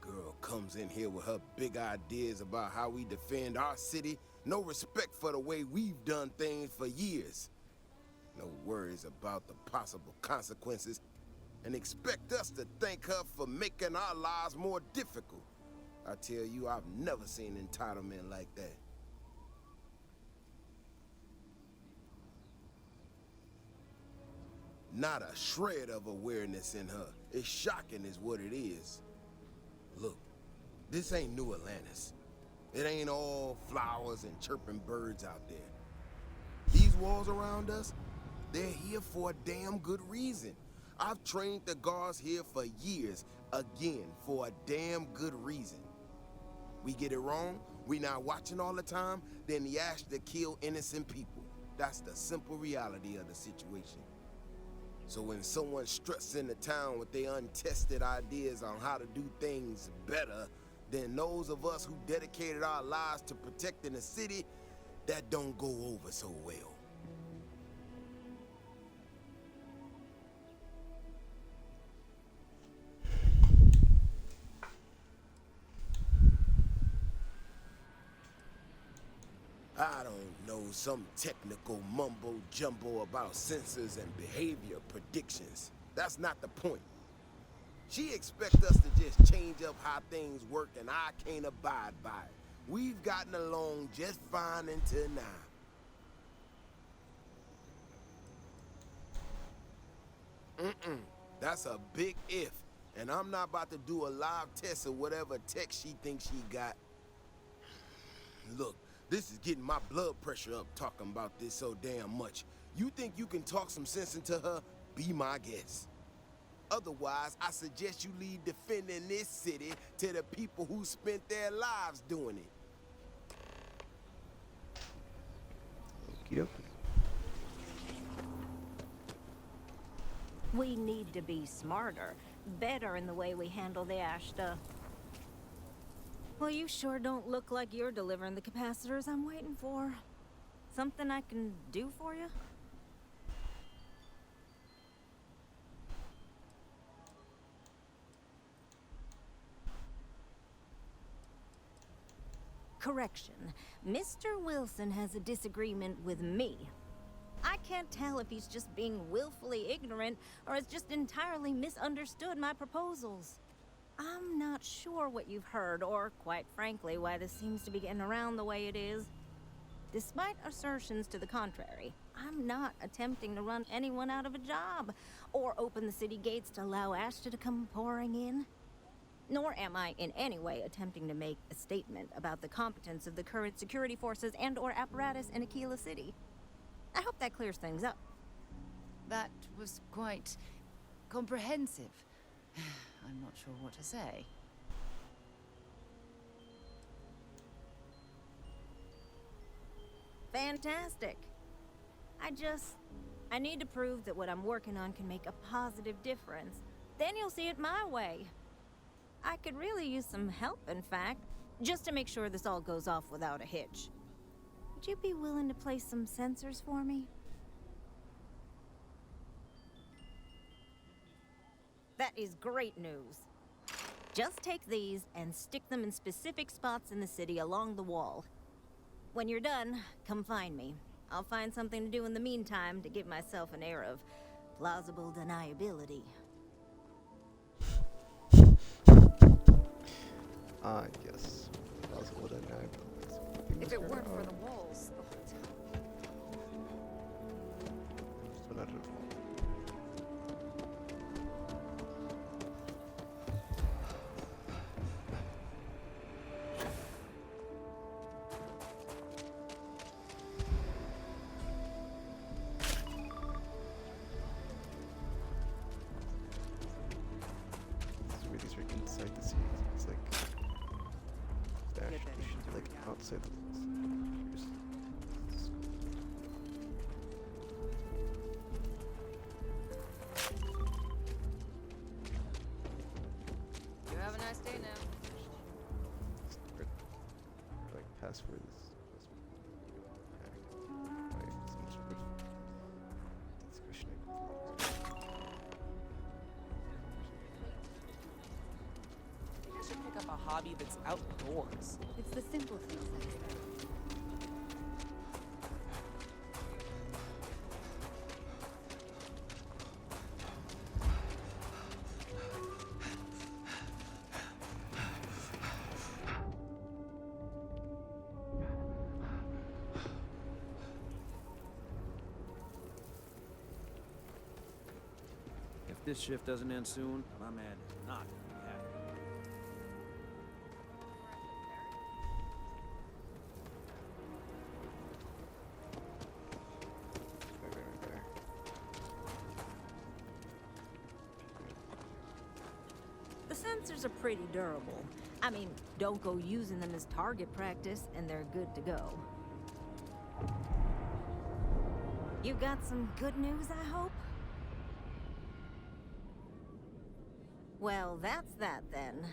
Girl comes in here with her big ideas about how we defend our city. No respect for the way we've done things for years. No worries about the possible consequences. And expect us to thank her for making our lives more difficult. I tell you, I've never seen entitlement like that. Not a shred of awareness in her. It's shocking is what it is. Look, this ain't New Atlantis. It ain't all flowers and chirping birds out there. These walls around us, they're here for a damn good reason. I've trained the guards here for years, again, for a damn good reason. We get it wrong, we not watching all the time, then the Ashta kill innocent people. That's the simple reality of the situation. So when someone struts into town with their untested ideas on how to do things better than those of us who dedicated our lives to protecting the city, that don't go over so well. I don't know, some technical mumbo-jumbo about sensors and behavior predictions. That's not the point. She expects us to just change up how things work, and I can't abide by it. We've gotten along just fine until now. That's a big if, and I'm not about to do a live test of whatever tech she thinks she got. Look, this is getting my blood pressure up talking about this so damn much. You think you can talk some sense into her? Be my guest. Otherwise, I suggest you leave defending this city to the people who spent their lives doing it. Yep. We need to be smarter, better in the way we handle the Ashta. Well, you sure don't look like you're delivering the capacitors I'm waiting for. Something I can do for you? Correction. Mr. Wilson has a disagreement with me. I can't tell if he's just being willfully ignorant or has just entirely misunderstood my proposals. I'm not sure what you've heard, or quite frankly, why this seems to be getting around the way it is. Despite assertions to the contrary, I'm not attempting to run anyone out of a job or open the city gates to allow Ashta to come pouring in. Nor am I in any way attempting to make a statement about the competence of the current security forces and/or apparatus in Aquila City. I hope that clears things up. That was quite comprehensive. I'm not sure what to say. Fantastic. I just I need to prove that what I'm working on can make a positive difference. Then you'll see it my way. I could really use some help, in fact, just to make sure this all goes off without a hitch. Would you be willing to place some sensors for me? That is great news. Just take these and stick them in specific spots in the city along the wall. When you're done, come find me. I'll find something to do in the meantime to give myself an air of plausible deniability. Yes. Plausible deniability. If it weren't for the walls, the hotel. Just went out of the wall. These are inside the scenes. It's like dash should be like outside the walls. You have a nice day now. Like passwords. By some sort of discussion. You should pick up a hobby that's outdoors. It's the simple things that matter. If this shift doesn't end soon, my man is not gonna be happy. Right there. The sensors are pretty durable. I mean, don't go using them as target practice, and they're good to go. You got some good news, I hope? Well, that's that then.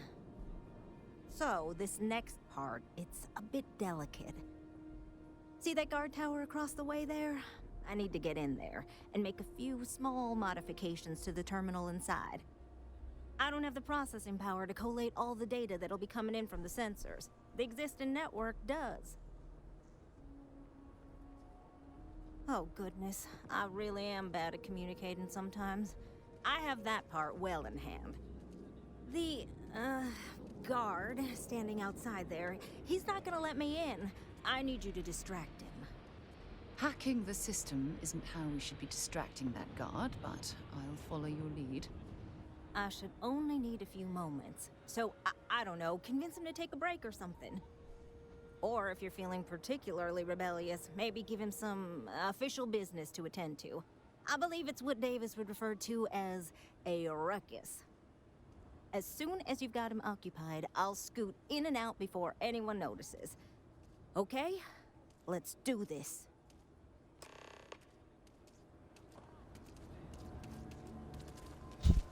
So, this next part, it's a bit delicate. See that guard tower across the way there? I need to get in there and make a few small modifications to the terminal inside. I don't have the processing power to collate all the data that'll be coming in from the sensors. The existing network does. Oh goodness, I really am bad at communicating sometimes. I have that part well in hand. The, guard standing outside there, he's not gonna let me in. I need you to distract him. Hacking the system isn't how we should be distracting that guard, but I'll follow your lead. I should only need a few moments. So, I don't know, convince him to take a break or something. Or if you're feeling particularly rebellious, maybe give him some official business to attend to. I believe it's what Davis would refer to as a ruckus. As soon as you've got him occupied, I'll scoot in and out before anyone notices. Okay? Let's do this.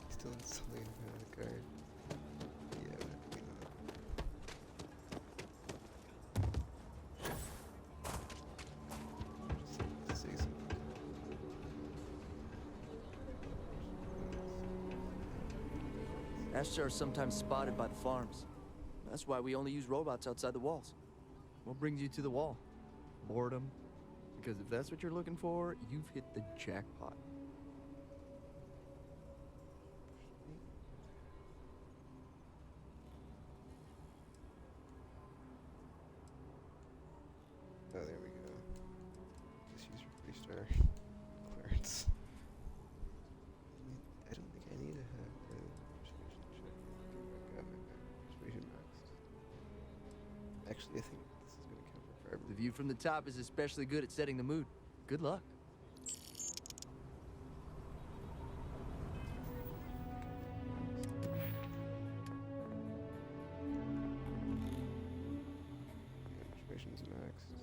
Still installing the guard. Yeah, just say something. Ashtar are sometimes spotted by the farms. That's why we only use robots outside the walls. What brings you to the wall? Boredom? Because if that's what you're looking for, you've hit the jackpot. Oh, there we go. Just use restart clearance. I don't think I need a persuasion check. Persuasion max. Actually, I think this is gonna count for forever. The view from the top is especially good at setting the mood. Good luck. Persuasion's maxed.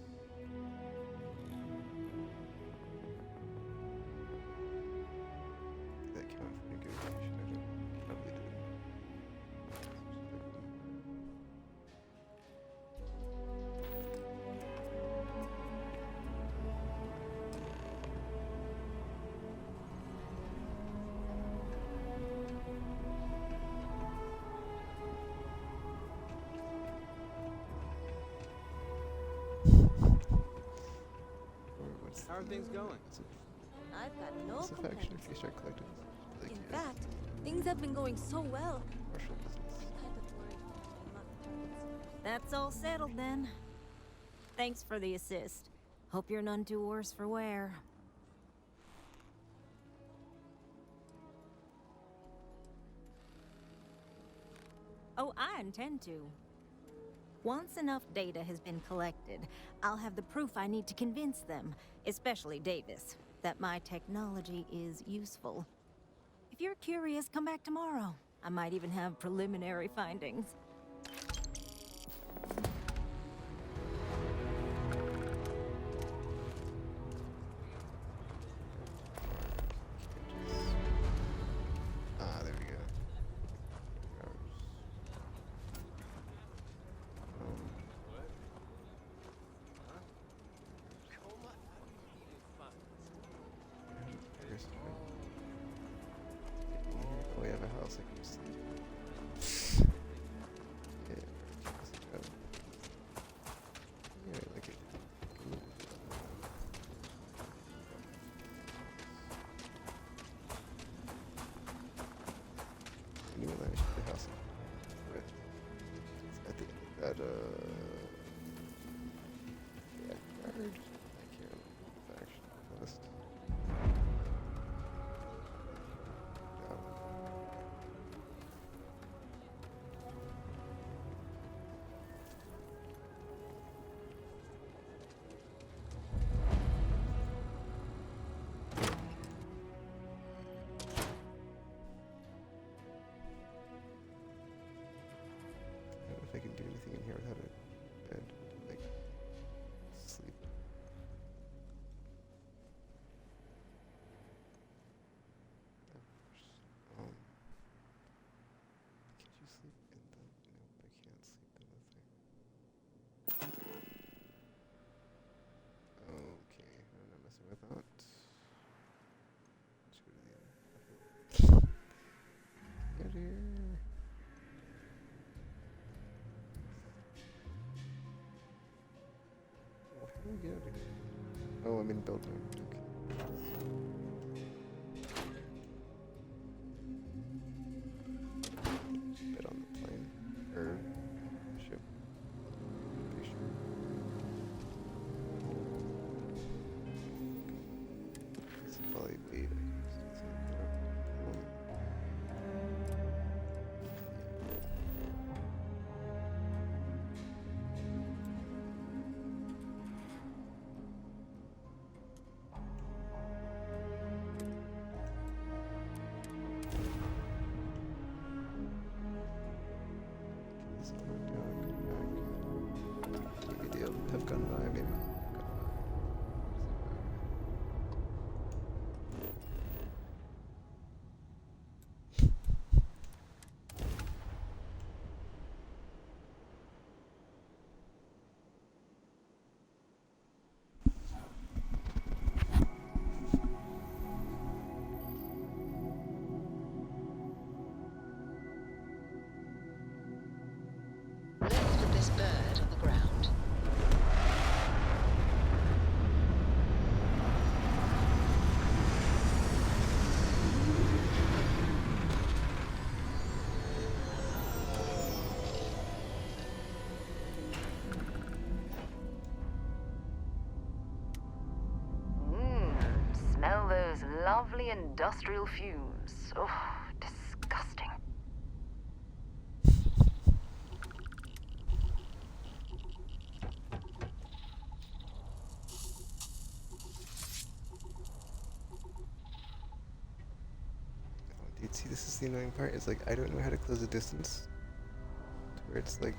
How are things going? I've got no It's a faction complaints. if you start collecting. Like, In fact, things have been going so well. commercial business. Kind of worried about luck targets. That's all settled then. Thanks for the assist. Hope you're none too worse for wear. Oh, I intend to. Once enough data has been collected, I'll have the proof I need to convince them, especially Davis, that my technology is useful. If you're curious, come back tomorrow. I might even have preliminary findings. Ah, there we go. Oh, we have a house I can just sleep. Yeah, yeah, I like it. I knew that I should put the house in. Right. It's at the end of that, backyard. I can't remember the faction list. I don't know if I can do anything in here without a bed, like sleep. Can't you sleep in the? Nope, I can't sleep in the thing. Okay, I'm not messing with that. Let's go to the other. Get out of here. How do we get out of here? Oh, I'm in build mode. Okay. Bed on the plane. Or ship. Pretty sure. This is probably bait, I guess. This is going down, come back. Maybe they'll have gone by, maybe. Let's put this bird on the ground. Smell those lovely industrial fumes. Oh, disgusting. Dude, see, this is the annoying part. It's like, I don't know how to close the distance. To where it's like...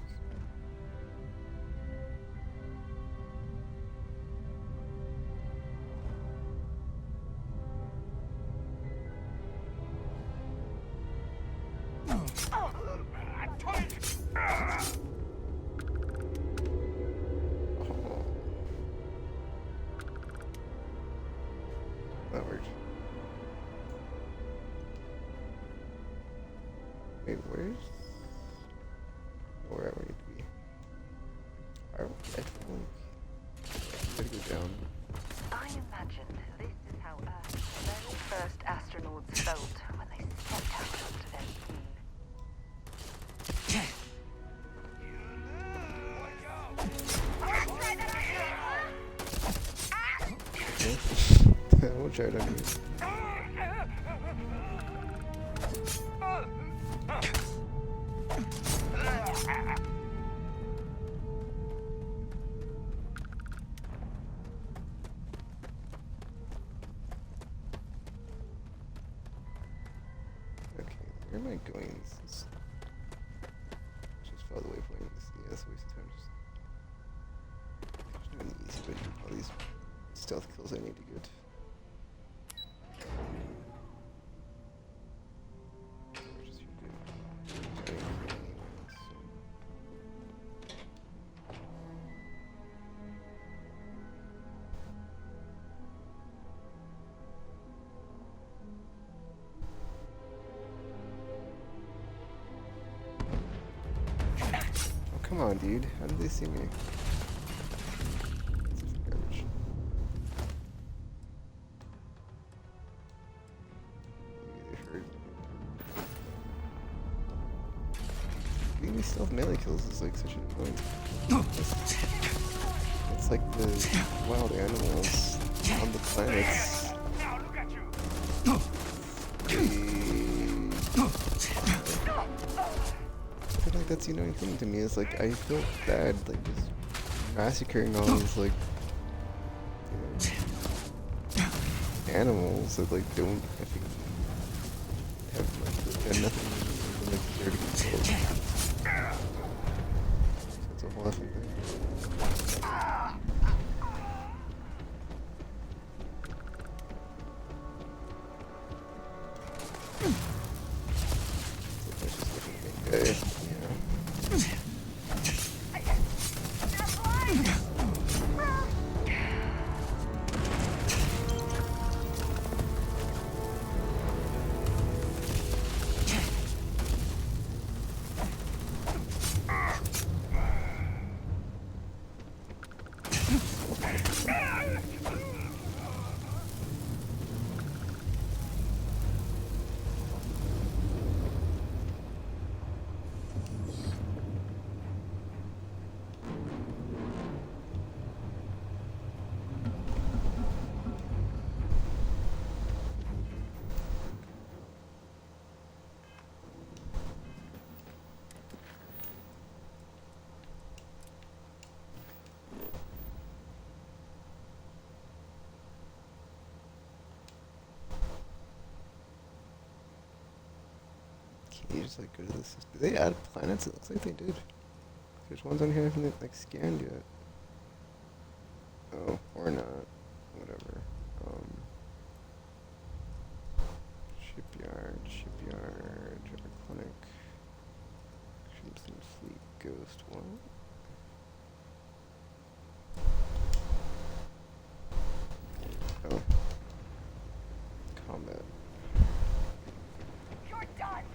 That worked. Wait, where's... Where I need to be? I feel like... I gotta go down. I imagine shard on you. Okay, where am I going? This is just follow the waypoint. Yeah, that's a waste of time. There's no easy way to get all these stealth kills I need to get. Come on, dude. How did they see me? That's garbage. Maybe they heard. Getting these stealth melee kills is like such an annoying. It's like the wild animals on the planets. I feel like that's the annoying thing to me, is like I feel bad like just massacring all these like, you know, animals that like don't I think have like nothing like there to control. That's a whole other thing. You just like go to this. Did they add planets? It looks like they did. There's ones on here I haven't like scanned yet. Oh, or not. Whatever. Shipyard, Draconic, Crimson Fleet, Ghost. What? Oh. Combat. You're done.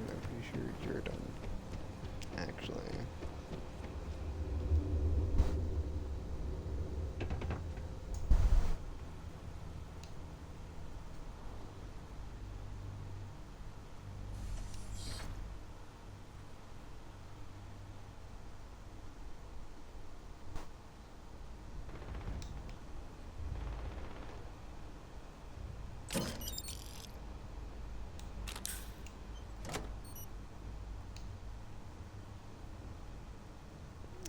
I'm pretty sure you're done. Actually.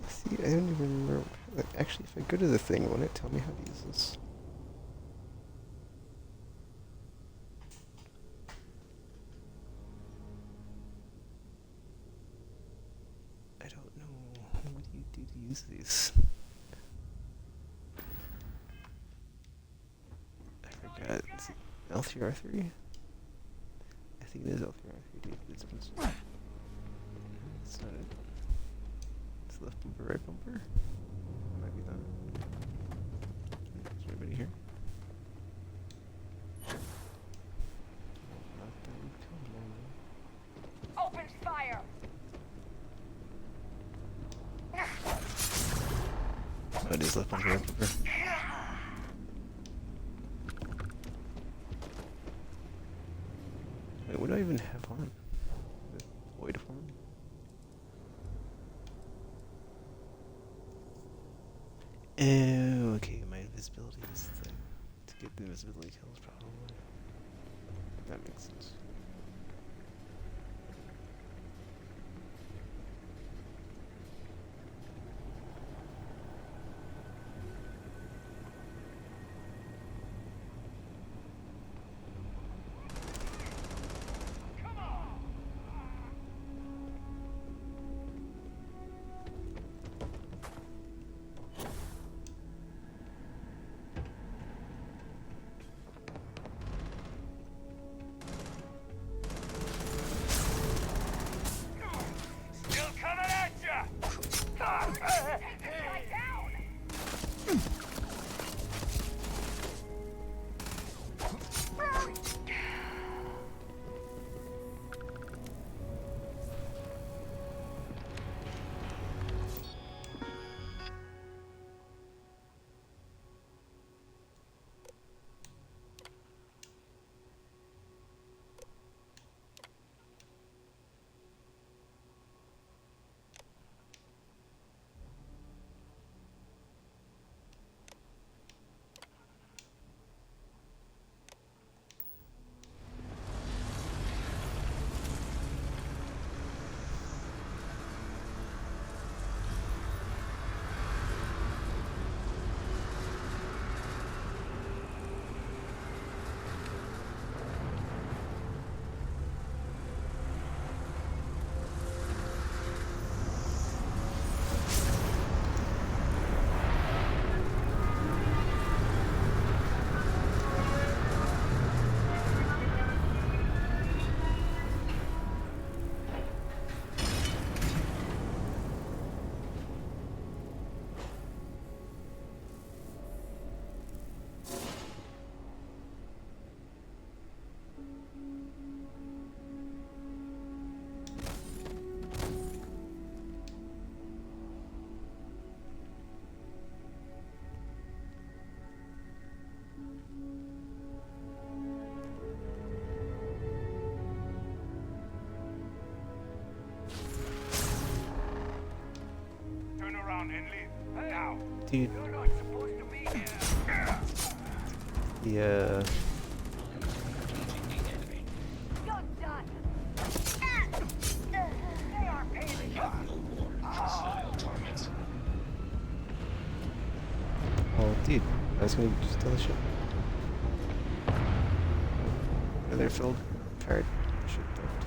See, I don't even remember. Like, actually, if I go to the thing, won't it tell me how to use this? I don't know. What do you do to use these? I forgot. Is it L3R3? I think it is L3R3, dude. It's not it. It's left bumper, right bumper? Might be that. Is anybody here? Not them. Come Open fire. on. Oh, it is left bumper, right bumper. Wait, what do I even have on? The void form? The invisibility kills, probably. That makes sense. Still coming at ya! Turn around and leave. Now. Dude. You're not supposed to be here. Yeah. You're done. They are paying you. Oh, dude. I was gonna just tell the ship. Are they filled? Tired. Shit left.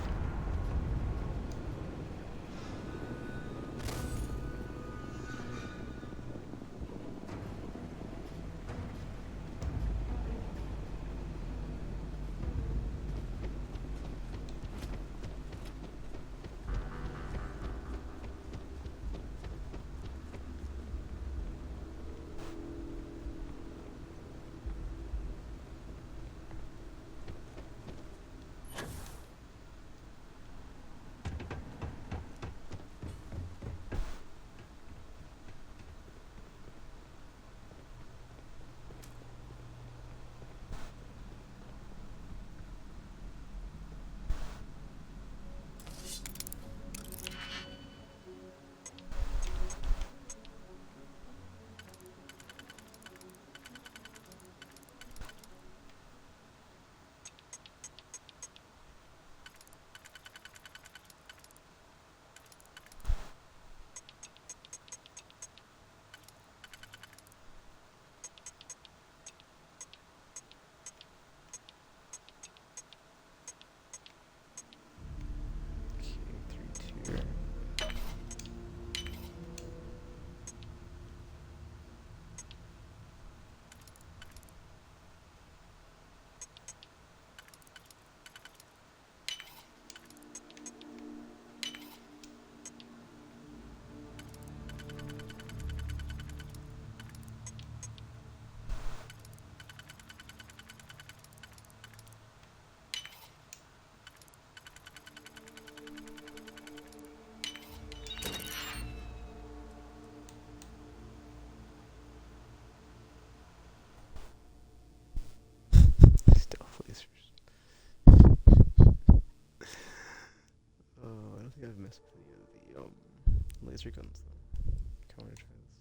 Stealth lasers. Oh, I don't think I've messed with any of the laser guns though. Kinda wanna try this.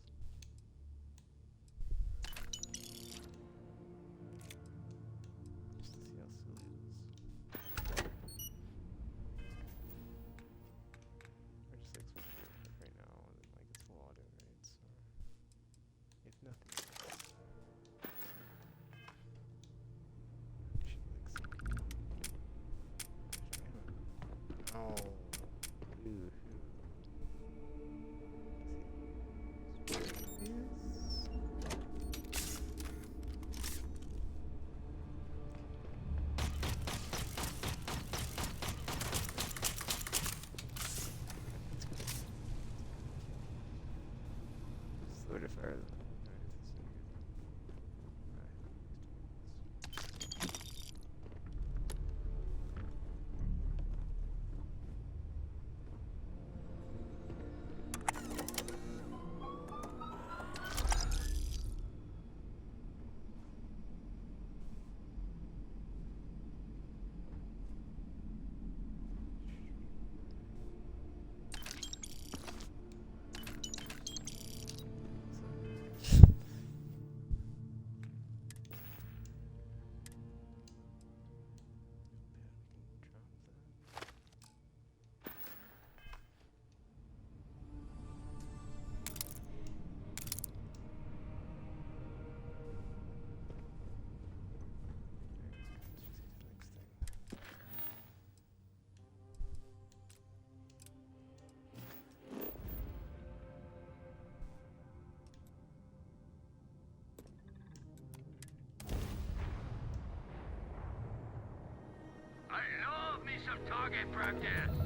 some target practice.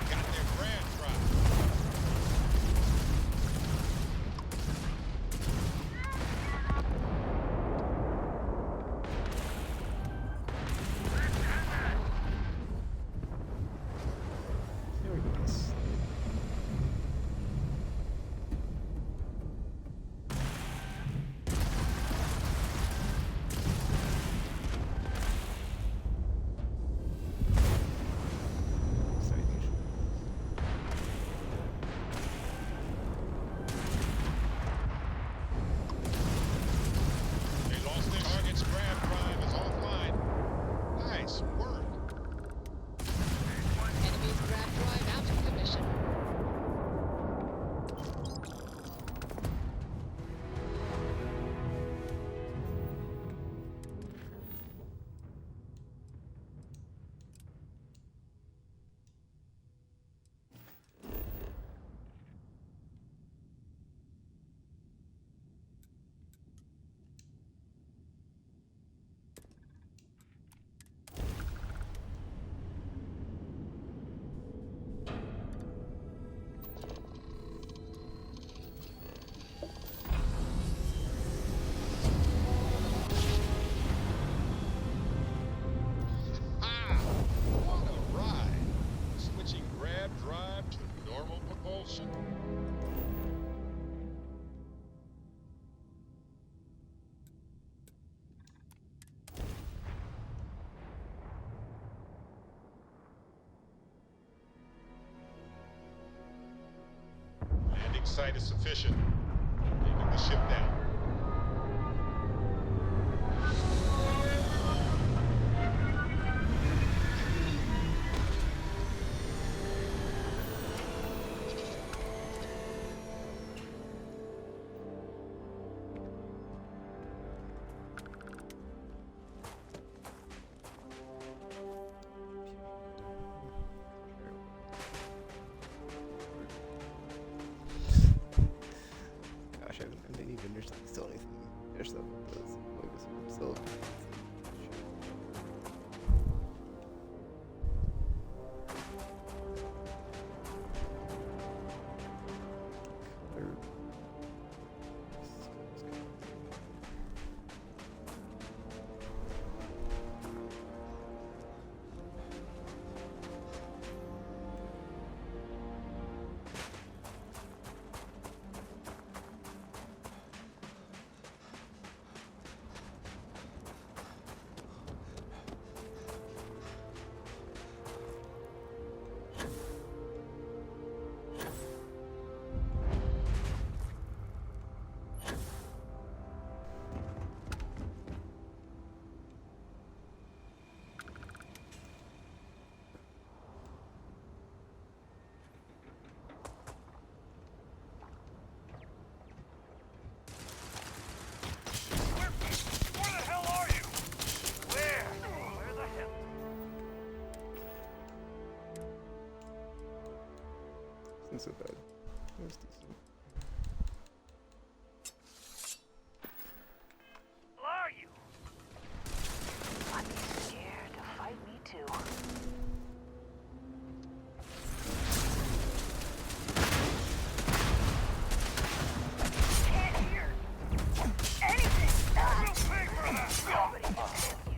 Got their brand drop. Landing site is sufficient. Taking the ship down. Gosh, I didn't even understand still anything. There's stuff with this. Like this one still. Where the hell are you? Where? Where the hell? Isn't so bad. It was decent. Are you? I'm scared to fight me too. Can't hear anything. We'll pay for that. Nobody can tell you.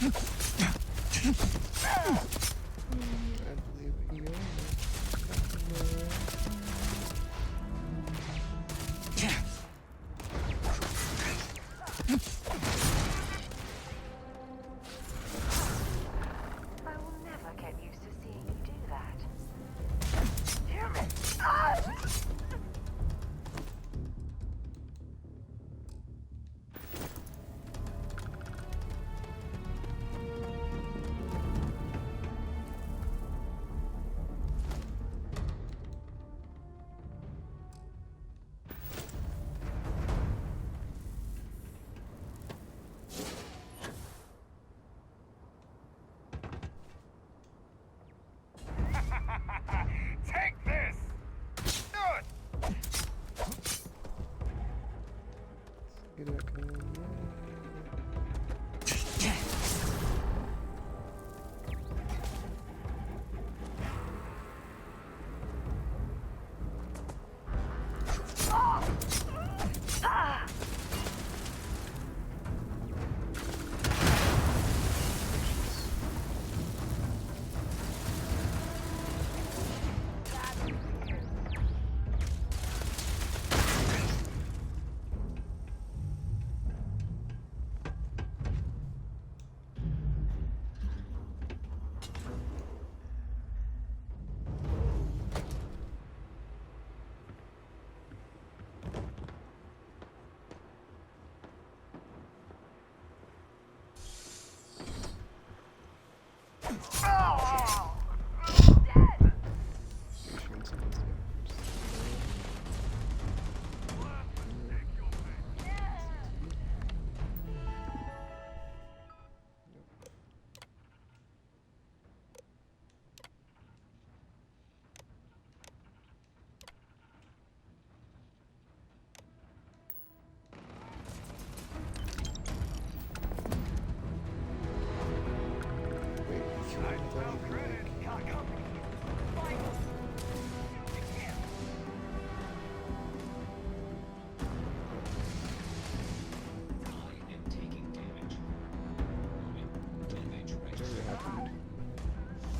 I will never get used to seeing you do that. Damn it! Ah! Take this!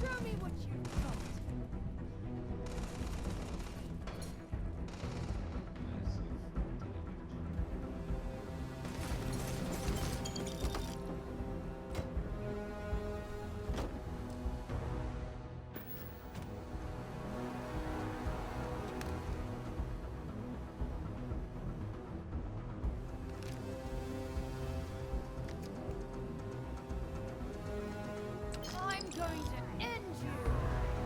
Show me what you got. I'm going to end you.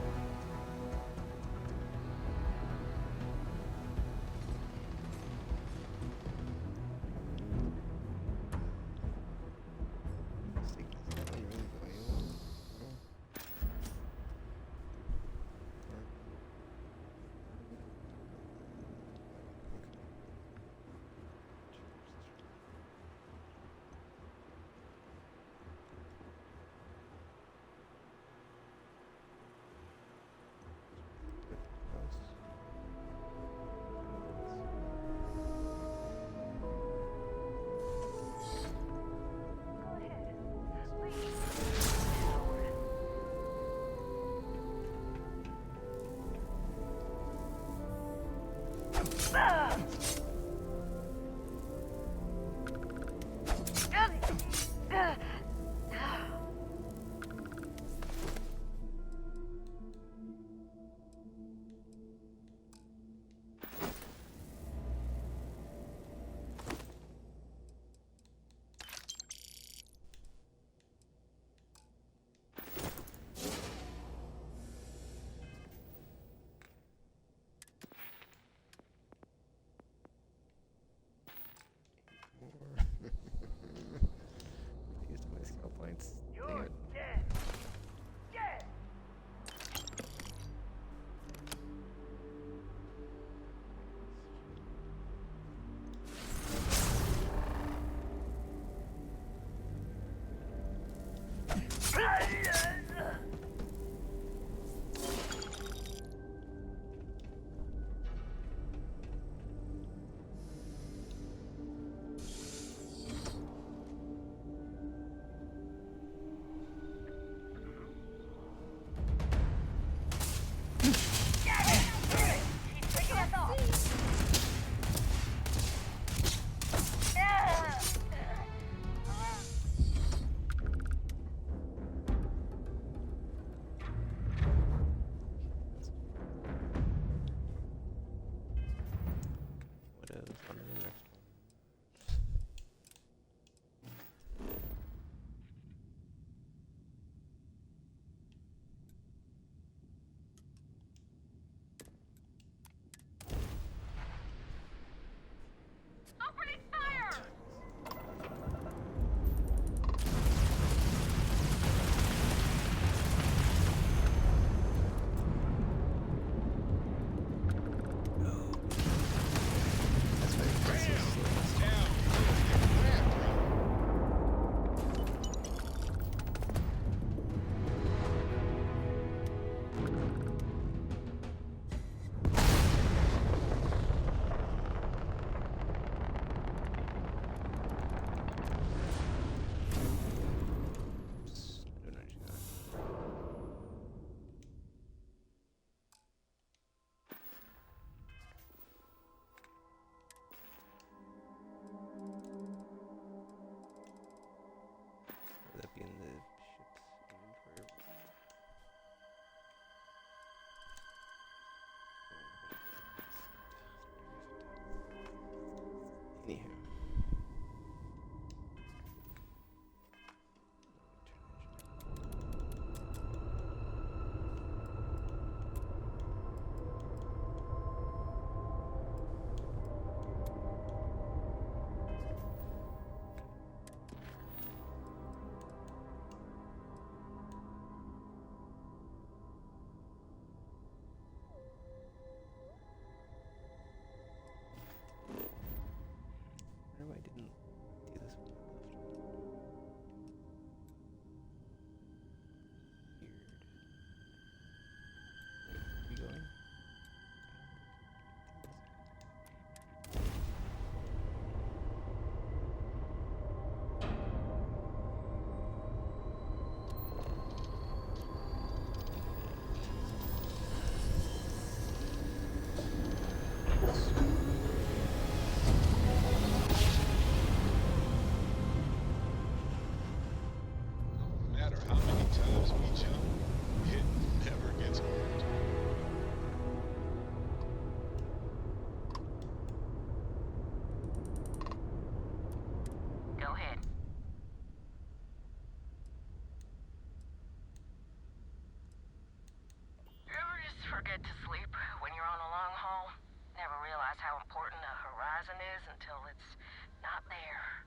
horizon is until it's not there.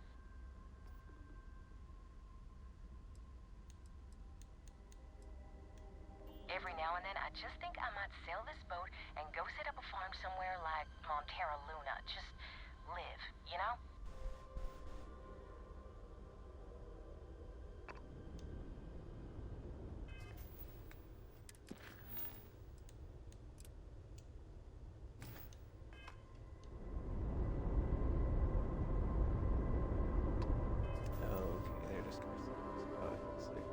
Every now and then, I just think I might sell this boat and go set up a farm somewhere like Montera Luna. Just live, you know? Oh, okay, they're just cursing. Oh, I fell asleep.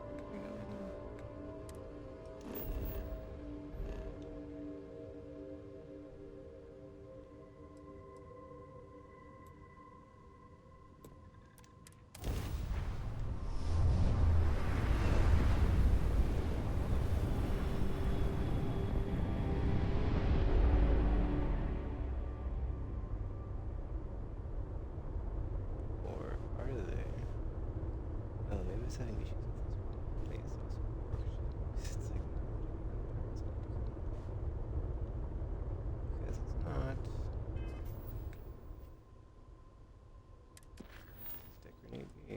Or are they? Oh, maybe it's having issues with this one. Maybe it's also it's like because it's not. Stick grenade B.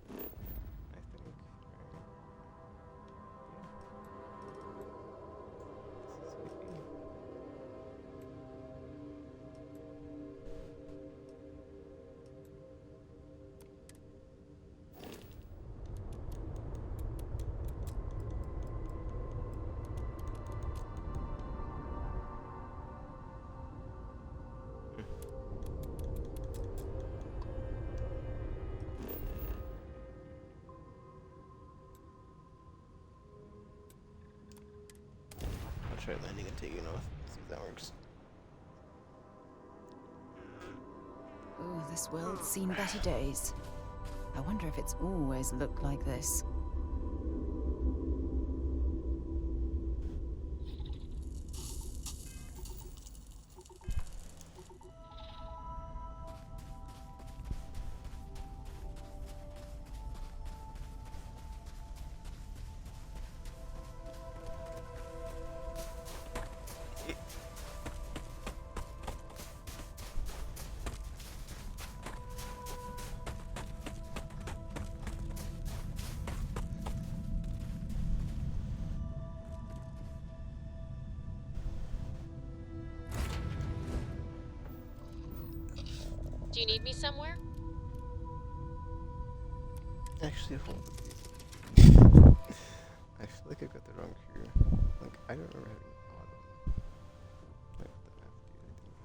I think. Right? Yeah. This is maybe. I'll try landing and taking off. See if that works. Oh, this world's seen better days. I wonder if it's always looked like this. Do you need me somewhere? Actually, hold on. I feel like I got the wrong crew. Like, I don't remember having autumn. Like, the map do anything.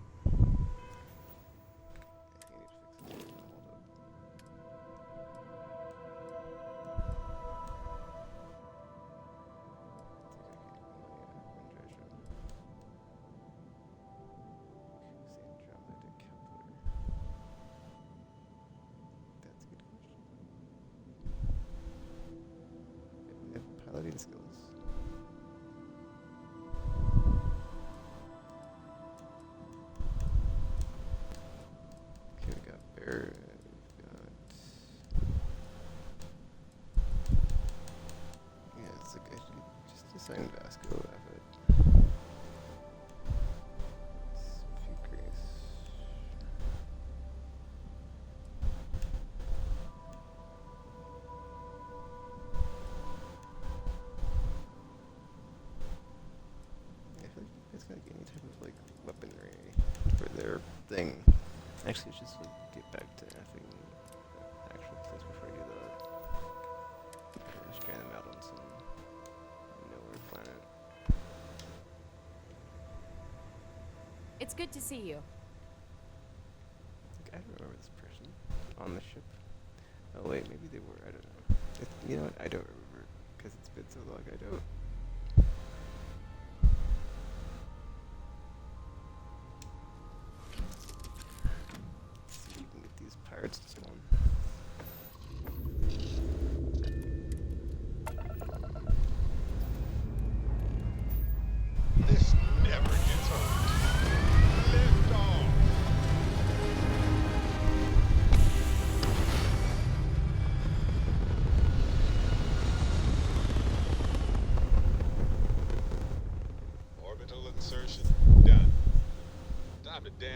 I think I need to fix it. Hold up. That's a good question. Piloting skills. Okay, we got bear. We've got. Yeah, it's like I should just assign Vasco of it. Few grace. I feel like it's got any type of like weaponry for their thing. Actually, let's just like get back to having the actual place before I do that. Just trying them out on some nowhere planet. It's good to see you. Like, I don't remember this person on the ship. Oh wait, maybe they were. I don't know. You know what? I don't remember because it's been so long. I don't. Let's see if we can get these pirates to spawn. This never gets old. Lift off.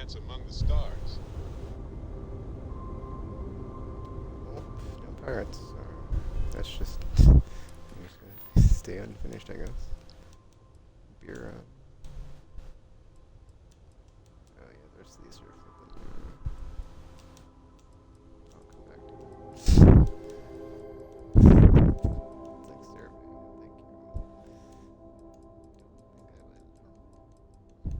planets among the stars. Oh, no pirates. That's just... I'm just gonna stay unfinished, I guess. Beer, oh yeah, there's these sort of things. I'll come back to it. Thanks, survey. Thank you.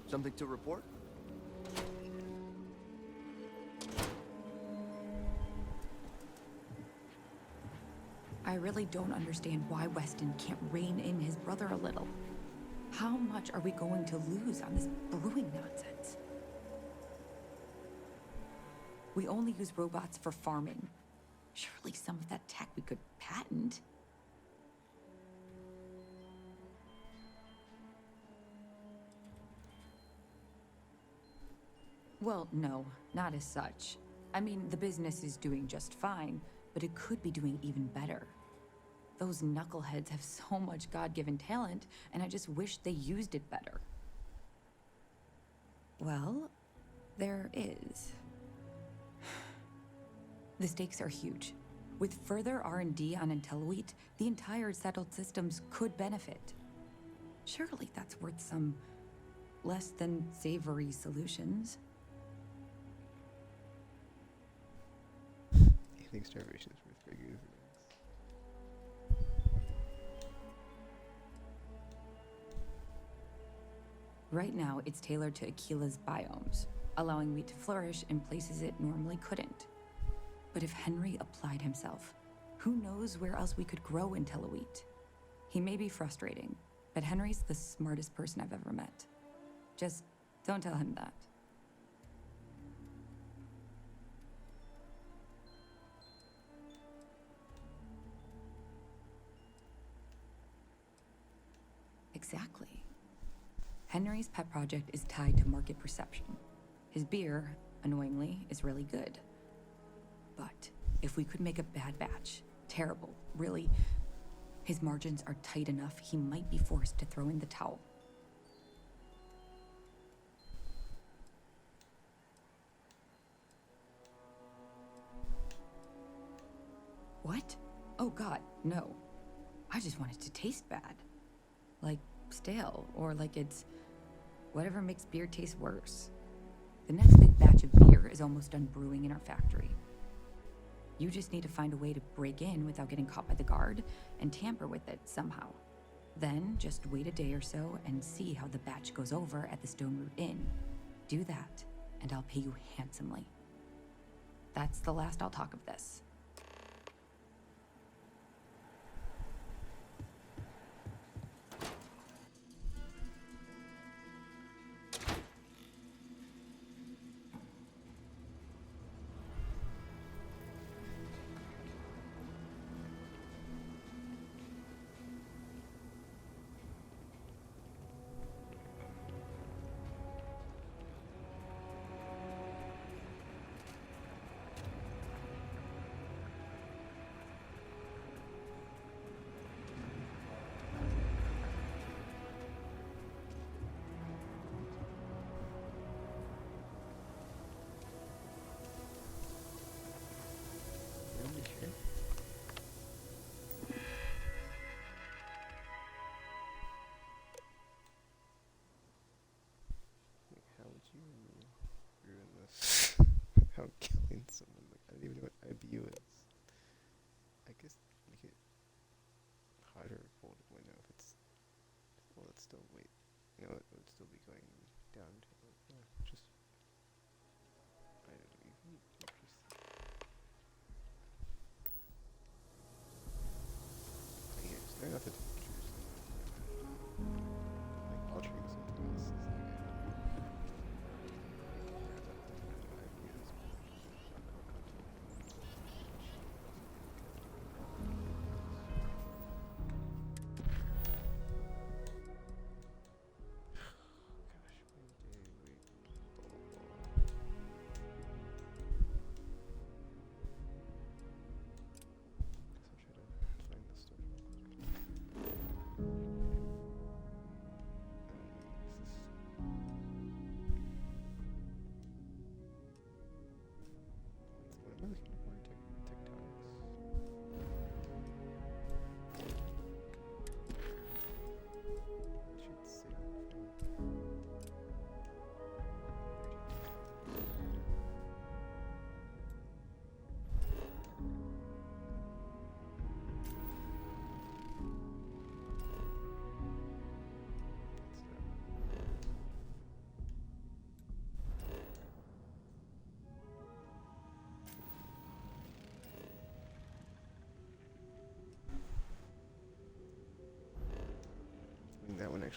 Something to report? I really don't understand why Weston can't rein in his brother a little. How much are we going to lose on this brewing nonsense? We only use robots for farming. Surely some of that tech we could patent. Well, no, not as such. I mean, the business is doing just fine, but it could be doing even better. Those knuckleheads have so much God-given talent, and I just wish they used it better. Well, there is. The stakes are huge. With further R&D on IntelliWheat, the entire settled systems could benefit. Surely that's worth some less than savory solutions. I think starvation is worth bigger things. Right now, it's tailored to Aquila's biomes, allowing wheat to flourish in places it normally couldn't. But if Henry applied himself, who knows where else we could grow IntelliWheat? He may be frustrating, but Henry's the smartest person I've ever met. Just don't tell him that. Exactly. Henry's pet project is tied to market perception. His beer, annoyingly, is really good. But if we could make a bad batch, terrible, really, his margins are tight enough he might be forced to throw in the towel. What? Oh God, no. I just want it to taste bad. Like stale, or like it's whatever makes beer taste worse. The next big batch of beer is almost done brewing in our factory. You just need to find a way to break in without getting caught by the guard and tamper with it somehow. Then just wait a day or so and see how the batch goes over at the Stone Root Inn. Do that, and I'll pay you handsomely. That's the last I'll talk of this.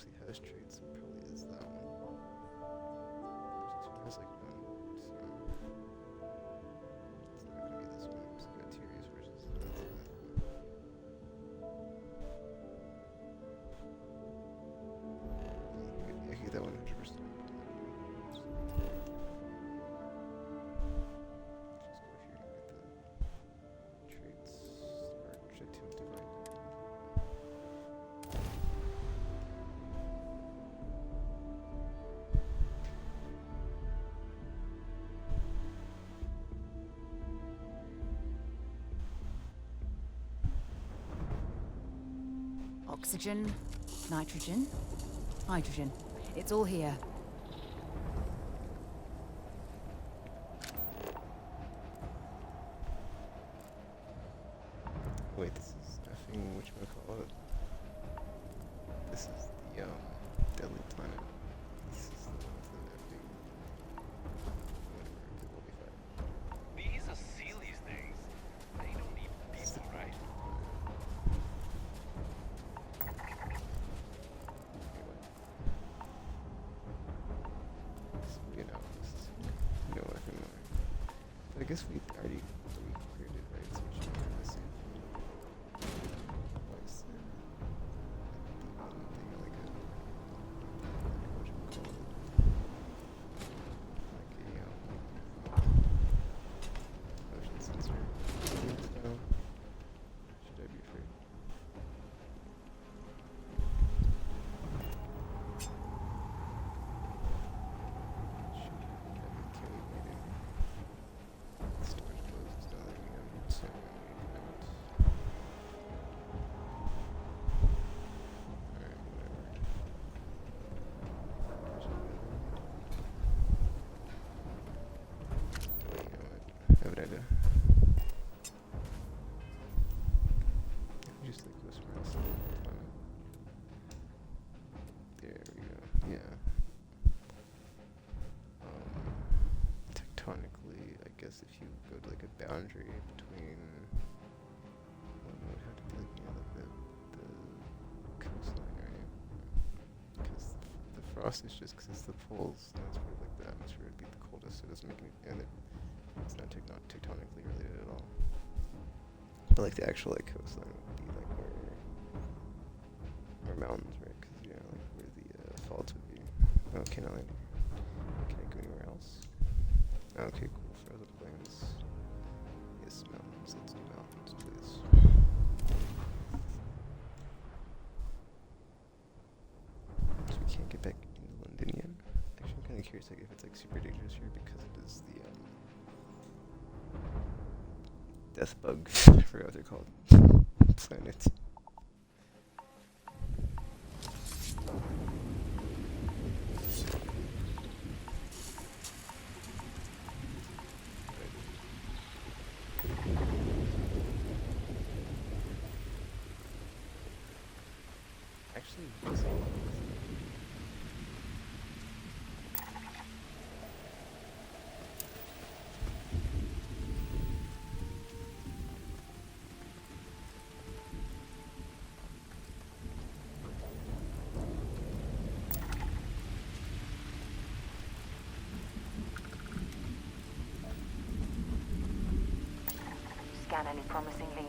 actually has traits probably is that one. This one has like one, so it's not gonna be this one. So we got two resources. So that's that. Yeah, get that 100%. Just go here and get the traits. Or should I divide? Oxygen, nitrogen, hydrogen. It's all here. Wait, this is effing whatchamacallit. This is the deadly planet. This is the one with the effing whatever, we'll be fine. These are Sealy's things. They don't need people, right? So, you know, this is no effing more. But I guess we already cleared it, right? So we should kind of see. What's the one thing like a whatchamacallit? Like a motion sensor. No. Should I be afraid? Storage closed, it's not letting me out, so I'm waiting out. Alright, whatever. Wait, you know what? I have an idea. If we just like go somewhere else on the planet. There we go. Yeah. Tectonically, I guess if you go to like a boundary between, well, it would have to be like, yeah, like the coastline, right? Because the frost is just because it's the poles, and it's where like the atmosphere would be the coldest, so it doesn't make any, and it's not tectonically related at all. But like the actual like coastline would be like where mountains, right? Because you know like where the faults would be. Oh, can I land here? Can I go anywhere else? Okay, cool. Frozen plains. Yes, mountains. Let's do mountains, please. So we can't get back into London yet. Actually, I'm kind of curious like if it's like super dangerous here because it is the death bug. I forgot what they're called. Planet. Actually, this Scan any promising leads?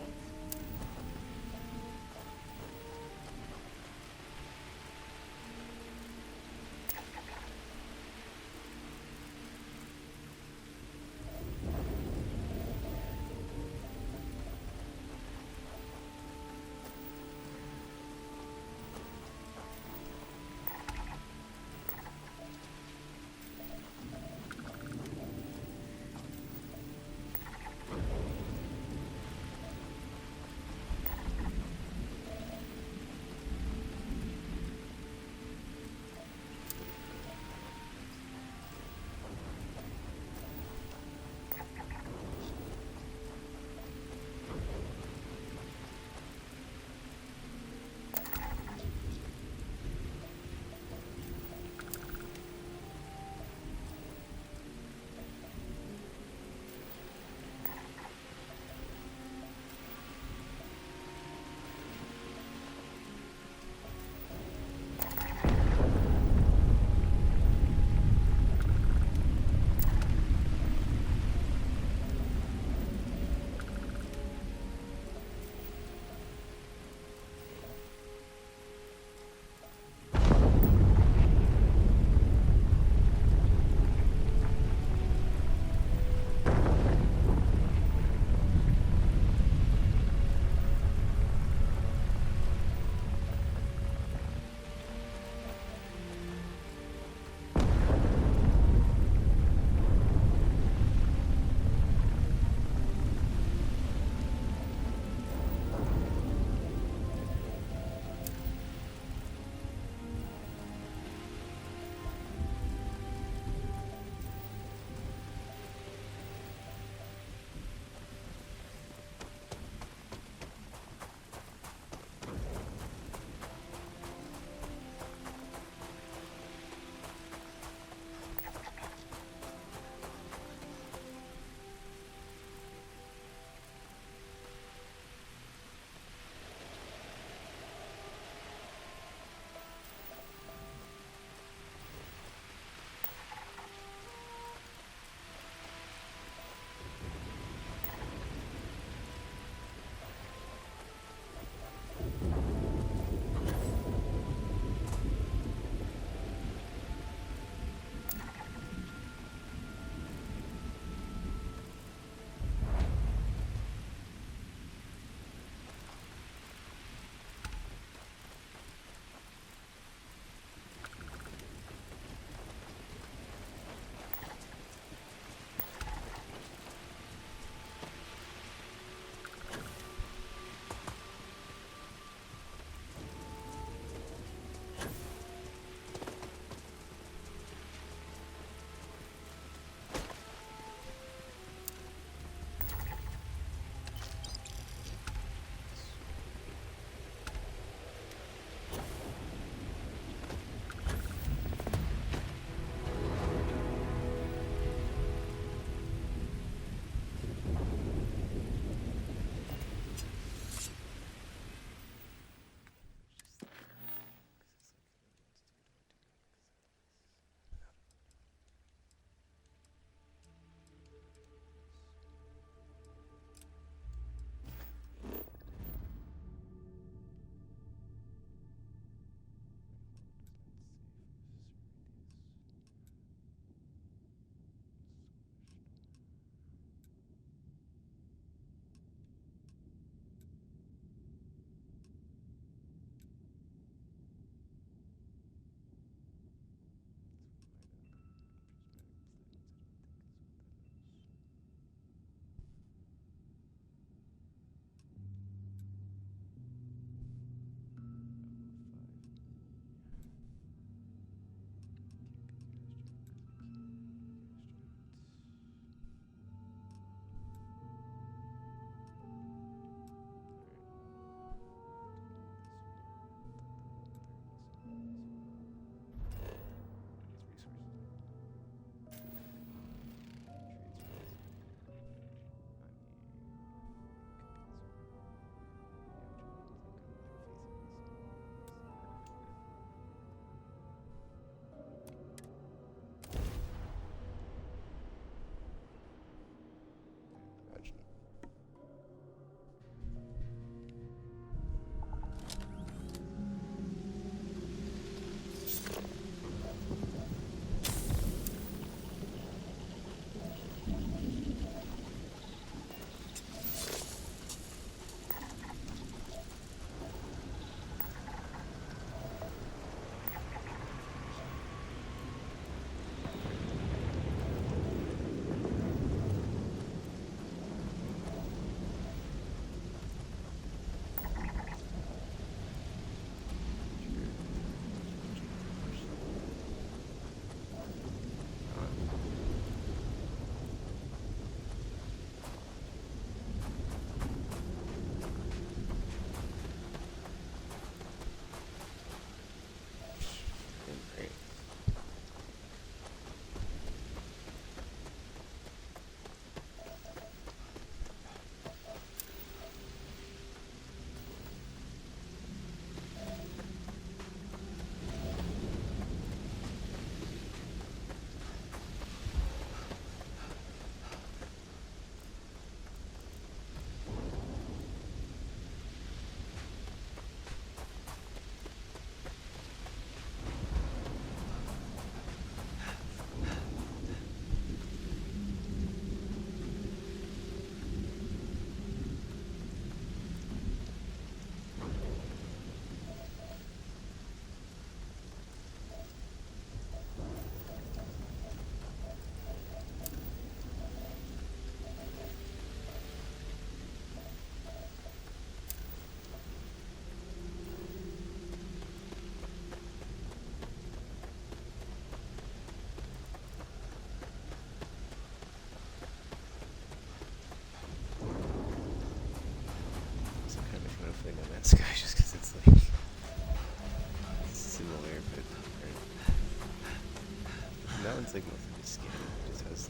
it's like mostly just skin. It just has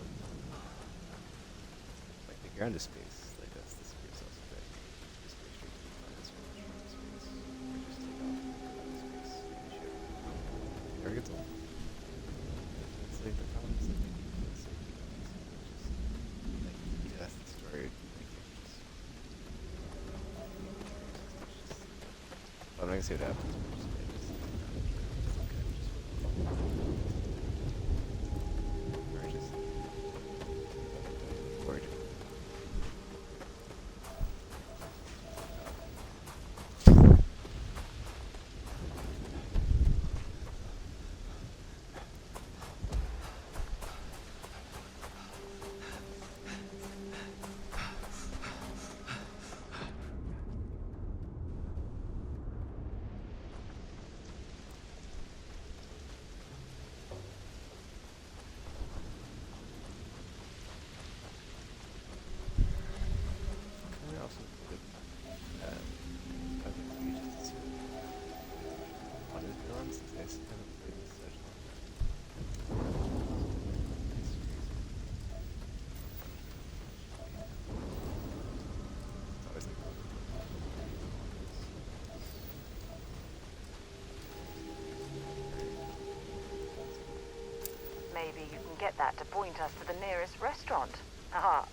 like the ground is space. Like that's the space also that just go straight to the front as well. From the space. Or just take off the space in the ship. Never gets old. It's like the problem is that they do feel so good. Just like that's the story. Like just I'm not gonna say what happens, but just I just some kind of just or just gorgeous. Can we also look at other regions to see what is going on since I haven't played this such long time. It's crazy. It's always like Maybe you can get that to point us to the nearest restaurant. Ah.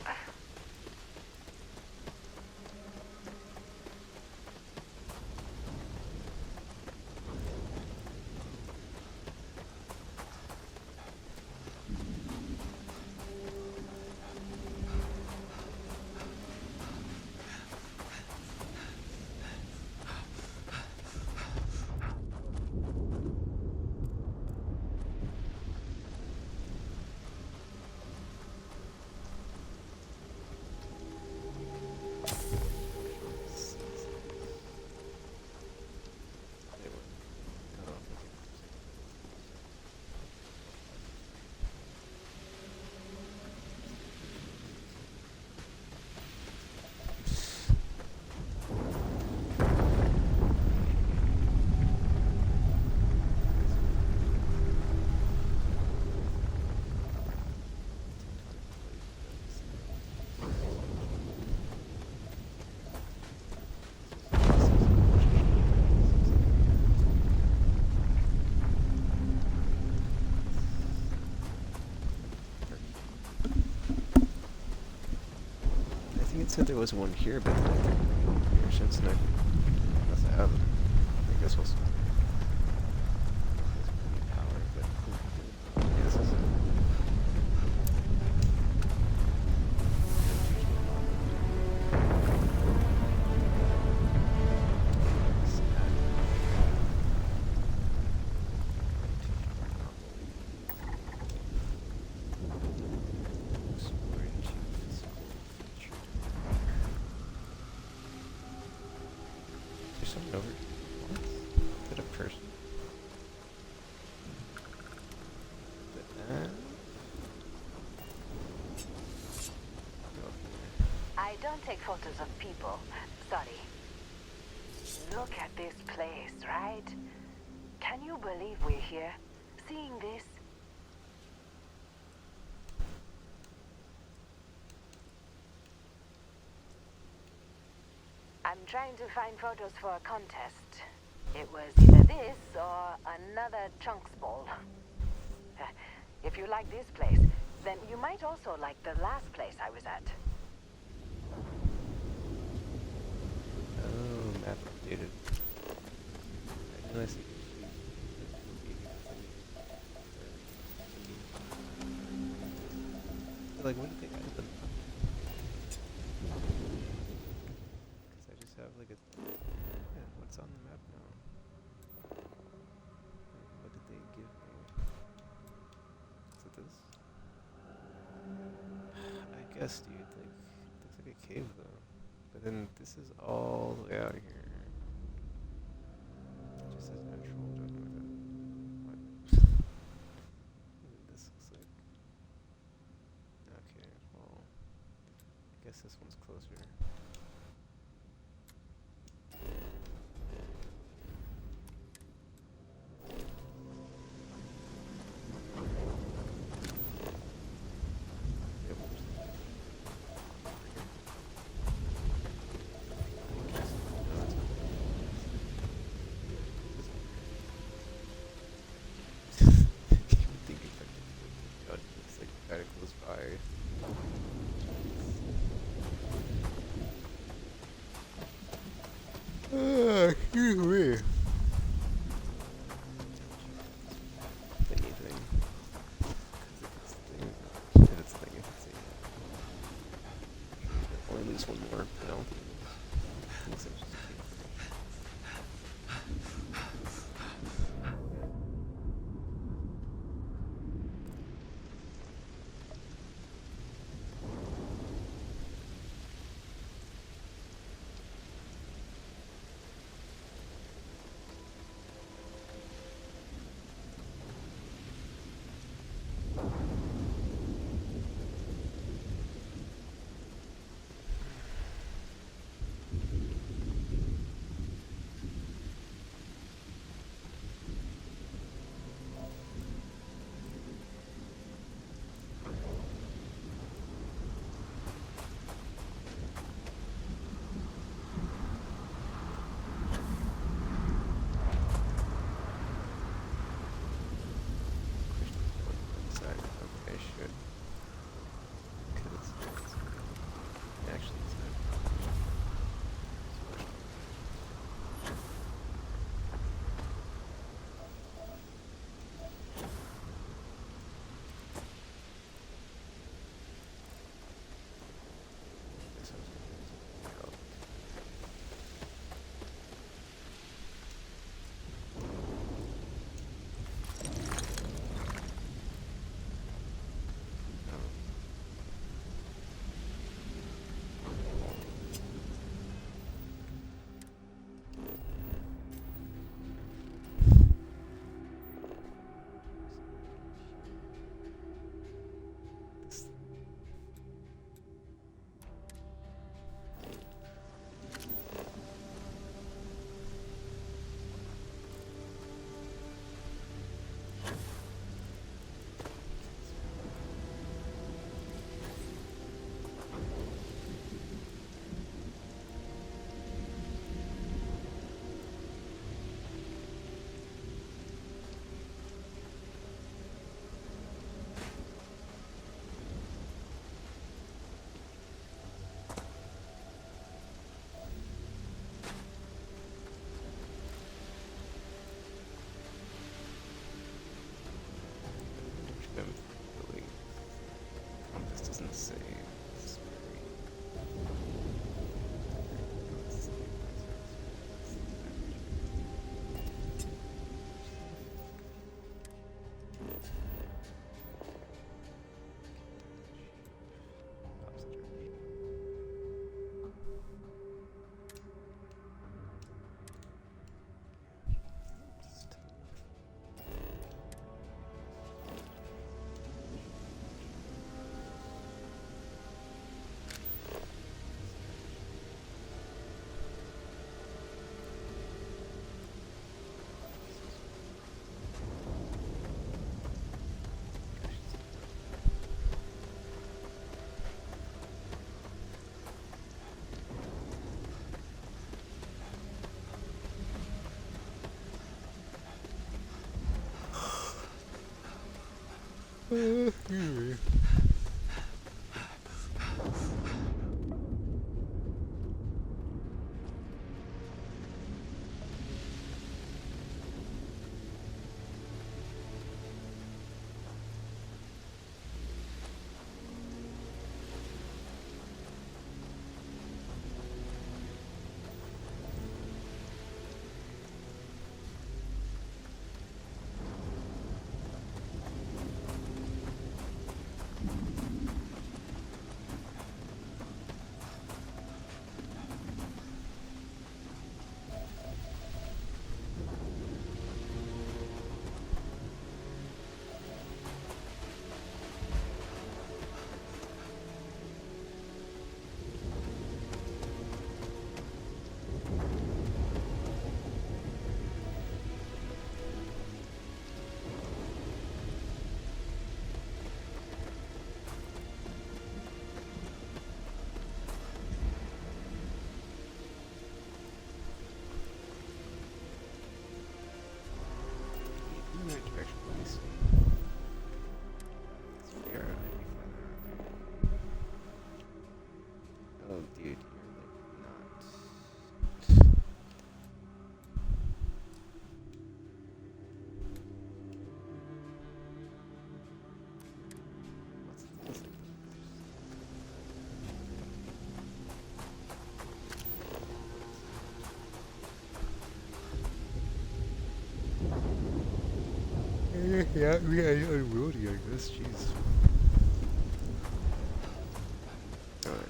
I think it said there was one here, but then I think it's not. Unless I have. I guess we'll see. Power, but cool. Yeah, this is there's someone over. What? Is that a person? I don't take photos of people. Sorry. Look at this place, right? Can you believe we're here? Seeing this? I'm trying to find photos for a contest. It was either this or another chunks ball. If you like this place, then you might also like the last place I was at. Oh, map updated. I didn't realize like, when did they add the map? Because I just have like a. Yeah, what's on the map now? What did they give me? Is it this? I guess, dude. Like, it looks like a cave though. But then this is all the way out here. It just says natural. Don't know what that. What this looks like. Okay, well, I guess this one's closer. Excuse me. Thingy thing. If it's thing, if it's a... Or at least one more, no. I think so. This doesn't say. Yeah, unwieldy, I guess. Jeez. Alright.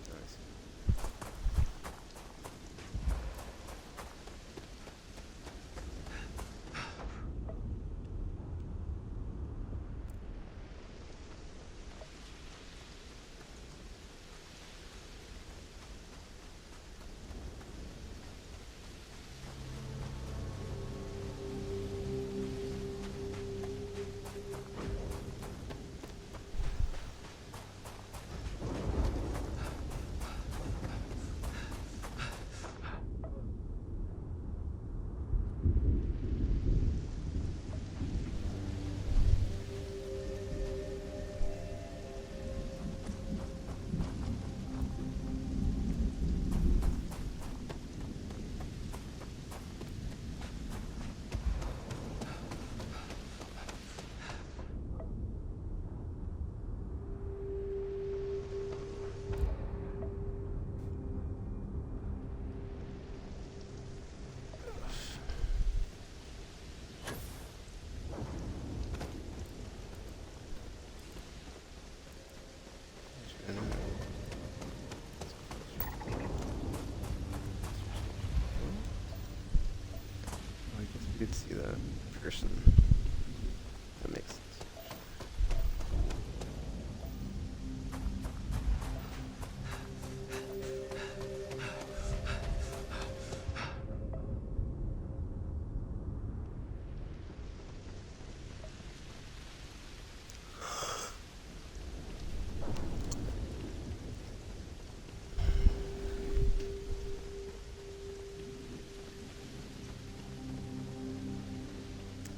Nice. I guess we could see that person. That makes sense.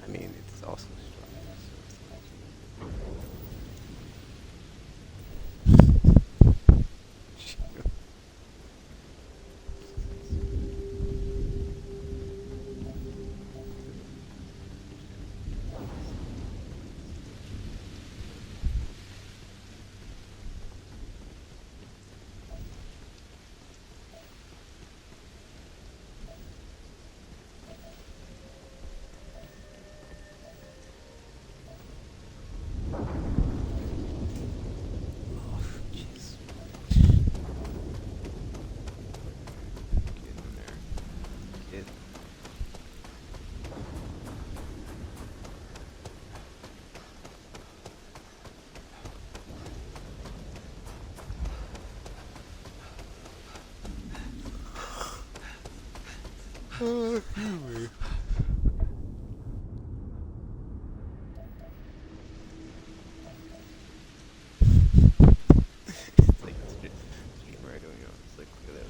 I mean, it's also strong, so it's like... Anyway. It's like stream right going on. It's like, look at that.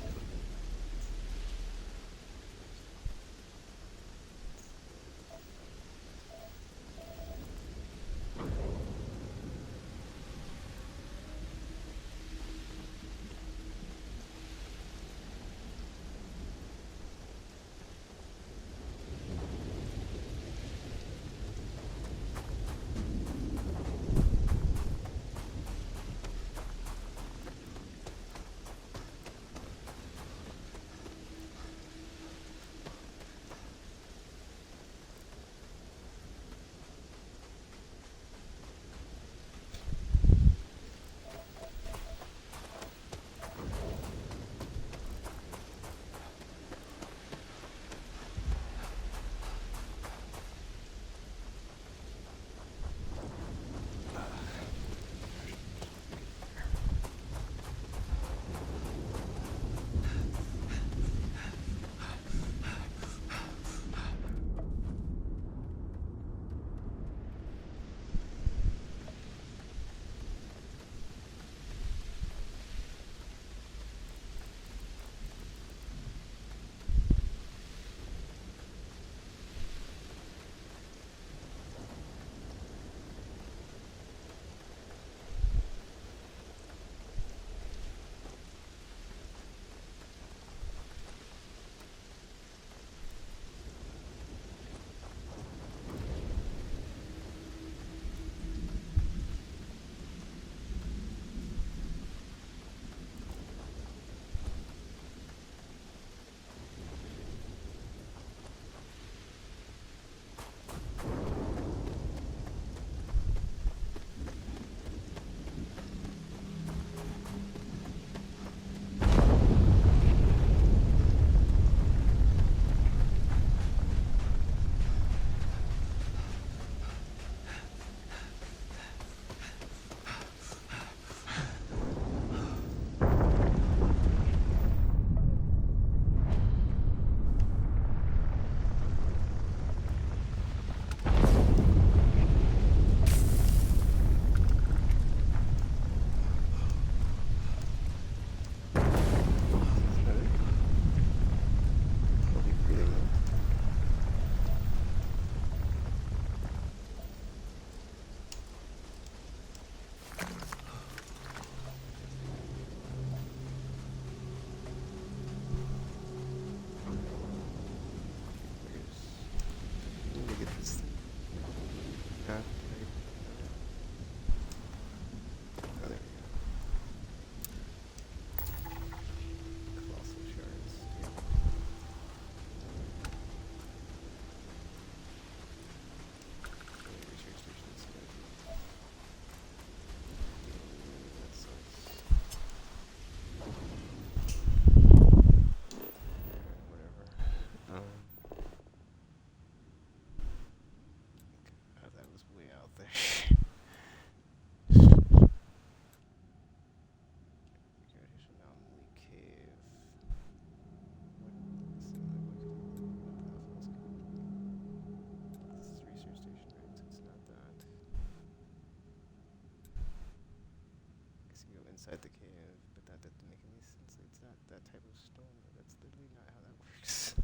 inside the cave, but that doesn't make any sense. It's not that type of storm. That's literally not how that works.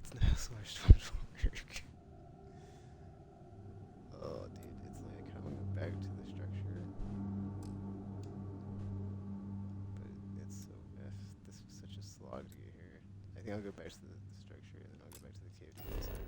That's not how solar storms work. Oh, dude, it's like how I went back to the structure. But it's so messed. This was such a slog to get here. I think I'll go back to the structure and then I'll go back to the cave to get inside.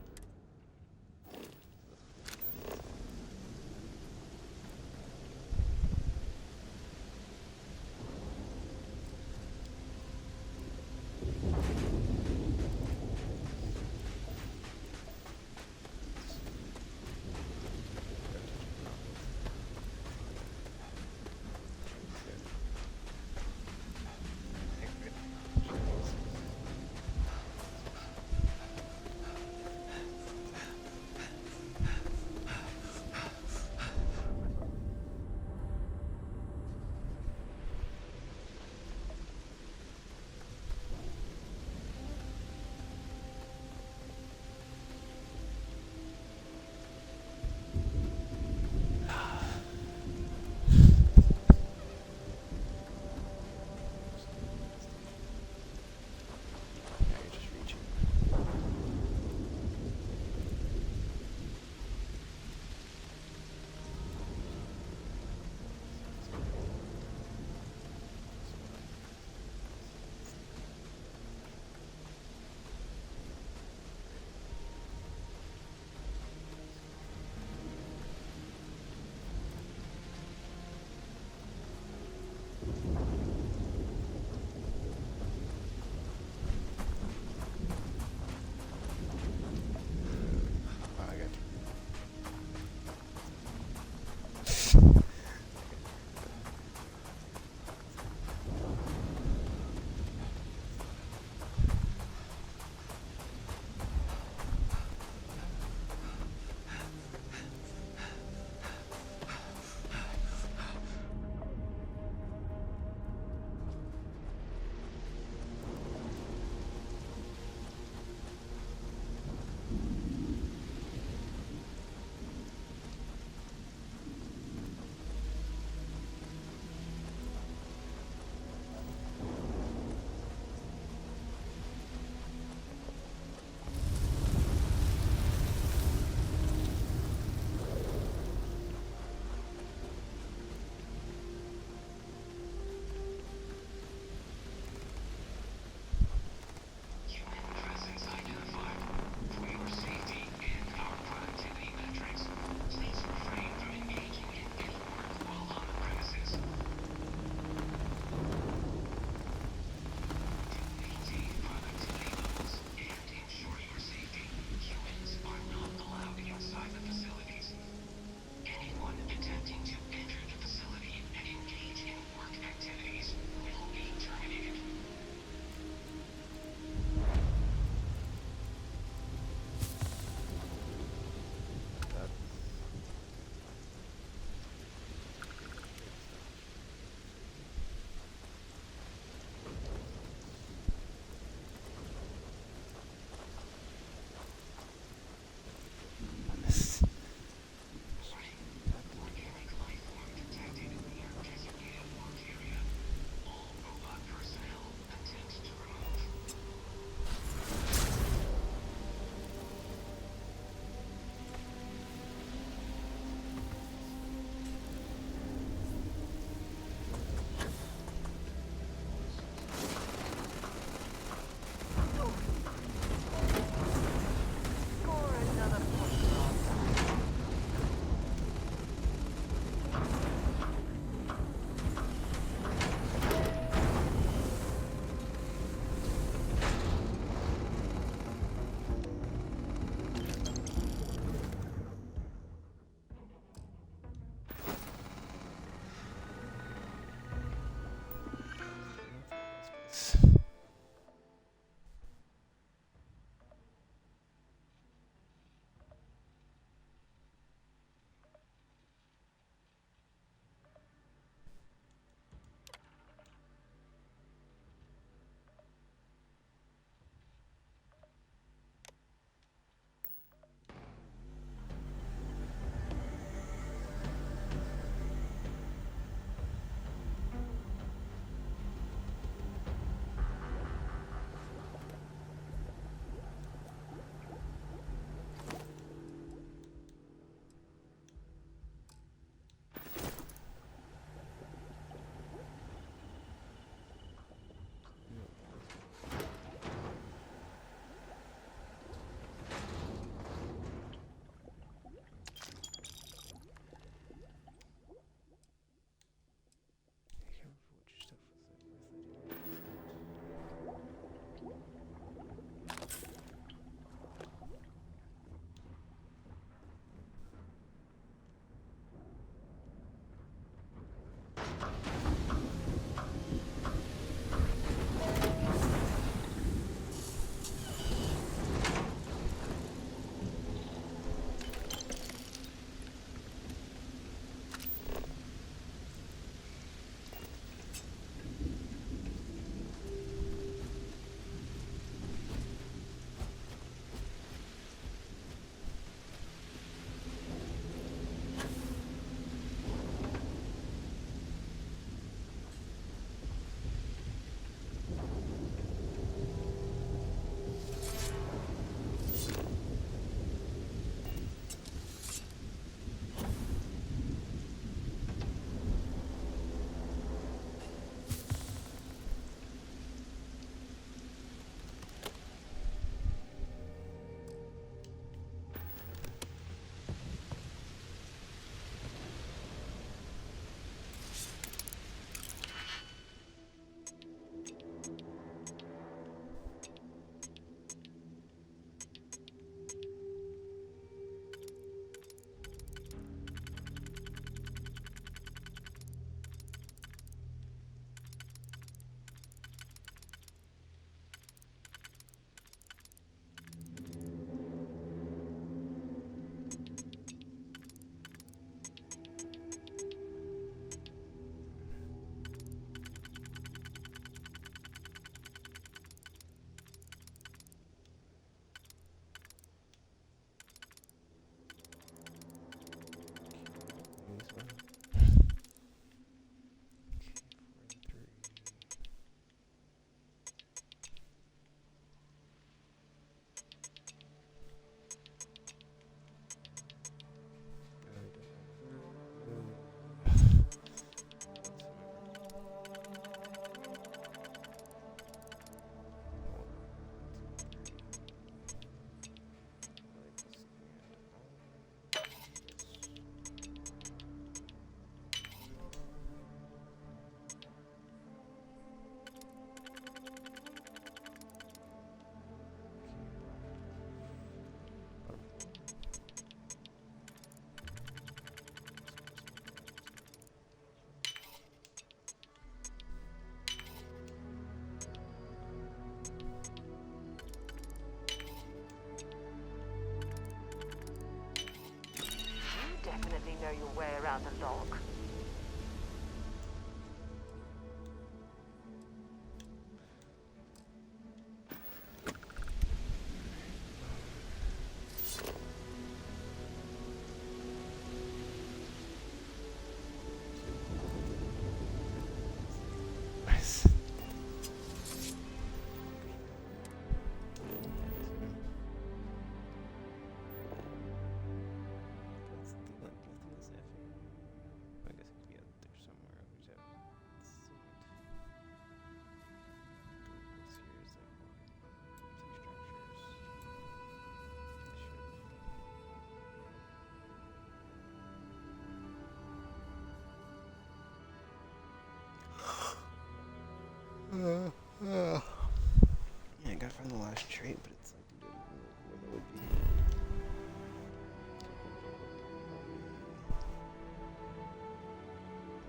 last trait, but it's like I didn't know where that would be.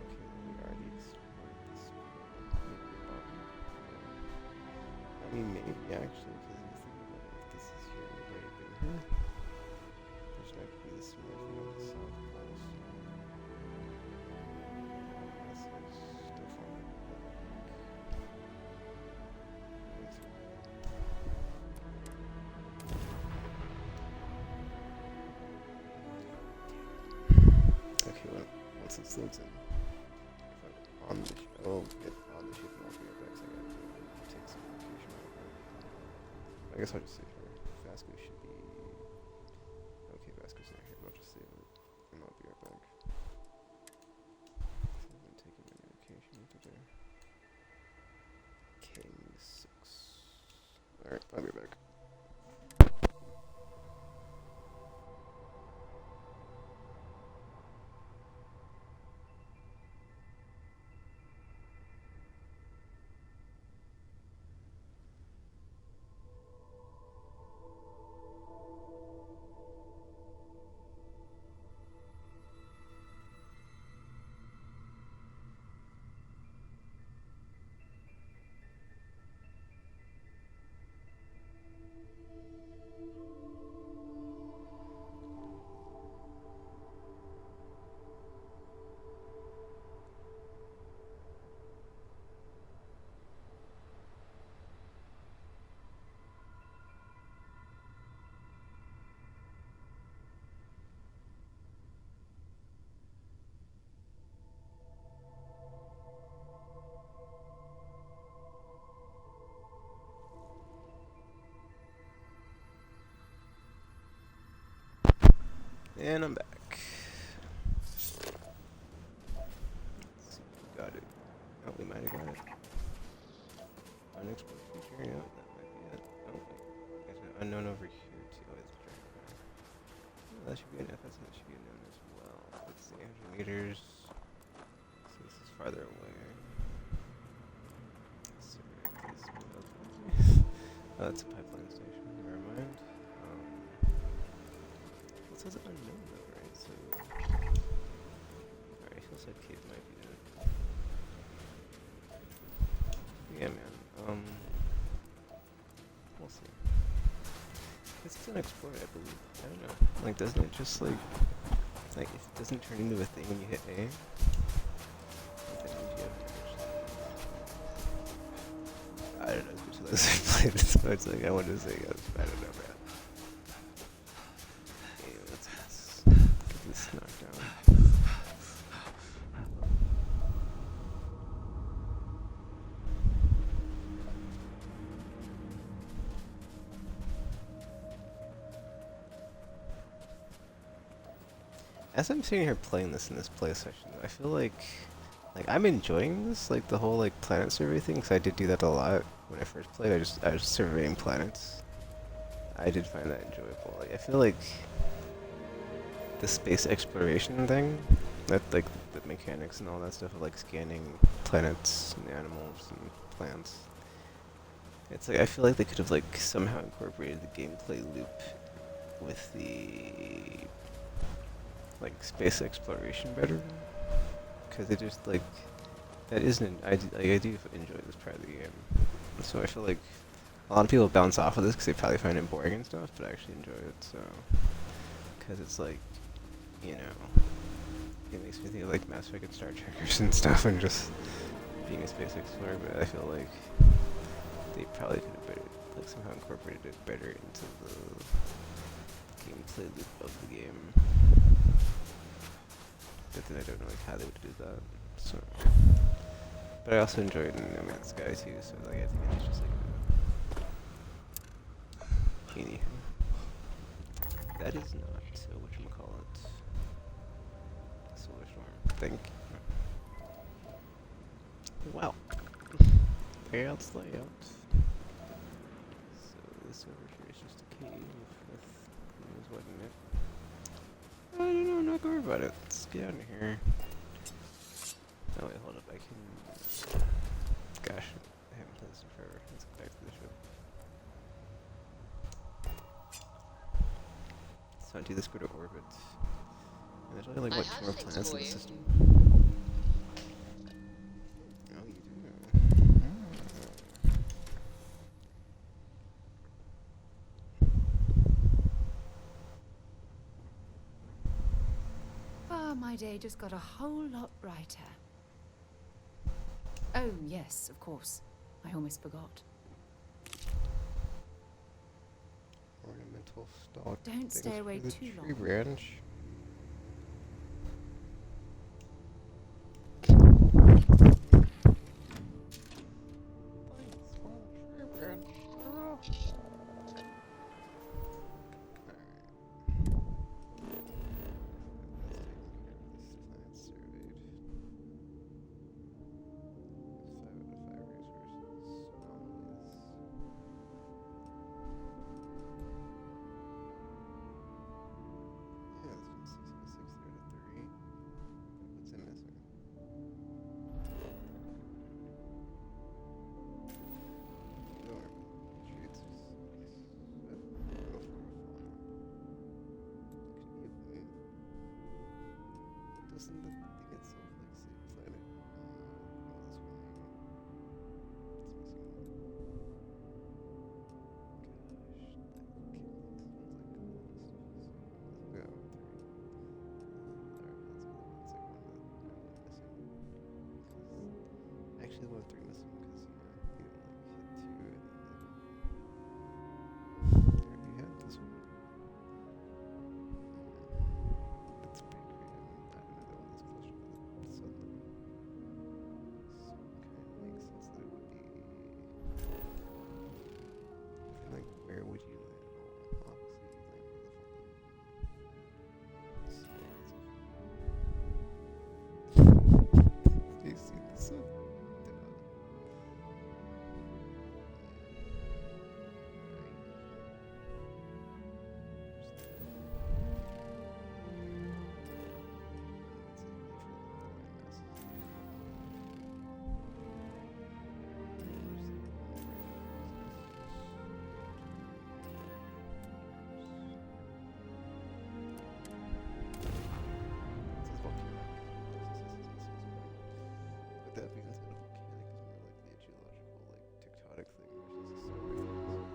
Okay, we already explored this. I mean, maybe actually, because if you think about it, if this is here, we've already been here. There's not going to be the similar thing on the South Pole, so this is different. Okay, well, once this loads in, if I'm on the ship, I'll get on the ship and I'll be right back, so I gotta take some vacation real quick. I guess I'll just save here. Vasco should be... Okay, Vasco's not here, but I'll just save it, and I'll be right back. So I've been taking my vacation over there. King 6. Alright, I'll be back. And I'm back. Let's see if we got it. Oh, we might have got it. Unexplored feature, yeah, that might be it. Oh, wait. There's an unknown over here, too. Oh, it's dragon. Oh, that should be an FS, and that should be a known as well. Let's see, 100 meters. So this is farther away. Let's see where it is. Oh, that's a pipeline station. Never mind. It says unknown though, right? So, alright, Hillside Cave might be it. Yeah, man. We'll see. This is unexplored, I believe. I don't know. Like, doesn't it just like if it doesn't turn into a thing when you hit A? Like, that means you have to actually. I don't know. As much as I played this, but it's like I wanted to say, I don't know, man. This knockdown. As I'm sitting here playing this in this play session, I feel like I'm enjoying this, like the whole like planet survey thing, because I did do that a lot when I first played. I was surveying planets. I did find that enjoyable. Like I feel like the space exploration thing, that like the mechanics and all that stuff of like scanning planets and animals and plants. It's like I feel like they could have like somehow incorporated the gameplay loop with the like space exploration better, because it just like that isn't. I do enjoy this part of the game, so I feel like a lot of people bounce off of this because they probably find it boring and stuff, but I actually enjoy it. So because it's like, you know, it makes me think of like Mass Effect and Star Trekkers and stuff, and just being a space explorer. But I feel like they probably could have better, like somehow incorporated it better into the gameplay loop of the game. But then I don't know like how they would do that. So, but I also enjoyed No Man's Sky too. So like I think it's just like a genie. That is not whatchamacallit. Solar Storm. Thank you. Wow. Layout's layout. So this over here is just a cave with who knows what in it. I don't know, I'm not gonna worry about it. Let's get out of here. Oh wait, hold up, I can... Gosh, I haven't played this in forever. Let's go back to the ship. let's not do this. Go to orbit. And there's only like I what, have 2 more things planets for in the you. system. Oh, you do. Ah, my day just got a whole lot brighter. Oh, yes, of course. I almost forgot. Ornamental stalk. Don't stay away the too tree long. branch. Doesn't the thing itself like say planet? This one maybe. It's missing one. Gosh, that came up. Actually, one of 3 missing because you didn't like hit 2 and then there you have this one. That's pretty great. I don't know that one is closer to the sun though. So it kind of makes sense that it would be. Like, where would you land? Oh, obviously you land with the fucking. Do you see the sun? But that being said, a volcanic is more likely a geological, like, tectonic thing versus a solar thing. So, whatever,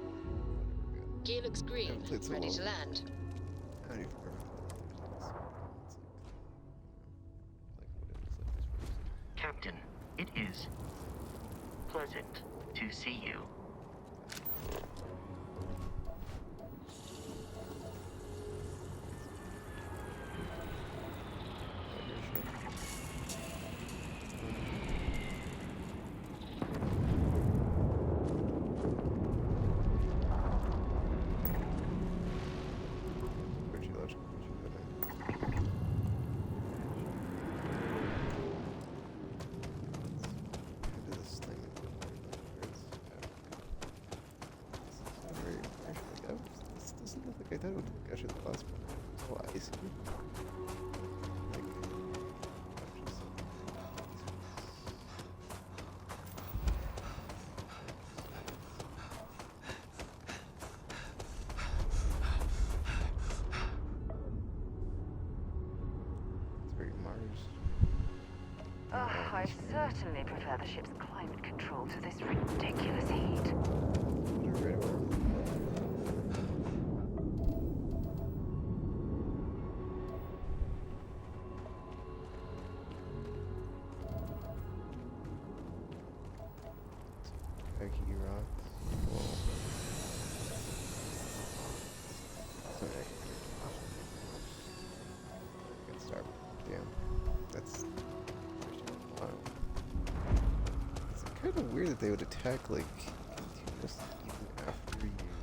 good. Gear looks green. Haven't played so Ready long. to land. I don't even remember what the numbers like it's like what it was like this first. Captain, it is pleasant to see you. Or geological feature that How does this thing look like it's this is not very actually like this doesn't look like I thought it would look actually the last one. It's all icy. Like just it's very Mars. I certainly prefer the ship's climate control to this ridiculous heat. Aggie rocks. Whoa. Sorry. Good start. Damn. That's wow. It's kind of weird that they would attack like continuously even after you defeat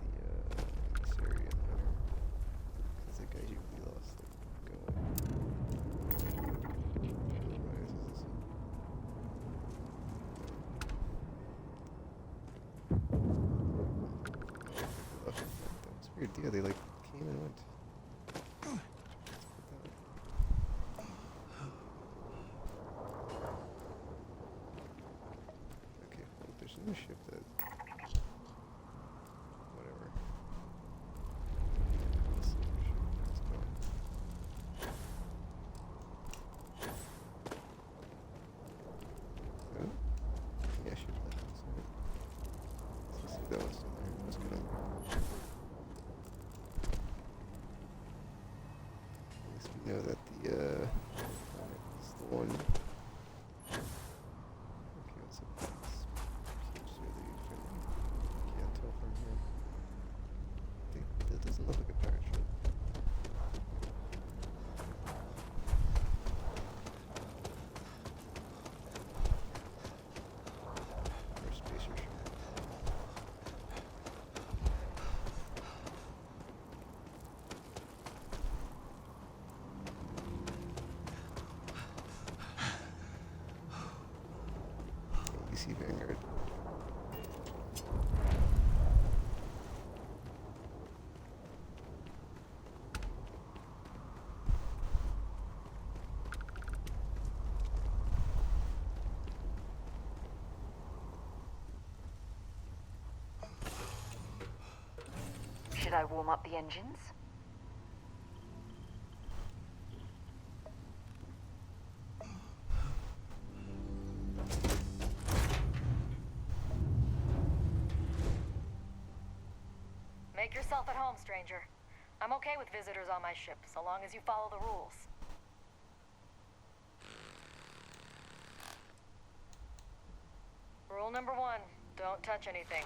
the this area in there. Because that guy you really lost like why is this? That's weird. Yeah, they like came and went. Okay, well, there's no ship that. Whatever. DC Vanguard. Should I warm up the engines? Make yourself at home, stranger. I'm okay with visitors on my ship, so long as you follow the rules. Rule number 1, don't touch anything.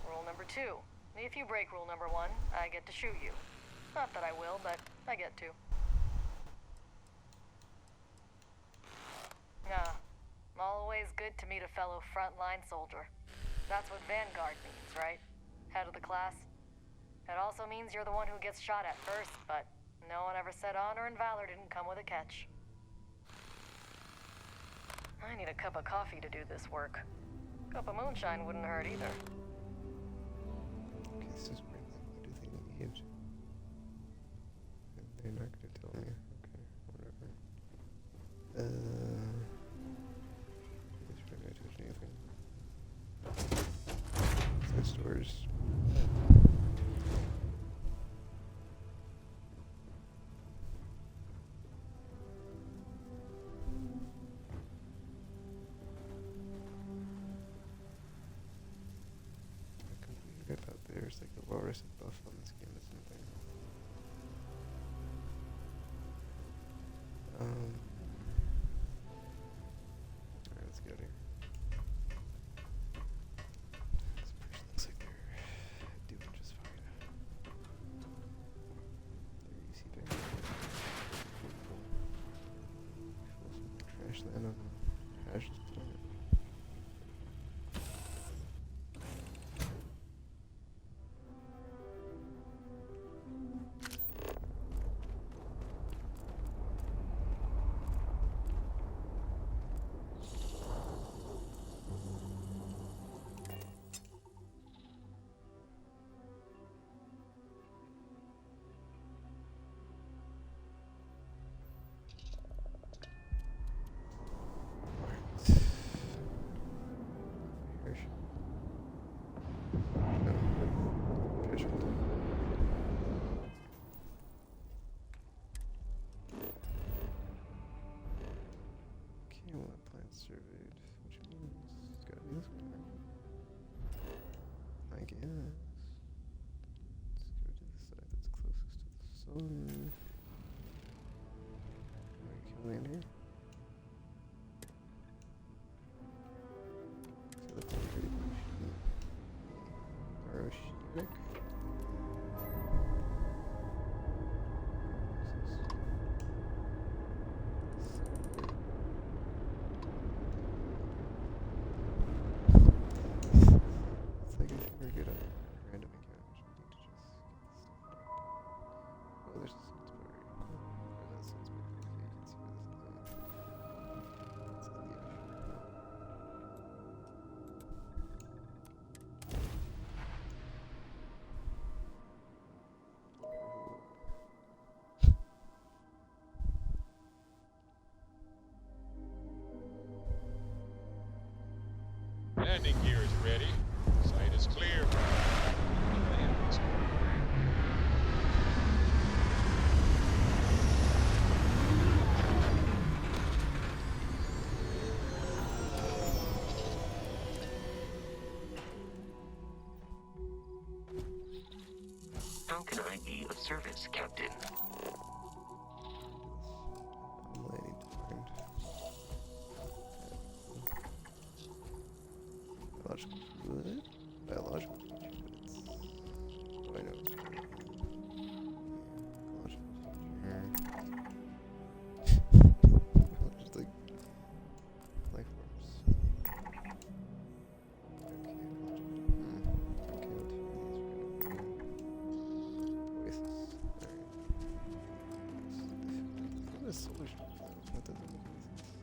Rule number 2, if you break rule number 1, I get to shoot you. Not that I will, but I get to. Nah, always good to meet a fellow frontline soldier. That's what Vanguard means, right? Head of the class. It also means you're the one who gets shot at first, but no one ever said honor and valor didn't come with a catch. I need a cup of coffee to do this work. A cup of moonshine wouldn't hurt either. Okay, this is weird. What do they need? They're not gonna tell me. Okay, whatever. It's not gonna touch anything. Side stores. I thought there's like a well-rested buff on this game or something. Alright, let's get out of here. This person looks like they're doing just fine. There you see there. Full some trash land on Ash's planet. Surveyed, which means it's gotta be this one, right? I guess. Let's go to the side that's closest to the sun. Can we land here? So the portrait Aroshik. It's like if you ever get a random encounter, you need to just get the stuff back. Oh, there's a Sainsbury. Or that's Sainsbury. Okay, you can see where this is. It's in the ocean. Landing gear is ready. Site is clear. How can I be of service, Captain? I'm landing timed. Biological fluid? Biological fluid, but it's... Oh, I know. Biological fluid. Just like... life forms. Okay, okay, let's do these. Oasis. Alright. What is solar ship though? That doesn't make any sense.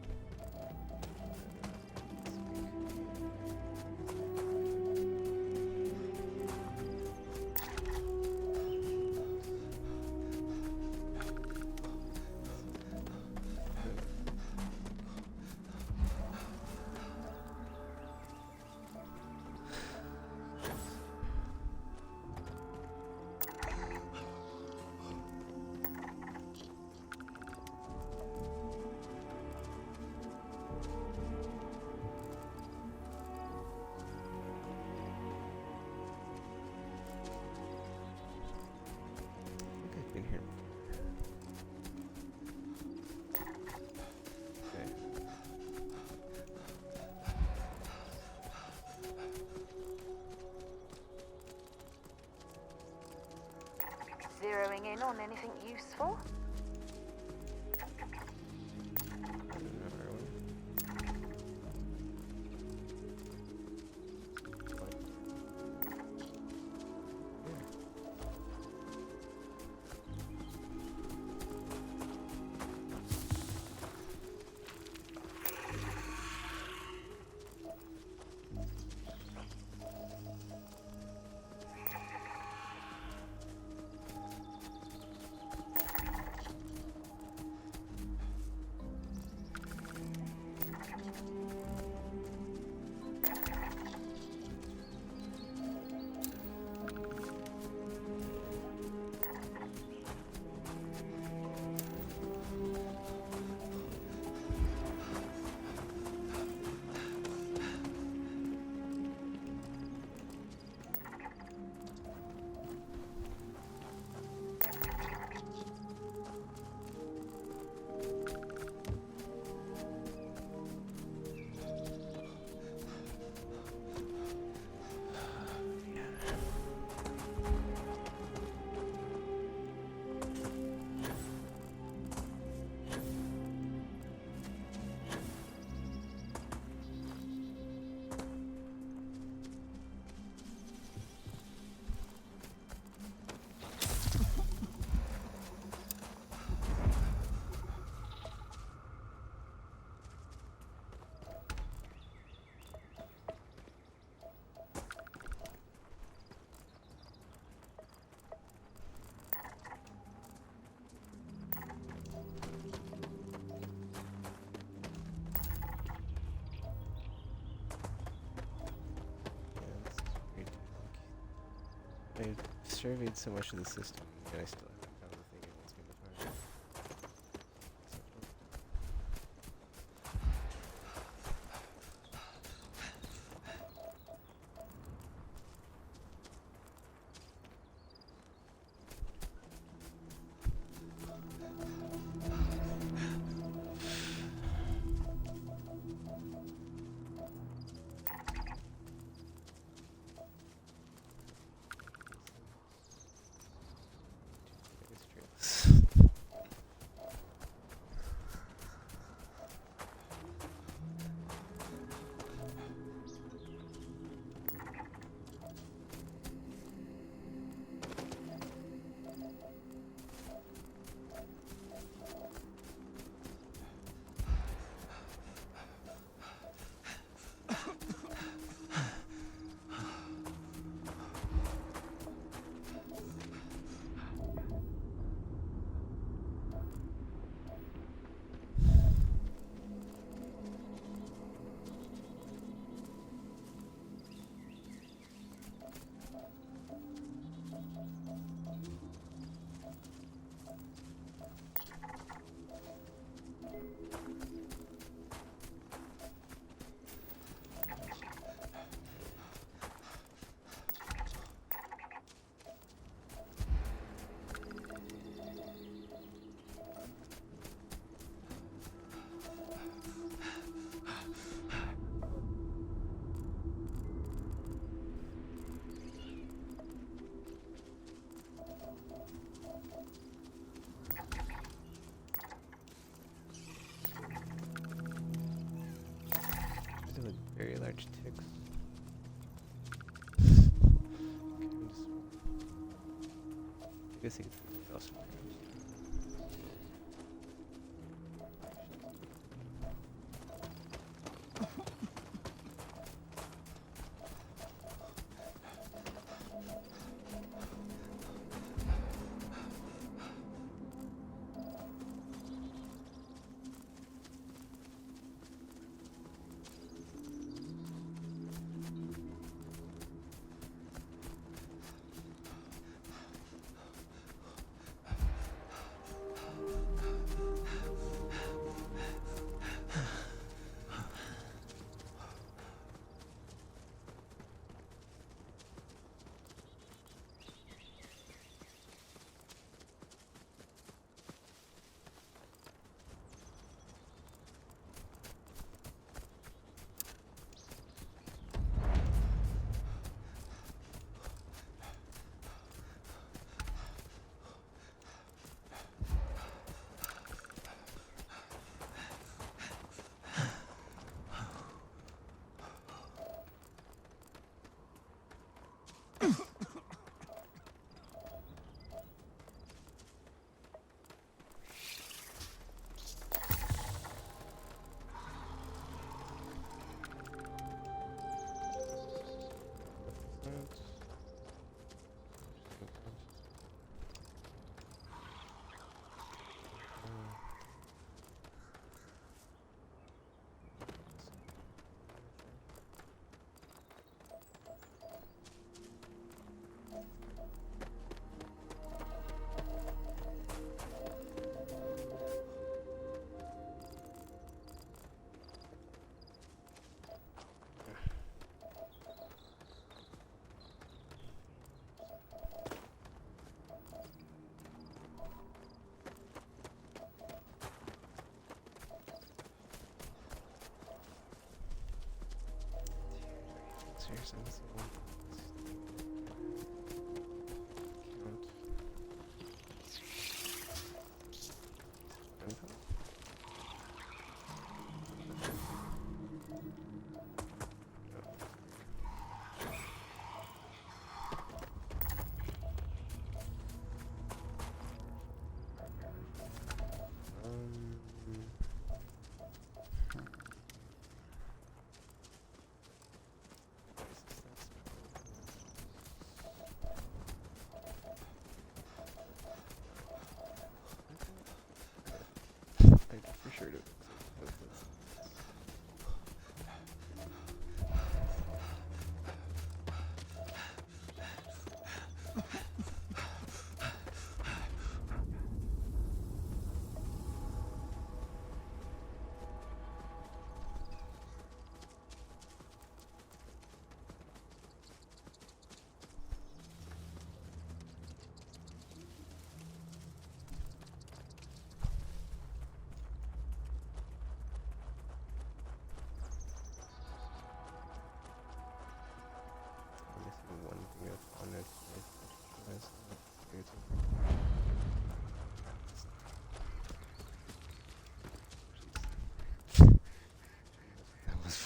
honing in on anything useful? I surveyed so much of the system, and I still haven't found the thing it wants me to find. Very large ticks. I guess I could see also. Seriously, what's the one? Count. Gunpowder? I for sure do. One thing up on it. That was.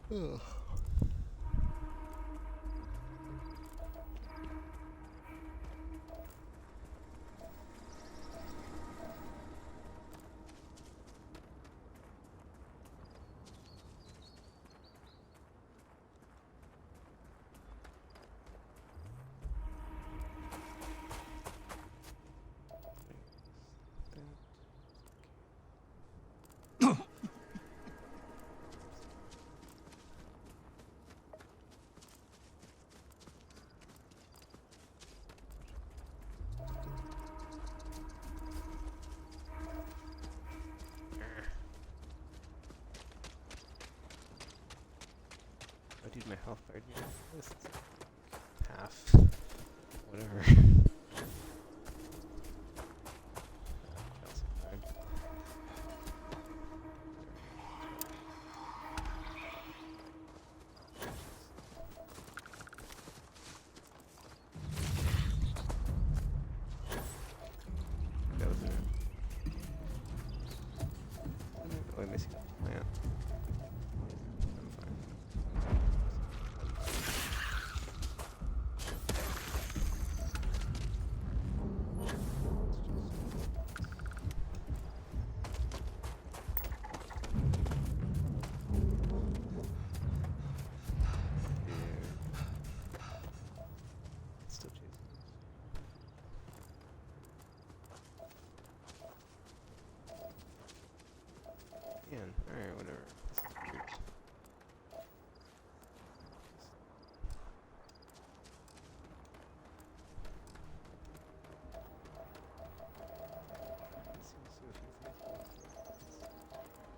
Ugh. Oh, dude, my health bar here. This is half. Whatever. That was it. Oh, I missed the plant. I'm fine. man. Alright, whatever. This is weird.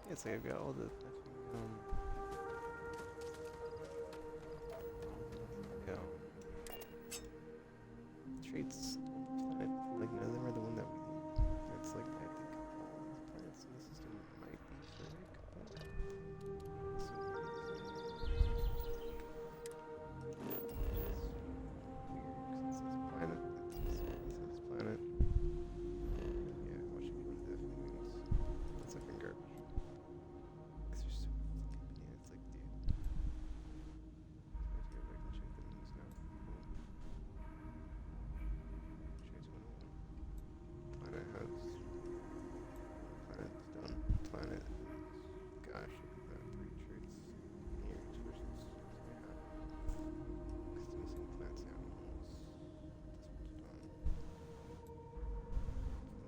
Yeah, it's like I've got all the traits on the planet. Like none of them are the one that we need. It's like I think all the planets in the system might be fake, but so weird because it says planet. Yeah, what should be one of the wings? That's fucking garbage. Cause there's so yeah, it's like dude. I feel like I can check the wings now. Planet house. Planet's done. Planet. Gosh, look at that. 3 traits. Here, expressions. Customizing plants, animals. This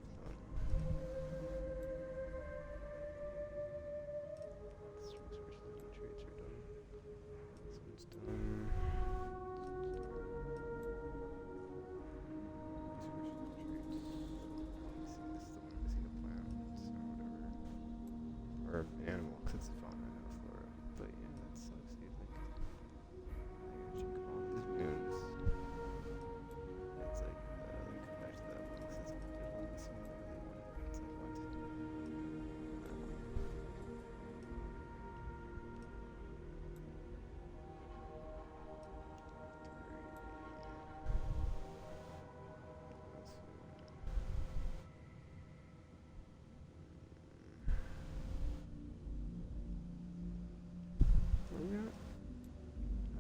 one's done. Expressions and traits are done. This one's done. Or animal, because it's fauna and flora. But yeah, that sucks, dude. Like, I gotta check all these moons. It's like, come back to that one, because there's one missing literally one. It's like, what?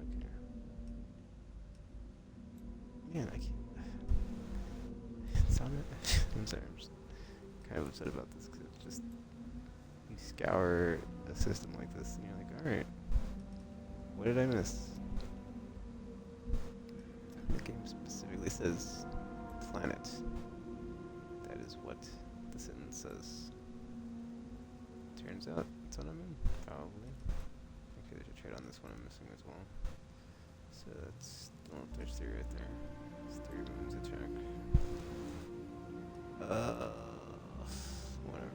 Okay. Man, I can't. It's on it. I'm sorry, I'm just kind of upset about this because it's just. You scour a system like this and you're like, alright, what did I miss? The game specifically says planet. That is what the sentence says. Turns out it's on a moon, probably. Okay, there's a trait on this one I'm missing as well. So that's, oh, there's 3 right there. There's 3 moons to check. Whatever.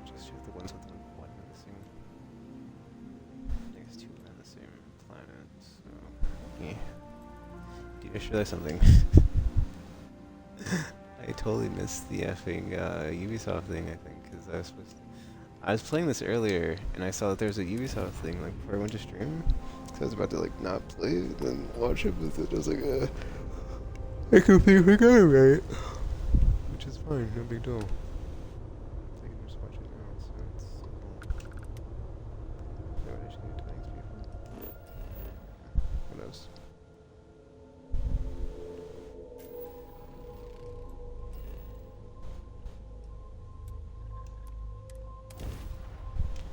Just check the ones with the 1 missing. Next 2 are on the same planet, so. Yeah. Dude, I just realized something. I totally missed the effing Ubisoft thing, I think, because I was supposed to. I was playing this earlier, and I saw that there was a Ubisoft thing, like, before I went to stream. So I was about to, like, not play it, and then watch it with it. I was like, I completely forgot about it. Which is fine, no big deal. I can just watch it now, so it's simple. No, I actually need to thanks people. Who knows?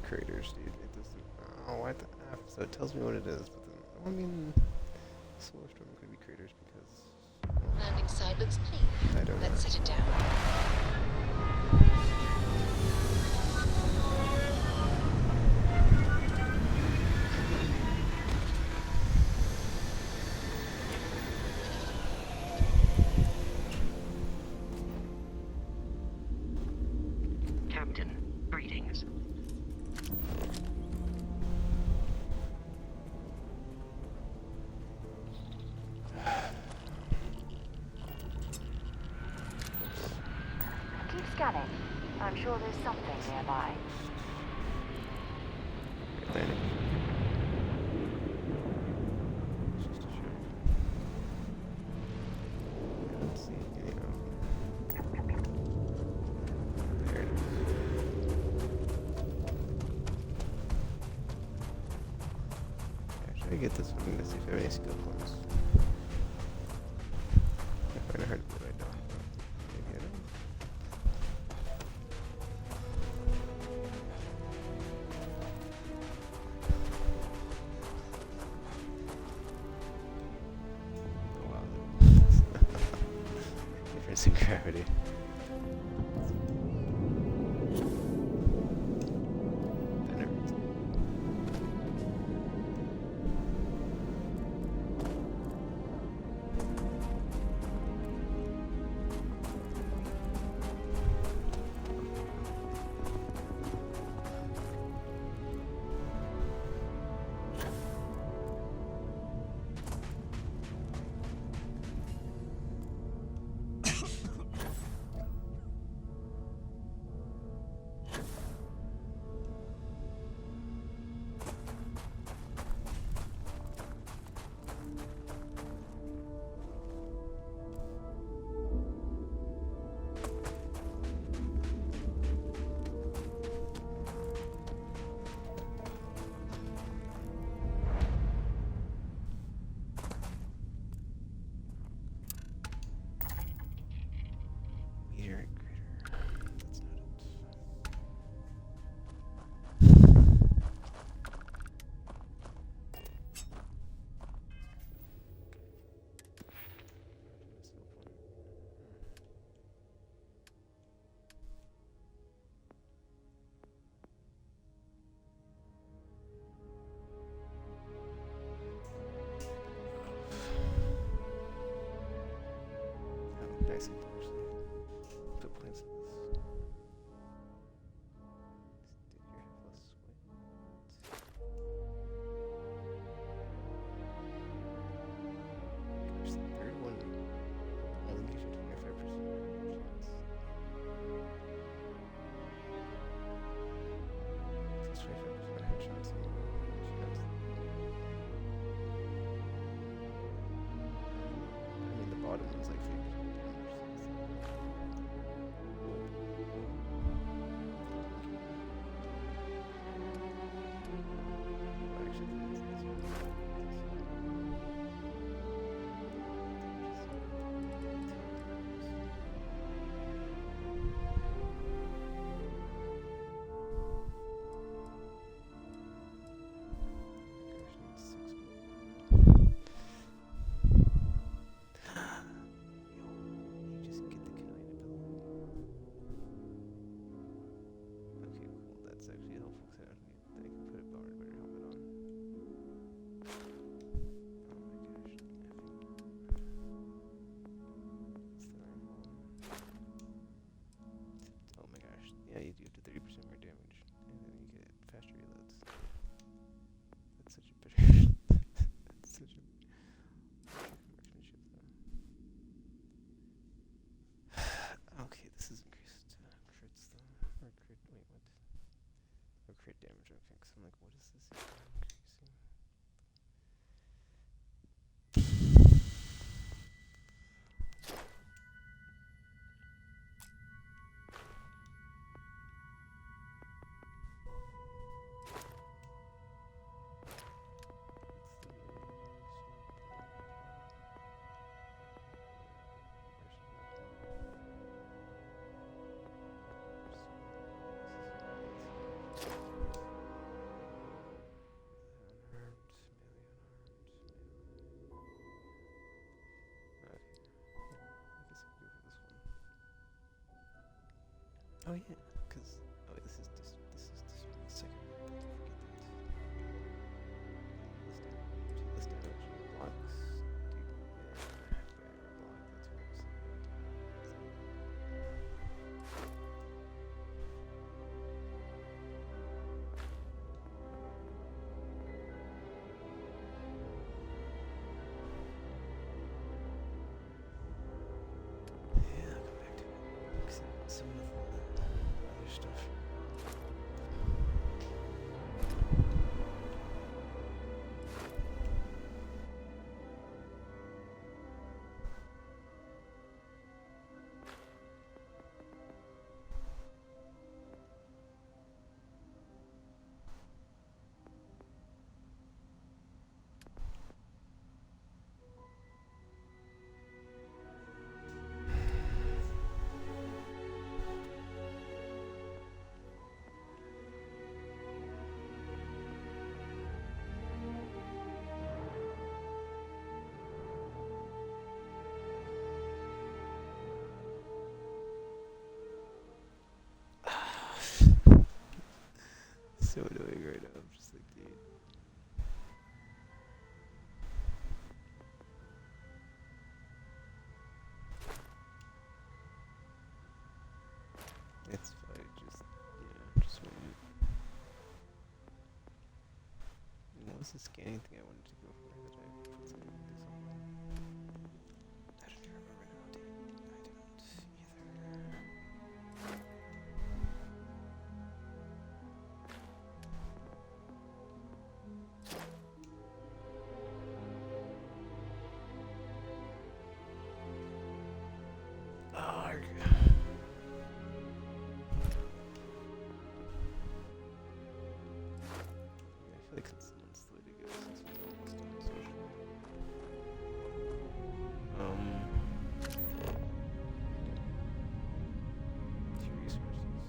Creators, dude. It doesn't. Oh, what the F? So it tells me what it is, but then I mean, Soulstorm could be creators because. Well, Landing side looks clean. I don't know. Let's set it down. Captain, greetings. Keep scanning. I'm sure there's something nearby. Landing. Let's see. There it is. Should I get this one to see if I have any skill points? I find it hard to believe I don't, but maybe I don't. Oh wow. Difference in gravity. nice of them, actually. Put points in this. Did you have less weight? Gosh, the third one only gives you 25% chance. It's 25% headshots and chance. I mean, the bottom one's like 50% damage. Yeah, you do up to 30% more damage, and then you get faster reloads. That's such a better. That's such a marksmanship, though. Okay, this is increased crits, though. Or crit. Wait, what? Or crit damage, okay, because I'm like, what is this increasing? Oh yeah, because wait, this is second. Less damage blocks. Yeah, I'll come back to it. Some of the other stuff. So annoying right now. I'm just like, dude. It's fine. Just wait. What was the scanning thing I wanted to go for that I put something into something? I don't even remember now, dude. I don't either. I feel like it's monthly to go since we're almost done social. Two resources.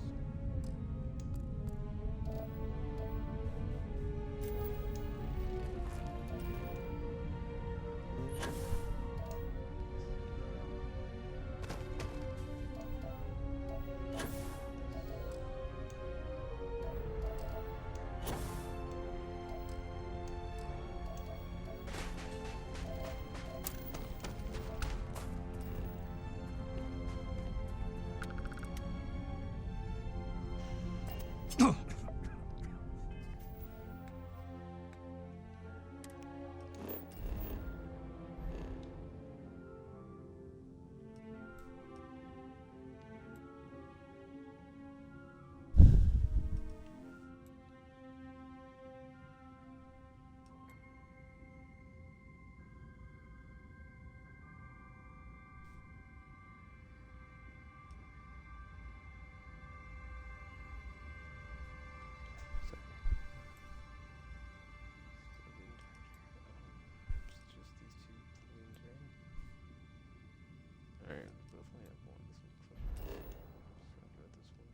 Alright, both only have one. This one looks like. So I'll go with this one.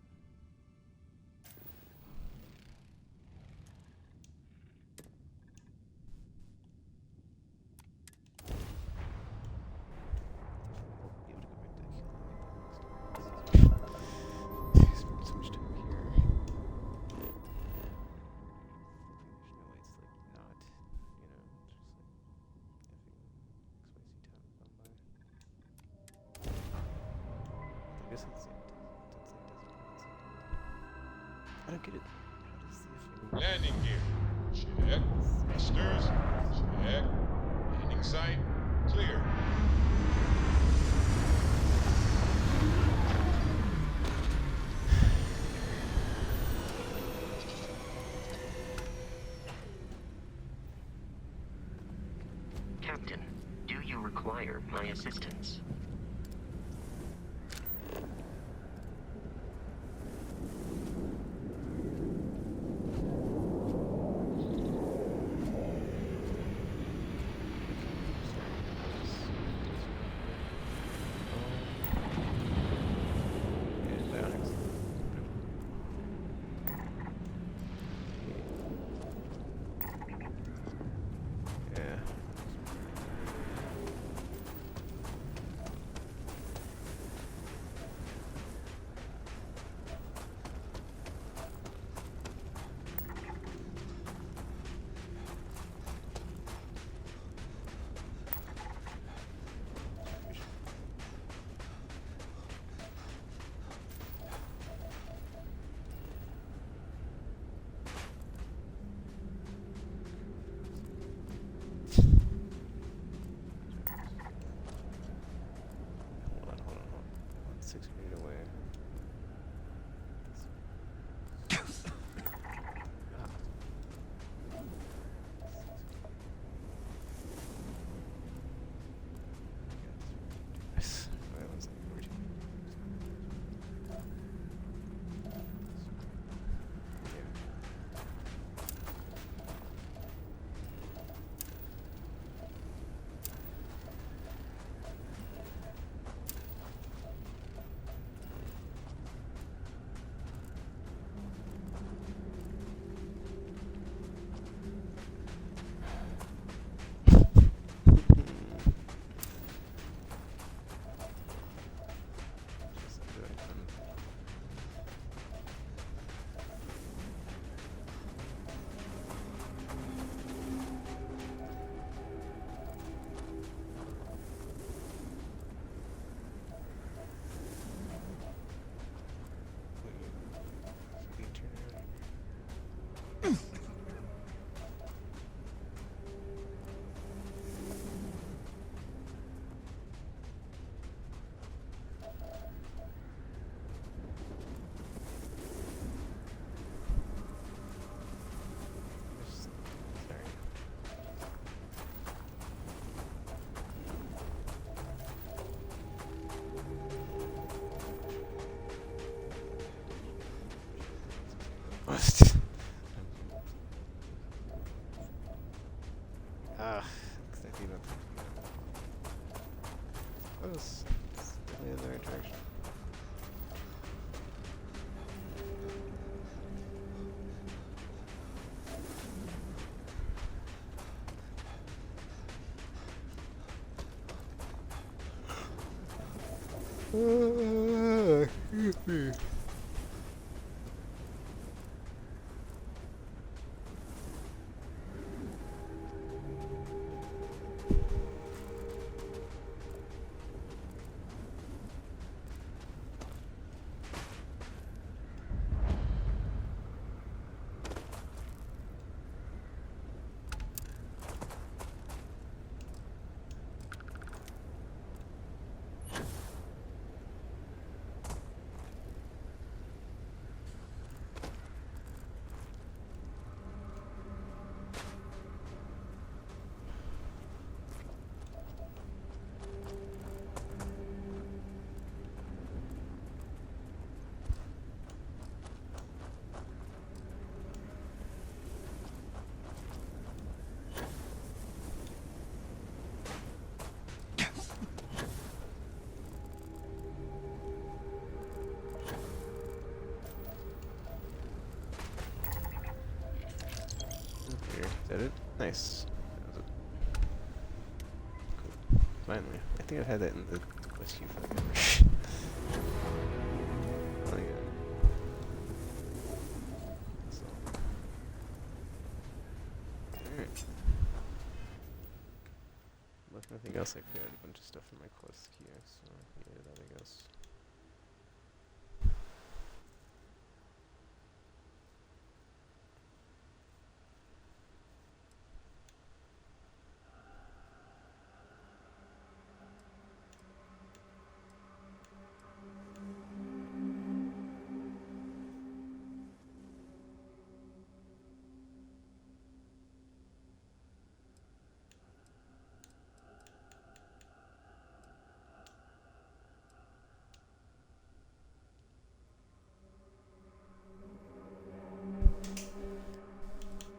Spend so much time here. Hoping there's no way it's like not, you know, just like effing XYZ time gone by. I guess it's like I don't get it. How does the effing Landing gear. Check. Thrusters. Check. Landing site. Clear. Captain, do you require my assistance? Yeah. Hold on. 6 feet away. Yes. Wait, one second. Where'd you go? Exactly about close. It's definitely in the right direction. Excuse me. that it? Nice. That was it. Cool. Finally. I think I've had that in the quest queue forever. Oh yeah. So. Alright. Left nothing else, I cleared a bunch of stuff from my quest queue, so yeah, that I guess.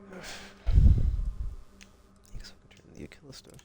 I guess I could turn the Aquila stuff.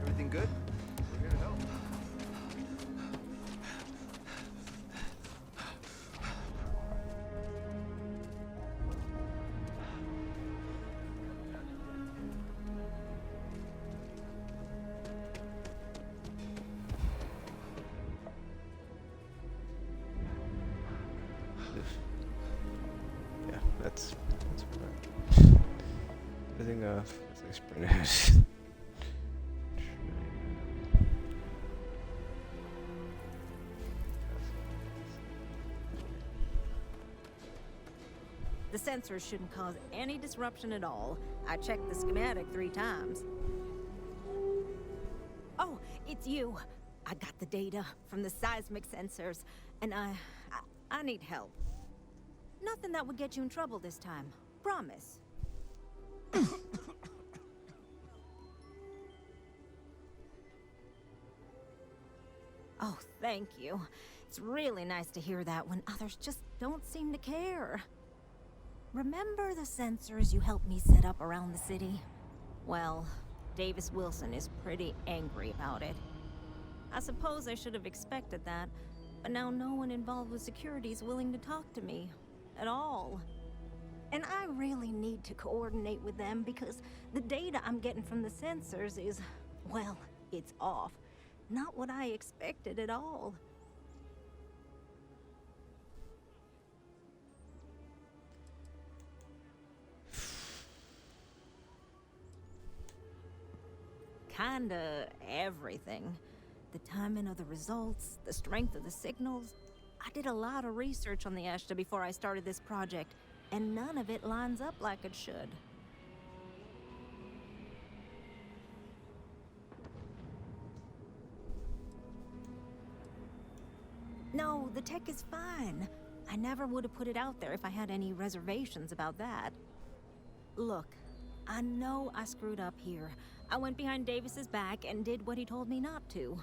Everything good? We're here to help. Yeah, that's fine. Everything as I sprint ahead. The sensors shouldn't cause any disruption at all. I checked the schematic 3 times. Oh, it's you. I got the data from the seismic sensors, and I need help. Nothing that would get you in trouble this time. Promise. Oh, thank you. It's really nice to hear that when others just don't seem to care. Remember the sensors you helped me set up around the city? Well, Davis Wilson is pretty angry about it. I suppose I should have expected that, but now no one involved with security is willing to talk to me. At all. And I really need to coordinate with them because the data I'm getting from the sensors is, well, it's off. Not what I expected at all. Kinda everything. The timing of the results, the strength of the signals. I did a lot of research on the Ashta before I started this project, and none of it lines up like it should. No, the tech is fine. I never would have put it out there if I had any reservations about that. Look, I know I screwed up here. I went behind Davis's back and did what he told me not to.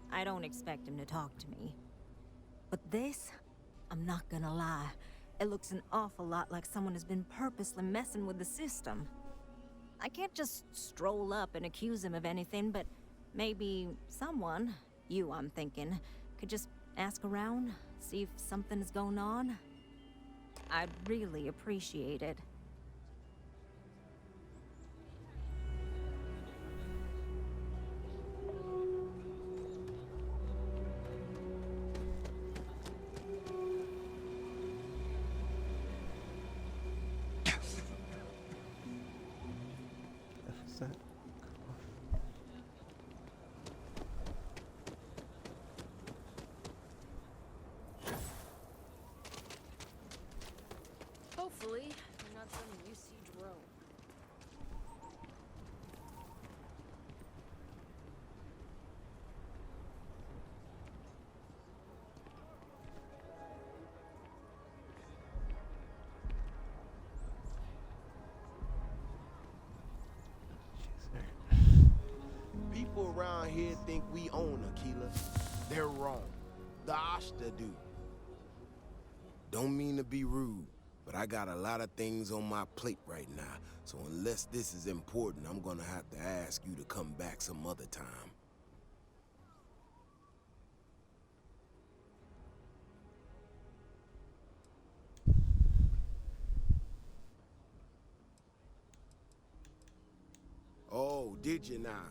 I don't expect him to talk to me. But this, I'm not gonna lie, it looks an awful lot like someone has been purposely messing with the system. I can't just stroll up and accuse him of anything, but maybe someone, you I'm thinking, could just ask around, see if something's going on. I'd really appreciate it. think we own Aquila. They're wrong. The Ashta do. Don't mean to be rude, but I got a lot of things on my plate right now, so unless this is important, I'm gonna have to ask you to come back some other time. Oh, did you now?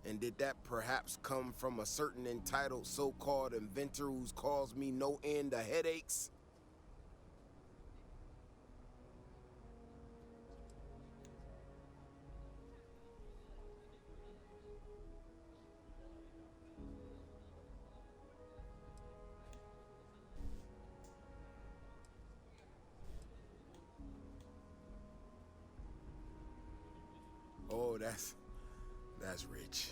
And did that perhaps come from a certain entitled so-called inventor who's caused me no end of headaches? Oh, that's rich.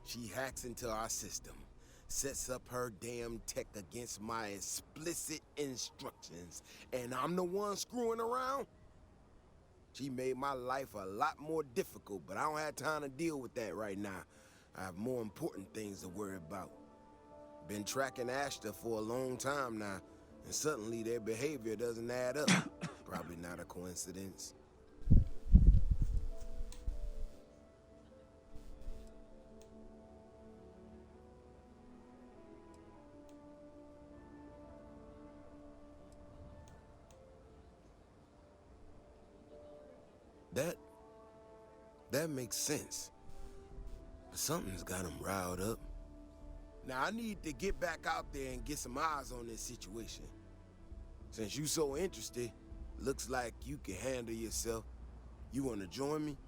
She hacks into our system, sets up her damn tech against my explicit instructions, and I'm the one screwing around? She made my life a lot more difficult, but I don't have time to deal with that right now. I have more important things to worry about. Been tracking Ashta for a long time now, and suddenly their behavior doesn't add up. Probably not a coincidence. That makes sense. But something's got him riled up. Now I need to get back out there and get some eyes on this situation. Since you so interested, looks like you can handle yourself. You wanna join me?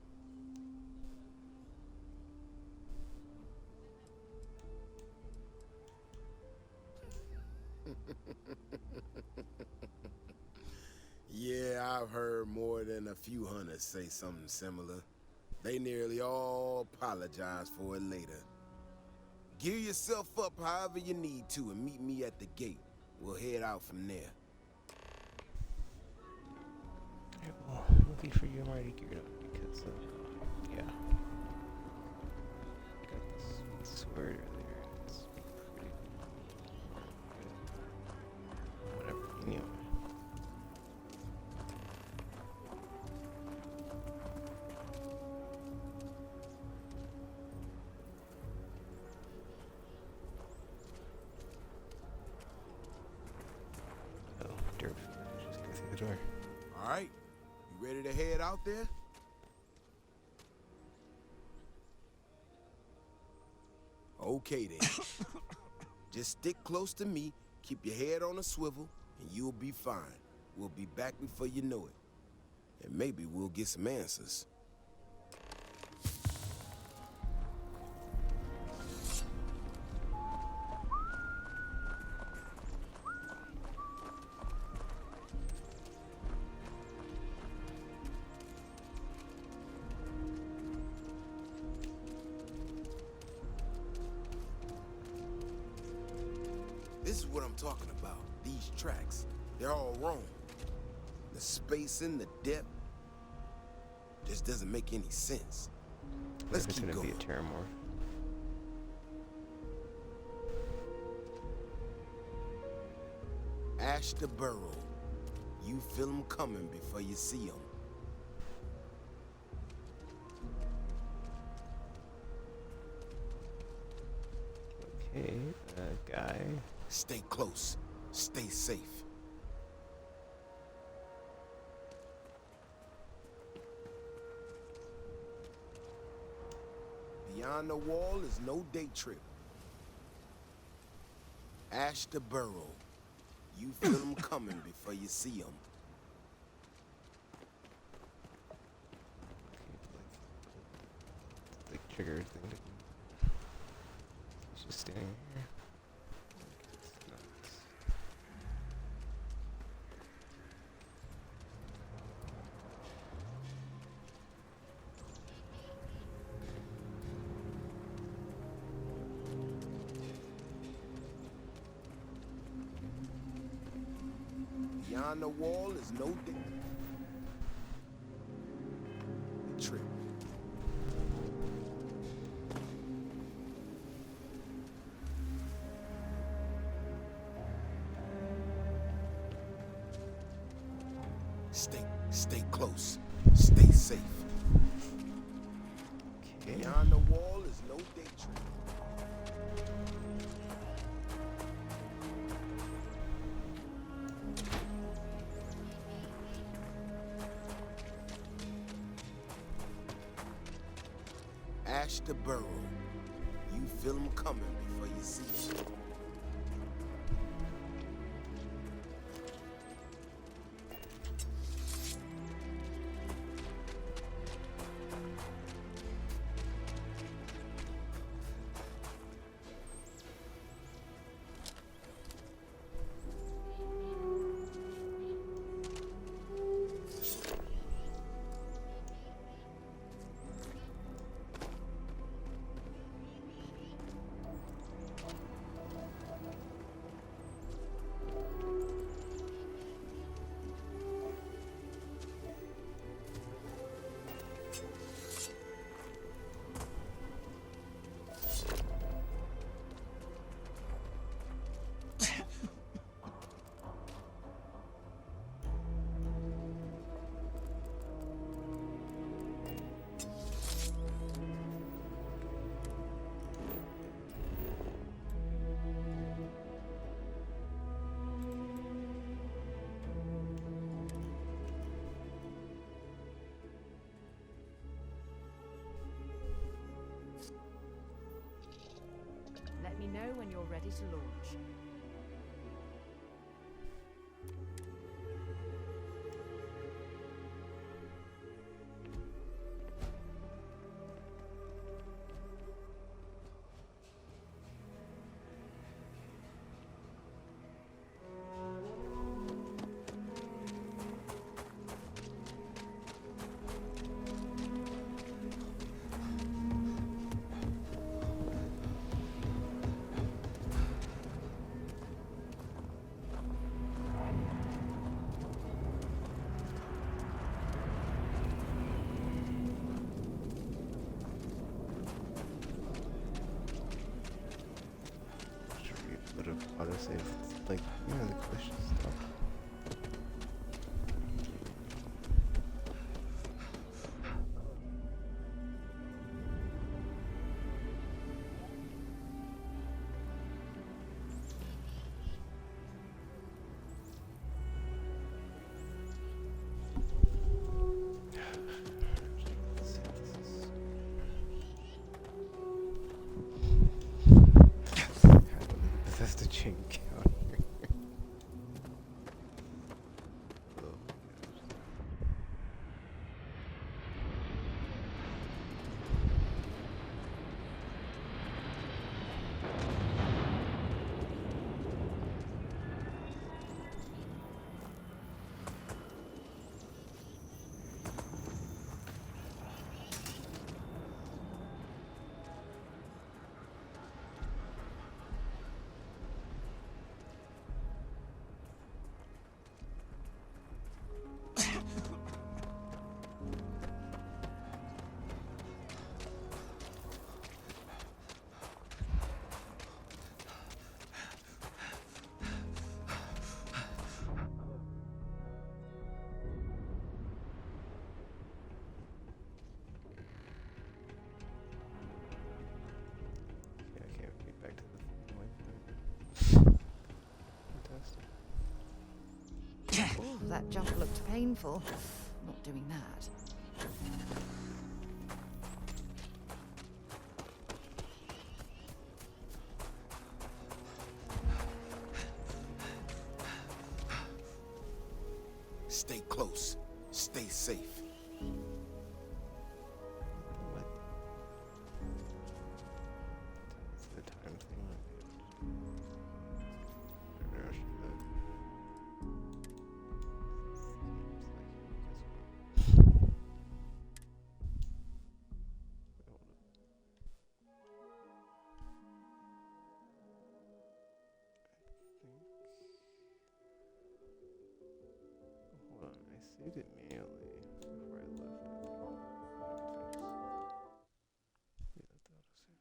Yeah, I've heard more than a few hunters say something similar. They nearly all apologize for it later. Gear yourself up however you need to and meet me at the gate. We'll head out from there. Alright, well, lucky for you, I'm already geared up because, yeah. I got this sword earlier. It's pretty good. Whatever, anyway. All right, you ready to head out there? Okay then. Just stick close to me, keep your head on a swivel, and you'll be fine. We'll be back before you know it. And maybe we'll get some answers. This is what I'm talking about. These tracks, they're all wrong. The spacing, the depth, just doesn't make any sense. Let's keep going. It's gonna be a Terramorph. Ashta Burrow. You feel them coming before you see them. Okay, guy. Stay close. Stay safe. Beyond the wall is no day trip. Ashta Burrow. You feel them coming before you see them. Like trigger thing. He's just standing here. Beyond the wall is no trip. Stay close. Stay safe. Okay. Beyond the wall is no day trip. Ash to burrow. You feel them coming before you see it. Let me know when you're ready to launch. Autosave, like, you know, the question stuff. Bethesda chink out here. Oh my gosh. Yeah, I can't get back to the waypoint. Fantastic. Oh, that jump looked painful. Not doing that. Stay close. Stay safe. What? It's the time thing. Maybe I should look. Seems like you hold on, I saved it manually before I left. Yeah, that's autosave.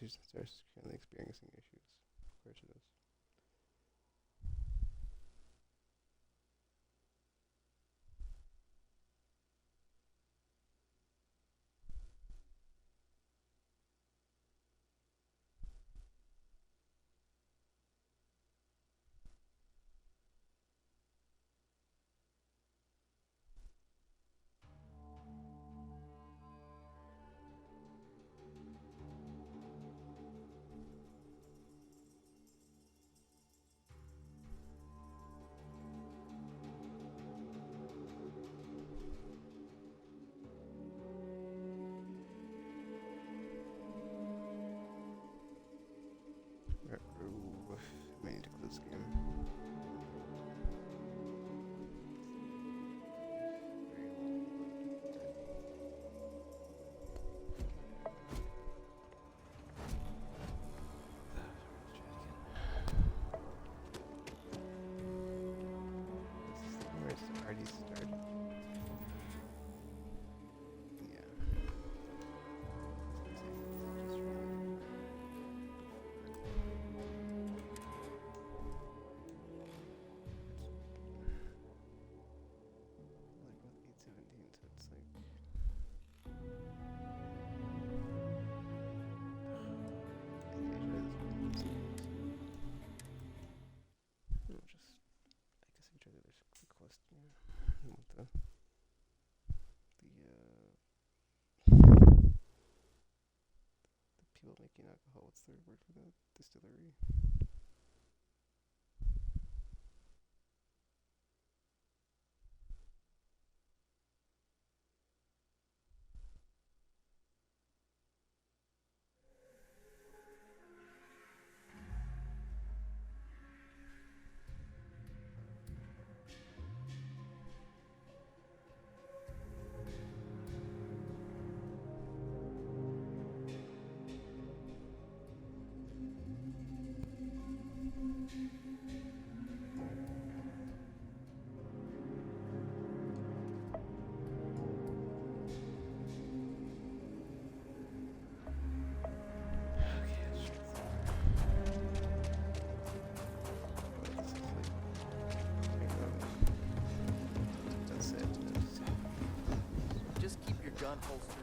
Fusion Stars currently experiencing issues. Of course it is. Ooh, I may need to close this game. Where's it already started? Yeah. Like with 817, so it's like I'll just I guess I try the other quest, yeah. With the people making alcohol, what's the word for that? Distillery. Just keep your gun holstered.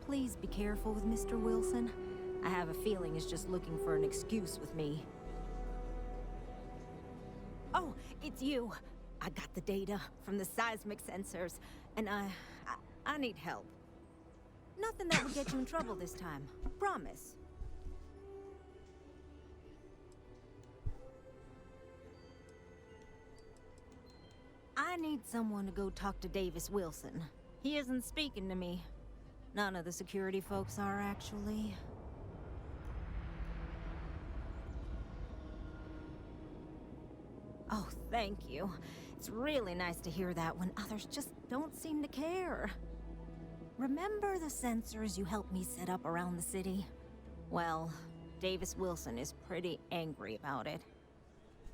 Please be careful with Mr. Wilson. I have a feeling he's just looking for an excuse with me. Oh, it's you. I got the data from the seismic sensors, and I need help. Nothing that would get you in trouble this time. Promise. I need someone to go talk to Davis Wilson. He isn't speaking to me. None of the security folks are, actually. Oh, thank you. It's really nice to hear that when others just don't seem to care. Remember the sensors you helped me set up around the city? Well, Davis Wilson is pretty angry about it.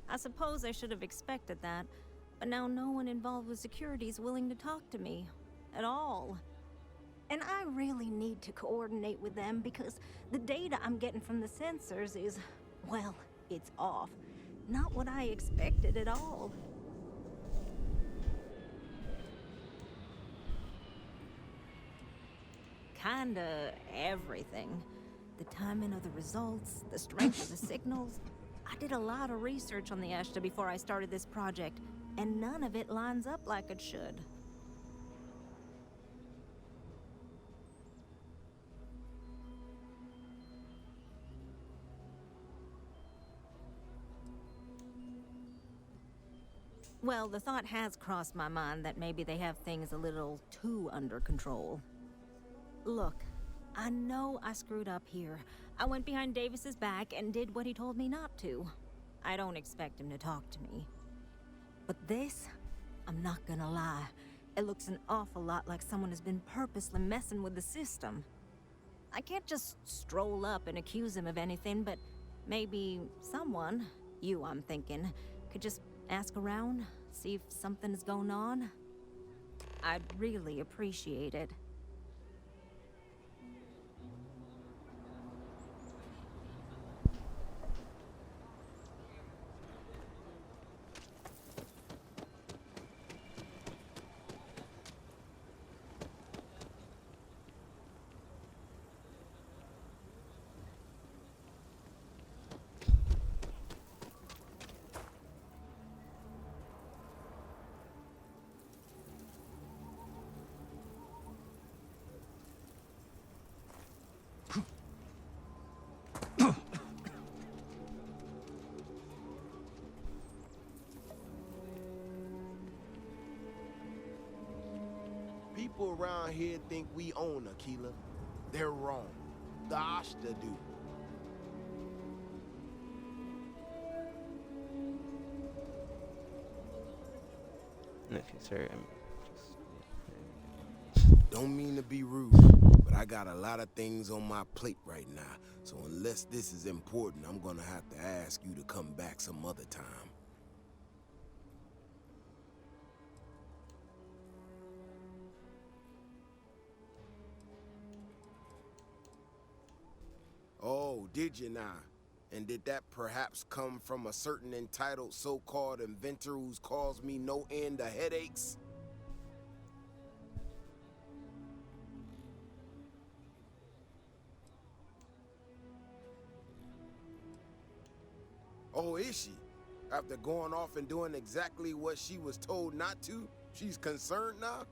I suppose I should have expected that, but now no one involved with security is willing to talk to me. At all. And I really need to coordinate with them because the data I'm getting from the sensors is, well, it's off. Not what I expected at all. Kinda everything. The timing of the results, the strength of the signals. I did a lot of research on the Ashta before I started this project, and none of it lines up like it should. Well, the thought has crossed my mind that maybe they have things a little too under control. Look, I know I screwed up here. I went behind Davis's back and did what he told me not to. I don't expect him to talk to me. But this, I'm not gonna lie, it looks an awful lot like someone has been purposely messing with the system. I can't just stroll up and accuse him of anything, but maybe someone, you I'm thinking, could just ask around, see if something's going on. I'd really appreciate it. People around here think we own Aquila. They're wrong. The Ashta do. Nephew, sorry, I'm Don't mean to be rude, but I got a lot of things on my plate right now. So unless this is important, I'm gonna have to ask you to come back some other time. Oh, did you now? And did that perhaps come from a certain entitled so-called inventor who's caused me no end of headaches? Oh, is she? After going off and doing exactly what she was told not to, she's concerned now?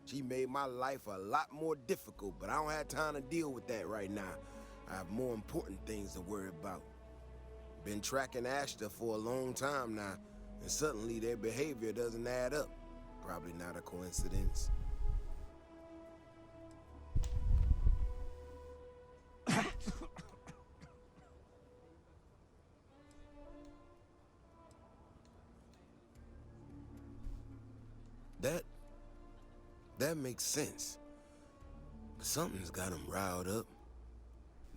She made my life a lot more difficult, but I don't have time to deal with that right now. I have more important things to worry about. Been tracking Ashta for a long time now, and suddenly their behavior doesn't add up. Probably not a coincidence. That makes sense. Something's got him riled up.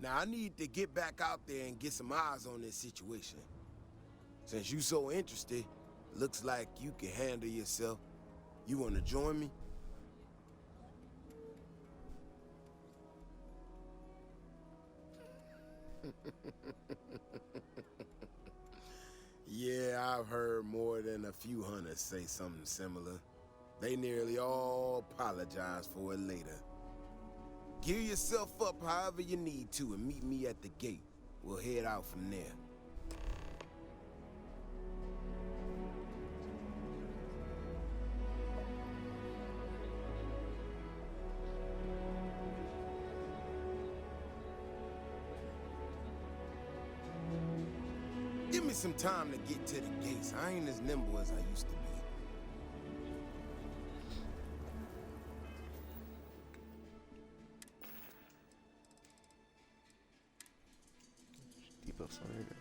Now I need to get back out there and get some eyes on this situation. Since you so interested, looks like you can handle yourself. You wanna join me? Yeah, I've heard more than a few hunters say something similar. They nearly all apologize for it later. Gear yourself up however you need to and meet me at the gate. We'll head out from there. Give me some time to get to the gates. I ain't as nimble as I used to be. Depot Center.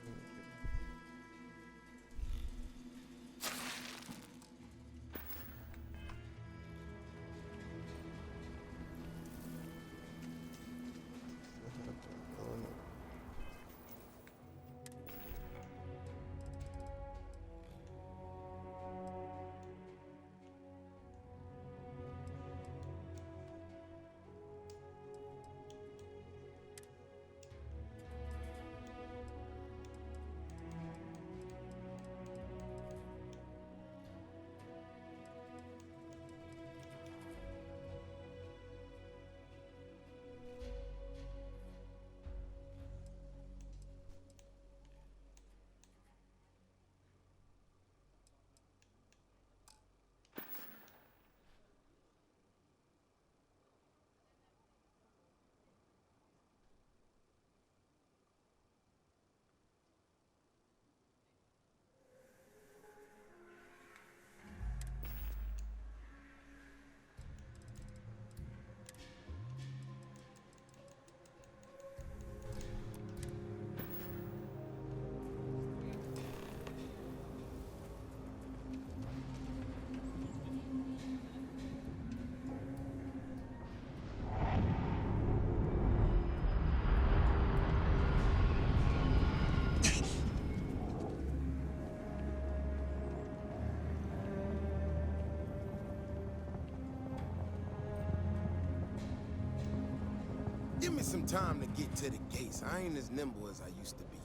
Give me some time to get to the gates. I ain't as nimble as I used to be.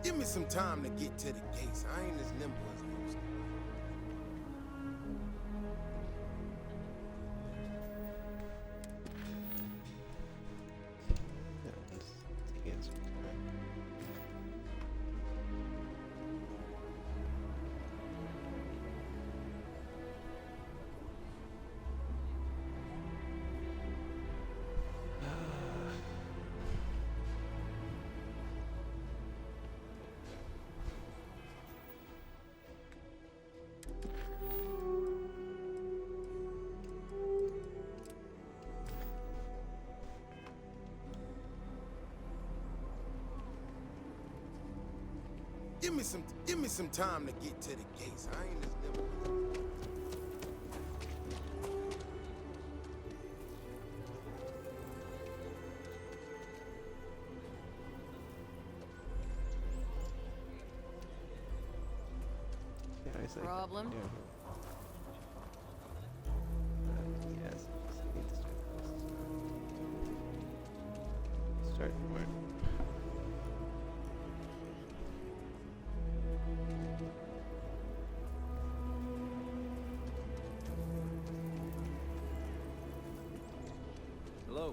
Give me some time to get to the gates. I ain't as nimble as I used to be. Yeah, let's take it some time. Give me some time to get to the gates. I ain't as nimble as I used to be. Yeah, it's like, Problem? Yeah. Yes, I need to start this. Start point. Hello.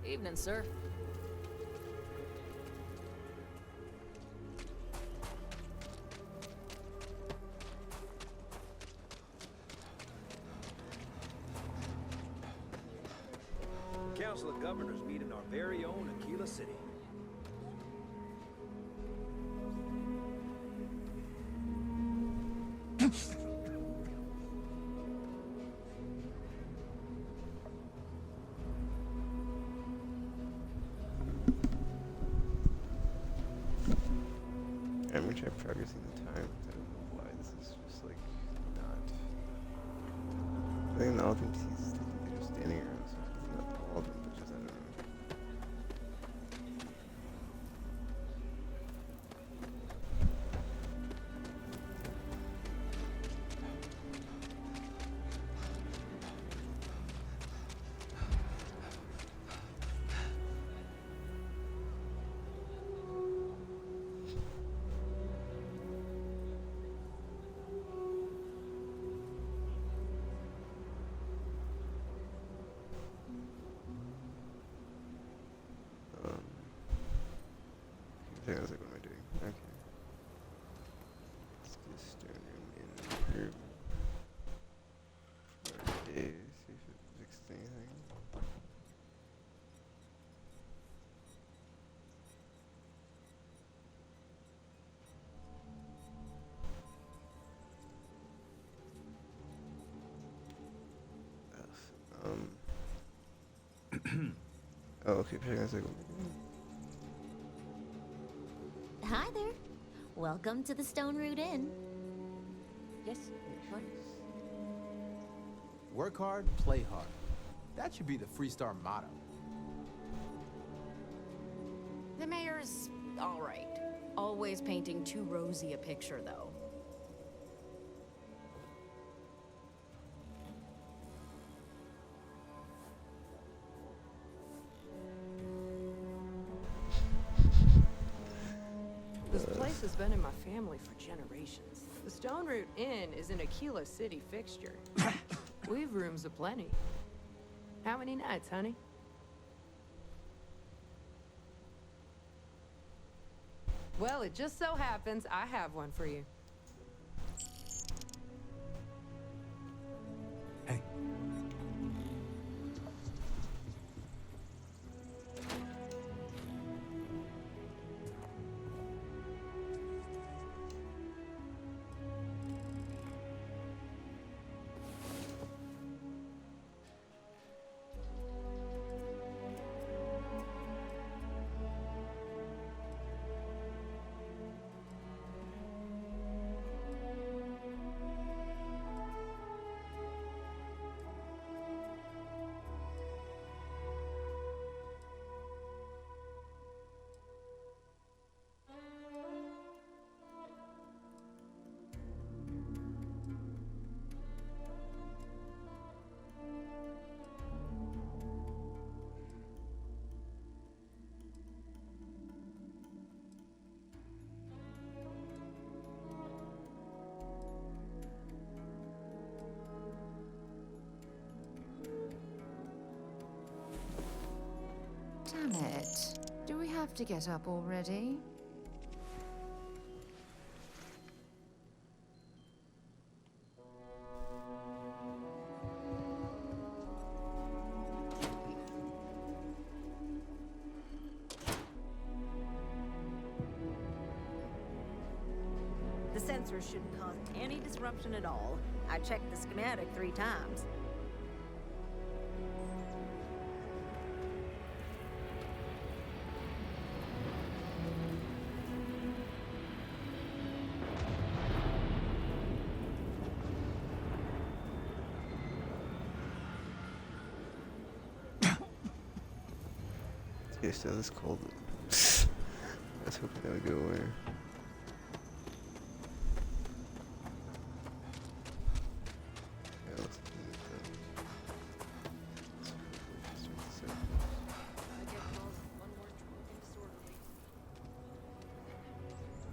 Evening, sir. The Council of Governors meet in our very own Aquila City. I'm gonna try progressing the time. I don't know why this is just like not. I think all of them he's they're just standing around, so it's not all of them, but just I don't know. I was like, what am I doing? Okay. Let's get a stone room in here. Okay, see if it fixed anything. Oh, okay, for a second. What am I doing? Hi there. Welcome to the Stone Root Inn. Yes. What? Work hard, play hard. That should be the Freestar motto. The mayor's all right. Always painting too rosy a picture, though. This place has been in my family for generations. The Stone Root Inn is an Aquila City fixture. We've rooms aplenty. How many nights, honey? Well, it just so happens I have one for you. Hey. Damn it. Do we have to get up already? The sensors shouldn't cause any disruption at all. I checked the schematic 3 times. Okay, so this cold. I was hoping that would go away. Yeah, let's do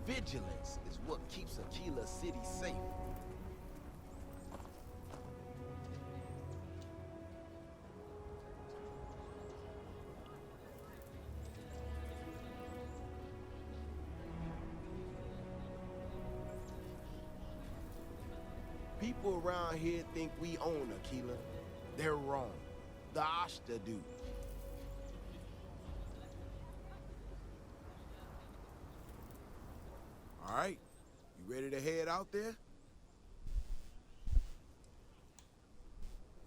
Vigilance is what keeps Aquila City safe. People around here think we own Aquila. They're wrong. The Ashta do. All right, you ready to head out there?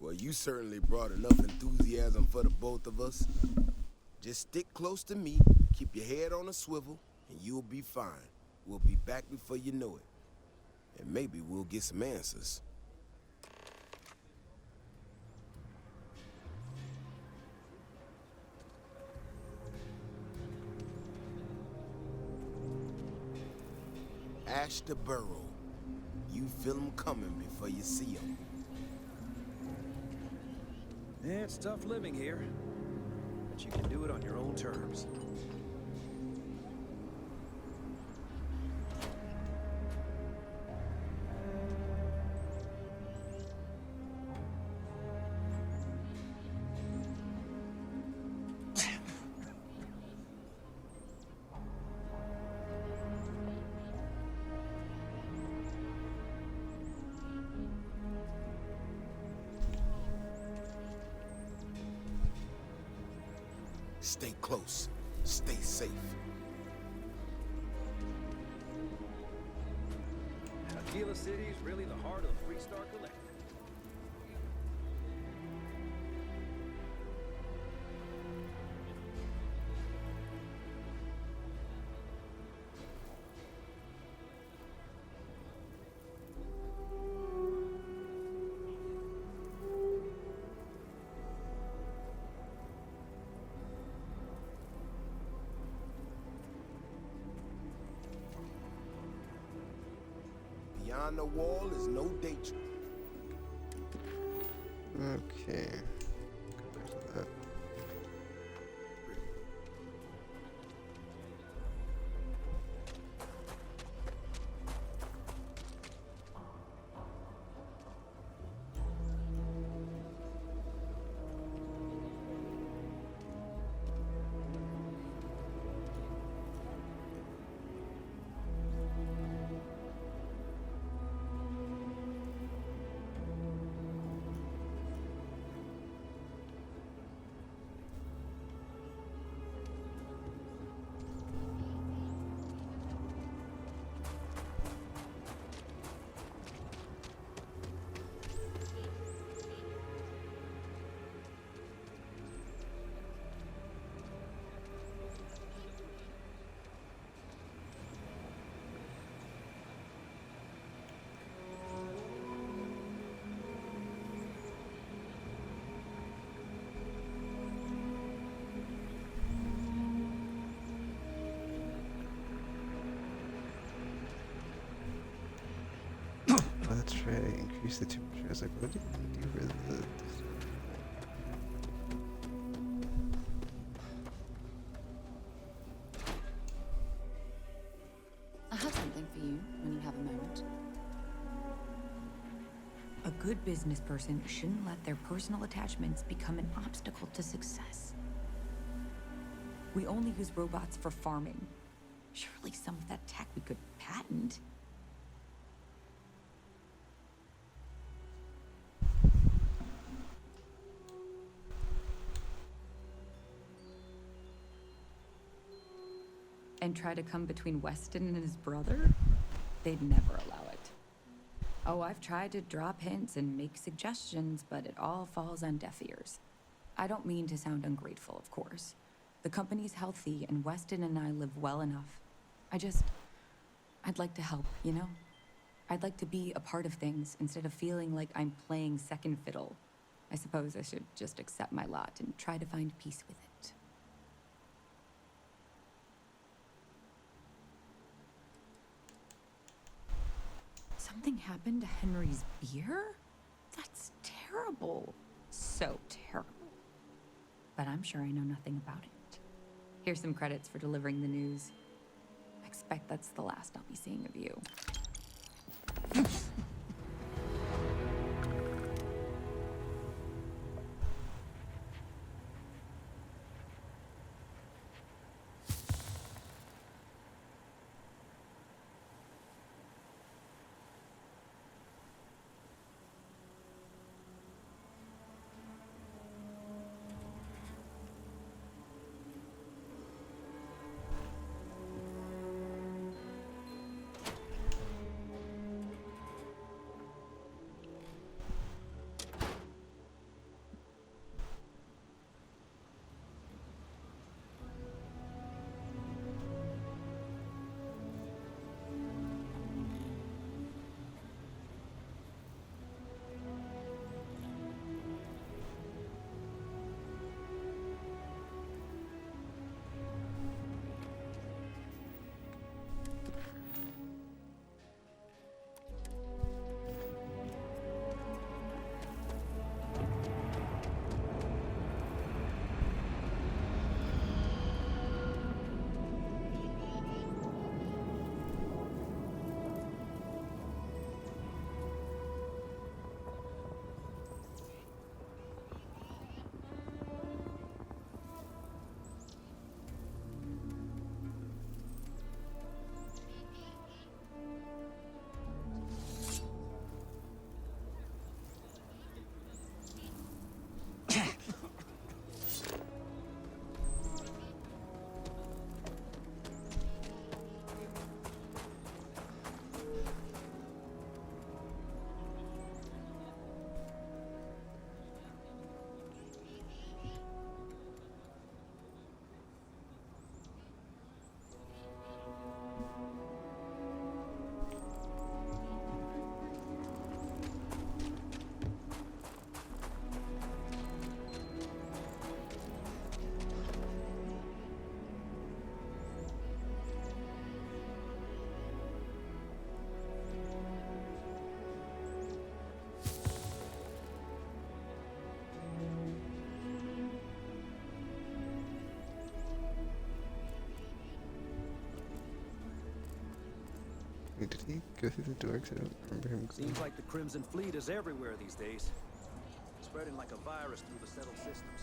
Well, you certainly brought enough enthusiasm for the both of us. Just stick close to me, keep your head on a swivel, and you'll be fine. We'll be back before you know it. And maybe we'll get some answers. Ashta Burrow. You feel them coming before you see them. Yeah, it's tough living here, but you can do it on your own terms. Stay close. Stay safe. Aquila City is really the heart of the Freestar Collective. Beyond the wall is no danger. Okay. Go back to that. Oh, that's right. Increase the temperature. I was like, what did you do for the... I have something for you when you have a moment. A good business person shouldn't let their personal attachments become an obstacle to success. We only use robots for farming. Surely some of that tech we could patent. And try to come between Weston and his brother? They'd never allow it. Oh, I've tried to drop hints and make suggestions, but it all falls on deaf ears. I don't mean to sound ungrateful, of course. The company's healthy, and Weston and I live well enough. I'd like to help, you know? I'd like to be a part of things instead of feeling like I'm playing second fiddle. I suppose I should just accept my lot and try to find peace with it. Something happened to Henry's beer? That's terrible. So terrible. But I'm sure I know nothing about it. Here's some credits for delivering the news. I expect that's the last I'll be seeing of you. Did he go through the door? 'Cause I don't remember him going. Seems like the Crimson Fleet is everywhere these days. Spreading like a virus through the settled systems.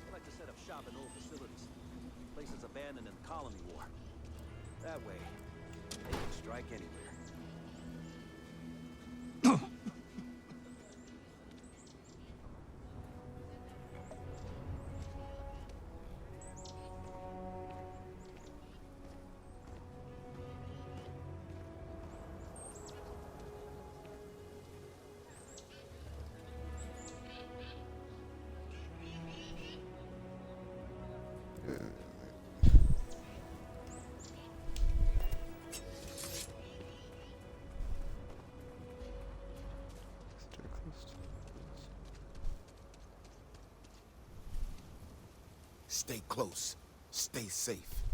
They like to set up shop in old facilities. Places abandoned in the colony war. That way, they can strike anywhere. Stay close. Stay safe.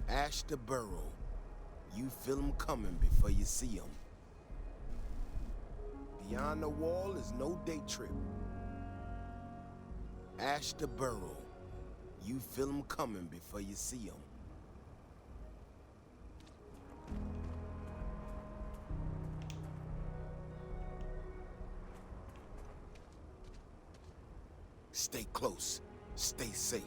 Ash to Burrow. You feel them coming before you see them. Beyond the wall is no day trip. Ash to burrow. You feel 'em coming before you see 'em. Stay close. Stay safe.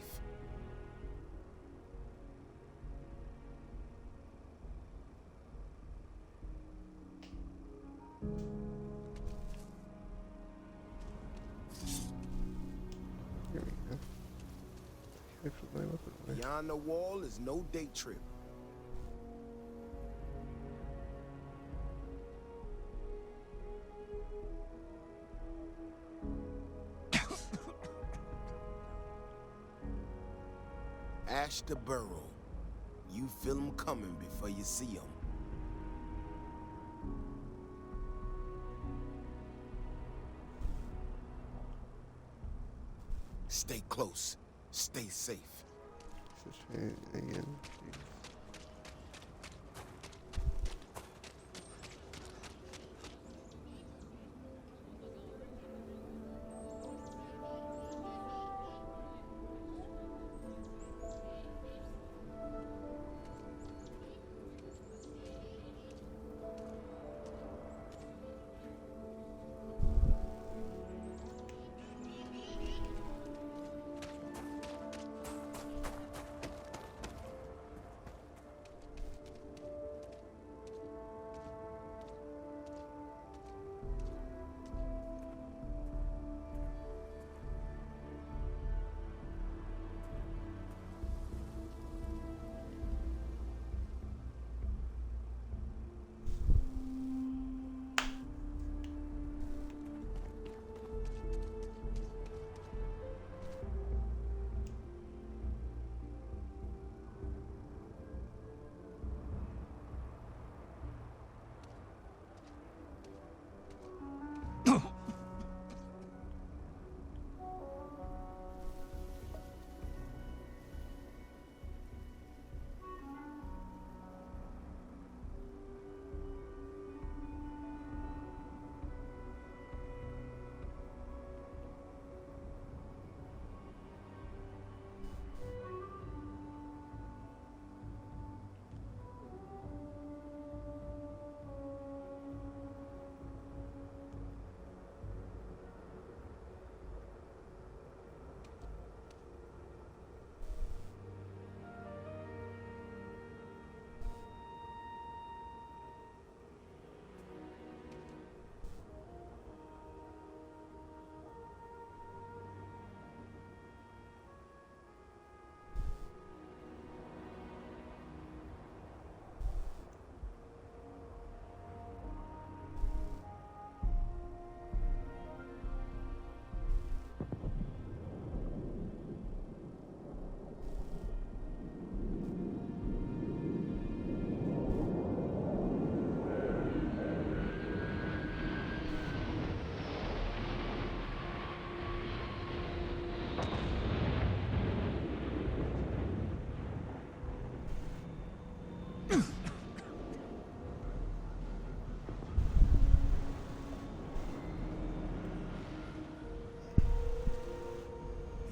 Here we go. I put my weapon away. Beyond the wall is no day trip. Ash to burrow. You feel 'em coming before you see 'em. Stay close. Stay safe. Let's try it again.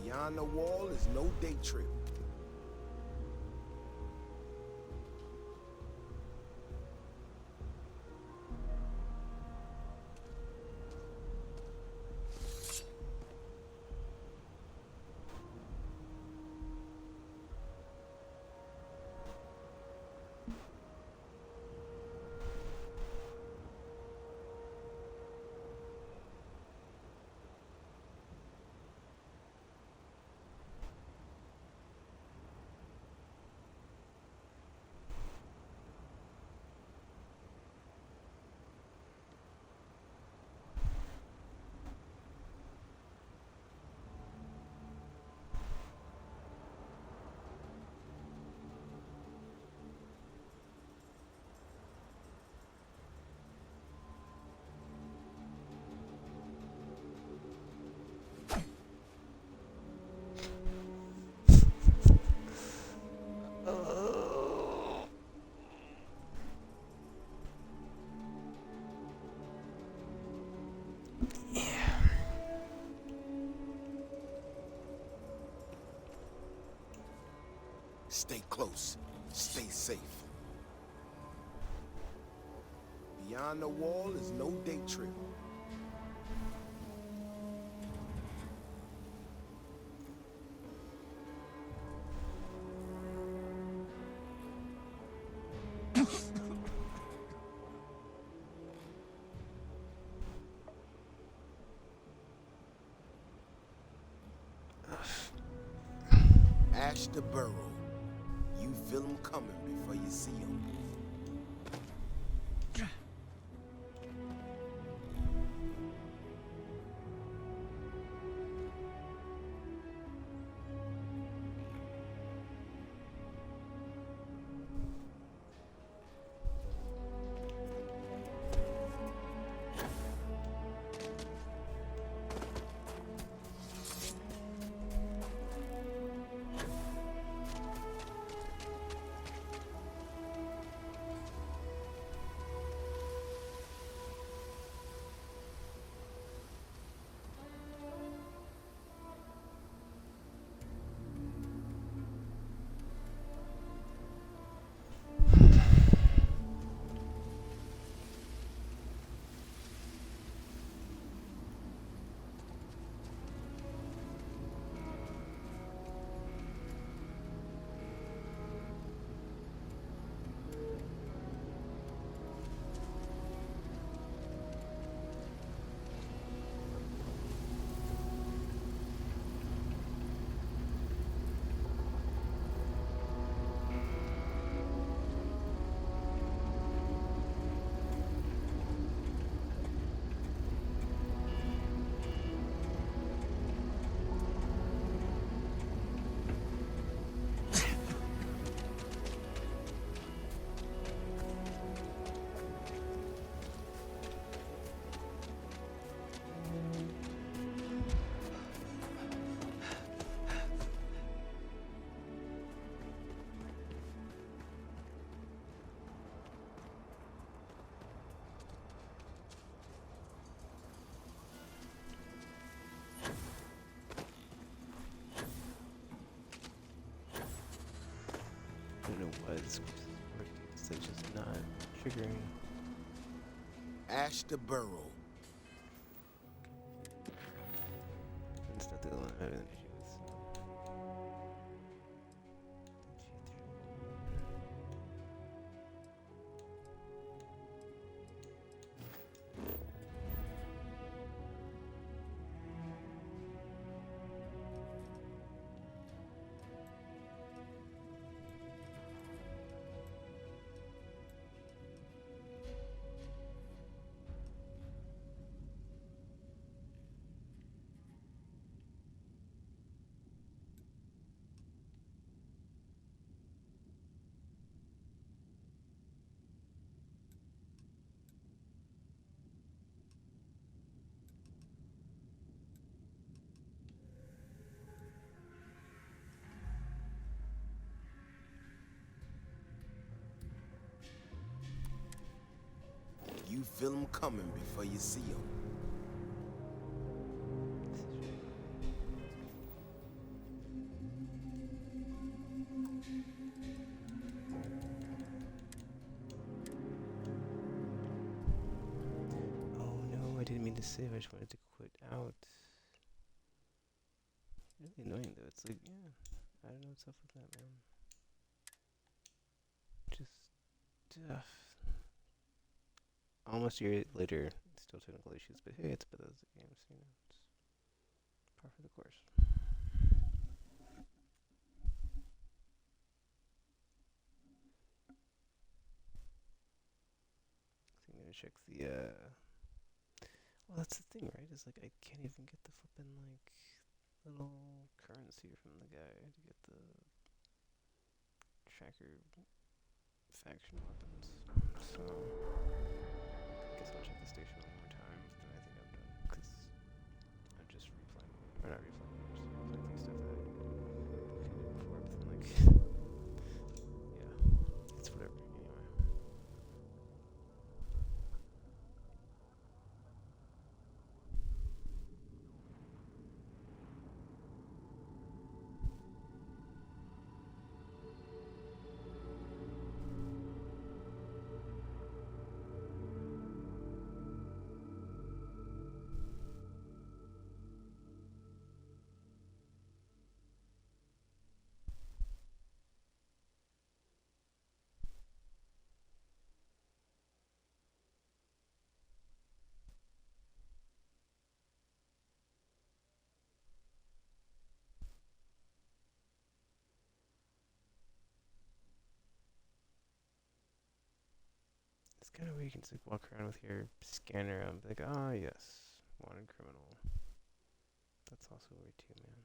Beyond the wall is no day trip. Stay close. Stay safe. Beyond the wall is no day trip. Ash to burrow. You feel them coming before you see them. I don't know why this working. It's like just not triggering. Ash to burrow. It's not the only one I'm having an issue with. You feel them coming before you see them. Oh no, I didn't mean to save. I just wanted to quit out. Really annoying though. It's like, yeah, I don't know what's up with that, man. Just, almost a year later, still technical issues, but hey, it's Bethesda games, you know, it's par for the course. So I'm gonna check the, well, that's the thing, right? Is like, I can't even get the flippin', like, little currency from the guy to get the tracker faction weapons. So, I guess I'll check the station one more time, but then I think I'm done, because I'm just replaying, or not replaying, I'm just replaying through stuff that I did before, but then, like, yeah, it's whatever, anyway. kind of where you can just like, walk around with your scanner and be like, ah, yes, wanted criminal. That's also a way too, man.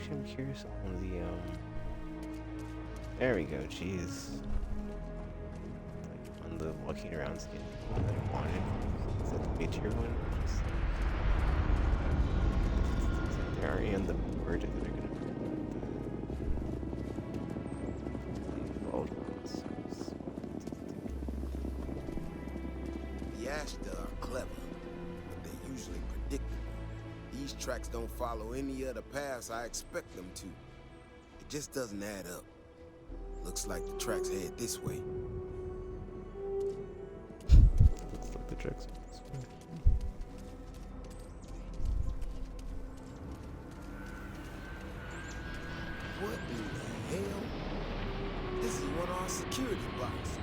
Actually, I'm curious on the, there we go, jeez. Like, on the walking around skin that I wanted. Is that the mid-tier one? Is there already on the board that they're gonna put bald ones? The Ashta are clever, but they're usually predictable. These tracks don't follow any other paths I expect them to. It just doesn't add up. Looks like the tracks head this way. Looks like the tracks head this way. What in the hell? This is one of our security boxes.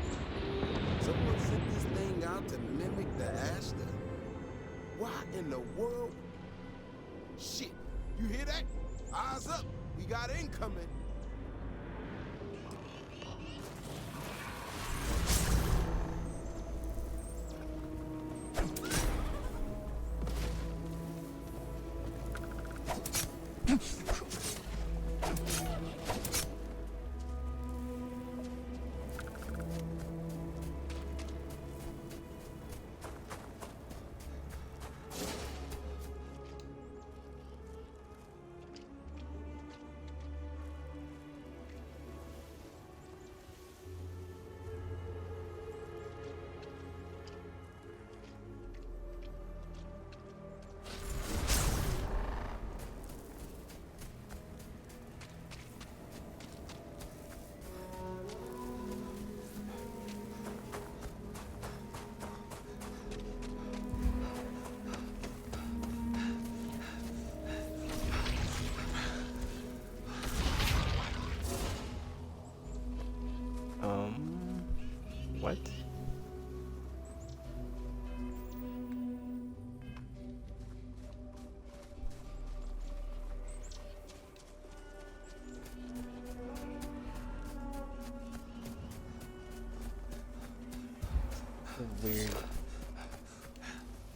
Someone sent this thing out to mimic the Ashta? Why in the world? Shit, you hear that? Eyes up, we got incoming. What? A weird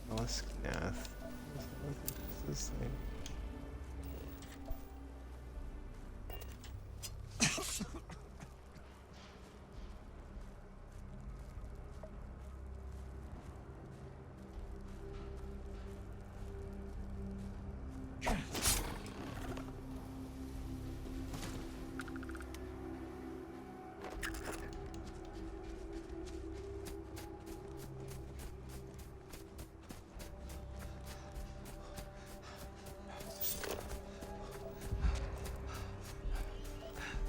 Musk math. What's this thing?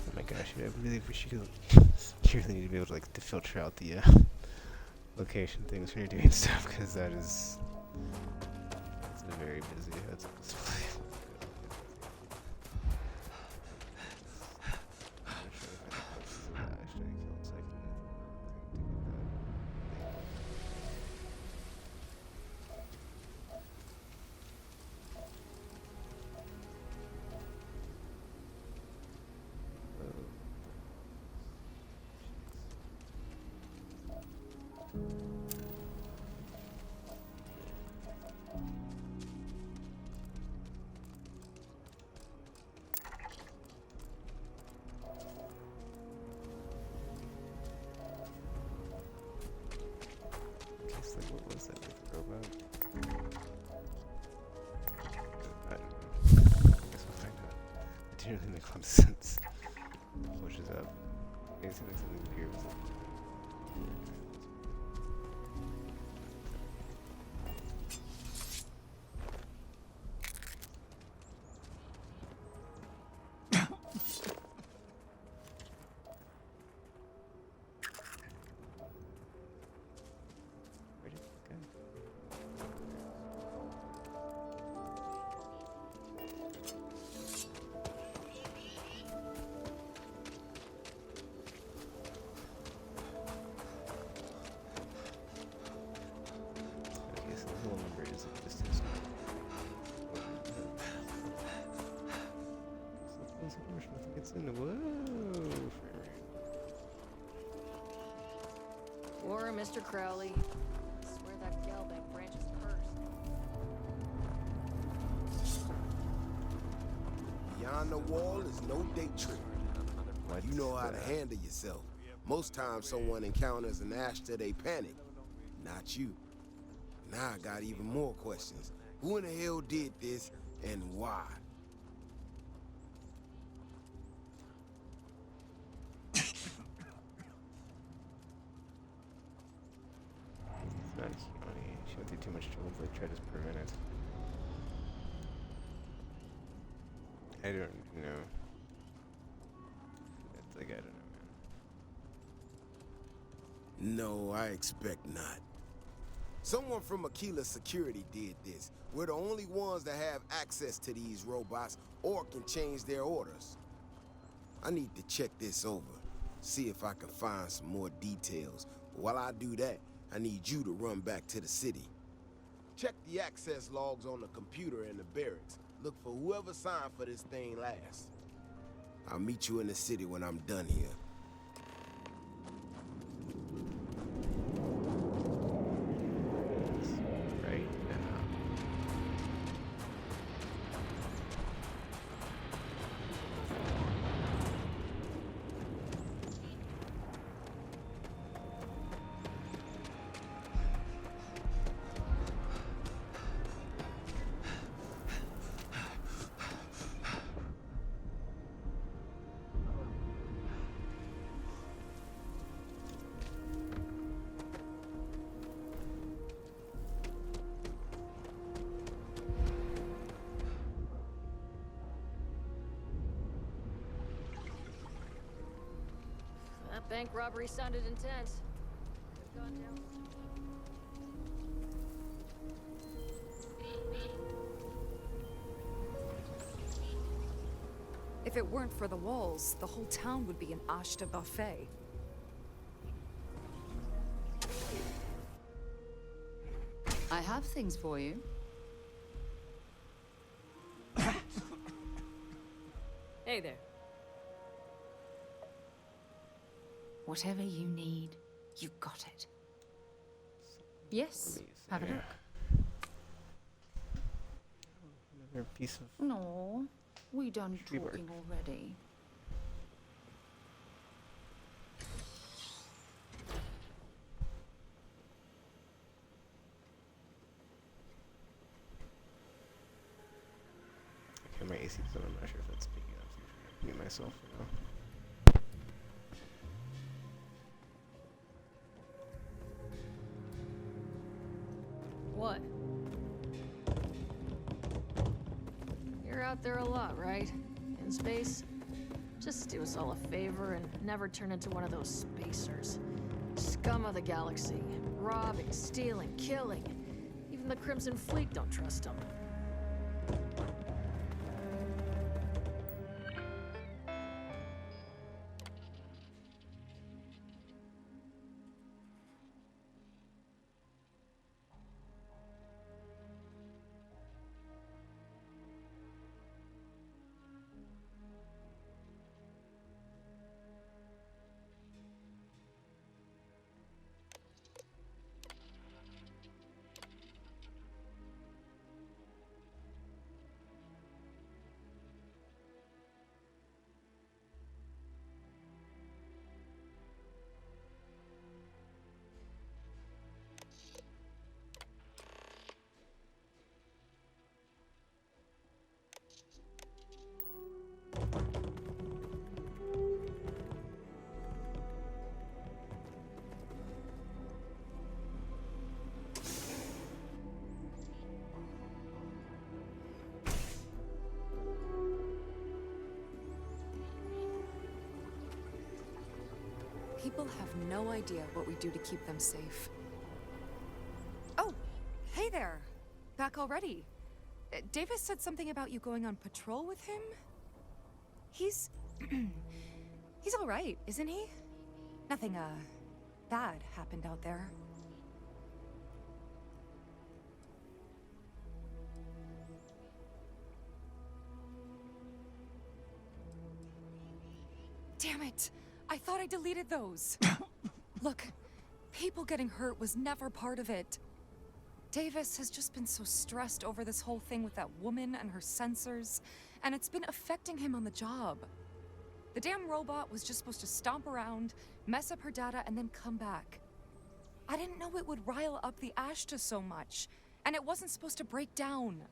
Oh my gosh, I really wish you could. You really need to be able to like to filter out the location things when you're doing stuff, because that's a very busy heads up display. What was that with the robot? I don't know. I guess we'll find out. It didn't really make a lot of sense. Pushes up. Maybe it's like something weird with it. Where did it go? Okay, so the whole number is a distance. Nothing gets in. Whoa! Or Mr. Crowley. I swear that Gelbank branch is cursed. Beyond the wall is no day trip. What? You know how to handle yourself. Most times someone encounters an Ashta, they panic. Not you. Now I got even more questions. Who in the hell did this, and why? It's not Keone. She went through too much trouble to try to prevent it. I don't know. That's like, I don't know, man. No, I expect not. Someone from Aquila Security did this. We're the only ones that have access to these robots or can change their orders. I need to check this over, see if I can find some more details. But while I do that, I need you to run back to the city. Check the access logs on the computer in the barracks. Look for whoever signed for this thing last. I'll meet you in the city when I'm done here. Right now. That bank robbery sounded intense. Could've gone down. If it weren't for the walls, the whole town would be an Ashta buffet. I have things for you. Hey there. Whatever you need, you got it. Yes, have a look. Another piece of. No, we done Tree bark. talking already. Okay, my AC's on. I'm not sure if that's picking up. So I'm mute myself for now. What? You're out there a lot, right? In space? Just do us all a favor and never turn into one of those spacers. Scum of the galaxy. Robbing, stealing, killing. Even the Crimson Fleet don't trust them. People have no idea what we do to keep them safe. Oh, hey there. Back already. Davis said something about you going on patrol with him? He's... he's all right, isn't he? Nothing, bad happened out there. Damn it! I thought I deleted those. Look, people getting hurt was never part of it. Davis has just been so stressed over this whole thing with that woman and her sensors, and it's been affecting him on the job. The damn robot was just supposed to stomp around, mess up her data, and then come back. I didn't know it would rile up the Ashta so much, and it wasn't supposed to break down.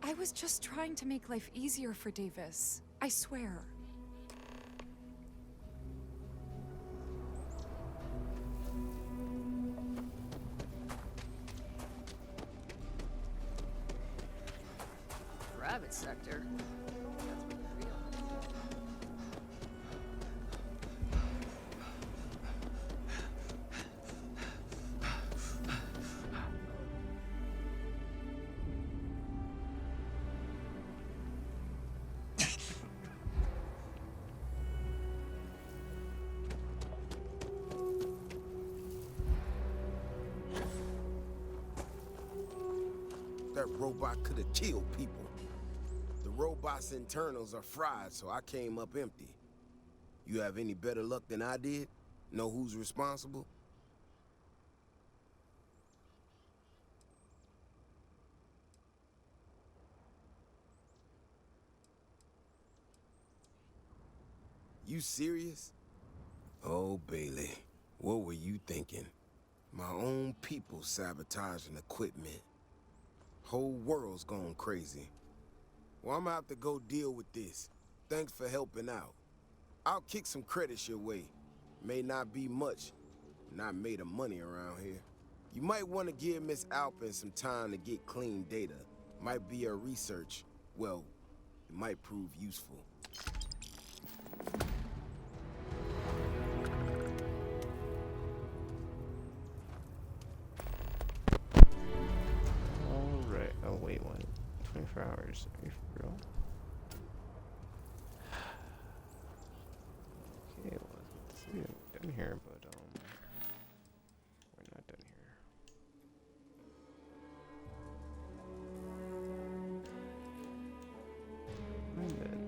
I was just trying to make life easier for Davis. I swear. Private sector. That's what you feel. That robot could have killed people. The robot's internals are fried, so I came up empty. You have any better luck than I did? Know who's responsible? You serious? Oh, Bailey, what were you thinking? My own people sabotaging equipment. Whole world's gone crazy. Well, I'm gonna have to go deal with this. Thanks for helping out. I'll kick some credits your way. May not be much. Not made of money around here. You might want to give Miss Alpin some time to get clean data. Might be her research. Well, it might prove useful. Alright. Oh, wait, what? 24 hours. Are you for real? Okay, well, let's see. I'm done here, but, we're not done here. And then,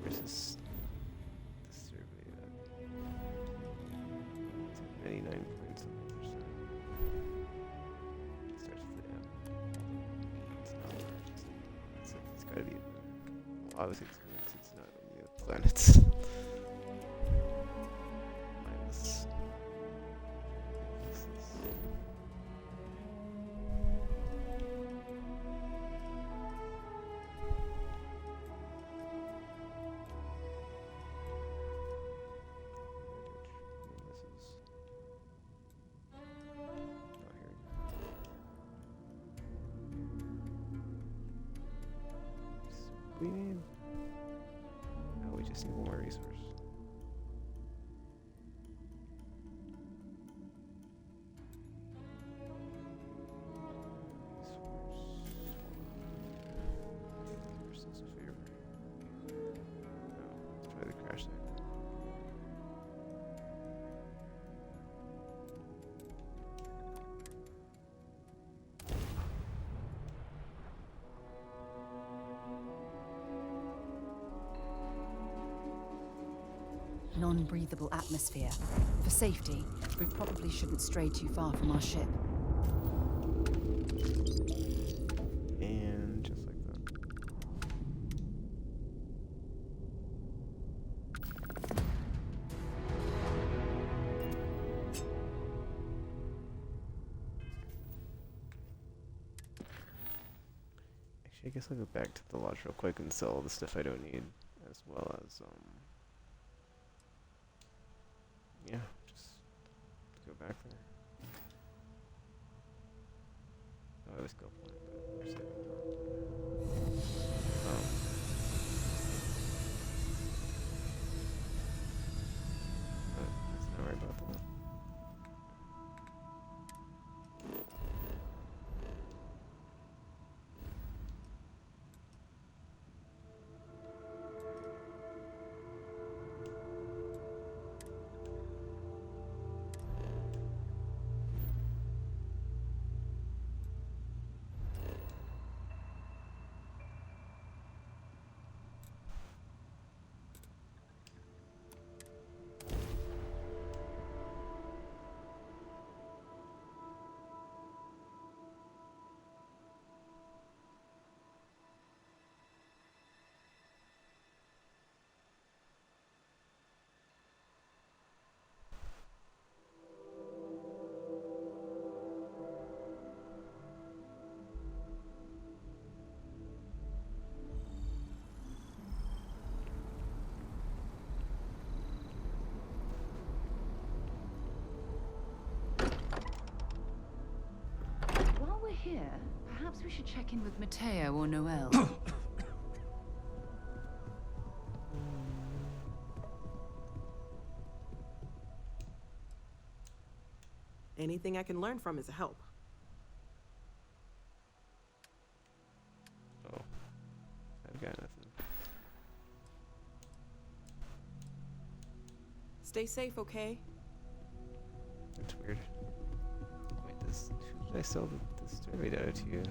where's this survey at? It's at 99.7%. It starts with the M. It's not where it's gotta be. Well, obviously it's not on the planets. Minus. What's this? We need. Oh, we just need one more resource. Resource. Sense of favor. No, let's try the crash cycle. Non-breathable atmosphere. For safety, we probably shouldn't stray too far from our ship. And just like that. Actually, I guess I'll go back to the lodge real quick and sell all the stuff I don't need, as well as, yeah, just go back there. Oh, I always go for it, but we're saving now. But let's not worry about that. While we're here, perhaps we should check in with Mateo or Noel. Anything I can learn from is a help. Oh. I've got nothing. Stay safe, okay? That's weird. Wait, who did I sell the story data to?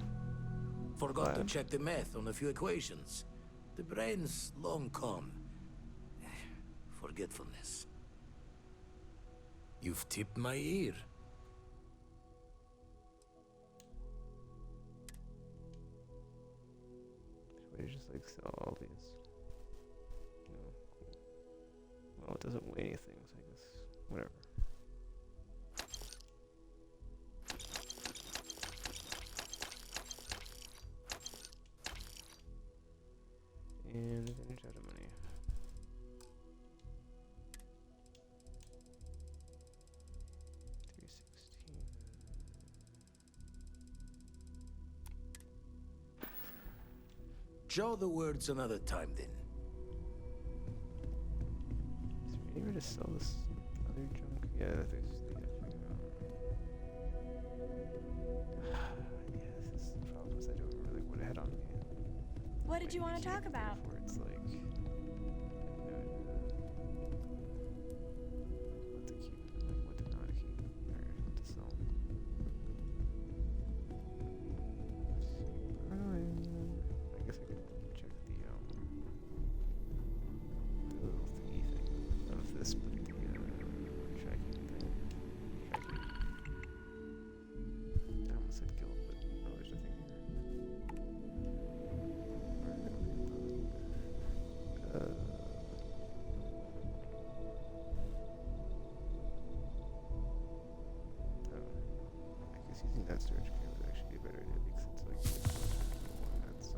Forgot to check the math on a few equations. The brain's long con. Forgetfulness. You've tipped my ear. Should we just like sell all these? No. Well, it doesn't weigh anything, so I guess whatever. And advantage out of money. Show the words another time, then. Is there any way to sell this other junk? Yeah, there's the yeah, this is the problem, is I don't remember like what I had on me. What did you want to talk about? Where it's like what to keep and like what to not keep or what to sell. I guess I could check the little thingy thing of this, but the tracking thing. Tracking. I almost said guild, but no, there's nothing here. I guess using that storage cube would actually be a better idea because it's like the one that's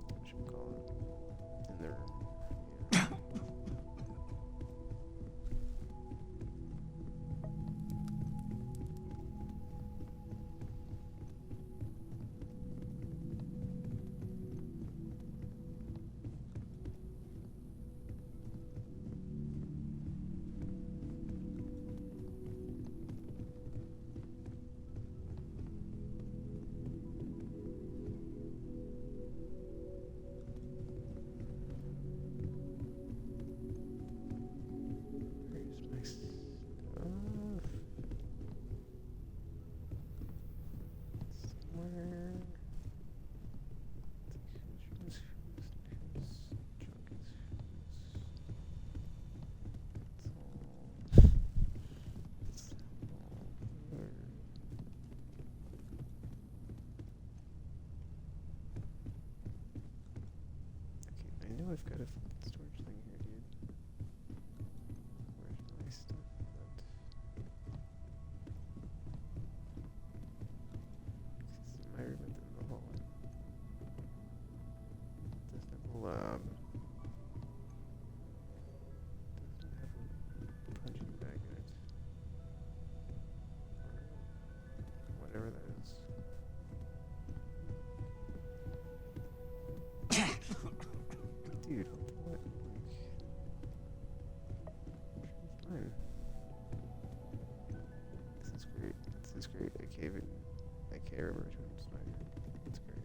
what should we call it? In there. Yeah. Where's my stuff? Somewhere. Whose junk is whose? It's all here. Okay, I know I've got a storage thing here, dude. Where's my stuff at? This is my room at the hall. It's great. I can't remember which one's mine. It's great.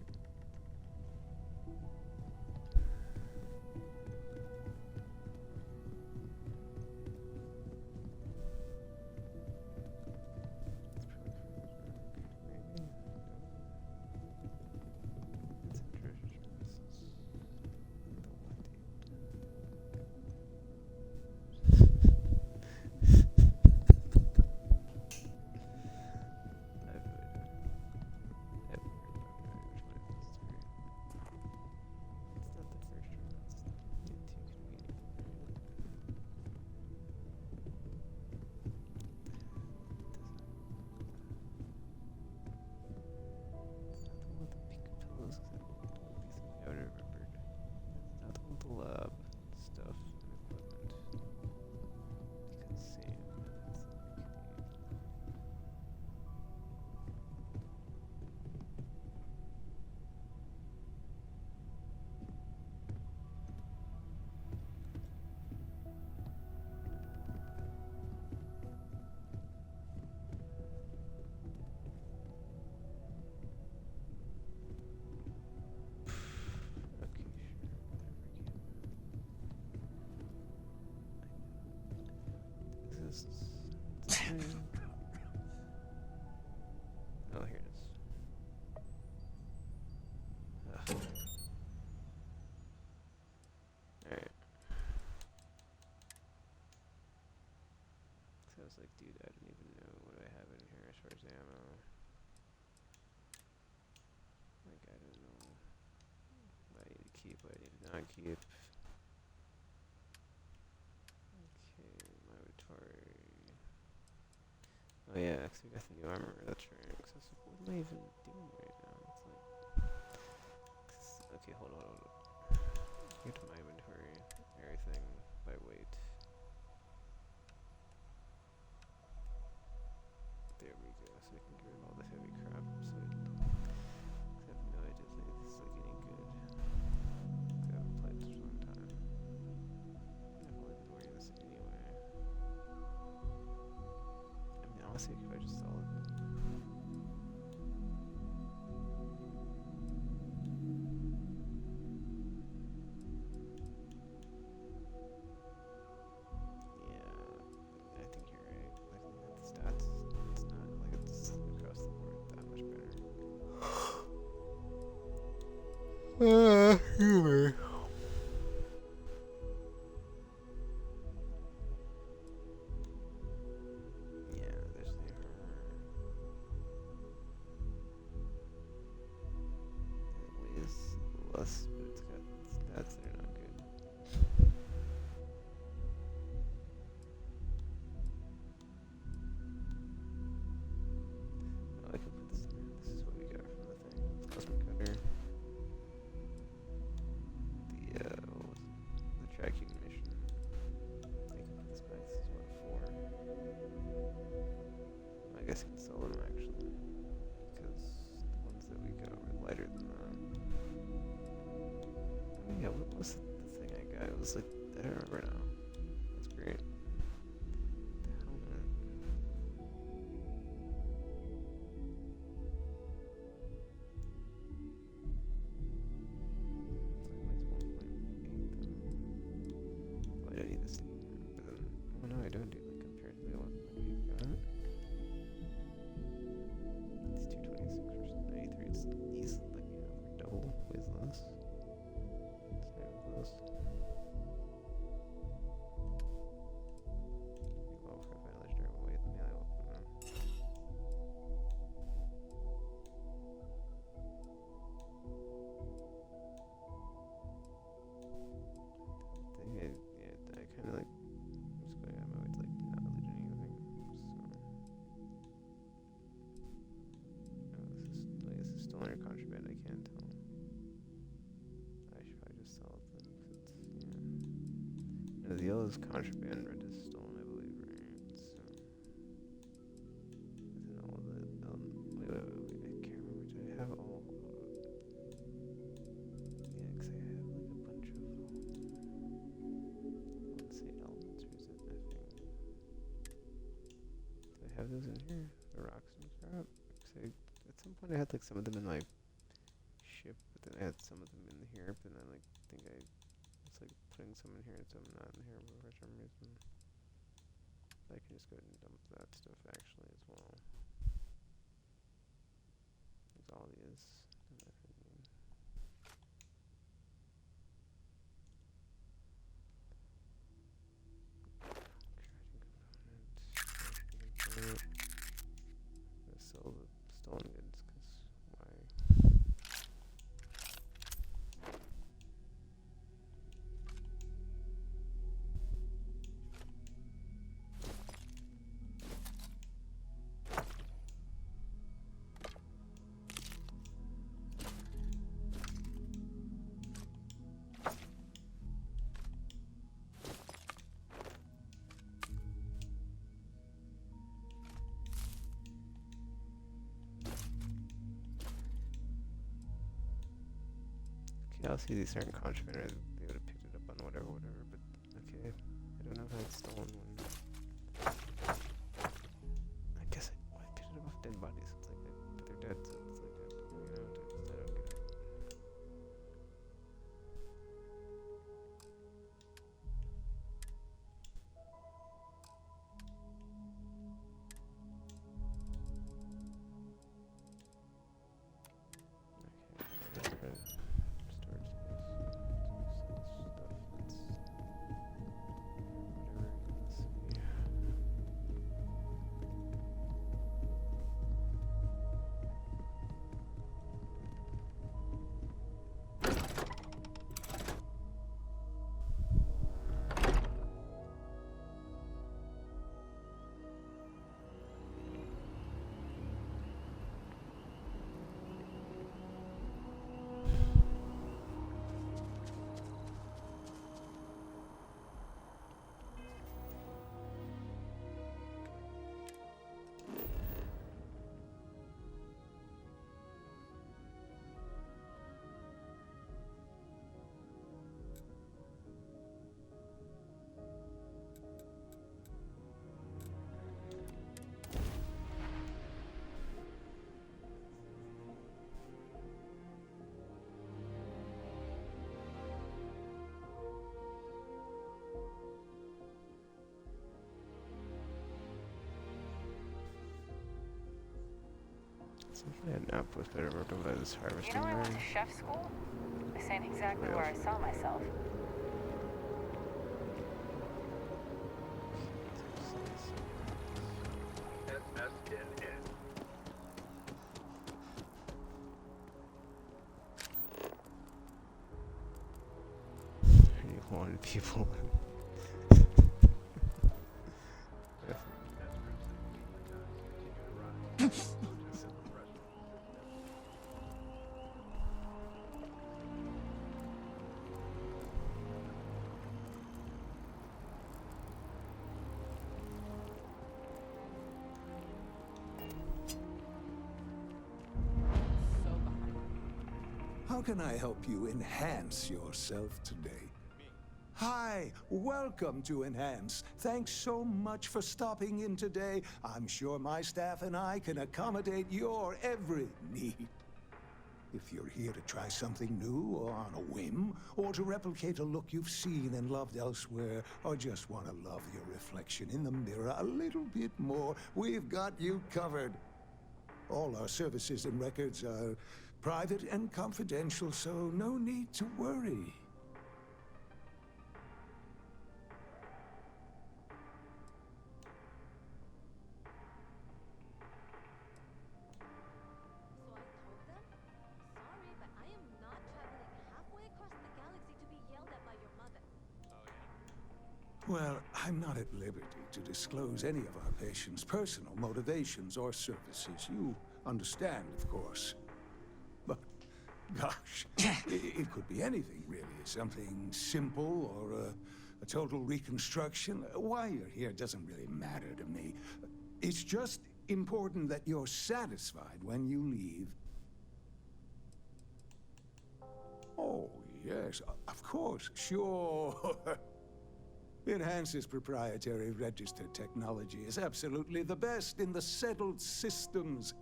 Lab stuff and equipment. Because Sam, oh, here it is. Alright. So I was like, dude, I don't even know what I have in here as far as ammo. Like, I don't know what I need to keep, what I need to not keep. Okay, my inventory. Oh yeah, because we got the new armor, that's right. So I was like, what am I even doing right now? It's like, okay, hold on. Get to my inventory, everything by weight. There we go, so I can get rid of all the heavy crap. So I have no idea if this is like any good. I haven't played this for a long time. I've only been wearing this anyway. I mean, honestly, if I just sell it. Yeah, I think you're right. Looking at the stats, it's not like it's across the board that much better. Humor. Yeah, there's the armor. It weighs less, but it's got stats that are not good. Oh, I can put this in. This is what we got from the thing. Plasma cutter. What was it? The tracking mission. I can put this back. This is what, 4? I guess I can sell them actually. Because the ones that we got were lighter than that. Oh yeah, what was the thing I got? It was like, I don't remember now. That's great. The helmet. Why do I need this? But then, oh no, I don't do like compared to the one that we've got. It's 226 versus 93. It's easily like, you know, for double, weighs less. It's not even close. Oh, crap, I legendary will weight the melee weapon. I kind of like, I'm just going out of my way to like not lose anything. So, this is stolen or contraband. I can't tell. I should probably just sell it then, because it's, yeah. No, the yellow is contraband, red is stolen, I believe, right? So, and then all the, wait, I can't remember. Do I have all? Yeah, because I have like a bunch of, let's say elements, or is it nothing? Do I have those in here? The rocks and stuff? Crap. So at some point I had like some of them in my ship, but then I had some of them in here, but then I like think I was like putting some in here and some not in here for some reason. I can just go ahead and dump that stuff actually as well. That's all it is. Sell the stolen goods, because why? Okay, I'll see these certain contraband, they would have picked it up on whatever, but okay. I don't know how it's stolen one. I guess I picked it up off dead bodies, it's like, but they're dead, so it's like, you know, I don't get it. Something an outpost better work over this harvesting You know where I went range. to chef school? This ain't exactly where I saw myself. You wanted people. How can I help you enhance yourself today? Hi, welcome to Enhance. Thanks so much for stopping in today. I'm sure my staff and I can accommodate your every need. If you're here to try something new or on a whim, or to replicate a look you've seen and loved elsewhere, or just want to love your reflection in the mirror a little bit more, we've got you covered. All our services and records are private and confidential, so no need to worry. Well, I'm not at liberty to disclose any of our patients' personal motivations or services. You understand, of course. But, gosh, it could be anything, really. Something simple or a total reconstruction. Why you're here doesn't really matter to me. It's just important that you're satisfied when you leave. Oh, yes, of course, sure. Enhance's proprietary registered technology is absolutely the best in the settled systems.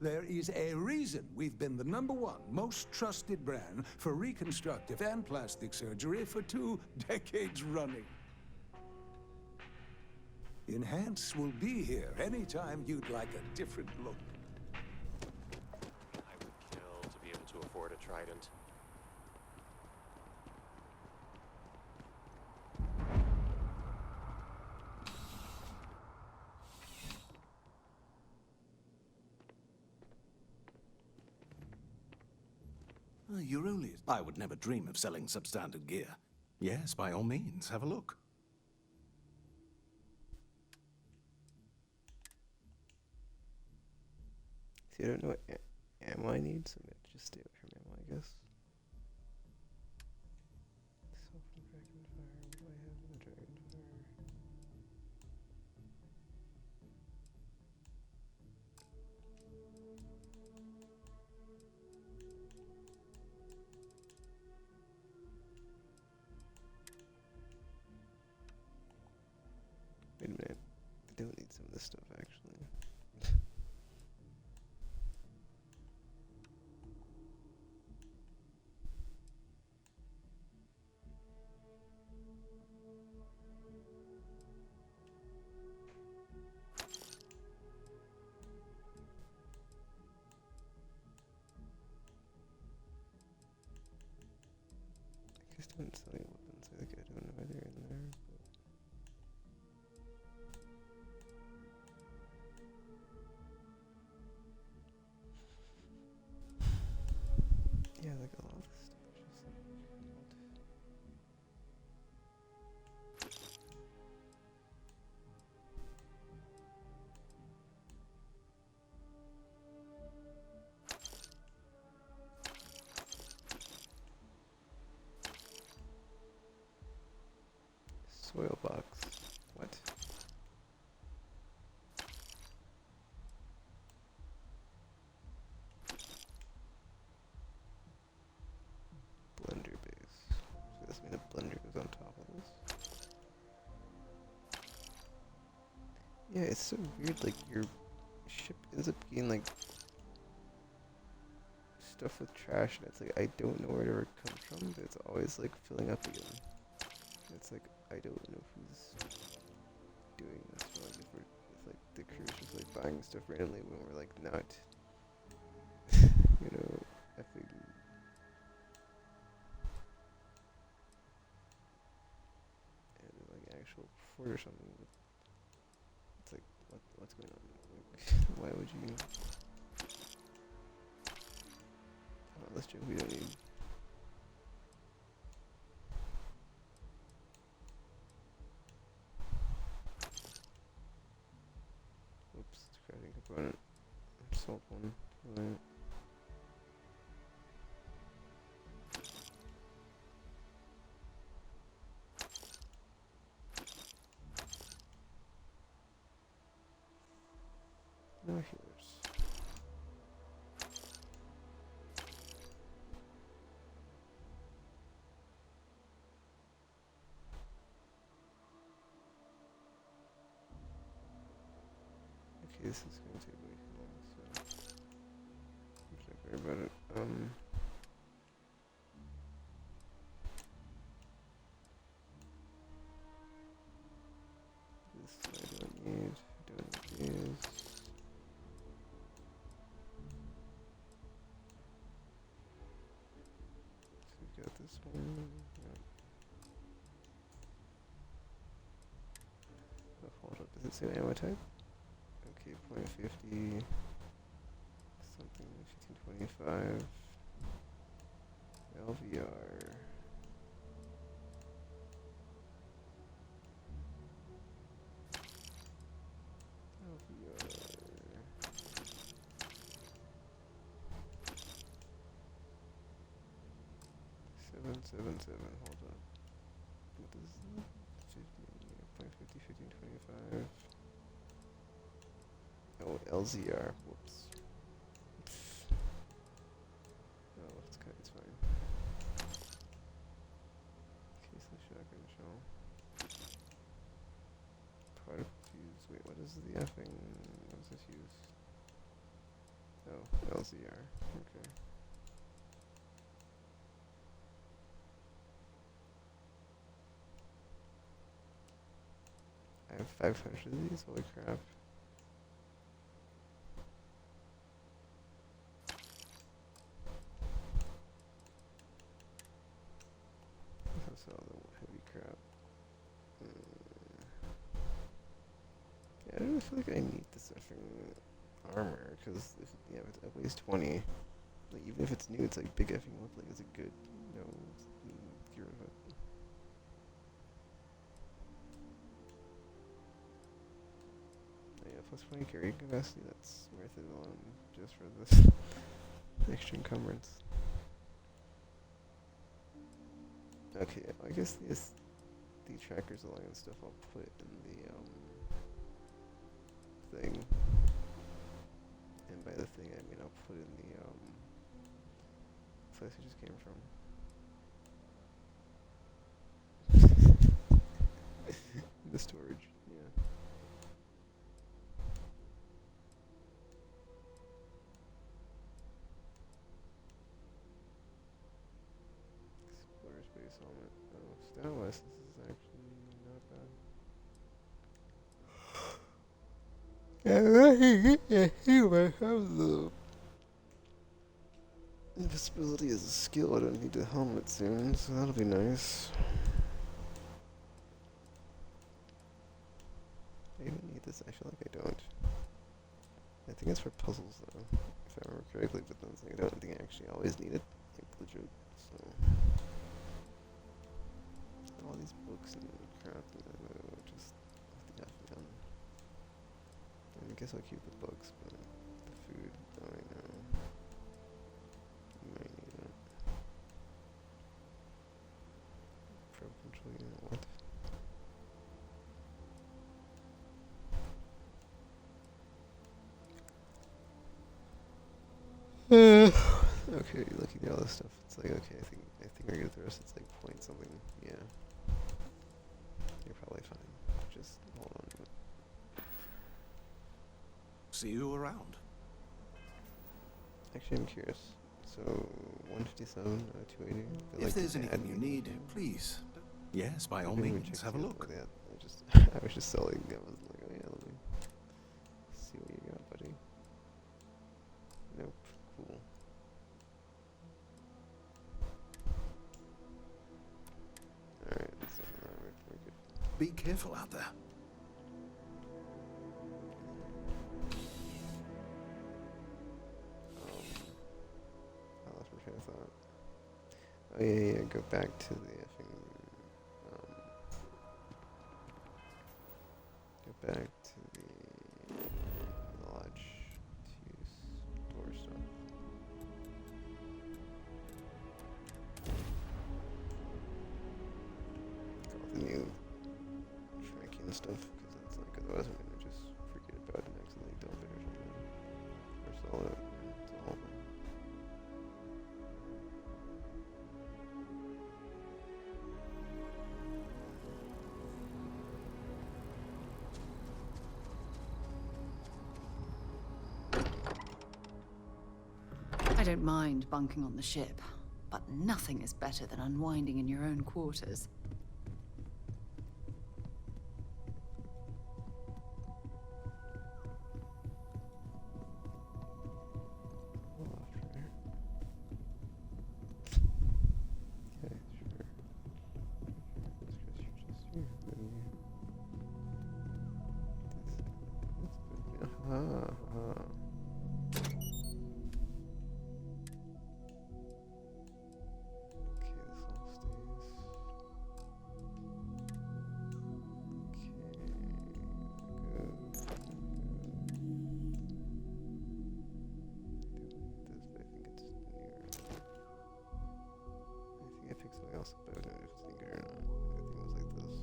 There is a reason we've been the #1 most trusted brand for reconstructive and plastic surgery for 2 decades running. Enhance will be here anytime you'd like a different look. I would kill to be able to afford a trident. You're only... I would never dream of selling substandard gear. Yes, by all means, have a look. See, I don't know what ammo I need, so I'm gonna just stay away from ammo, I guess. Self-inflicted fire, what do I have in the dragon fire? Wait a minute. I don't need some of this stuff, actually. I guess don't sell your weapons. I think I don't know why they're in there. But yeah, like a lot of this stuff is just like old. Soil box. What? Blender base. So this means a blender goes on top of this. Yeah, it's so weird, like your ship ends up being like stuff with trash and it's like I don't know where it comes from, but it's always like filling up again. It's like I don't know who's doing this, or like if like the crew's just like buying stuff randomly when we're like not you know, effing like actual port or something. But it's like what's going on? Like, why would you? Oh, let's joke we don't need. Oops, it's a crafting component. Salt one. Right. No healers. Okay, this is gonna take way too long, so I'm just not worry about it. This I don't need. I don't need these. So we've got this one. Yep. Oh, hold up. Does it say ammo type? Okay, .50. Something 1525. LVR. LVR 777. Hold up. What is that? 50, .50, 1525. Oh, LZR. Whoops. Oh, it's fine. Case of shotgun shell. effing... What's this use? Oh, LZR. Okay. I have 500 of these? Holy crap. That's all the heavy crap. Yeah, I don't feel like I need this effing armor, because yeah, it weighs 20. Like, even if it's new, it's like big effing look like it's a good, you know, gear of it. Oh, yeah, plus 20 carrying capacity, that's worth it alone, just for this extra encumbrance. Okay, I guess the Trackers Alliance stuff I'll put in the thing. And by the thing I mean I'll put in the place we just came from. The storage, yeah. Explorer Space Helmet. Oh, Stylus, this is actually not bad. Yeah, I can get that anyway. How's the invisibility is a skill. I don't need the helmet soon, so that'll be nice. I even need this. I feel like I don't. I think it's for puzzles though, if I remember correctly. But then it's like I don't think I actually always need it, like legit. So all these books and crap, just the F done. I guess I'll keep the books, but the food, oh I know. You might need it. Probe control unit, what? Okay, looking at all this stuff, it's like, okay, I think we're good with the rest. It's like point something, yeah. You're probably fine. Just hold on to it. See you around. Actually, I'm curious. So, 157, 280. If there's anything you need, please. Yes, by all means, have a look. Yeah, I was just selling. I was like, oh yeah, let me see what you got, buddy. Nope. Cool. Alright, so we're good. Be careful out there. I lost my train of thought. Oh yeah, go back to the effing, go back to the lodge to store stuff. All the new Frankie and stuff, because it's like, otherwise I'm gonna just forget about it and accidentally dump it or something. Or sell it. It's a whole thing. I don't mind bunking on the ship, but nothing is better than unwinding in your own quarters. Okay, sure. Let's just here. Else about it if it's any good or not. I think it was like this.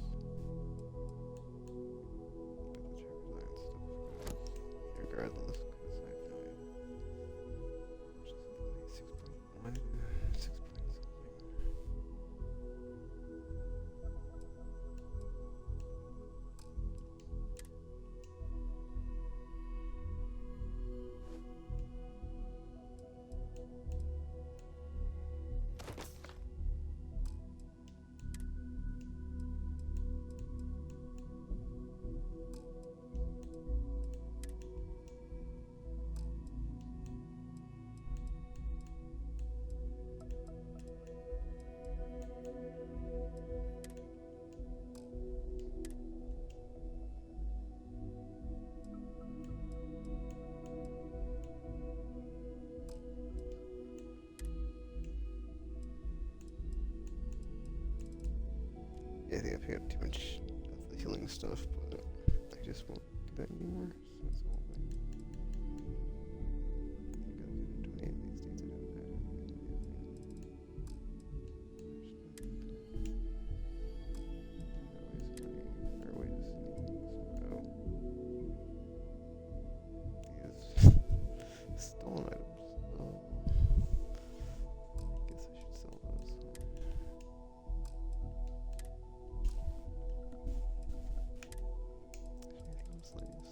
But the Trackers Alliance stuff goes regardless, because I have no idea. Which is like 6 point something. think I picked up too much of the healing stuff, but I just won't do that anymore. So that's the whole thing. I think I got 28 of these dudes. I don't have these stolen items. I guess I should sell those. Anything slaves?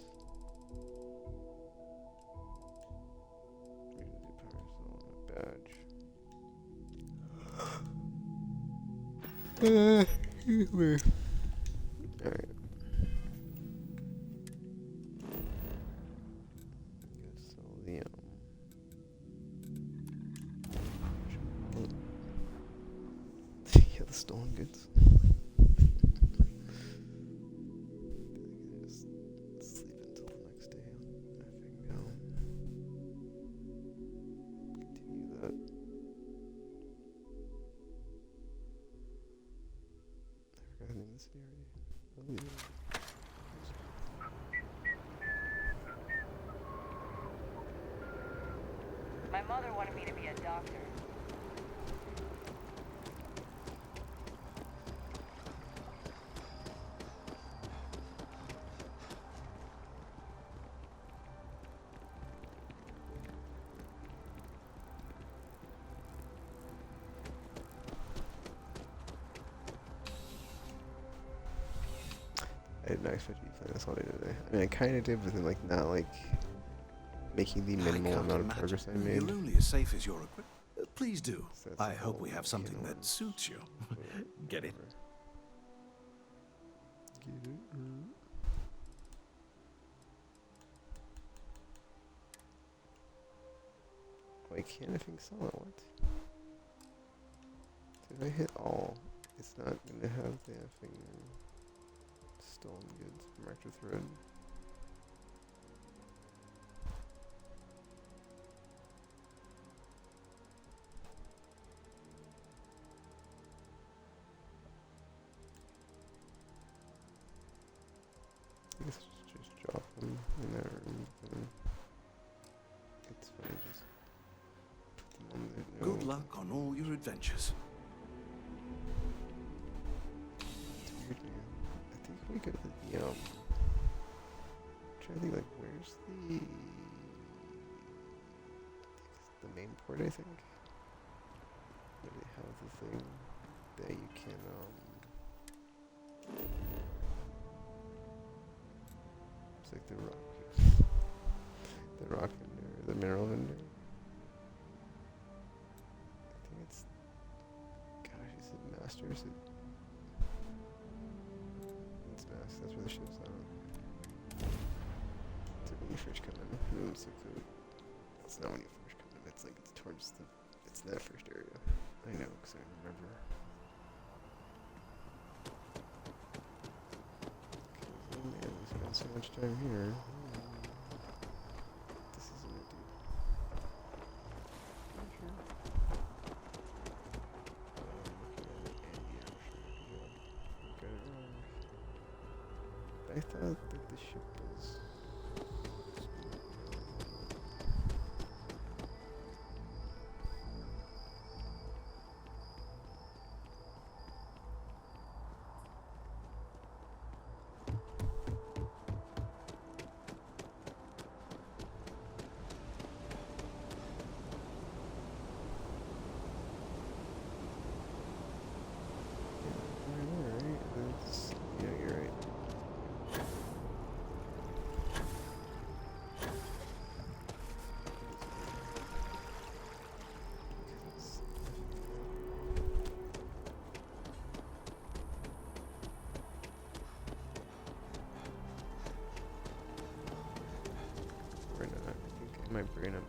Immunity power cell and a badge. Alright. Sell the yeah, the stolen goods. Just sleep until the next day. I think continue that. I forgot the name of the city already. I'll leave it. My mother wanted me to be a doctor. I did not expect to be playing this all day today. I mean, I kind of did, but then, like, not, like, making the minimal amount of progress I made. You're only as safe as your equipment. Please do. So that's I the hope whole, we have something that suits you. Get it? Get it? Oh, I can't effing sell it. What? If I hit all, it's not gonna have the effing stolen goods marked with red. I guess just drop them in there and it's fine, just put them on the Good luck on all your adventures. It's weird, man. I think we go to the I'm trying to think, like, where's the main port, I think? Where they have the thing that you can it's like the rock vendor, the mineral vendor. I think it's, gosh, is it Master? Is it? It's Master, that's where the ship's on. It's like when you first come in. It's like it's not when you first come in, it's like, it's towards the, it's that first area. I know, because I remember. Oh man, we spent so much time here. This isn't it, dude. I thought that the ship was... Yeah, you're right. We're not, I think in my brain I'm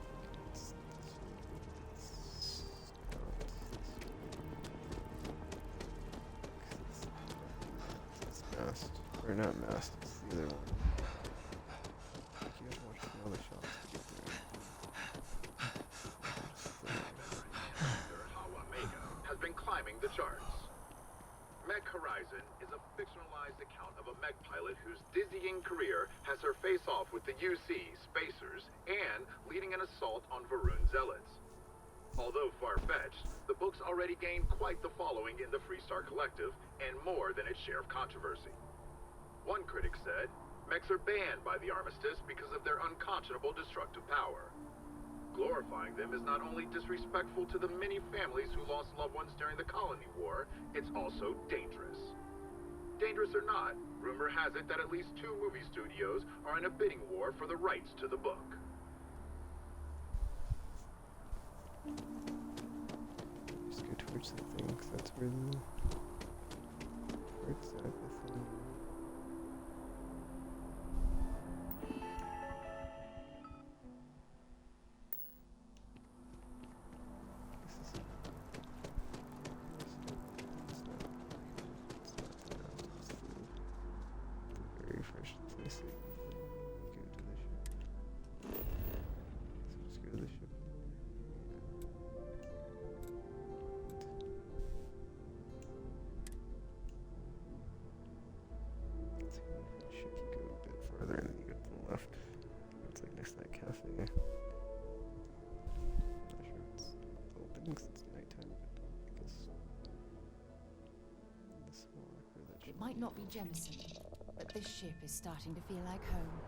Mast. Or not Mast, it's the other one. You have to watch all the shots to get there. Has been climbing the charts. Mech Horizon Wilson is a fictionalized account of a mech pilot whose dizzying career has her face off with the UC, Spacers, and leading an assault on Varun zealots. Although far-fetched, the book's already gained quite the following in the Freestar Collective, and more than its share of controversy. One critic said, mechs are banned by the Armistice because of their unconscionable destructive power. Glorifying them is not only disrespectful to the many families who lost loved ones during the Colony War, it's also dangerous. Dangerous or not, rumor has it that at least 2 movie studios are in a bidding war for the rights to the book. Just go towards the thing, 'cause that's where the... Towards that, the thing... Very fresh place that you go to the ship. So just go to the ship. Let's see, from the ship you go a bit farther and then you go to the left. It's like next to that cafe. Not sure if it's open because it's nighttime, but I guess the smoke or that It might not be Jemison, but this ship is starting to feel like home.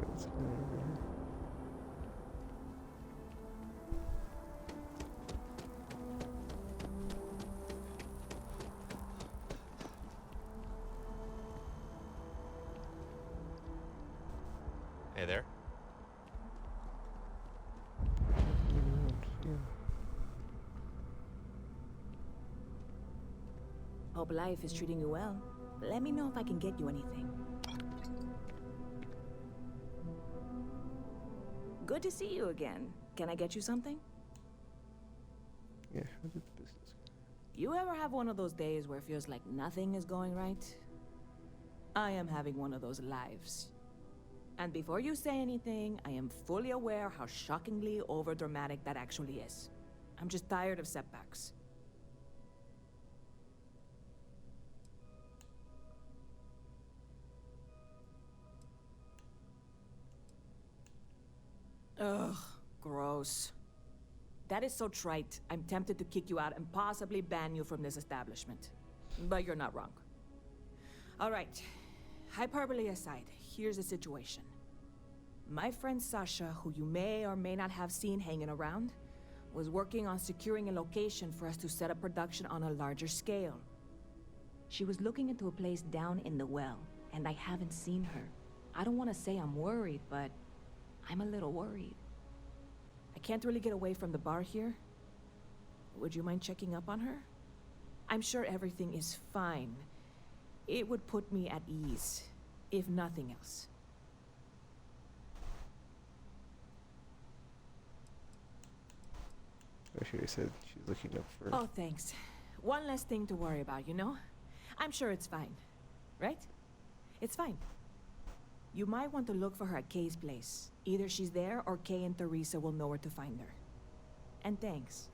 What's going on over here? Hey there. Hope life is treating you well. Let me know if I can get you anything. Good to see you again. Can I get you something? Yeah, how did the business go? You ever have one of those days where it feels like nothing is going right? I am having one of those lives. And before you say anything, I am fully aware how shockingly overdramatic that actually is. I'm just tired of setbacks. Ugh, gross. That is so trite. I'm tempted to kick you out and possibly ban you from this establishment. But you're not wrong. All right. Hyperbole aside, here's the situation. My friend Sasha, who you may or may not have seen hanging around, was working on securing a location for us to set up production on a larger scale. She was looking into a place down in the well, and I haven't seen her. I don't want to say I'm worried, but I'm a little worried. I can't really get away from the bar here. Would you mind checking up on her? I'm sure everything is fine. It would put me at ease, if nothing else. I should have said she's looking up for... Oh, thanks. One less thing to worry about, you know? I'm sure it's fine. Right? It's fine. You might want to look for her at Kay's place. Either she's there or Kay and Teresa will know where to find her. And thanks.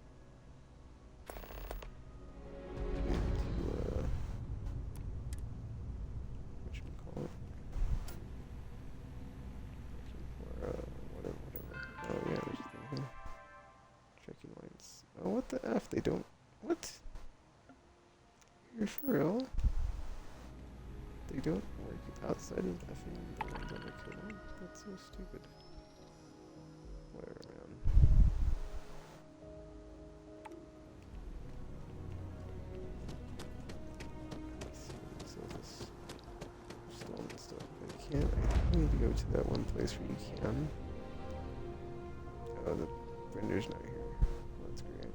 Whatchamacallit? Looking for, whatever. Oh, yeah, there's a thing here. Checking lines. Oh, what the F? They don't... What? You're for real? They don't work outside of effing the ones on the killer? That's so stupid. Whatever, man. Let's see what it says this stolen stuff. I can't. I need to go to that one place where you can. Oh, the render's not here. That's great.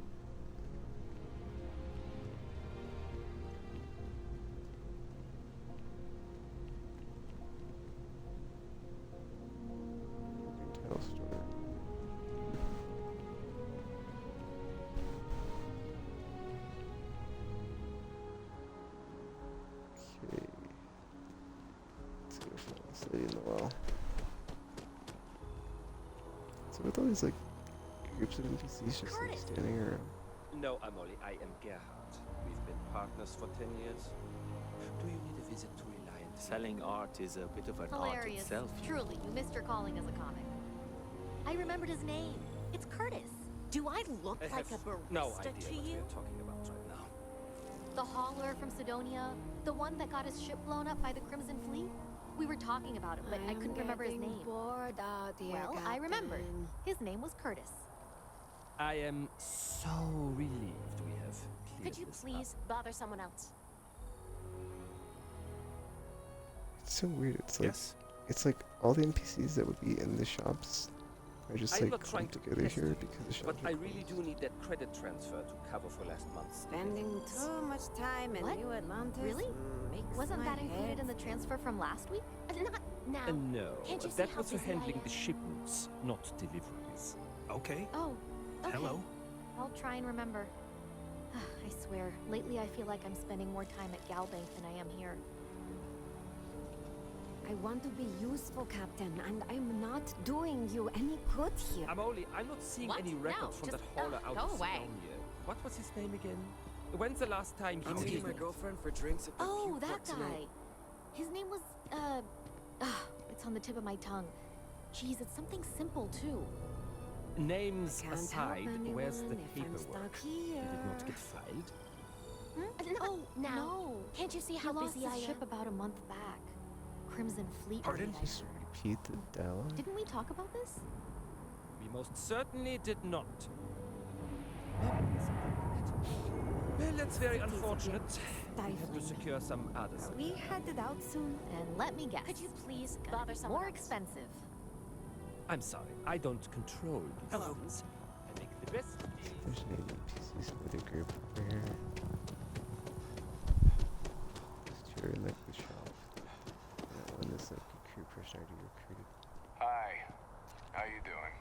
with all these like groups of NPCs just like standing around? No, Amoli, I am Gerhard. We've been partners for 10 years. Do you need a visit to Reliant? Selling art is a bit of an art Hilarious. itself. Truly, you missed your calling as a comic. I remembered his name. It's Curtis. Do I look I like have a barista no idea to what you? we're talking about right now. The hauler from Sidonia, the one that got his ship blown up by the Crimson Fleet. We were talking about it, but I couldn't remember his name. Bored out here, Well, I remembered. His name was Curtis. I am so relieved we have cleared Could you this please bother someone else? It's so weird. It's like all the NPCs that would be in the shops are just I'm like not trying clumped to together pester here you, because the shops but are I really do need that credit transfer to cover for last month's Spending too much time in What? New Atlantis. Really? Makes Wasn't my that included head in the transfer from last week? Not now. No, Can't you see that how was for busy I handling am? the shipments, not deliveries. Okay. Oh, okay. Hello. I'll try and remember. I swear, lately I feel like I'm spending more time at Galbank than I am here. I want to be useful, Captain, and I'm not doing you any good here. I'm not seeing What? any No, records from that just, hauler out go of away. Sidonia. What was his name again? When's the last time he I'm was meeting my here? girlfriend for drinks at the Oh, puke that park guy. tonight. His name was, it's on the tip of my tongue. Jeez, it's something simple, too. Names Can't help aside, where's the anyone if I'm paperwork? stuck Did here. it not get filed? Oh, now. no. Can't you see He how lost busy his I ship am? about a month back. Crimson Fleet. Pardon? raid, I Just heard. repeat the dialogue. Didn't we talk about this? We most certainly did not. Well, that's very unfortunate. We have to stifling. secure some others. We headed out soon. And let me guess. Could you please Gonna bother be someone more else? expensive. I'm sorry, I don't control these Hello. things. I make the best There's an NPCs in the group over here. Just here in like the shop. And that one is like a crew person already recruited. Hi. How you doing?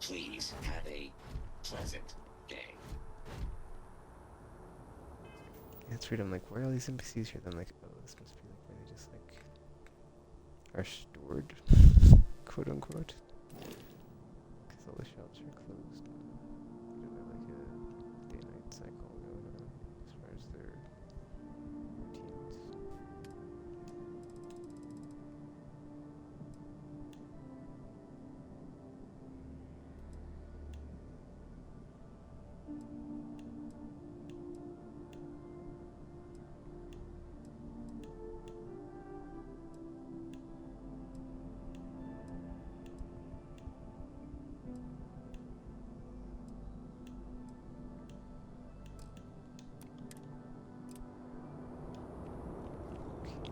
Please have a pleasant day. Yeah, it's weird. I'm like, where are all these NPCs here? Then I'm like, oh, this must be like where they just like are stored, quote unquote. Because all the shops are closed. They don't have like a day-night cycle going on as far as their routines.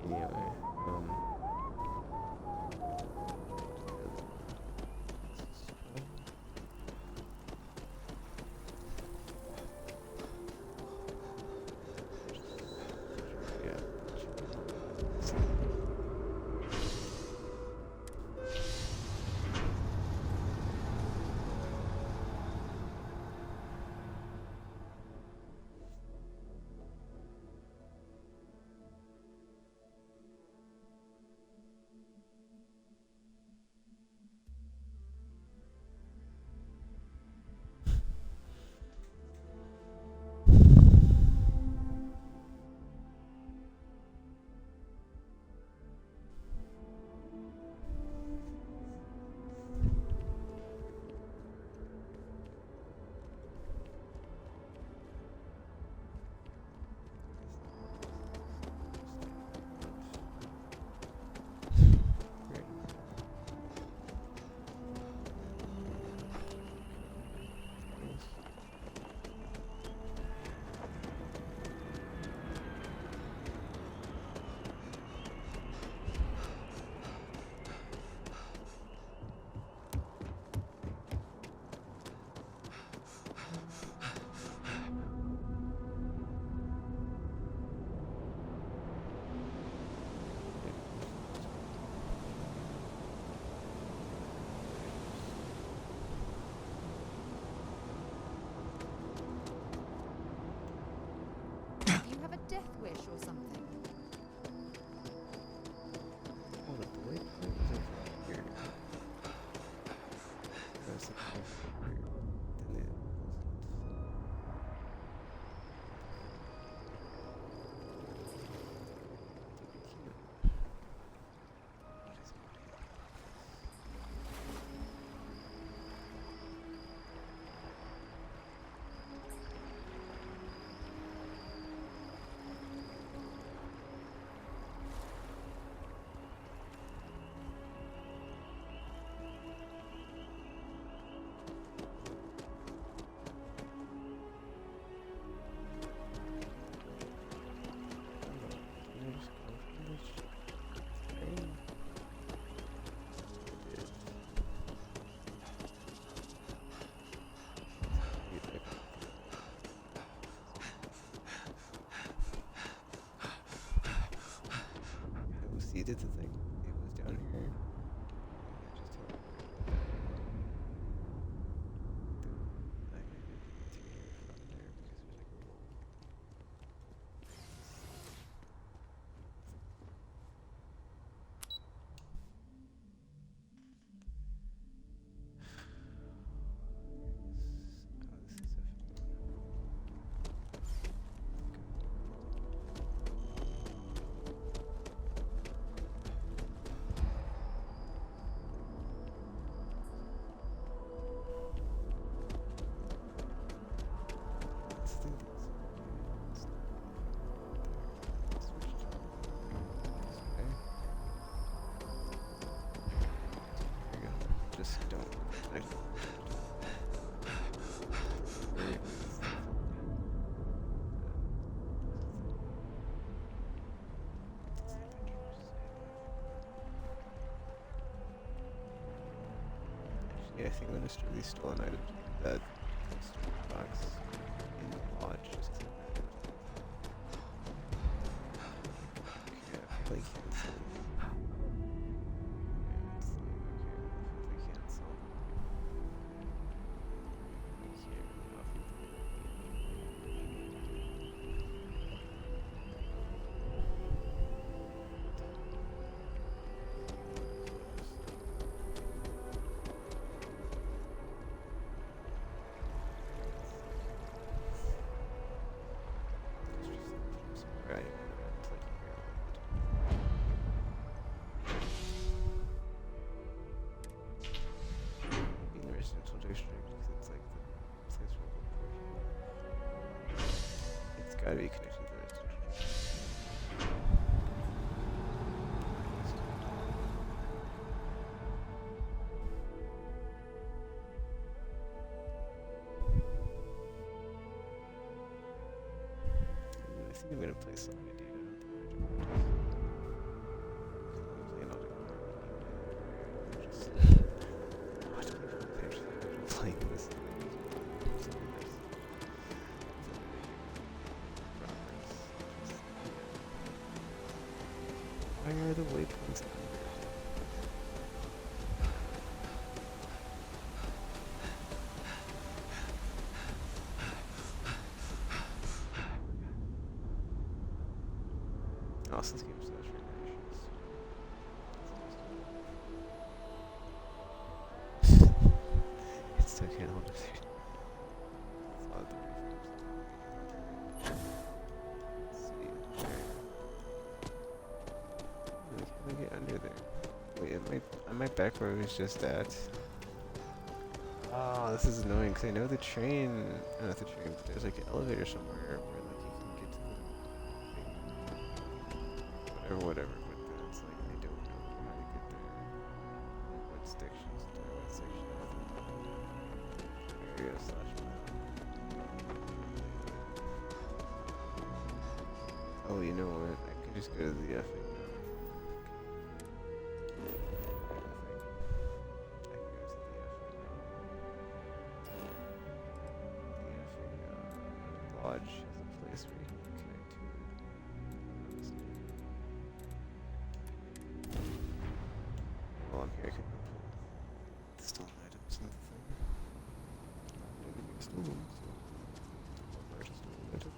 Anyway, yeah. death wish or something? Oh, the waypoint was over here. I was looking over here. Then it wasn't. See, that's the thing. It was down here. I just teleported. I might be able to continue from there because there's like a roll. This is a just don't. Yeah, I think I'm gonna store these stolen items in that storage box in the lodge. Just to okay, I feel like cancel. Right. In the residential district, because it's like the place where we're working. It's gotta be connected to the residential district. I think I'm gonna play some idea. I don't think I'm gonna do it. I'm playing all the just watch me from there. Just playing this. Why are the waypoints under? Oh, this game's so much it's so kind of over there. It's a lot of the waveforms. Let's see. Like, how do I get under there? Wait, am I back where I was just at? Oh, this is annoying because I know the train, not the train, but there's like an elevator somewhere where like you can get to the whatever, but then it's like I don't know how to get there. Like what sections do I, what section of the area slash map. Oh, you know what? I could just go to the effing lodge as a place where you can connect to it. While I'm here, I can pull the stolen items and the thing. Maybe we stole them, so. Or just stolen item.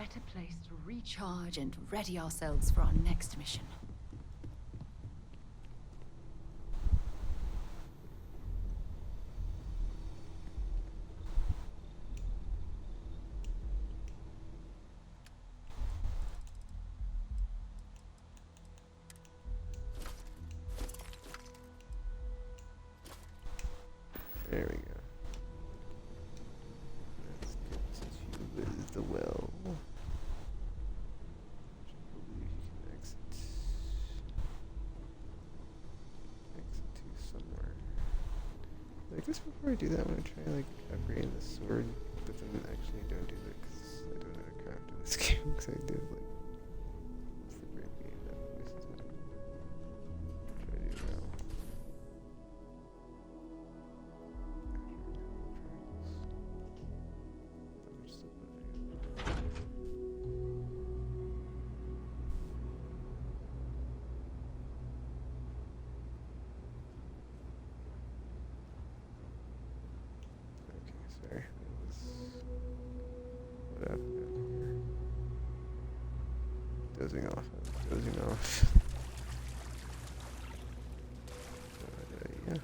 better place to recharge and ready ourselves for our next mission. There we go. Let's get to the well. Which I believe you can exit to somewhere. I guess before I do that, I'm gonna try like upgrading the sword, but then actually don't do that because I don't know how to craft in this game. Because I did like what's the great game that voices it. Try to do it now. Sorry, what happened here? Dozing off. Yeah.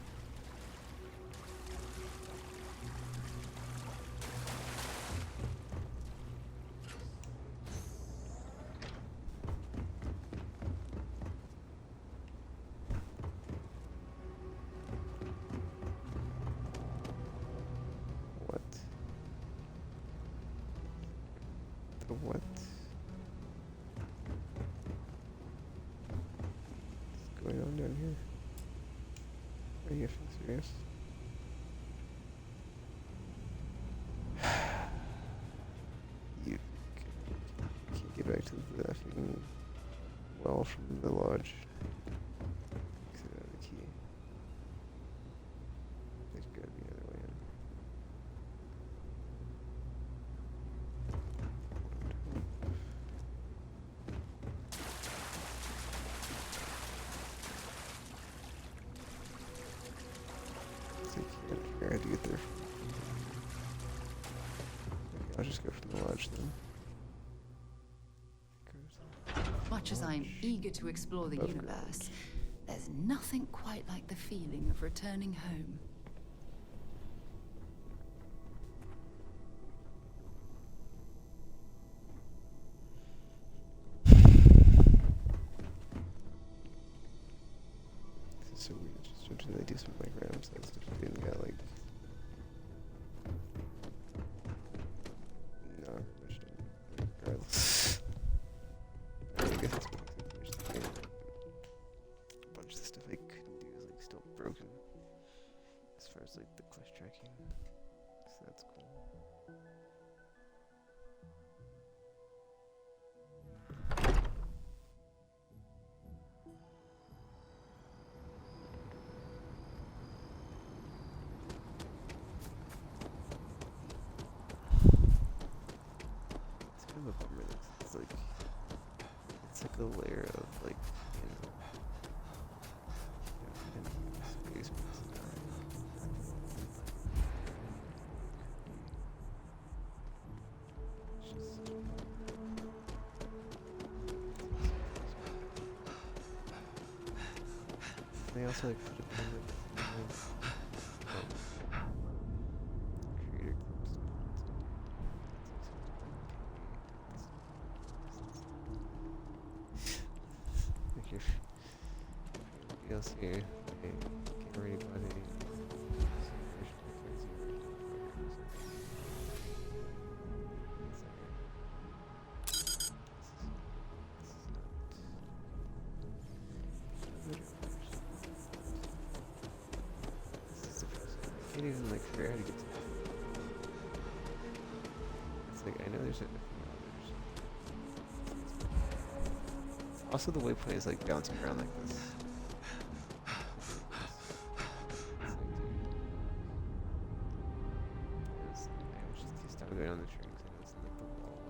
What? The what? What's going on down here? Are you effing serious? You can't get back to the effing well from the lodge. Exit out of the key. There's gotta be another way in. I had to get there. I'll just go from the lodge then. Much as I'm eager to explore the universe, there's nothing quite like the feeling of returning home. This is so weird. Just usually they do some like random stuff and got like no, I just don't regardless. I guess it's because I finished the game. A bunch of the stuff I couldn't do is like still broken. As far as like the quest tracking. So that's cool. It's kind of a bummer that it's like a layer of like, space. They also like put it in the creator clips. If else here, I can't read about any I can't even like figure out how to get to it. It's like I know there's a also the waypoint is like bouncing around like this. I was just stop going on the train because I know it's like the wall.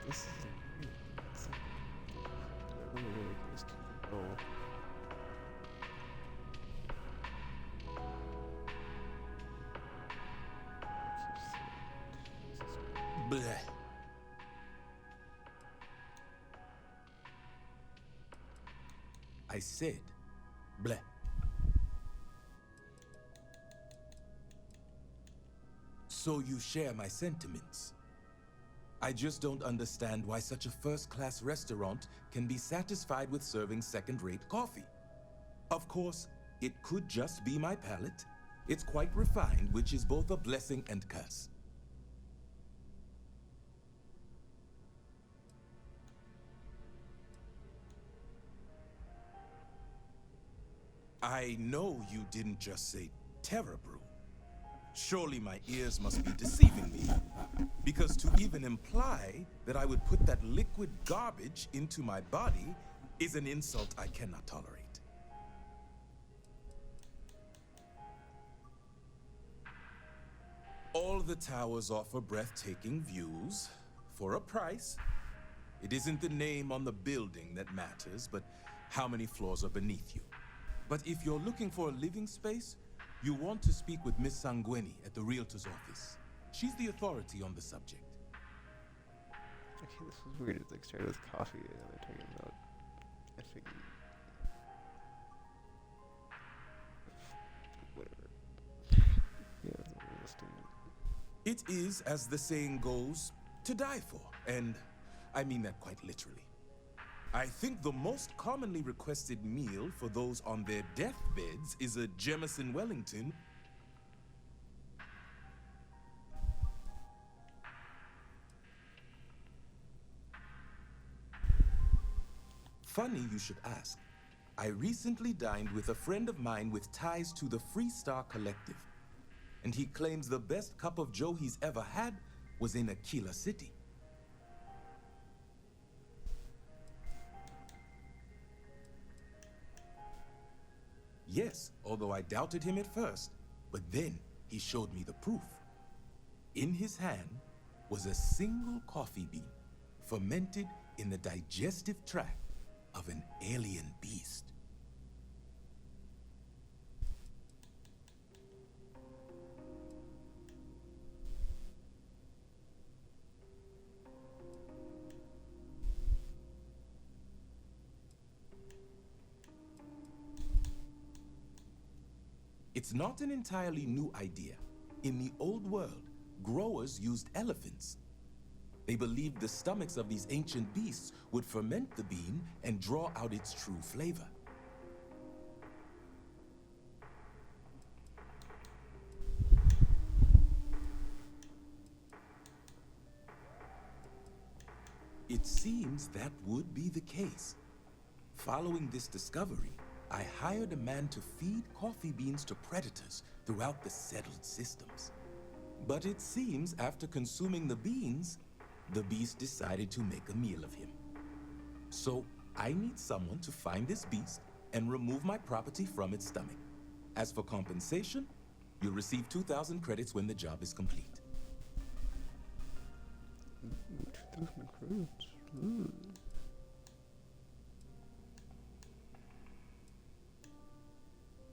This is weird. It's like, I really, really just control. Bleh. I said, bleh. So you share my sentiments. I just don't understand why such a first-class restaurant can be satisfied with serving second-rate coffee. Of course, it could just be my palate. It's quite refined, which is both a blessing and curse. I know you didn't just say Terra Brew. Surely my ears must be deceiving me. Because to even imply that I would put that liquid garbage into my body is an insult I cannot tolerate. All the towers offer breathtaking views for a price. It isn't the name on the building that matters, but how many floors are beneath you. But if you're looking for a living space, you want to speak with Miss Sanguini at the Realtor's office. She's the authority on the subject. Okay, this is weird. It like started with coffee, and now they're talking about effing whatever. Yeah, the real estate. It is, as the saying goes, to die for, and I mean that quite literally. I think the most commonly requested meal for those on their deathbeds is a Jemison Wellington. Funny you should ask. I recently dined with a friend of mine with ties to the Freestar Collective, and he claims the best cup of joe he's ever had was in Aquila City. Yes, although I doubted him at first, but then he showed me the proof. In his hand was a single coffee bean, fermented in the digestive tract of an alien beast. It's not an entirely new idea. In the old world, growers used elephants. They believed the stomachs of these ancient beasts would ferment the bean and draw out its true flavor. It seems that would be the case. Following this discovery, I hired a man to feed coffee beans to predators throughout the settled systems. But it seems after consuming the beans, the beast decided to make a meal of him. So I need someone to find this beast and remove my property from its stomach. As for compensation, you'll receive 2,000 credits when the job is complete. 2,000 credits.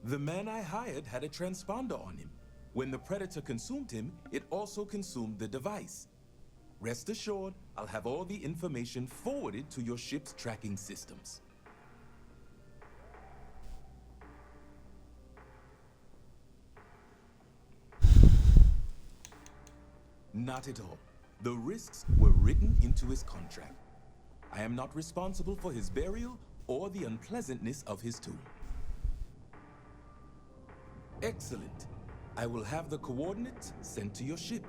The man I hired had a transponder on him. When the predator consumed him, it also consumed the device. Rest assured, I'll have all the information forwarded to your ship's tracking systems. Not at all. The risks were written into his contract. I am not responsible for his burial or the unpleasantness of his tomb. Excellent. I will have the coordinates sent to your ship.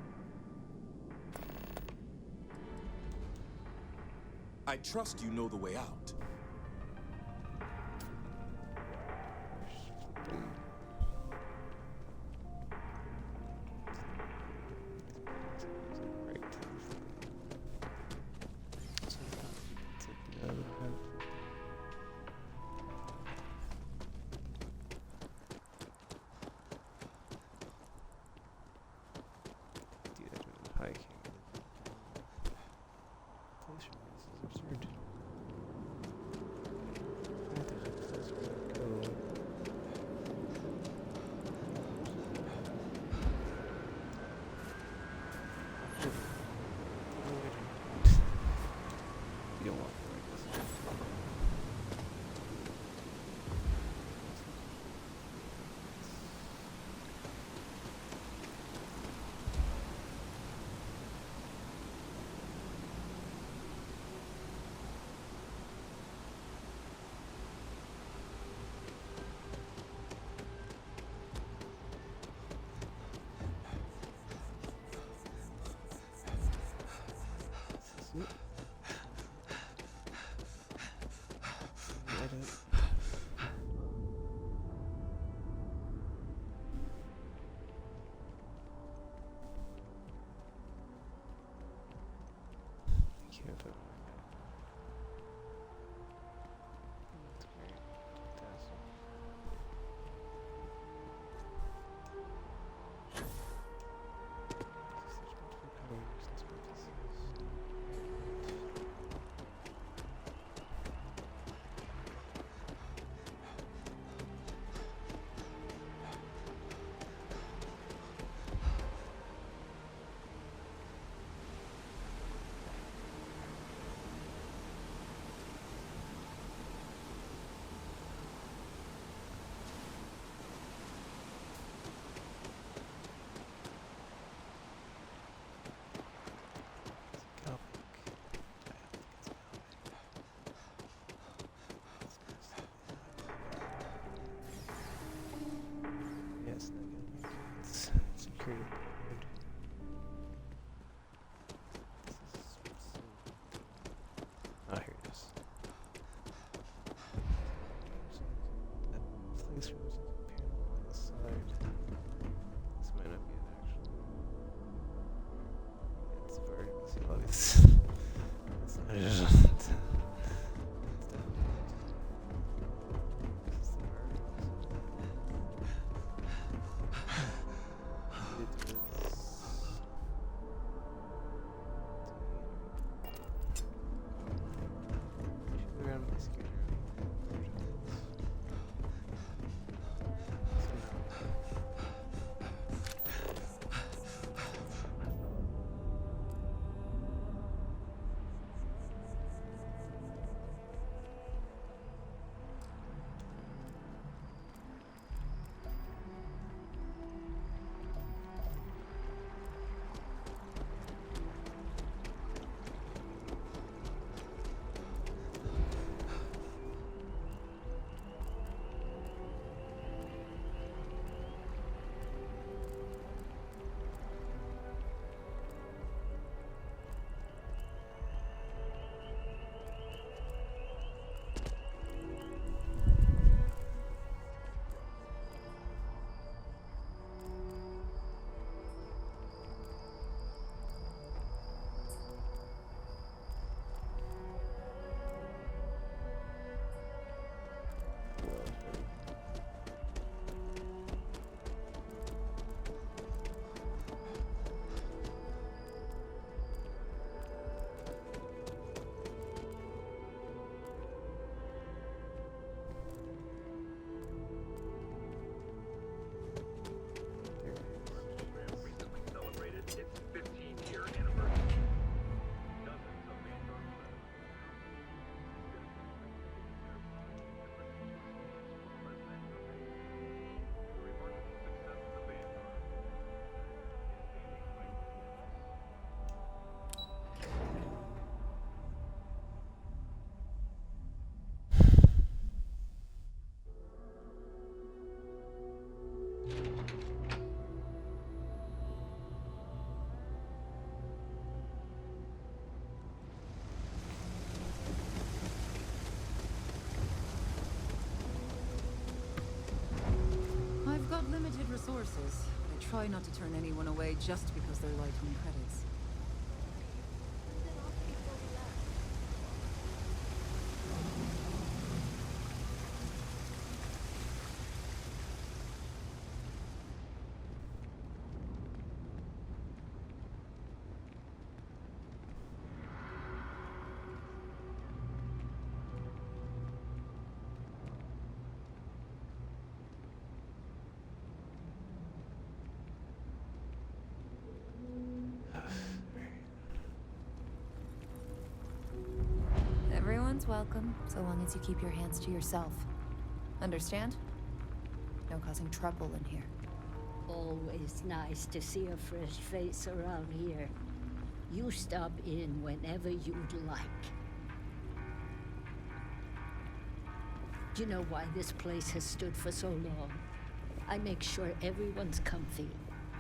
I trust you know the way out. Can't put yes, it's security mode. Ah, here it is. That place where there's like a panel on the side. This might not be it actually. It's very obvious. It's not just. I've got limited resources. I try not to turn anyone away just because they're light on credits. Everyone's welcome, so long as you keep your hands to yourself. Understand? No causing trouble in here. Always nice to see a fresh face around here. You stop in whenever you'd like. Do you know why this place has stood for so long? I make sure everyone's comfy.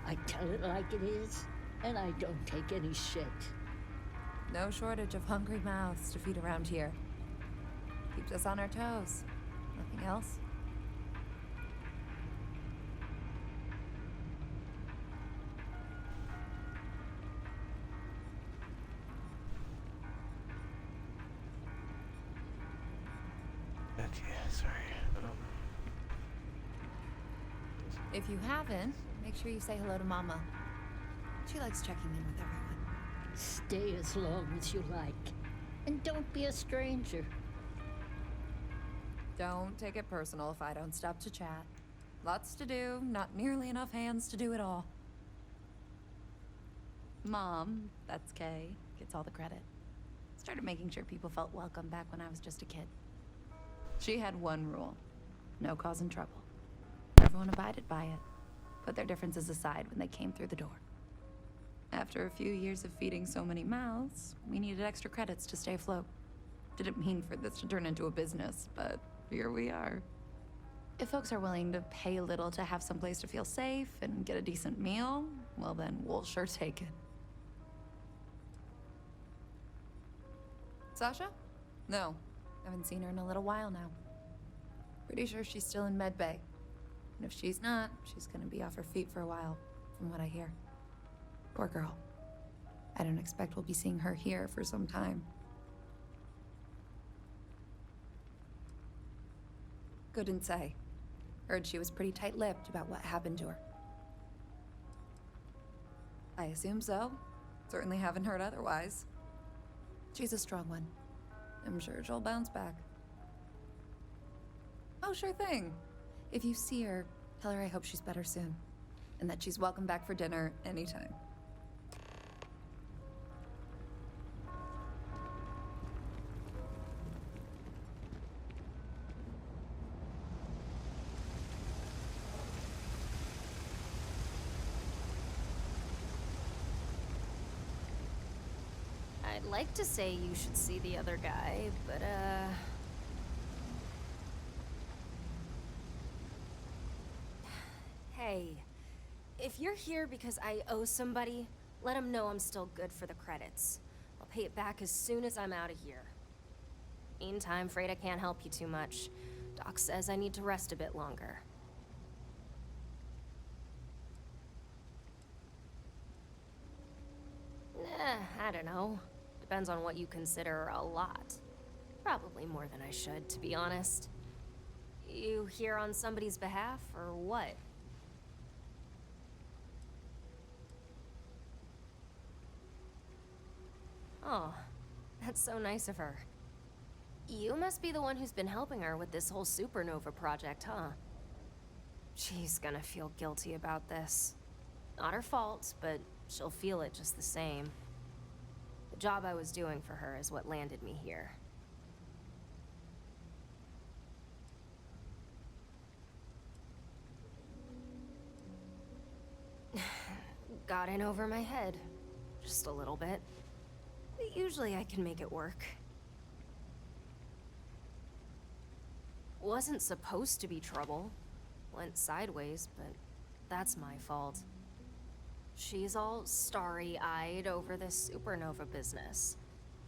I tell it like it is, and I don't take any shit. No shortage of hungry mouths to feed around here. Keeps us on our toes. Nothing else. Okay, sorry. If you haven't, make sure you say hello to Mama. She likes checking in with everyone. Stay as long as you like. And don't be a stranger. Don't take it personal if I don't stop to chat. Lots to do, not nearly enough hands to do it all. Mom, that's Kay, gets all the credit. Started making sure people felt welcome back when I was just a kid. She had one rule: no causing trouble. Everyone abided by it, put their differences aside when they came through the door. After a few years of feeding so many mouths, we needed extra credits to stay afloat. Didn't mean for this to turn into a business, but here we are. If folks are willing to pay a little to have someplace to feel safe and get a decent meal, well then, we'll sure take it. Sasha? No. Haven't seen her in a little while now. Pretty sure she's still in med bay. And if she's not, she's gonna be off her feet for a while, from what I hear. Poor girl. I don't expect we'll be seeing her here for some time. Couldn't say. Heard she was pretty tight-lipped about what happened to her. I assume so. Certainly haven't heard otherwise. She's a strong one. I'm sure she'll bounce back. Oh, sure thing. If you see her, tell her I hope she's better soon. And that she's welcome back for dinner anytime. I'd like to say you should see the other guy, but, Hey, if you're here because I owe somebody, let him know I'm still good for the credits. I'll pay it back as soon as I'm out of here. Meantime, afraid I can't help you too much. Doc says I need to rest a bit longer. I don't know. Depends on what you consider a lot. Probably more than I should, to be honest. You here on somebody's behalf, or what? Oh, that's so nice of her. You must be the one who's been helping her with this whole supernova project, huh? She's gonna feel guilty about this. Not her fault, but she'll feel it just the same. The job I was doing for her is what landed me here. Got in over my head. Just a little bit. Usually I can make it work. Wasn't supposed to be trouble. Went sideways, but that's my fault. She's all starry-eyed over this supernova business.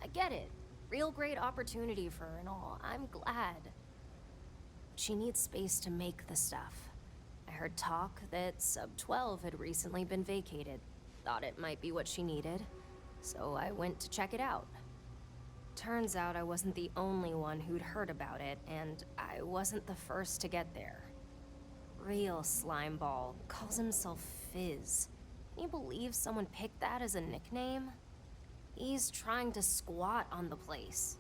I get it. Real great opportunity for her and all. I'm glad. She needs space to make the stuff. I heard talk that Sub-12 had recently been vacated. Thought it might be what she needed, so I went to check it out. Turns out I wasn't the only one who'd heard about it, and I wasn't the first to get there. Real slimeball, calls himself Fizz. Can you believe someone picked that as a nickname? He's trying to squat on the place.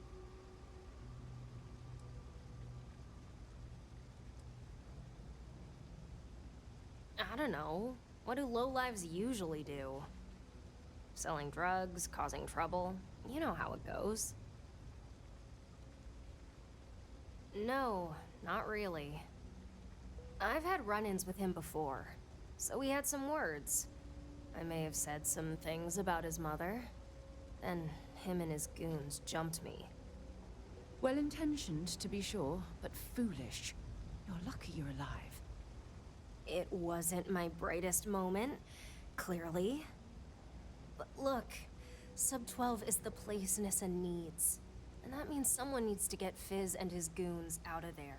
I don't know. What do lowlives usually do? Selling drugs, causing trouble. You know how it goes. No, not really. I've had run-ins with him before, so we had some words. I may have said some things about his mother. Then him and his goons jumped me. Well-intentioned, to be sure, but foolish. You're lucky you're alive. It wasn't my brightest moment, clearly. But look, Sub-12 is the place Nissa needs. And that means someone needs to get Fizz and his goons out of there.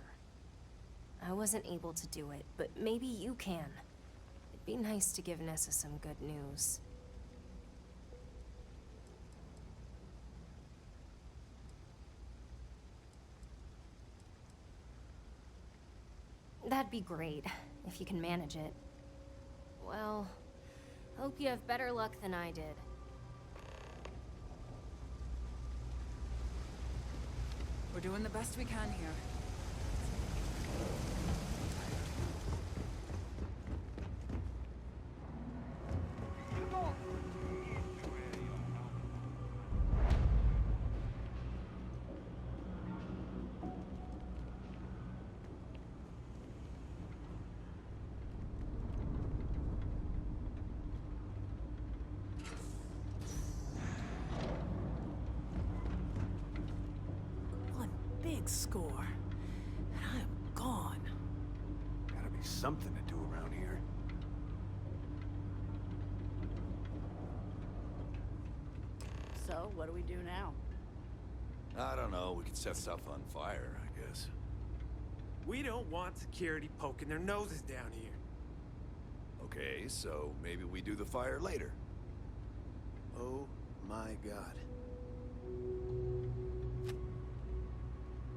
I wasn't able to do it, but maybe you can. It'd be nice to give Nissa some good news. That'd be great, if you can manage it. Well, hope you have better luck than I did. We're doing the best we can here. Score. And I am gone. Gotta be something to do around here. So, what do we do now? I don't know. We could set stuff on fire, I guess. We don't want security poking their noses down here. Okay, so maybe we do the fire later. Oh my god.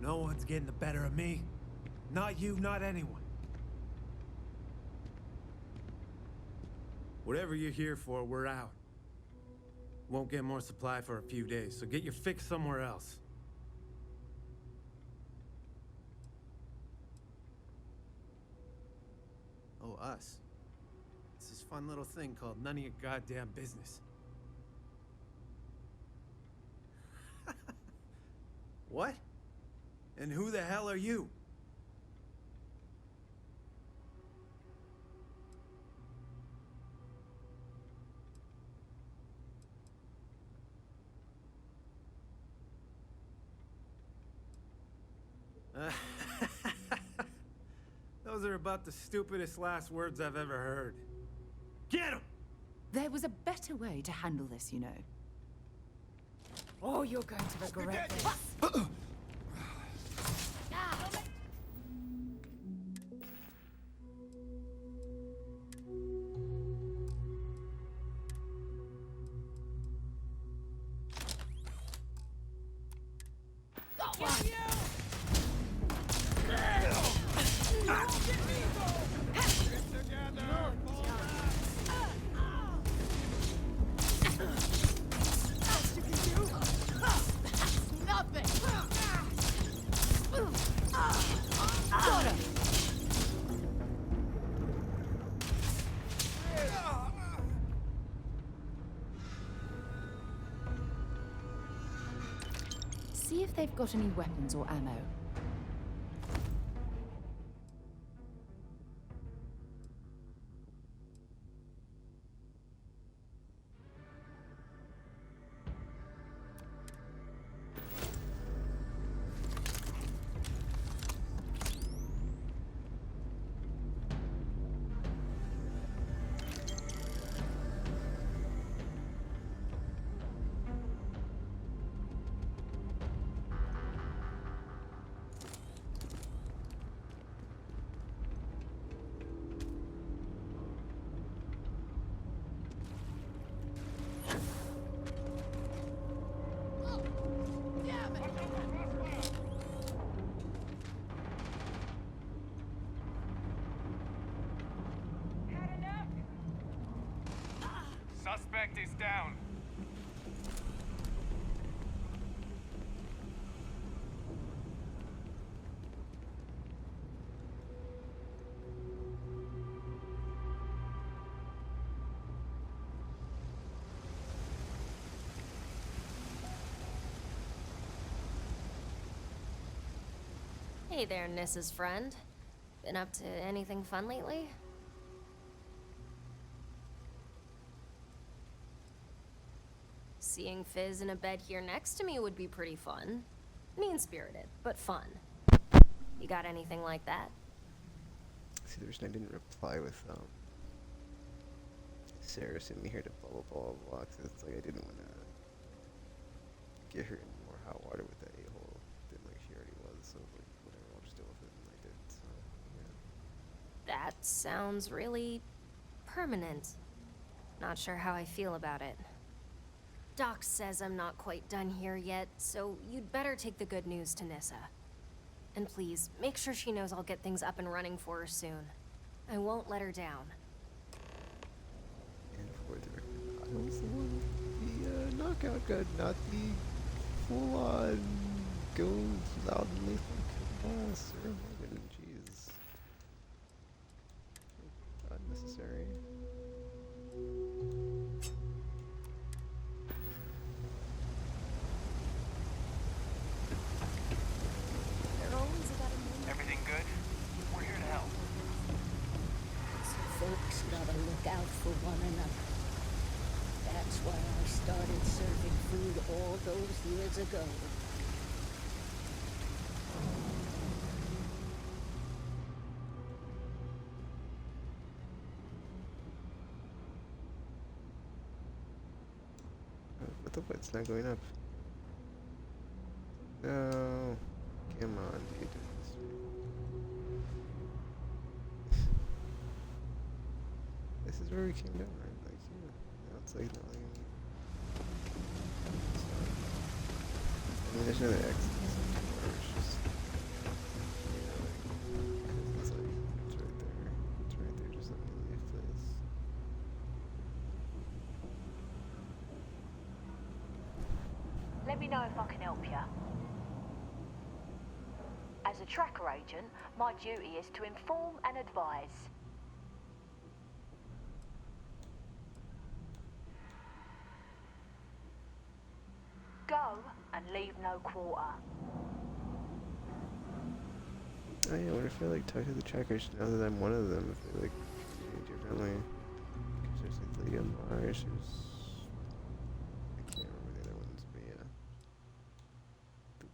No one's getting the better of me. Not you, not anyone. Whatever you're here for, we're out. Won't get more supply for a few days, so get your fix somewhere else. Oh, us. It's this fun little thing called none of your goddamn business. What? And who the hell are you? Those are about the stupidest last words I've ever heard. Get him! There was a better way to handle this, you know. Oh, you're going to regret this. See if they've got any weapons or ammo. Suspect is down. Hey there, Nissa's friend. Been up to anything fun lately? Seeing Fizz in a bed here next to me would be pretty fun. Mean-spirited, but fun. You got anything like that? See, the reason I didn't reply with, Sarah sent me here to blah blah blah blah, 'cause it's like I didn't want to get her in more hot water with that a-hole than like she already was. So like whatever, I'll just deal with it, and I did. So yeah. That sounds really permanent. Not sure how I feel about it. Doc says I'm not quite done here yet, so you'd better take the good news to Nissa. And please, make sure she knows I'll get things up and running for her soon. I won't let her down. And for the record, I was the one with the knockout gun, not the full-on go loud and lethal kill boss. Or Morgan, jeez. Unnecessary. Everything good? We're here to help. So folks gotta look out for one another. That's why I started serving food all those years ago. What the fuck? It's not going up. No. Come on, dude. This is where we came down, right? Like, yeah. Now it's like not like. I mean, there's no other exit. It's just. You know, like. It's like. It's right there. It's right there. Just let me leave, please. Let me know if I can help you. As a tracker agent, my duty is to inform and advise. Go and leave no quarter. Oh yeah, what if I like talk to the trackers now that I'm one of them? If they like treat me differently? Because there's like Lady on Mars, who's I can't remember the other ones, but yeah, the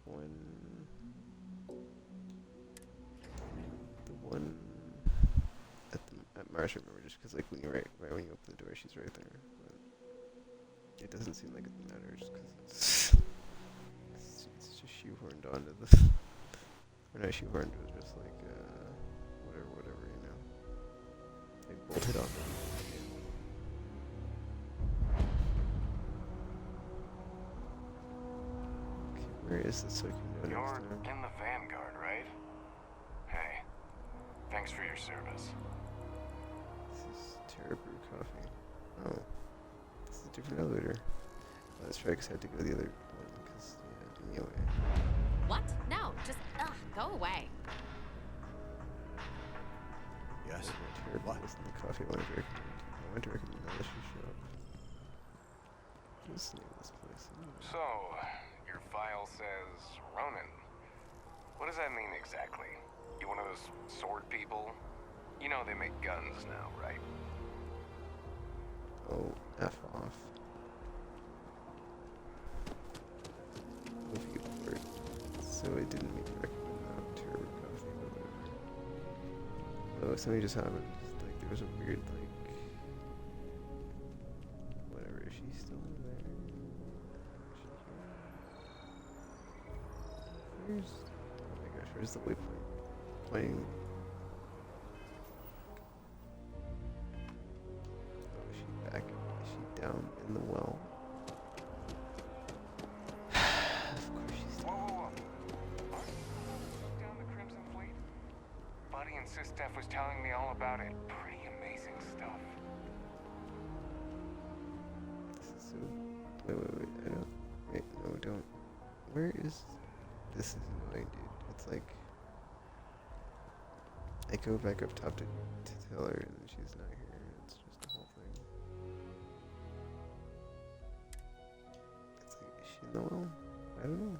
one at Mars. I remember just because like when you right when you open the door, she's right there. But it doesn't seem like it matters because it's just shoehorned onto the. Or not shoehorned, it was just like, whatever, you know. Like bolted on. Okay, where is this so I can go next You're time? in the Vanguard, right? Hey, thanks for your service. This is Terra Brew Coffee. Oh, this is a different elevator. Oh, that's right, because I had to go the other one, because, yeah, anyway. What? No, just, go away. Yes. What? Listen to the coffee I wanted to recommend Delicious Shop. What's the name of this place? So, your file says Ronin. What does that mean exactly? You one of those sword people? You know they make guns now, right? Oh, F off. If you for it. So I didn't mean to recommend that Terra Coffee or whatever. Oh, something just happened. Like there was a weird like whatever. Is she still there? Is she here? Where's oh my gosh, where's the waypoint? Playing. Oh, is she back? Is she down in the well? Of course she's down. Whoa. Down the Crimson Fleet? Buddy and Sis Steph was telling me all about it. Pretty amazing stuff. This is so. Wait. I don't. Wait, no, don't. Where is. This is annoying, dude. It's like. I go back up top to tell her, and then she's not here. It's just the whole thing. It's like, is she in the well? I don't know.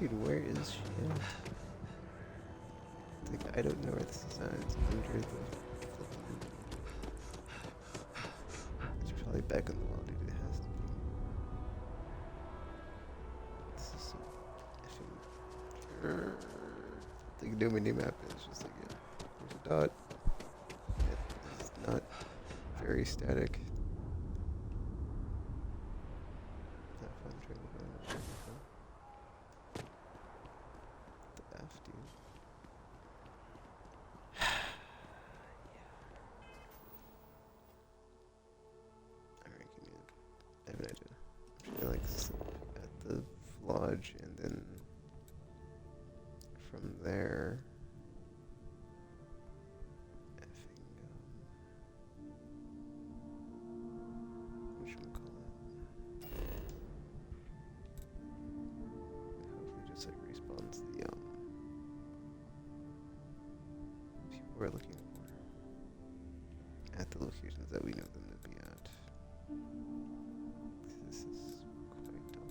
Dude, where is she at? It's like, I don't know where this is at. It's under the flipping... It's probably back in the wild, dude. It has to be. This is some effing... Like, no mini-map is just like, yeah, there's a dot. It's not very static. Have fun trying to find it. The F, dude. Alright, give me a... I have an idea. I'm just gonna like sleep at the lodge and then from there hopefully just like respawns the people we're looking for at the locations that we know them to be at. This is quite dumb.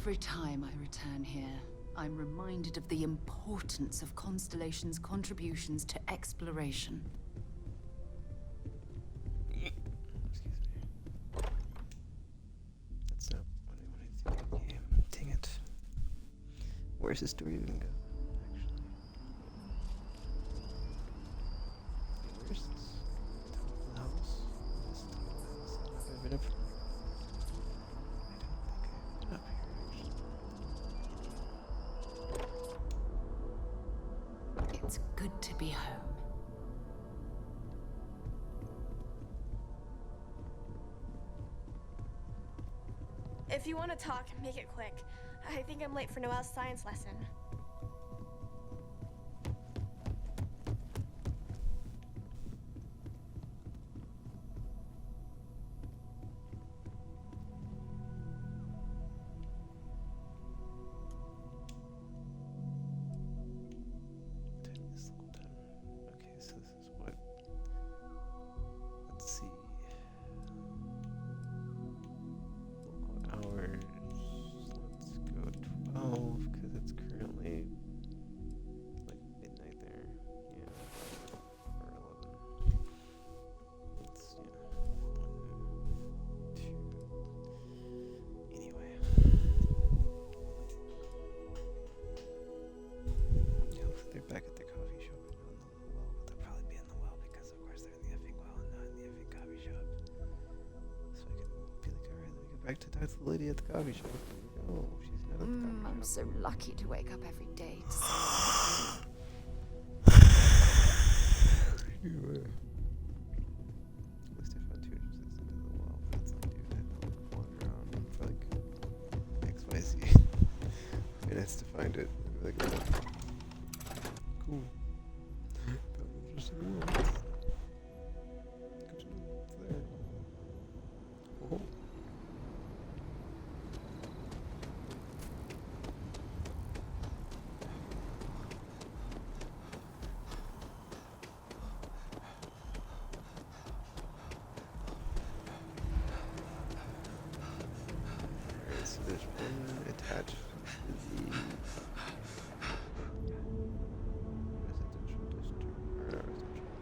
Every time I return here, I'm reminded of the importance of Constellation's contributions to exploration. That's not what I wanted to do in the game. Dang it. Where's the story even go? Actually. Where's this? Top of the house? This top of the house that I've been up for? I don't think I've been up here actually. It's good to be home. If you want to talk, make it quick. I think I'm late for Noelle's science lesson. Okay, so this is what... Let's see. Local hours. Let's go 12, because it's currently like midnight there. Yeah. Or 11. It's, yeah. 1, 2. Anyway. Yeah, hopefully they're back at the coffee shop and not in the well, but they'll probably be in the well because of course they're in the effing well and not in the effing coffee shop. So I can be like, alright, let me go back to talk to the lady at the coffee shop. There we go. She's not at the coffee shop. I'm so lucky to wake up every day to see Anyway. At least I found 2 entrances into the well, but it's like, dude, I have to like wander around for like XYZ minutes to find it. And be like, oh, cool. Found an entrance to the well. Good to know it's there. Oh. Alright, so there's one attached to the residential district, or not residential,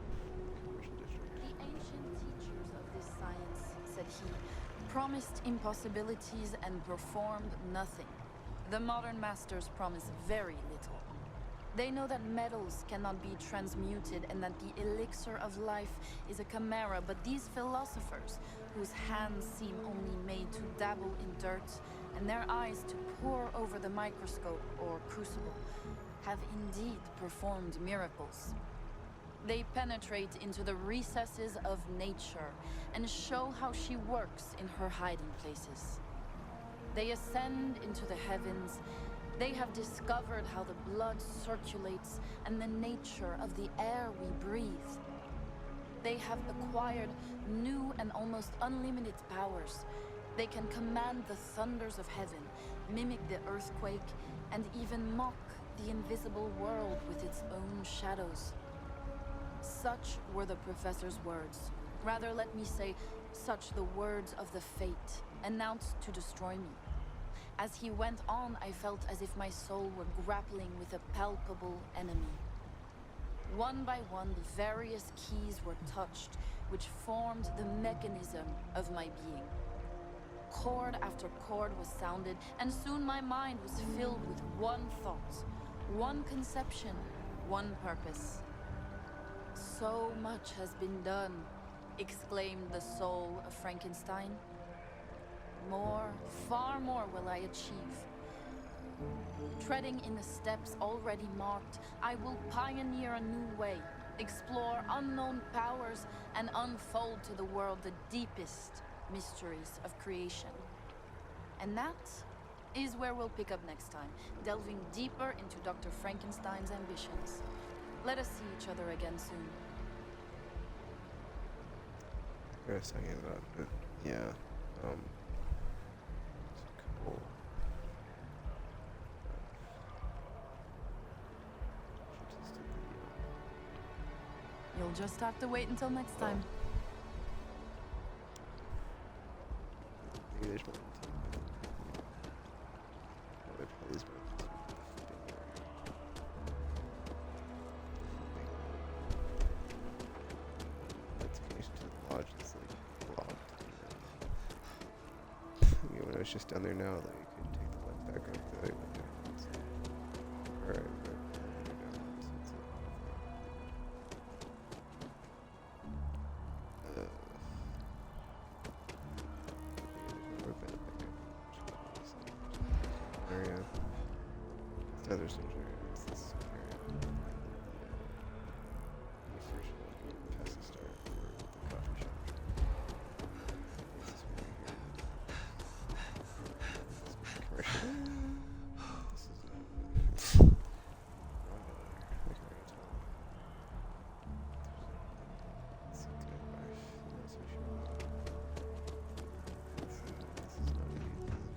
commercial district. The ancient teachers of this science said he promised impossibilities and performed nothing. The modern masters promise very little. They know that metals cannot be transmuted and that the elixir of life is a chimera, but these philosophers, whose hands seem only made to dabble in dirt and their eyes to pore over the microscope or crucible, have indeed performed miracles. They penetrate into the recesses of nature and show how she works in her hiding places. They ascend into the heavens. They have discovered how the blood circulates and the nature of the air we breathe. They have acquired new and almost unlimited powers, They can command the thunders of heaven, mimic the earthquake, and even mock the invisible world with its own shadows. Such were the professor's words. Rather, let me say, such the words of the fate, announced to destroy me. As he went on, I felt as if my soul were grappling with a palpable enemy. One by one, the various keys were touched, which formed the mechanism of my being. Chord after chord was sounded, and soon my mind was filled with one thought, one conception, one purpose. So much has been done, exclaimed the soul of Frankenstein. More, far more will I achieve. Treading in the steps already marked, I will pioneer a new way, explore unknown powers, and unfold to the world the deepest mysteries of creation. And that is where we'll pick up next time, delving deeper into Dr. Frankenstein's ambitions. Let us see each other again soon. I was talking about it. Yeah. Cool. You'll just have to wait until next time. Maybe there's more than two. Oh, there probably is more than two. That's connection to the lodge is like blocked. Yeah, when I was just down there now, that you could take the left back up the right there. Alright, right. Area. There's some area. It's this area. Research past the start for the coffee shop. This is right here. This is commercial. This is wrong elevator. I can already tell. Let's see, can I buy? Not so sure. This is not really the one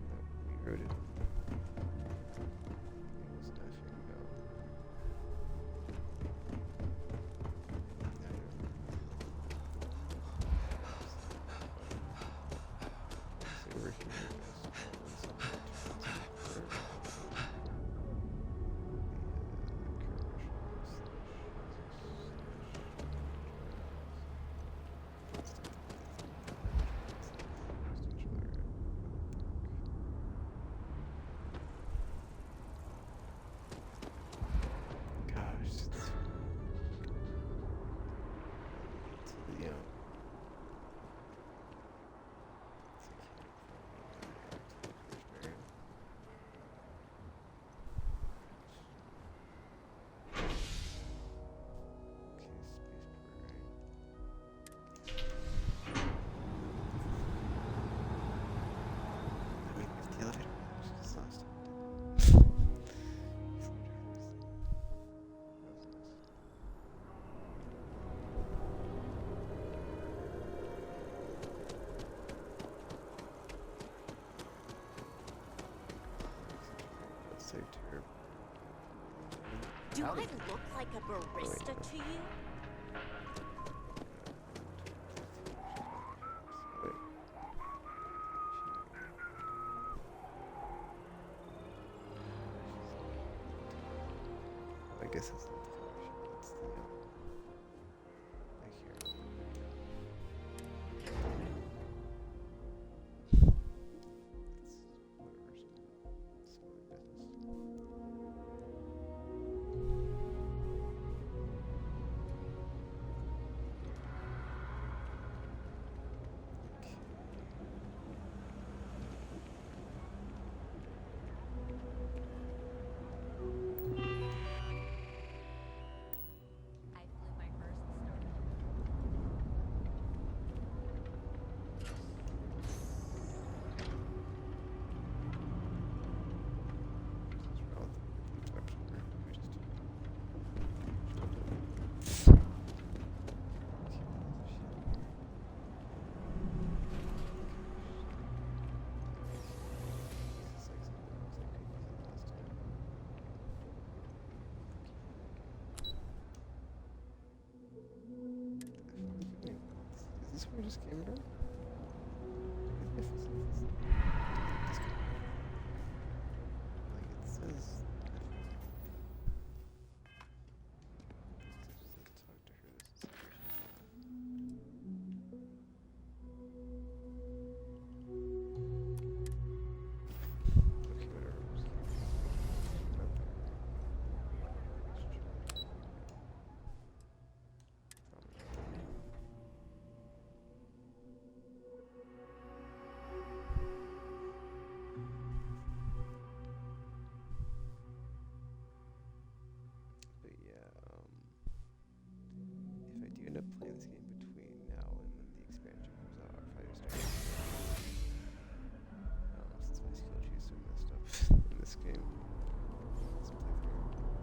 that we wrote it. Do I look like a barista to you? I guess it's not the coffee shop, it's the, like here. It's whatever, this where I just came from? Like it says. Talk to her. This is okay, whatever. But yeah, if I do end up playing this game between now and when the expansion comes out, I'll probably start. Since my skill trees are messed up in this game. This playthrough.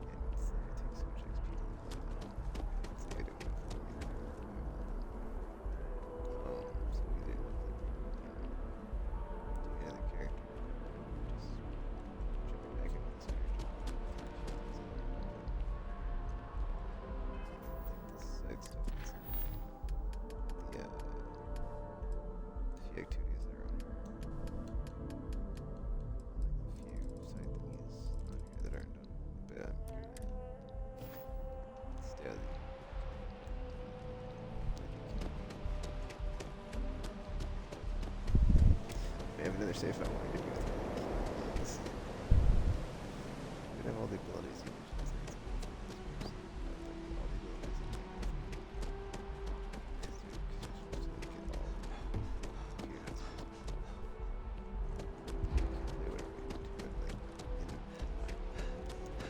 And it's like it takes so much XP to level up. It's like I don't know if I'm going to so we didn't do another character. Just jumping back into this character. Like this side stuff. The few activities that are on here. Like the few side thingies on here that aren't done. But I'm gonna stay out of I have another save I wanted to do. This. We have all the abilities you mentioned. It's like it's all the abilities.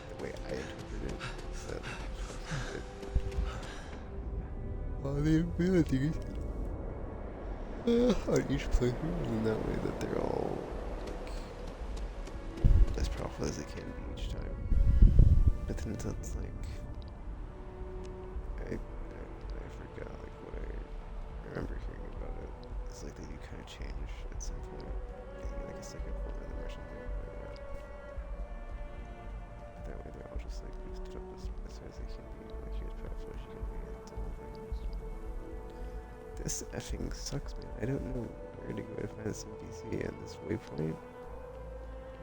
The way I interpret it, all the abilities on each playthrough in that way that they're all like, as powerful as they can be each time. But then it's like I forgot like what I remember hearing about it. It's like they do kind of change at some point. Maybe like a second form of them or something like that. That way they're all just like boosted up as high as they can be. Like you're as powerful as you can be and the whole thing. This effing sucks, man. I don't know where to go to find this NPC, and this waypoint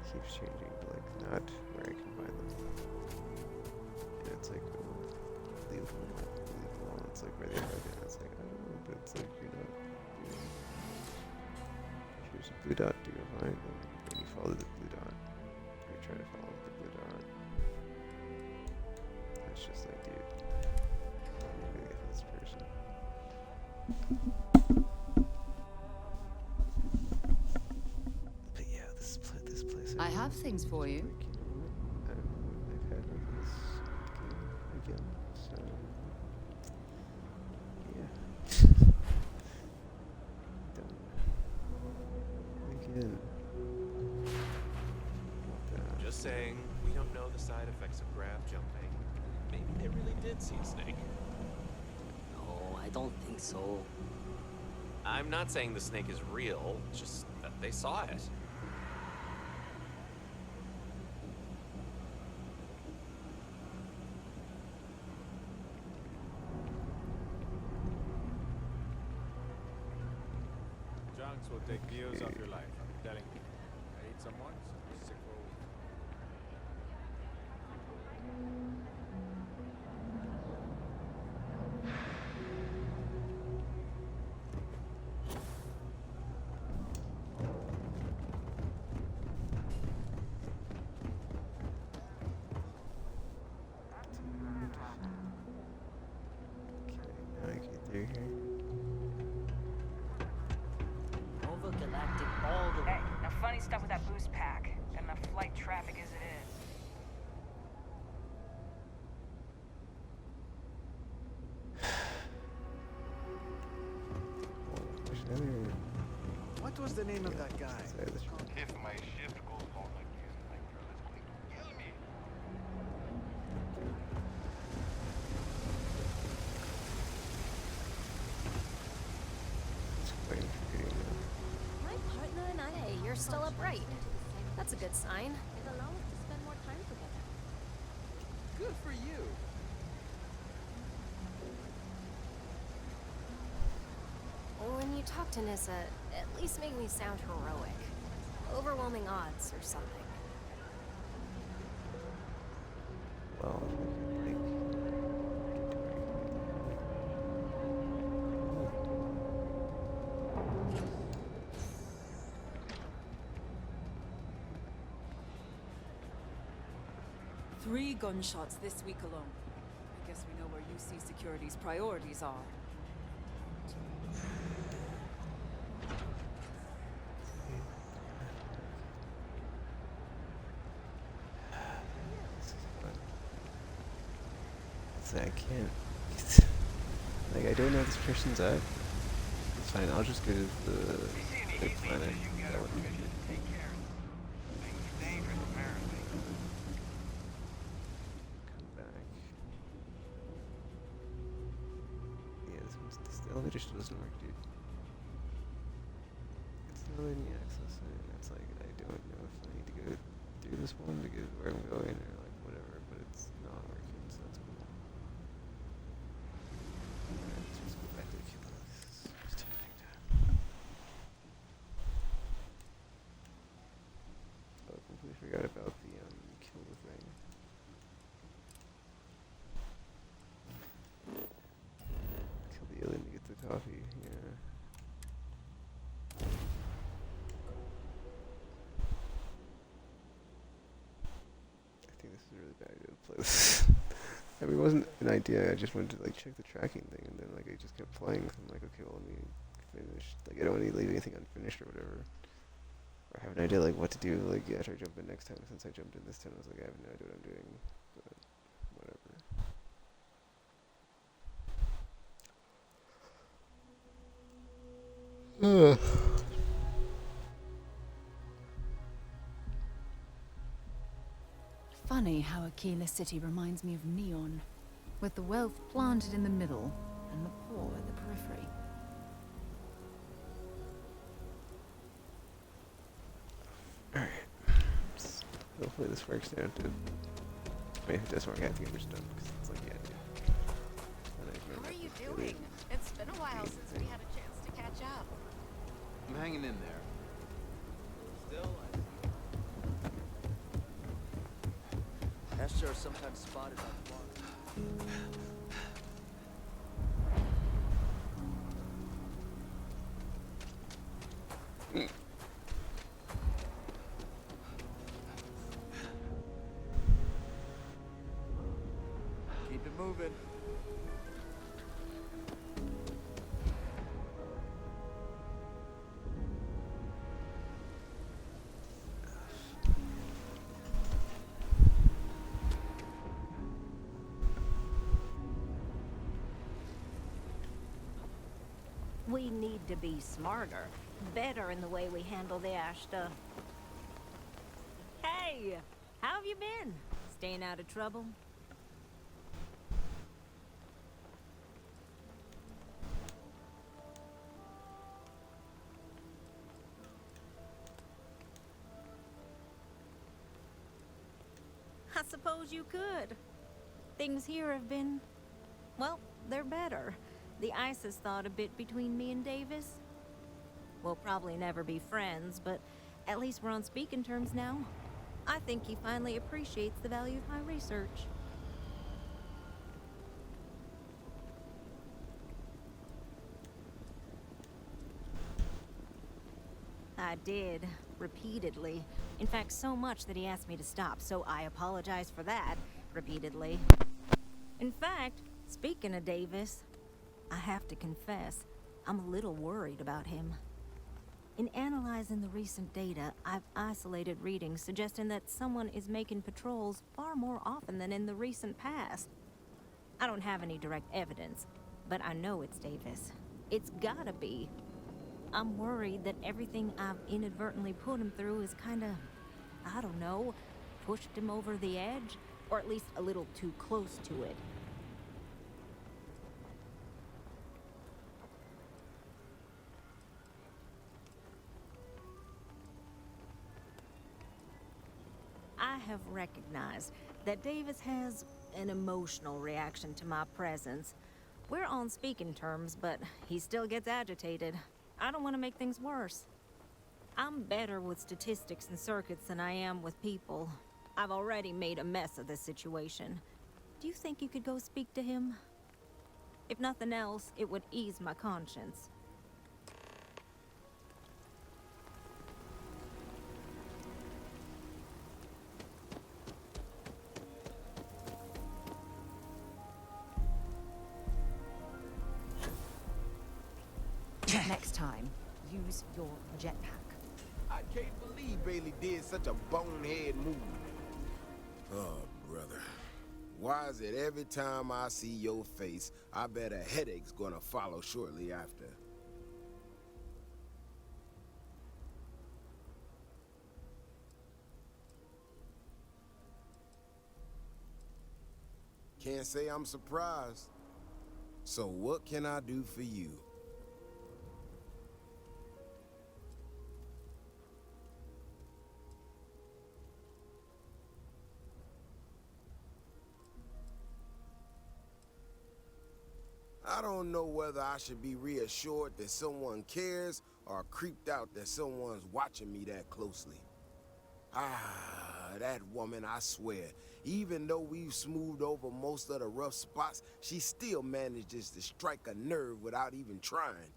keeps changing to like not where I can find them. And it's like, oh, leave them alone. It's like where they are, and it's like, I don't know, but it's like, you're not. Here's a blue dot to go find them, and you follow the blue dot, or you try to follow the blue dot. And it's just like, dude, I'm gonna get this person. But yeah, this place. I have things for you. Like, you know what? I don't know what I've had with this game again. So yeah. Done. Again. Just saying, we don't know the side effects of grab jumping. Maybe they really did see a snake. No, I don't think so. I'm not saying the snake is real, just that they saw it. Junks will take years off your life, I'm telling you. I ate some once, sick for a week. Now I get through here. Over Galactic all the way. Hey, now funny stuff with that boost pack and the flight traffic as it is. What was the name of that guy? If my shift goes on like this, my girl is going to kill me. My partner and I. Hey, you're still upright. That's a good sign. It allows us to spend more time together. Good for you. talk to Nissa, at least make me sound heroic. Overwhelming odds or something. Well, like... Three gunshots this week alone. I guess we know where UC Security's priorities are. I can't... like, I don't know this person's at. It's fine, I'll just go to the big planet. That would be good. Come back. Yeah, this elevator still doesn't work, dude. It's not letting me access it, and it's like, I don't know if I need to go through this one to get where I'm going, or like whatever, but it's not working, so that's cool. Alright, let's just go back to the killer. This is perfect. Oh, I completely forgot about the kill the thing. Kill the alien to get the coffee, yeah. I think this is a really bad idea to play this. I mean, it wasn't an idea, I just wanted to like check the tracking thing, and then like I just kept playing, so I'm like, okay, well let me finish. Like I don't want to leave anything unfinished or whatever. Or have an idea like what to do, like yeah, after I jump in next time. Since I jumped in this time, I was like, I have no idea what I'm doing, but whatever. Funny how Aquila City reminds me of Neon, with the wealth planted in the middle and the poor at the periphery. Alright. Hopefully this works now, dude. I mean, if it doesn't work, I have to get this done, because it's like, yeah, dude. How are you doing? It's been a while since we had a chance to catch up. I'm hanging in there. Still, Esther are sometimes spotted on water. keep it moving. We need to be smarter, better in the way we handle the ash stuff. Hey, how have you been? Staying out of trouble? I suppose you could. Things here have been, well, they're better. The ice has thawed a bit between me and Davis. We'll probably never be friends, but at least we're on speaking terms now. I think he finally appreciates the value of my research. I did, repeatedly. In fact, so much that he asked me to stop, so I apologize for that, repeatedly. In fact, speaking of Davis, I have to confess, I'm a little worried about him. In analyzing the recent data, I've isolated readings suggesting that someone is making patrols far more often than in the recent past. I don't have any direct evidence, but I know it's Davis. It's gotta be. I'm worried that everything I've inadvertently put him through is kinda, I don't know, pushed him over the edge, or at least a little too close to it. I have recognized that Davis has an emotional reaction to my presence. We're on speaking terms, but he still gets agitated. I don't want to make things worse. I'm better with statistics and circuits than I am with people. I've already made a mess of this situation. Do you think you could go speak to him? If nothing else, it would ease my conscience. Next time, use your jetpack. I can't believe Bailey did such a bonehead move. Oh, brother. Why is it every time I see your face, I bet a headache's gonna follow shortly after? Can't say I'm surprised. So what can I do for you? I don't know whether I should be reassured that someone cares or creeped out that someone's watching me that closely. That woman, I swear, even though we've smoothed over most of the rough spots, she still manages to strike a nerve without even trying.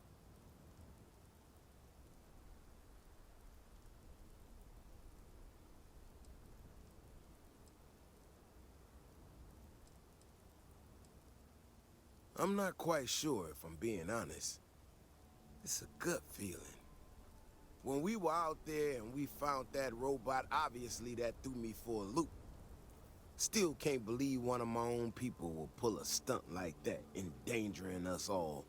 I'm not quite sure, if I'm being honest. It's a gut feeling. When we were out there and we found that robot, obviously that threw me for a loop. Still can't believe one of my own people will pull a stunt like that, endangering us all.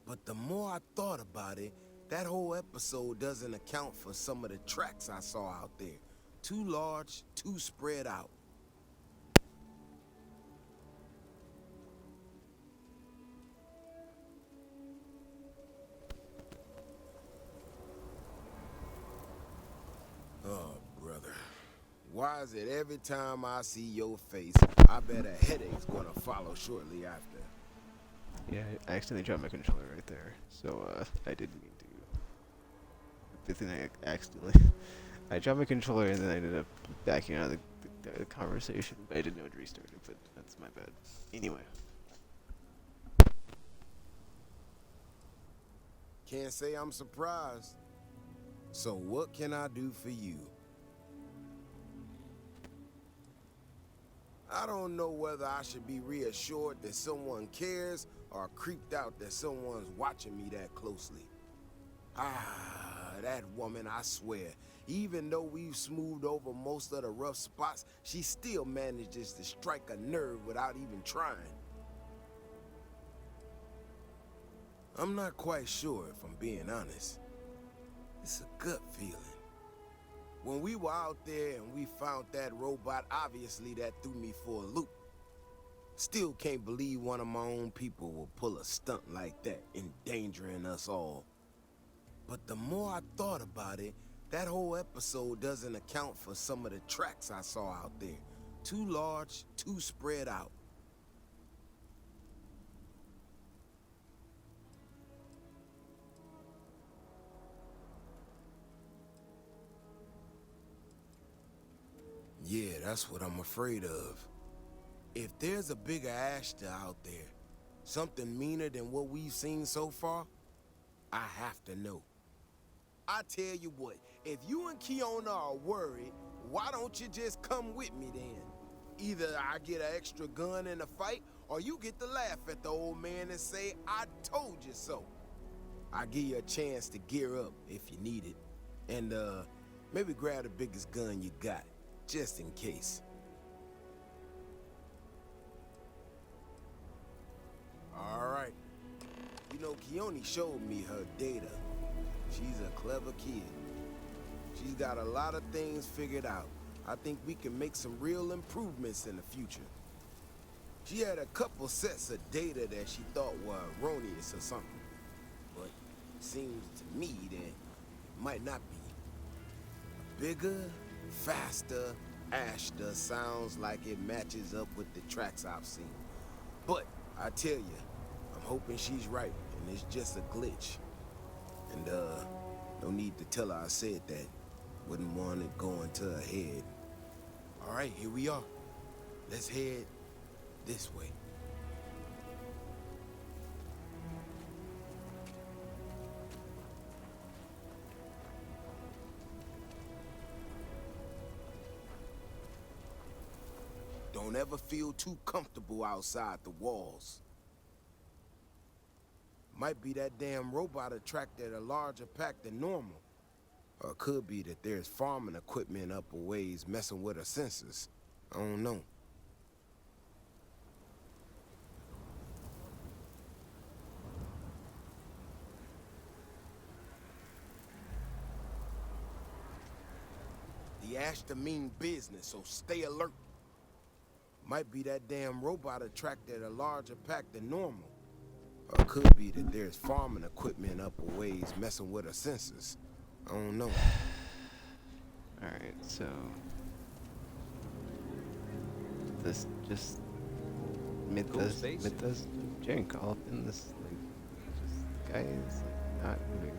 But the more I thought about it, that whole episode doesn't account for some of the tracks I saw out there. Too large, too spread out. Oh, brother. Why is it every time I see your face, I bet a headache's gonna follow shortly after? Yeah, I accidentally dropped my controller right there, so I didn't mean to. But then I accidentally, I dropped my controller and then I ended up backing out of the conversation, but I didn't know it restarted, but that's my bad. Anyway. Can't say I'm surprised. So what can I do for you? I don't know whether I should be reassured that someone cares or creeped out that someone's watching me that closely. That woman, I swear, even though we've smoothed over most of the rough spots, she still manages to strike a nerve without even trying. I'm not quite sure, if I'm being honest. It's a gut feeling. When we were out there and we found that robot, obviously that threw me for a loop. Still can't believe one of my own people will pull a stunt like that, endangering us all. But the more I thought about it, that whole episode doesn't account for some of the tracks I saw out there. Too large, too spread out. Yeah, that's what I'm afraid of. If there's a bigger Ashta out there, something meaner than what we've seen so far, I have to know. I tell you what, if you and Kiona are worried, why don't you just come with me then? Either I get an extra gun in the fight, or you get to laugh at the old man and say, I told you so. I give you a chance to gear up if you need it. And maybe grab the biggest gun you got, just in case. All right. You know, Keone showed me her data. She's a clever kid. She's got a lot of things figured out. I think we can make some real improvements in the future. She had a couple sets of data that she thought were erroneous or something. But it seems to me that it might not be. Bigger, faster, Ashta sounds like it matches up with the tracks I've seen. But I tell you, I'm hoping she's right and it's just a glitch. And, no need to tell her I said that. Wouldn't want it going to her head. Alright, here we are. Let's head this way. Don't ever feel too comfortable outside the walls. Might be that damn robot attracted a larger pack than normal. Or it could be that there's farming equipment up a ways messing with her sensors. I don't know. The Ashta mean business, so stay alert. Might be that damn robot attracted a larger pack than normal. Or it could be that there's farming equipment up a ways messing with her sensors. I don't know. Alright, so this just Mythos jank all up in this, like, just the guy is like not moving.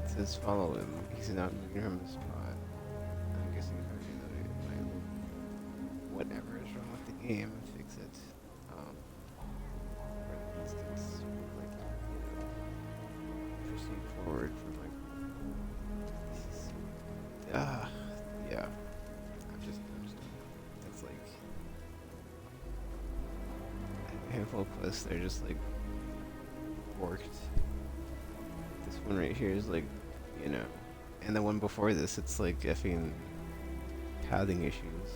It says follow him. He's not moving from the spot. I'm guessing if I reload it, it might whatever is wrong with the game, fix it. For instance, like, proceed forward from like yeah. I'm just that's like a handful of quests. They're just like worked. This one right here is like, you know, and the one before this, it's like effing pathing issues.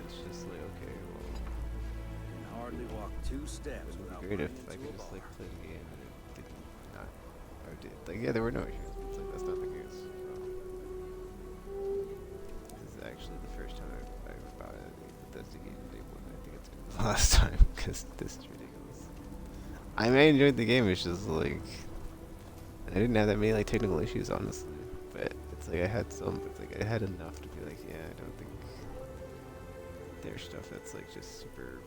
It's just like, okay, well, Can hardly walk 2 steps it would without be great if running I into could a just bar. like play the game and it did not, or did, like, yeah, there were no issues, but it's like that's not the case. So this is actually the first time I've bought it. That's the game day one. I think it's gonna be the last time because this is ridiculous. I may enjoy the game. It's just like I didn't have that many like technical issues, honestly. But it's like I had some. It's like I had enough to be like, yeah, I don't think there's stuff that's like just super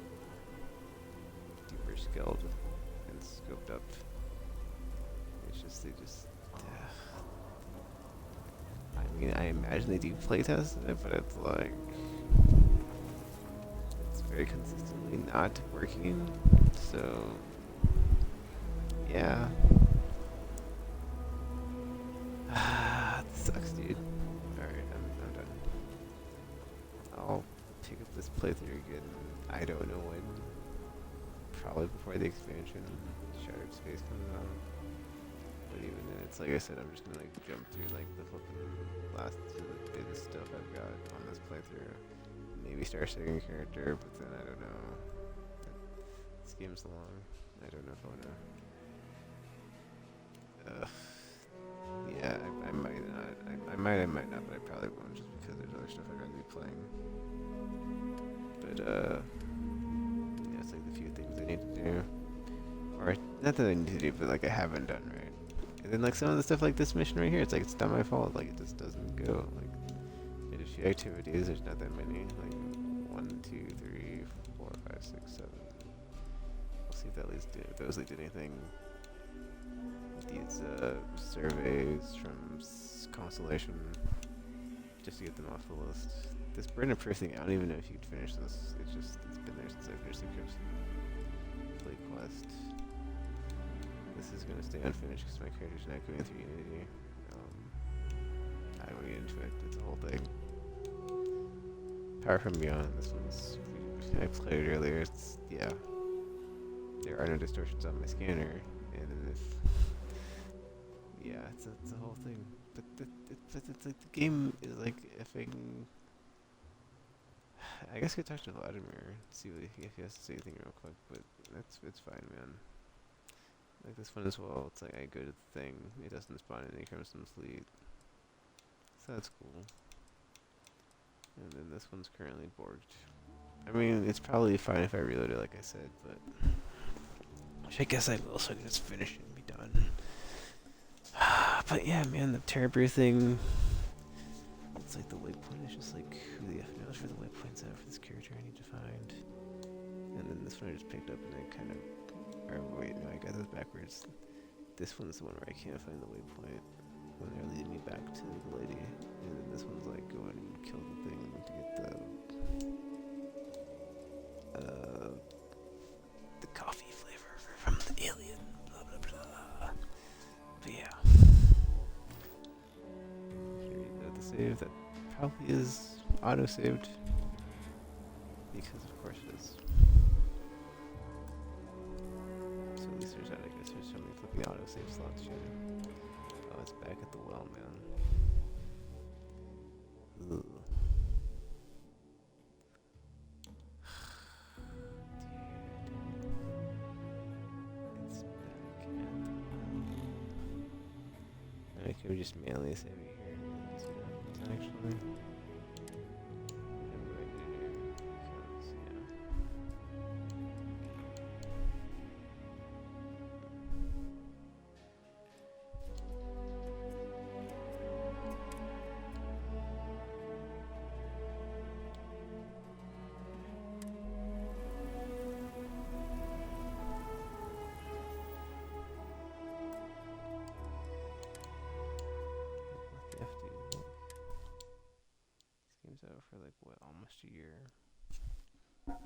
skilled and scoped up. It's just they just. I mean, I imagine they do playtest it, but it's like it's very consistently not working. So yeah, it sucks, dude. All right, I'm done. I'll pick up this playthrough again. I don't know when. Probably before the expansion, Shattered Space comes out. But even then, it's like I said, I'm just gonna like jump through like the fucking last bit of stuff I've got on this playthrough. Maybe start second character, but then I don't know. This game's long. I don't know if I wanna. Yeah, I might not. I might not, but I probably won't just because there's other stuff I'd rather be playing. But yeah, it's like the few things I need to do, or not that I need to do, but like I haven't done, right? And then like some of the stuff like this mission right here, it's like it's not my fault. Like it just doesn't go. Like there's a few activities. There's not that many. Like 1, 2, 3, 4, 5, 6, 7. We'll see if that leads to if those lead to anything. These surveys from Constellation, just to get them off the list. This burn proof thing, I don't even know if you could finish this. It's been there since I finished the play quest. This is gonna stay unfinished because my character's not going through Unity. I won't get into it. It's a whole thing. Power from Beyond. This one's I played it earlier. It's yeah. There are no distortions on my scanner, and then if yeah, it's a whole thing. But it's like the game is like effing. I guess I could talk to Vladimir, see what if he has to say anything real quick, but it's fine, man. Like this one as well, it's like I go to the thing, it doesn't spawn any Crimson Fleet. So that's cool. And then this one's currently borked. I mean, it's probably fine if I reload it like I said, but which I guess I will so I can just finish it and be done. But yeah, man, the Terror thing, it's like the waypoint is just like, who the F knows where the waypoint's at for this character I need to find. And then this one I just picked up and I kind of, or wait, no, I got those backwards. This one's the one where I can't find the waypoint when they're leading me back to the lady, and then this one's like go and kill the thing to get the coffee flavor from the alien. Blah blah blah. But yeah, here you go. The save that probably is auto saved because of course it is. So at least there's that. I guess there's so many flipping auto save slots here. Oh, it's back at the well, man. Ugh. It's back at the well. I could just manually save it here. See what happens actually. And what I did here, because yeah. What the F, dude? Like, this game's out for like what, almost a year. And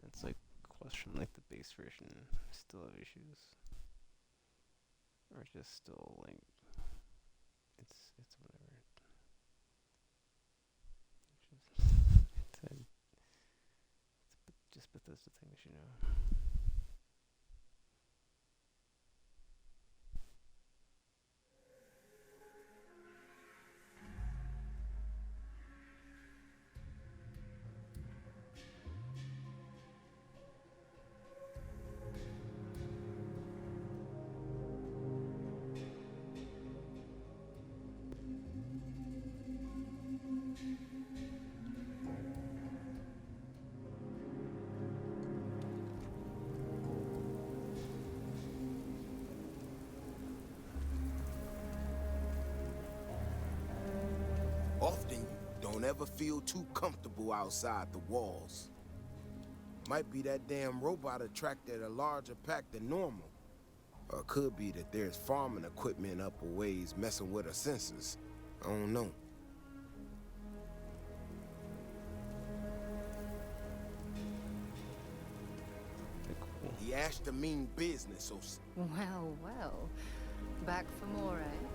it's like question like the base version still have issues, or just still like it's whatever. It's just Bethesda things, you know. Often, you don't ever feel too comfortable outside the walls. Might be that damn robot attracted a larger pack than normal. Or it could be that there's farming equipment up a ways messing with her sensors. I don't know. The Ashta mean business, so... Well, well. Back for more, eh?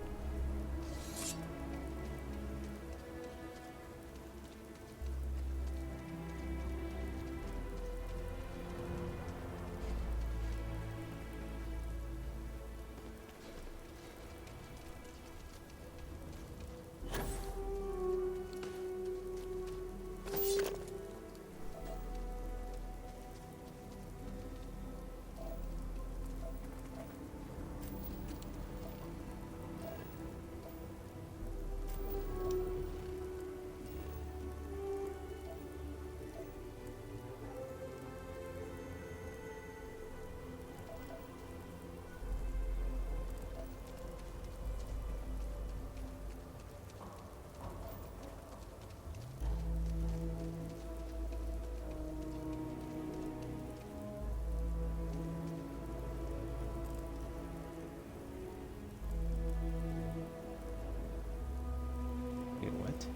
Wait, what?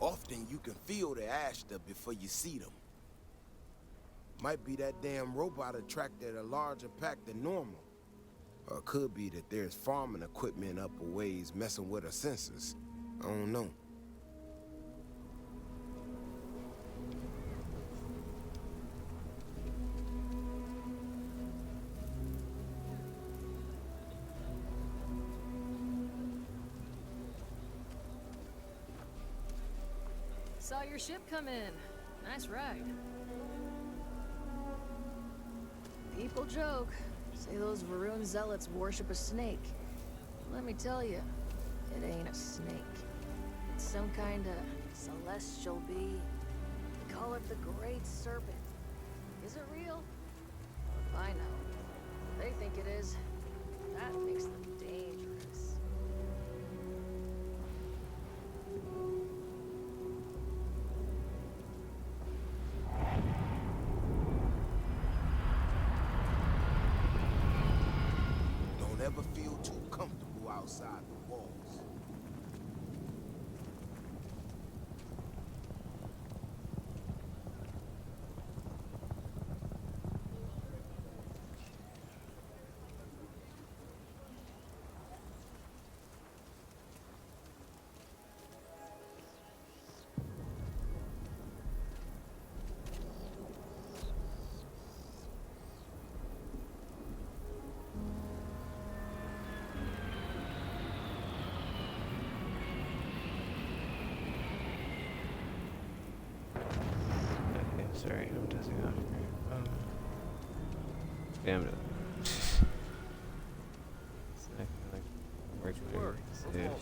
Often you can feel the Ashta before you see them. Might be that damn robot attracted a larger pack than normal. Or it could be that there's farming equipment up a ways messing with her sensors. I don't know. Saw your ship come in. Nice ride. People joke. Say those Varun zealots worship a snake. Let me tell you, it ain't a snake. It's some kind of Celestial bee. They call it the Great Serpent. Is it real? Well, if I know. They think it is. That makes them dangerous. Don't ever feel too comfortable outside the walls. Okay, sorry, I'm testing out here. Yeah, I'm it's not gonna, like, work very safe.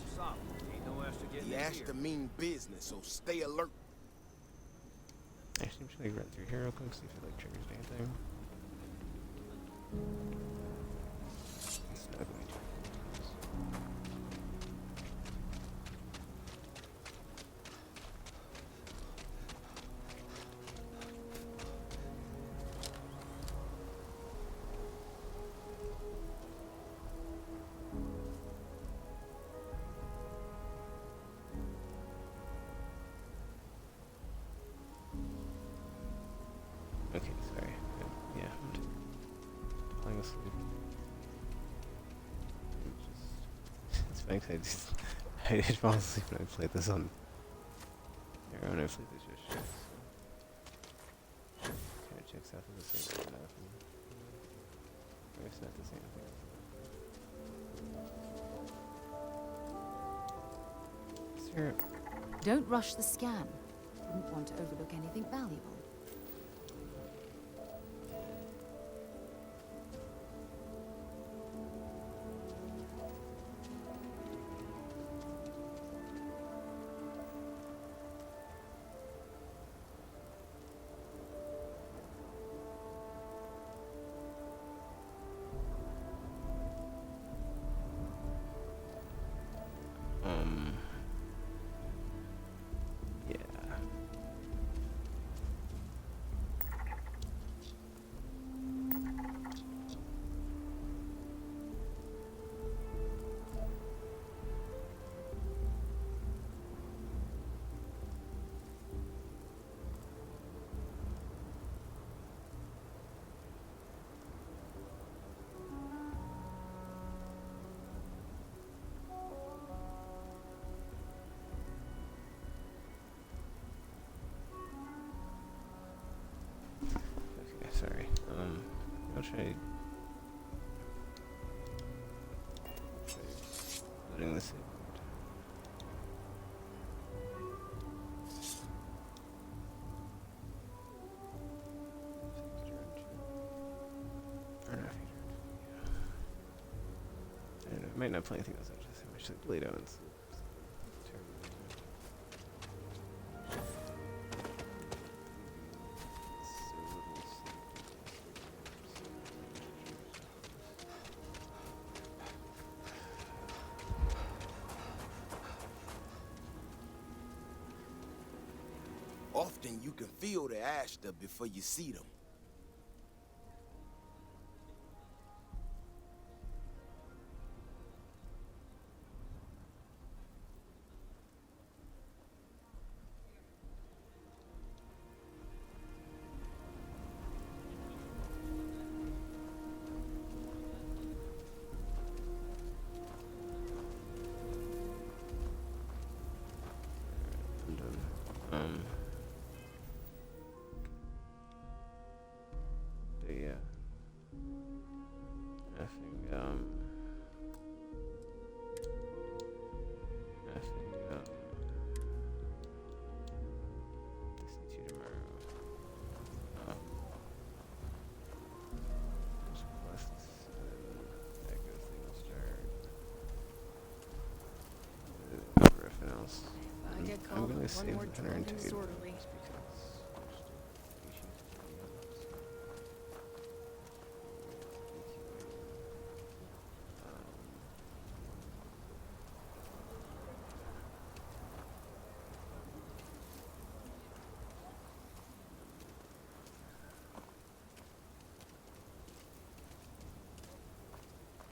The Ashta mean business, so stay alert. Actually, I'm just gonna run through here real quick, see if it like triggers anything. It's not gonna be too okay, sorry. Yeah, I'm just falling asleep. It's funny 'cause I did fall asleep when I played this on. Or when I played this just shit. Kind of checks out the same stuff. Maybe it's not the same thing. Is there? Don't rush the scan. Wouldn't want to overlook anything valuable. Yeah. Okay, sorry. I'll try loading this in. Or not, I don't know, I might not play anything else, I just like lay down and sleep. Often you can feel the Ashta before you see them. I'm done. But yeah. I think, see you tomorrow. There's quests, that goes thing will start. Griffin, else. I get I'm called gonna one save more the hunter and drunken Tade disorderly. just because.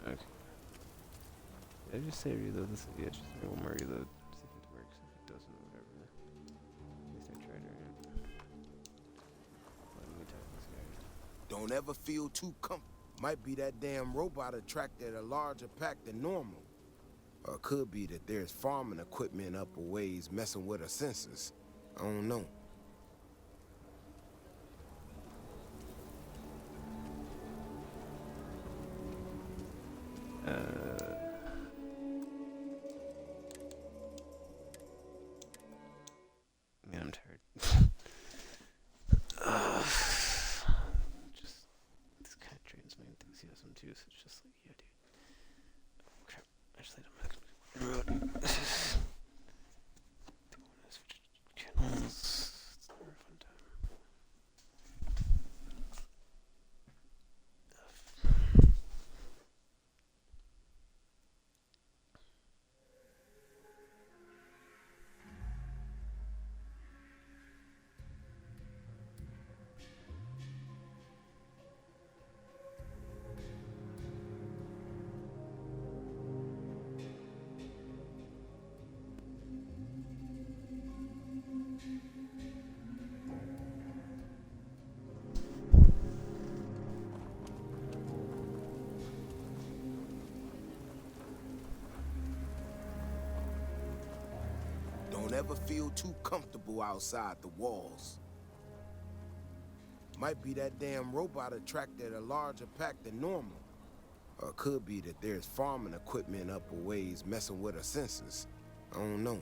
Okay. Did I just say reload this? Yeah, just maybe one more reload. See if it works. If it doesn't, whatever. At least I tried it right. Let me tell this guy. Don't ever feel too comfortable. Might be that damn robot attracted a larger pack than normal. Or it could be that there's farming equipment up a ways messing with her sensors. I don't know. Man, I'm tired. Just this kind of drains my enthusiasm too. So it's just like, yeah, dude. Oh, crap! I just laid on my road. Don't want to switch channels. It's never a fun time. Don't ever feel too comfortable outside the walls. Might be that damn robot attracted a larger pack than normal. Or it could be that there's farming equipment up a ways messing with her sensors. I don't know.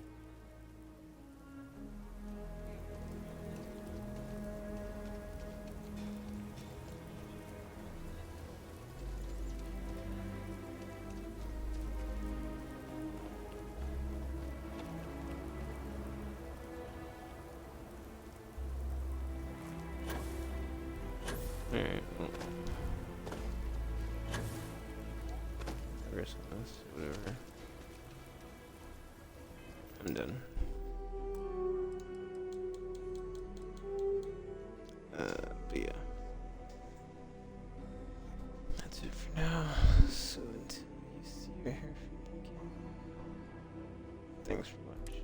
Alright, well. Risk on this, whatever. I'm done. But yeah. That's it for now. So until you see your hair again. Thanks for watching.